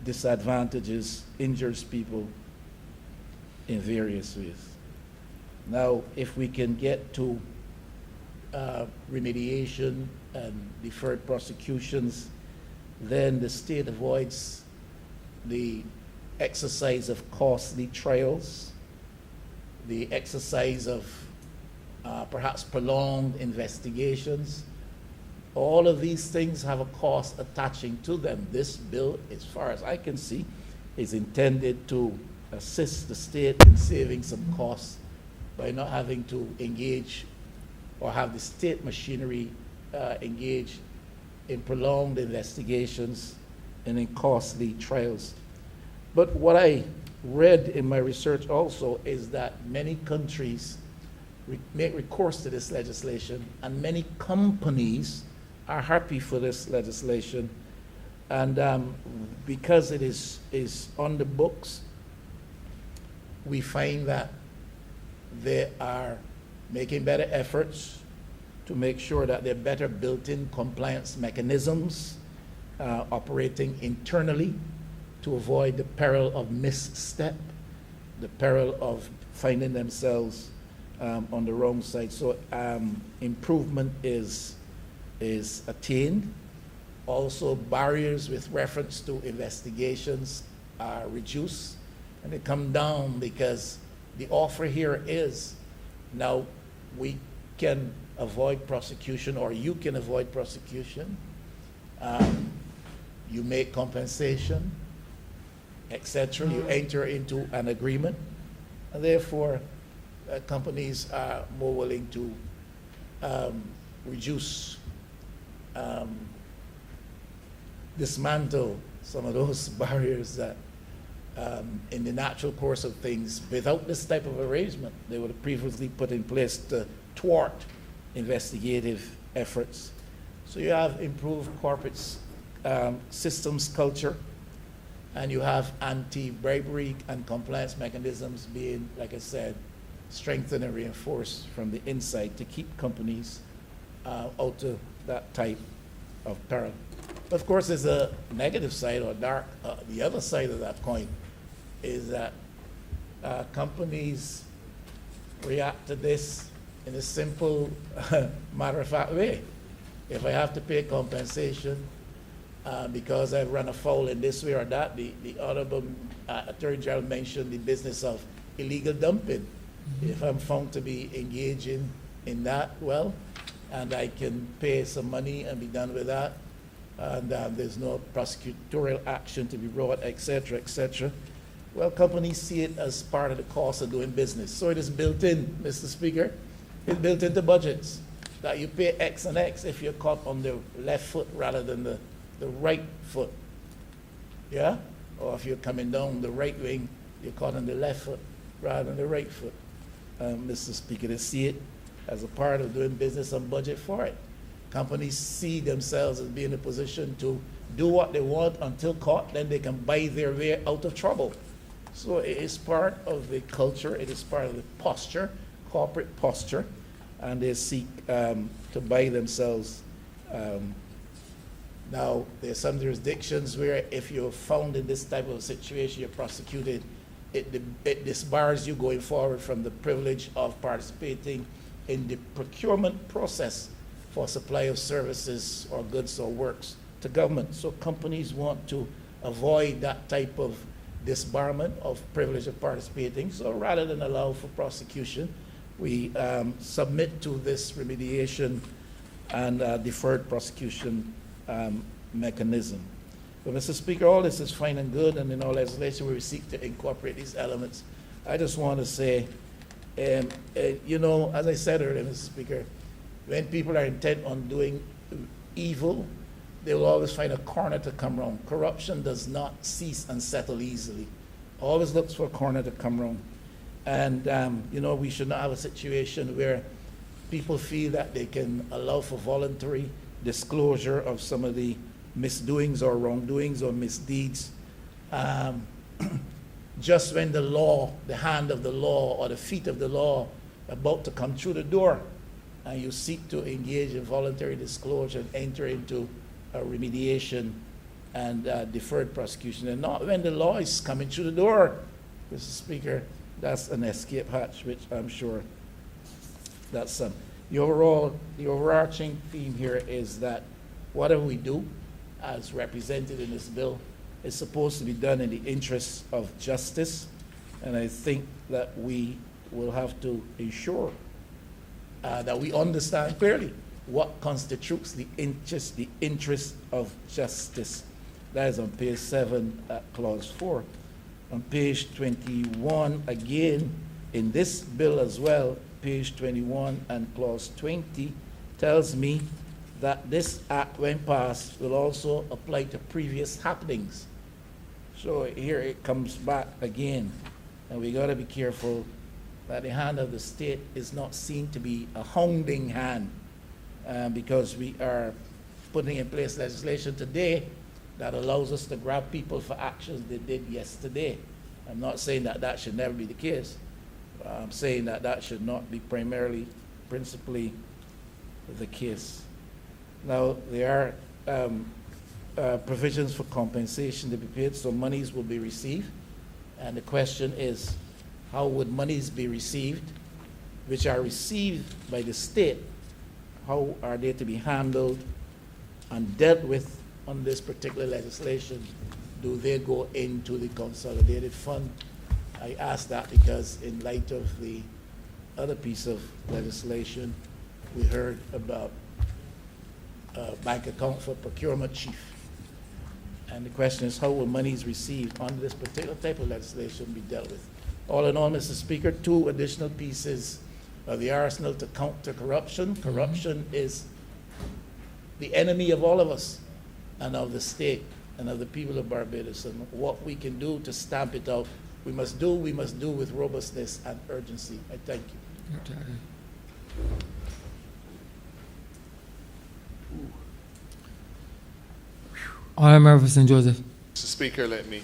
disadvantages, injures people in various ways. Now, if we can get to remediation and deferred prosecutions, then the state avoids the exercise of costly trials, the exercise of perhaps prolonged investigations. All of these things have a cost attaching to them. This bill, as far as I can see, is intended to assist the state in saving some costs by not having to engage or have the state machinery engage in prolonged investigations and in costly trials. But what I read in my research also is that many countries make recourse to this legislation, and many companies are happy for this legislation. And because it is on the books, we find that they are making better efforts to make sure that there are better built-in compliance mechanisms operating internally to avoid the peril of misstep, the peril of finding themselves on the wrong side. So improvement is attained. Also, barriers with reference to investigations are reduced, and they come down because the offer here is now we can avoid prosecution, or you can avoid prosecution. You make compensation, etc. You enter into an agreement, and therefore companies are more willing to reduce, dismantle some of those barriers that in the natural course of things, without this type of arrangement, they would have previously put in place to thwart investigative efforts. So you have improved corporate systems culture, and you have anti-bribery and compliance mechanisms being, like I said, strengthened and reinforced from the inside to keep companies out of that type of peril. Of course, there's a negative side or dark, the other side of that coin is that companies react to this in a simple, matter-of-fact way. If I have to pay compensation because I've run afoul in this way or that, the Honorable Attorney General mentioned the business of illegal dumping. If I'm found to be engaging in that, well, and I can pay some money and be done with that, and there's no prosecutorial action to be brought, et cetera, well, companies see it as part of the cost of doing business. So it is built in, Mr. Speaker. It's built into budgets that you pay X and X if you're caught on the left foot rather than the the right foot. Yeah? Or if you're coming down the right wing, you're caught on the left foot rather than the right foot. Mr. Speaker, they see it as a part of doing business and budget for it. Companies see themselves as being in a position to do what they want until caught, then they can buy their way out of trouble. So it is part of the culture, it is part of the posture, corporate posture, and they seek to buy themselves. Now, there's some jurisdictions where if you're found in this type of situation, you're prosecuted, it disbars you going forward from the privilege of participating in the procurement process for supply of services or goods or works to government. So companies want to avoid that type of disbarment of privilege of participating. So rather than allow for prosecution, we submit to this remediation and deferred prosecution mechanism. But Mr. Speaker, all this is fine and good, and in our legislation we seek to incorporate these elements. I just want to say, you know, as I said earlier, Mr. Speaker, when people are intent on doing evil, they will always find a corner to come around. Corruption does not cease and settle easily. Always looks for a corner to come around. And, you know, we should not have a situation where people feel that they can allow for voluntary disclosure of some of the misdoings or wrongdoings or misdeeds just when the law, the hand of the law or the feet of the law about to come through the door, and you seek to engage in voluntary disclosure and enter into a remediation and deferred prosecution, and not when the law is coming through the door. Mr. Speaker, that's an escape hatch, which I'm sure that's the overarching theme here is that whatever we do as represented in this bill is supposed to be done in the interests of justice, and I think that we will have to ensure that we understand clearly what constitutes the interest of justice. That is on page 7, clause 4. On page 21, again, in this bill as well, page 21 and clause 20 tells me that this act, when passed, will also apply to previous happenings. So here it comes back again, and we got to be careful that the hand of the state is not seen to be a hounding hand, because we are putting in place legislation today that allows us to grab people for actions they did yesterday. I'm not saying that that should never be the case. I'm saying that that should not be principally the case. Now, there are provisions for compensation to be paid, so monies will be received. And the question is, how would monies be received, which are received by the state? How are they to be handled and dealt with on this particular legislation? Do they go into the consolidated fund? I ask that because in light of the other piece of legislation, we heard about bank account for procurement chief. And the question is, how will monies received under this particular type of legislation be dealt with? All in all, Mr. Speaker, 2 additional pieces of the arsenal to counter corruption. Corruption is the enemy of all of us and of the state and of the people of Barbados. And what we can do to stamp it out, we must do with robustness and urgency. I thank you. Honourable Member for St. Joseph. Mr. Speaker, let me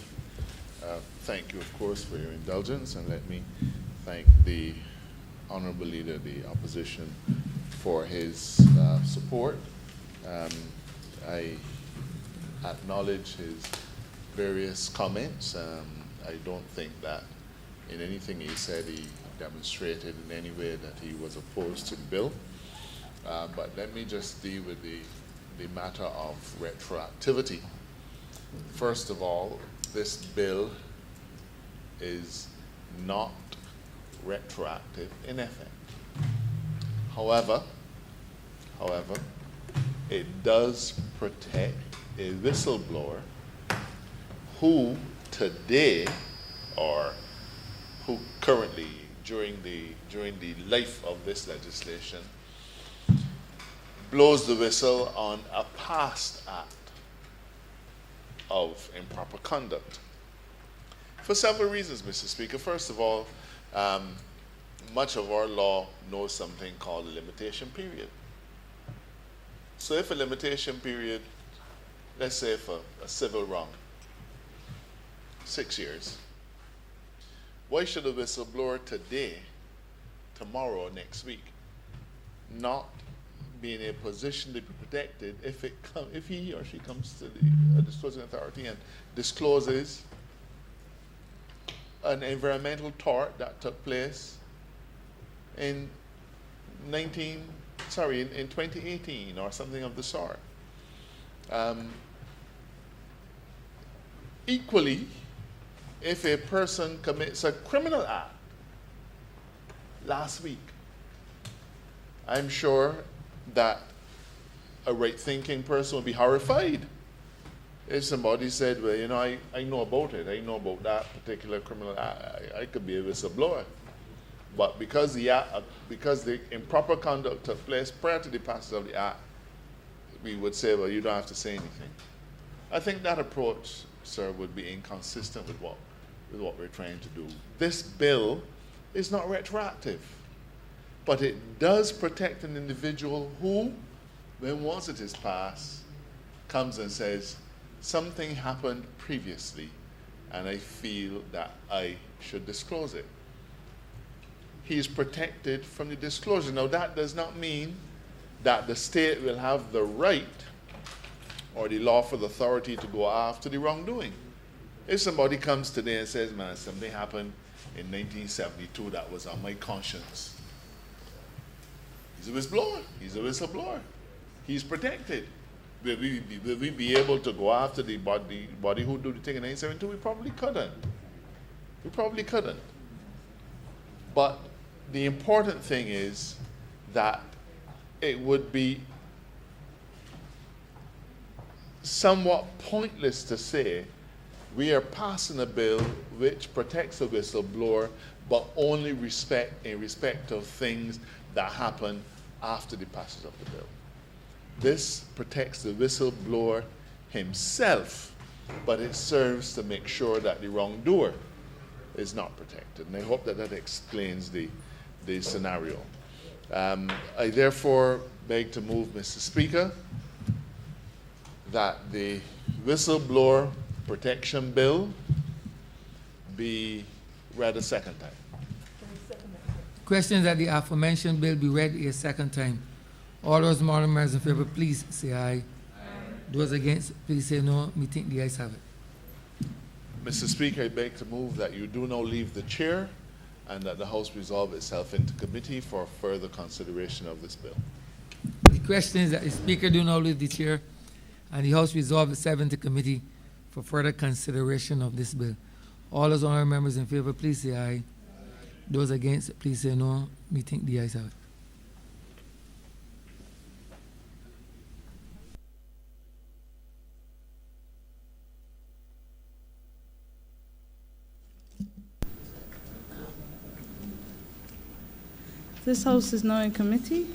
thank you, of course, for your indulgence, and let me thank the Honourable Leader of the Opposition for his support. I acknowledge his various comments. I don't think that in anything he said he demonstrated in any way that he was opposed to the bill. But let me just deal with the matter of retroactivity. First of all, this bill is not retroactive in effect. However, it does protect a whistleblower who today, or who currently during the life of this legislation blows the whistle on a past act of improper conduct. For several reasons, Mr. Speaker. First of all, much of our law knows something called a limitation period. So if a limitation period, let's say for a civil wrong, 6 years, why should a whistleblower today, tomorrow, or next week not be in a position to be protected if he or she comes to the disclosing authority and discloses an environmental tort that took place in 2018 or something of the sort? Equally, if a person commits a criminal act last week, I'm sure that a right-thinking person would be horrified if somebody said, well, you know, I know about it. I know about that particular criminal act. I could be a whistleblower. But because the improper conduct took place prior to the passage of the act, we would say, well, you don't have to say anything. I think that approach, sir, would be inconsistent with what we're trying to do. This bill is not retroactive, but it does protect an individual who, when once it is passed, comes and says, something happened previously, and I feel that I should disclose it. He is protected from the disclosure. Now, that does not mean that the state will have the right or the lawful authority to go after the wrongdoing. If somebody comes today and says, man, something happened in 1972 that was on my conscience, he's a whistleblower. He's a whistleblower. He's protected. Will we be able to go after the body who did the thing in 1972? We probably couldn't. We probably couldn't. But the important thing is that it would be somewhat pointless to say we are passing a bill which protects a whistleblower, but only in respect of things that happen after the passage of the bill. This protects the whistleblower himself, but it serves to make sure that the wrongdoer is not protected. And I hope that that explains the scenario. I therefore beg to move, Mr. Speaker, that the whistleblower protection bill be read a second time. Question that the aforementioned bill be read a second time. All those members in favor, please say aye. Aye. Those against, please say no. Me think the ayes have it. Mr. Speaker, I beg to move that you do now leave the chair and that the House resolve itself into committee for further consideration of this bill. The question is that the Speaker do not leave the chair and the House resolve itself into committee for further consideration of this bill. All those honorable members in favor, please say aye. Aye. Those against, please say no. Me think the ayes have it. This House is now in committee.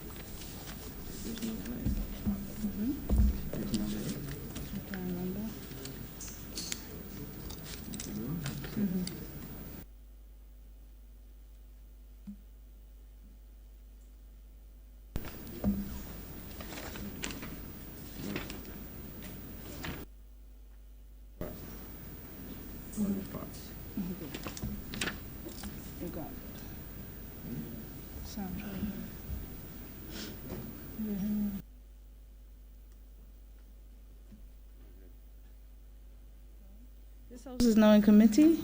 This House is now in committee.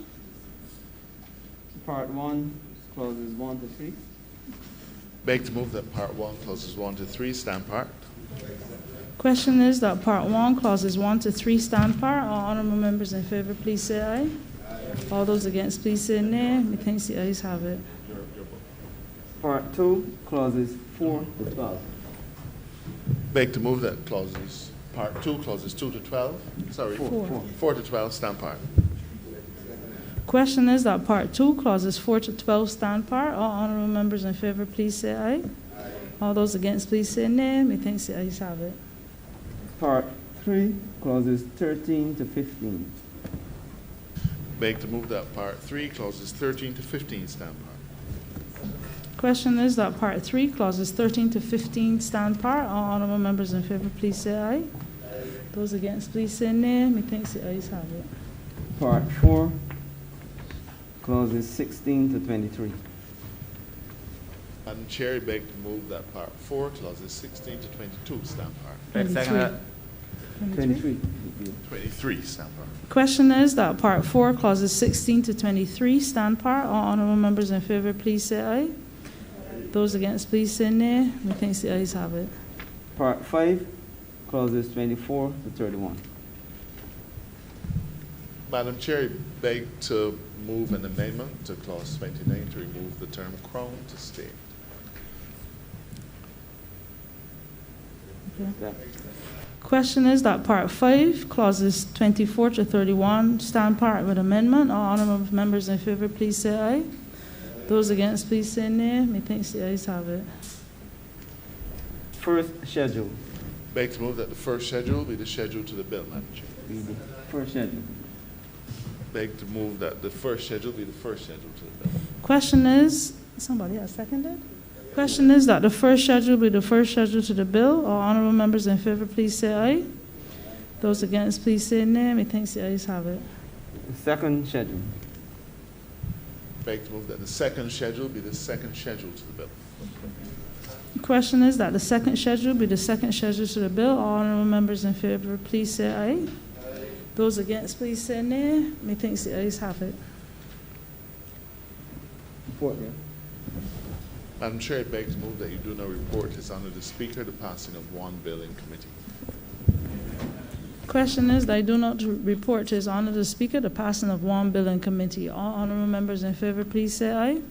Part 1, clauses 1 to 3. Beg to move that Part 1, clauses 1 to 3 stand parked. Question is that Part 1, clauses 1 to 3 stand par. All honorable members in favor, please say aye. Aye. All those against, please say nay. Methinks the ayes have it. Part 2, clauses 4 to 12. Beg to move that clauses, Part 2, clauses 2 to 12, sorry, 4 to 12 stand parked. Question is that Part 2, clauses 4 to 12 stand par. All honorable members in favor, please say aye. Aye. All those against, please say nay. Methinks the ayes have it. Part 3, clauses 13 to 15. Beg to move that Part 3, clauses 13 to 15 stand part. Question is that Part 3, clauses 13 to 15 stand part. All honorable members in favor, please say aye. Those against, please say nay. Methinks the ayes have it. Part 4, clauses 16 to 23. Madam Chair, I beg to move that Part 4, clauses 16 to 22 stand part. 23. 23 stand part. Question is that Part 4, clauses 16 to 23 stand part. All honorable members in favor, please say aye. Those against, please say nay. Methinks the ayes have it. Part 5, clauses 24 to 31. Madam Chair, I beg to move an amendment to clause 29 to remove the term crown to state. Yeah. Question is that Part 5, clauses 24 to 31 stand part with amendment. All honorable members in favor, please say aye. Those against, please say nay. Methinks the ayes have it. First schedule. Beg to move that the first schedule be the schedule to the bill, Madam Chair. Be the first schedule. Beg to move that the first schedule be the first schedule to the bill. Question is, somebody has seconded? Question is that the first schedule be the first schedule to the bill. All honorable members in favor, please say aye. Those against, please say nay. Methinks the ayes have it. The second schedule. Beg to move that the second schedule be the second schedule to the bill. Question is that the second schedule be the second schedule to the bill. All honorable members in favor, please say aye. Those against, please say nay. Methinks the ayes have it. Report there. Madam Chair, I beg to move that you do not report as under the Speaker the passing of one bill in committee. Question is that I do not report to His Honor the Speaker the passing of one bill in committee. All honorable members in favor, please say aye.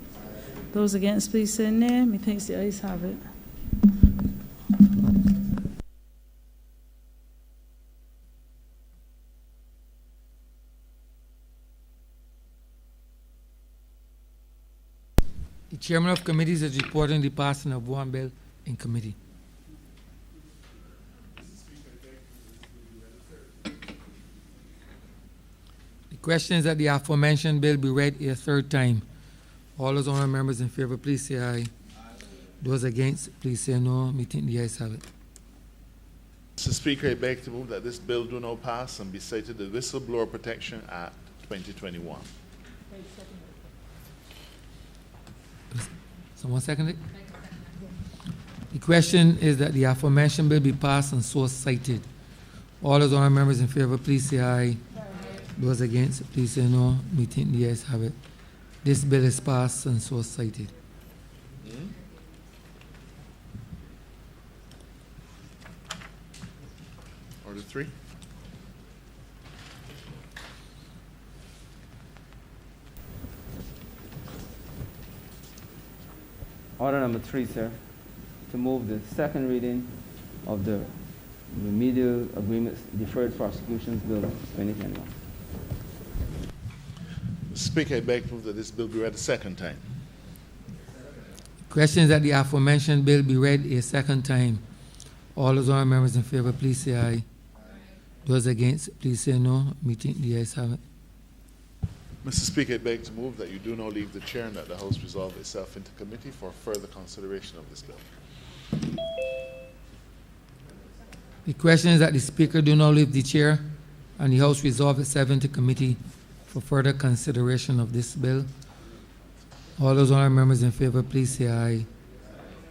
Those against, please say nay. Methinks the ayes have it. The chairman of committees is reporting the passing of one bill in committee. The question is that the aforementioned bill be read a third time. All those honorable members in favor, please say aye. Those against, please say no. Methinks the ayes have it. Mr. Speaker, I beg to move that this bill do not pass and be cited the Whistleblower Protection Act 2021. Someone second it? The question is that the aforementioned bill be passed and so cited. All those honorable members in favor, please say aye. Those against, please say no. Methinks the ayes have it. This bill is passed and so cited. Order 3. Order number 3, sir, to move the second reading of the Remedial Agreements Deferred Prosecutions Bill 2021. Mr. Speaker, I beg to move that this bill be read a second time. Question is that the aforementioned bill be read a second time. All those honorable members in favor, please say aye. Those against, please say no. Methinks the ayes have it. Mr. Speaker, I beg to move that you do not leave the chair and that the House resolve itself into committee for further consideration of this bill. The question is that the Speaker do not leave the chair and the House resolve itself into committee for further consideration of this bill. All those honorable members in favor, please say aye.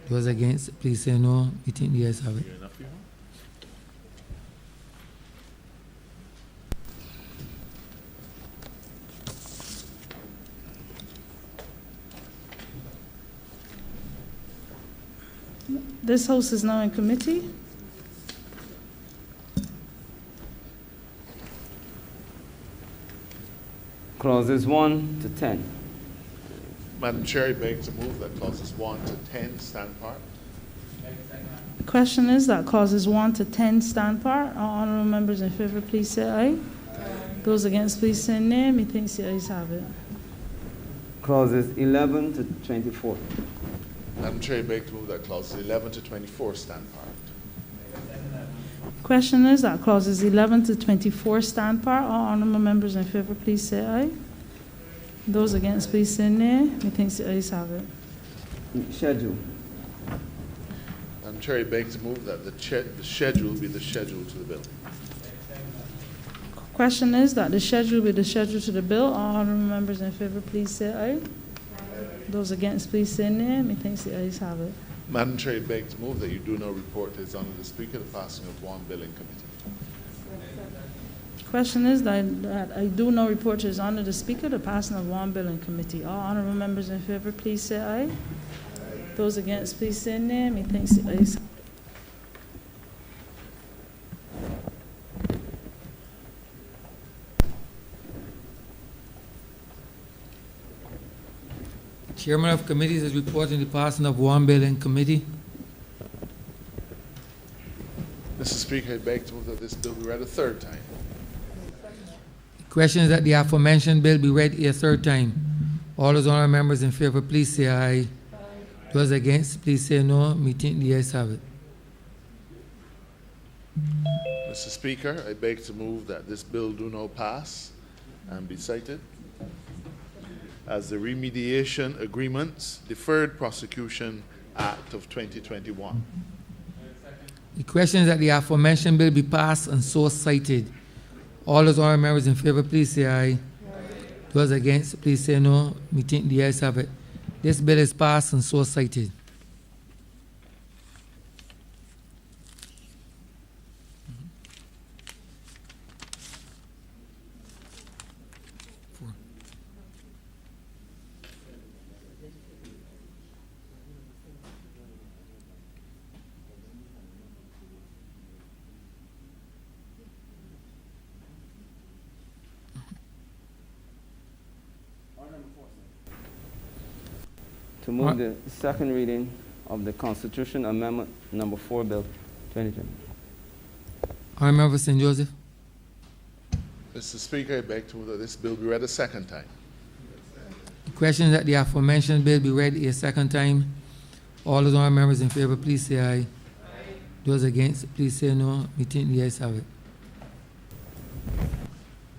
Those against, please say no. Methinks the ayes have it. This House is now in committee. Clauses 1 to 10. Madam Chair, I beg to move that clauses 1 to 10 stand part. The question is that clauses 1 to 10 stand part. All honorable members in favor, please say aye. Those against, please say nay. Methinks the ayes have it. Clauses 11 to 24. Madam Chair, I beg to move that clauses 11 to 24 stand part. Question is that clauses 11 to 24 stand par. All honorable members in favor, please say aye. Those against, please say nay. Methinks the ayes have it. Schedule. Madam Chair, I beg to move that the schedule be the schedule to the bill. Question is that the schedule be the schedule to the bill. All honorable members in favor, please say aye. Those against, please say nay. Methinks the ayes have it. Madam Chair, I beg to move that you do not report to His Honour the Speaker the passing of one bill in committee. Question is that I do not report to His Honour the Speaker the passing of one bill in committee. All honourable members in favor, please say aye. Those against, please say nay. Methinks the ayes have it. Chairman of committees is reporting the passing of one bill in committee. Mr. Speaker, I beg to move that this bill be read a third time. Question is that the aforementioned bill be read a third time. All those honorable members in favor, please say aye. Those against, please say no. Meeting the ayes have it. Mr. Speaker, I beg to move that this bill do not pass and be cited as the Remediation Agreements Deferred Prosecution Act of 2021. The question is that the aforementioned bill be passed and so cited. All those honorable members in favor, please say aye. Those against, please say no. Meeting the ayes have it. This bill is passed and so cited. To move the second reading of the Constitution Amendment Number 4 Bill 2020. Honorable Member St. Joseph. Mr. Speaker, I beg to move that this bill be read a second time. The question is that the aforementioned bill be read a second time. All those honorable members in favor, please say aye. Those against, please say no. Meeting the ayes have it.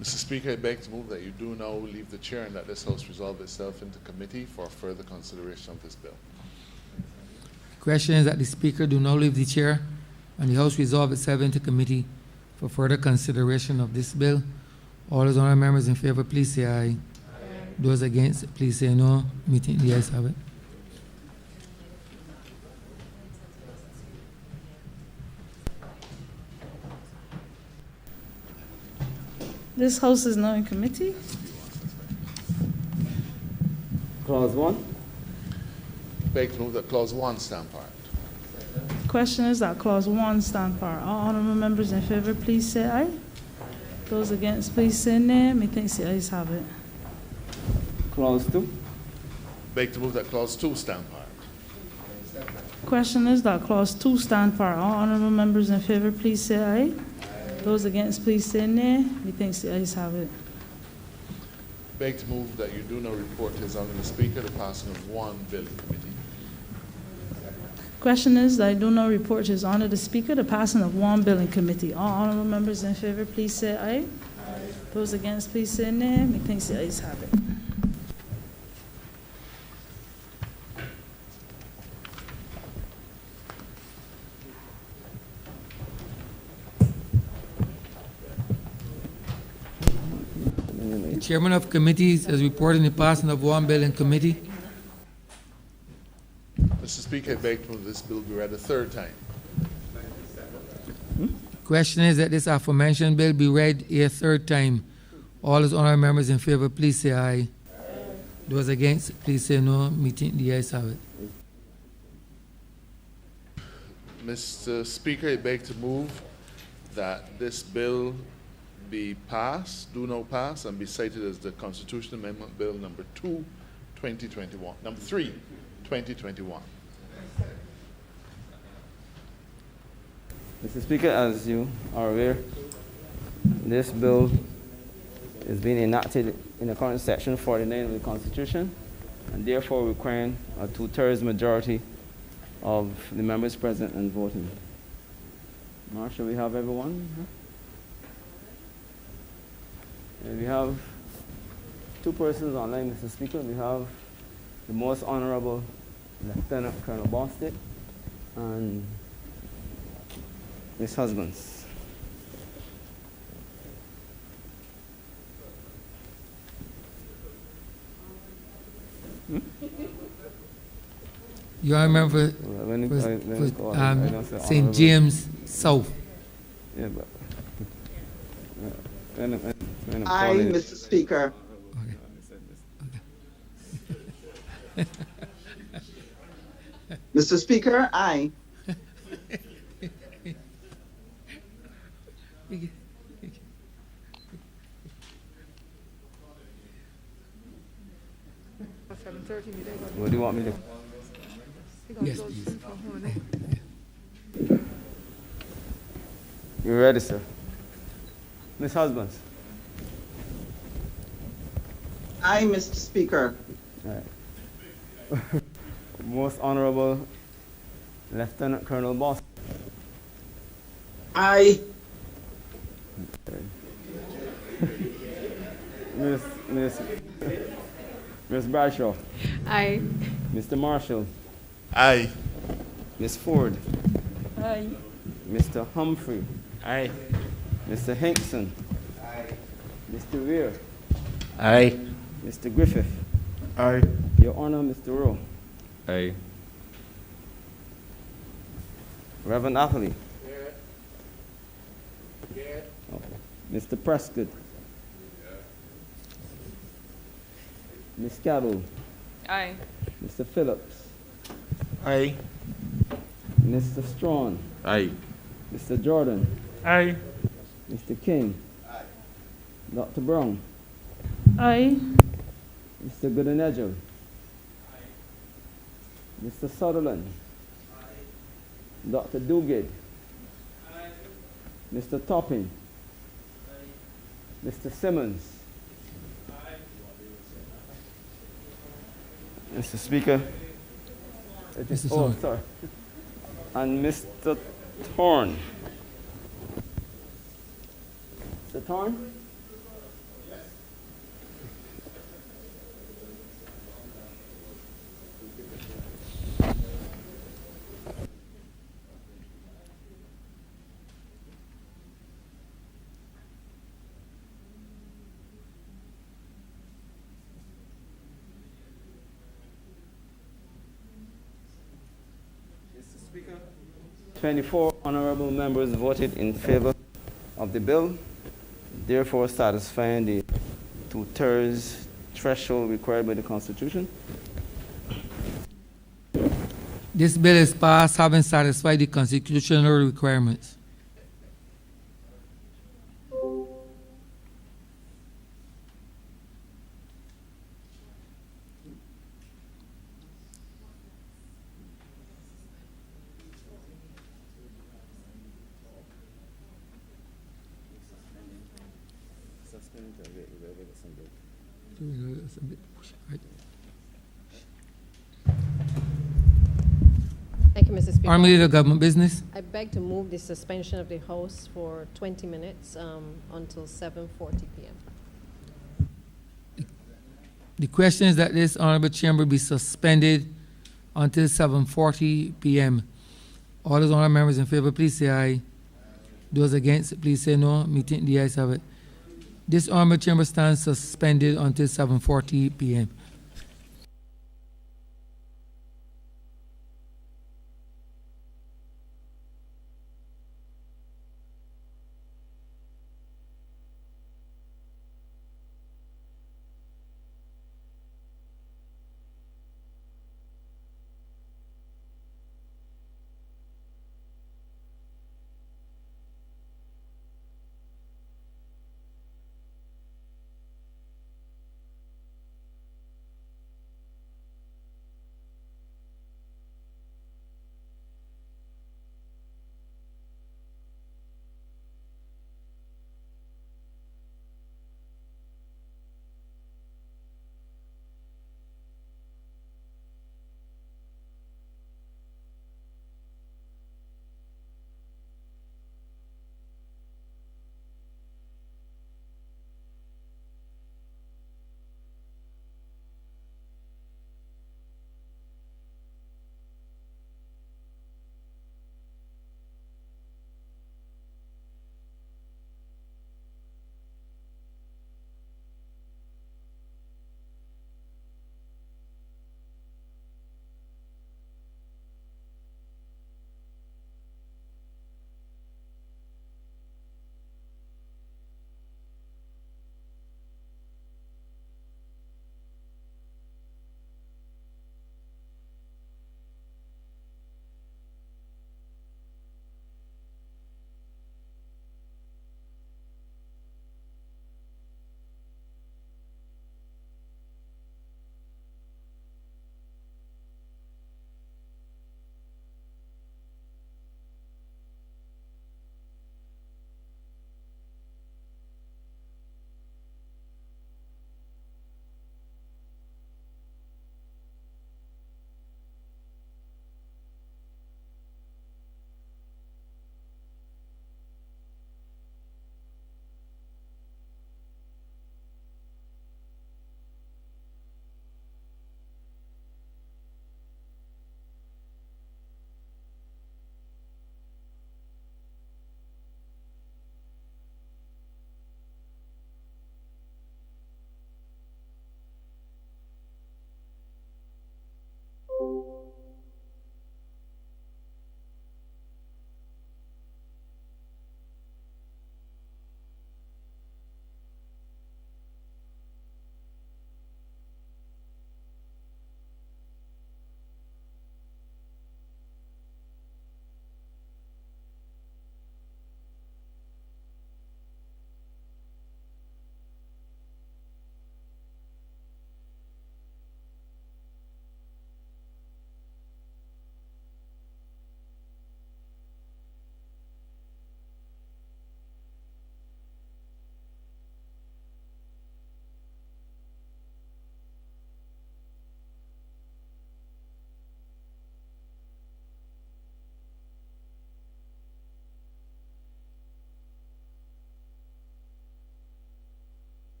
Mr. Speaker, I beg to move that you do now leave the chair and that this House resolve itself into committee for further consideration of this bill. The question is that the Speaker do not leave the chair and the House resolve itself into committee for further consideration of this bill. All those honorable members in favor, please say aye. Those against, please say no. Meeting the ayes have it. This House is now in committee. Clause 1. Beg to move that Clause 1 stand part. Question is that clause 1 stand par. All honorable members in favor, please say aye. Those against, please say nay. Methinks the ayes have it. Clause 2. Beg to move that Clause 2 stand part. Question is that clause 2 stand par. All honorable members in favor, please say aye. Those against, please say nay. Methinks the ayes have it. Beg to move that you do not report to His Honour the Speaker the passing of one bill in committee. Question is that I do not report to His Honour the Speaker the passing of one bill in committee. All honorable members in favor, please say aye. Those against, please say nay. Methinks the ayes have it. The chairman of committees is reporting the passing of one bill in committee. Mr. Speaker, I beg to move this bill be read a third time. Question is that this aforementioned bill be read a third time. All those honorable members in favor, please say aye. Those against, please say no. Meeting the ayes have it. Mr. Speaker, I beg to move that this bill be passed, do not pass, and be cited as the Constitution Amendment Bill number 2, 2021. Number 3, 2021. Mr. Speaker, as you are aware, this bill is being enacted in accordance with Section 49 of the Constitution, and therefore requiring a 2/3 majority of the members present and voting. Marshall, we have everyone? And we have two persons online, Mr. Speaker. We have the Most Honorable Lieutenant Colonel Bostic and Ms. Husbands. You all remember St. James South. Yeah, but Aye, Mr. Speaker. Mr. Speaker, aye. What do you want me to? Yes, please. You ready, sir? Ms. Husbands. Aye, Mr. Speaker. All right. Most Honorable Lieutenant Colonel Boss. Aye. Miss Bradshaw. Aye. Mr. Marshall. Aye. Miss Ford. Aye. Mr. Humphrey. Aye. Mr. Hinkson. Aye. Mr. Weir. Aye. Mr. Griffith. Aye. Your Honor, Mr. Rowe. Aye. Reverend Atherley. Okay. Mr. Prescott. Ms. Cabell. Aye. Mr. Phillips. Aye. Mr. Strawn. Aye. Mr. Jordan. Aye. Mr. King. Dr. Brown. Aye. Mr. Goodenedge. Mr. Sutherland. Dr. Duguid. Mr. Topping. Mr. Simmons. Mr. Speaker. Mr. Oh, Thorne. sorry. And Mr. Thorne. Mr. Thorne? Mr. Speaker. 24 honorable members voted in favor of the bill, therefore satisfying the two-thirds threshold required by the Constitution. This bill is passed having satisfied the constitutional requirements. Thank you, Mr. Speaker. Honorable Leader of Government Business. I beg to move the suspension of the House for 20 minutes until 7:40 p.m. The question is that this honorable chamber be suspended until 7:40 p.m. All those honorable members in favor, please say aye. Those against, please say no. Meeting the ayes have it. This honorable chamber stands suspended until 7:40 p.m.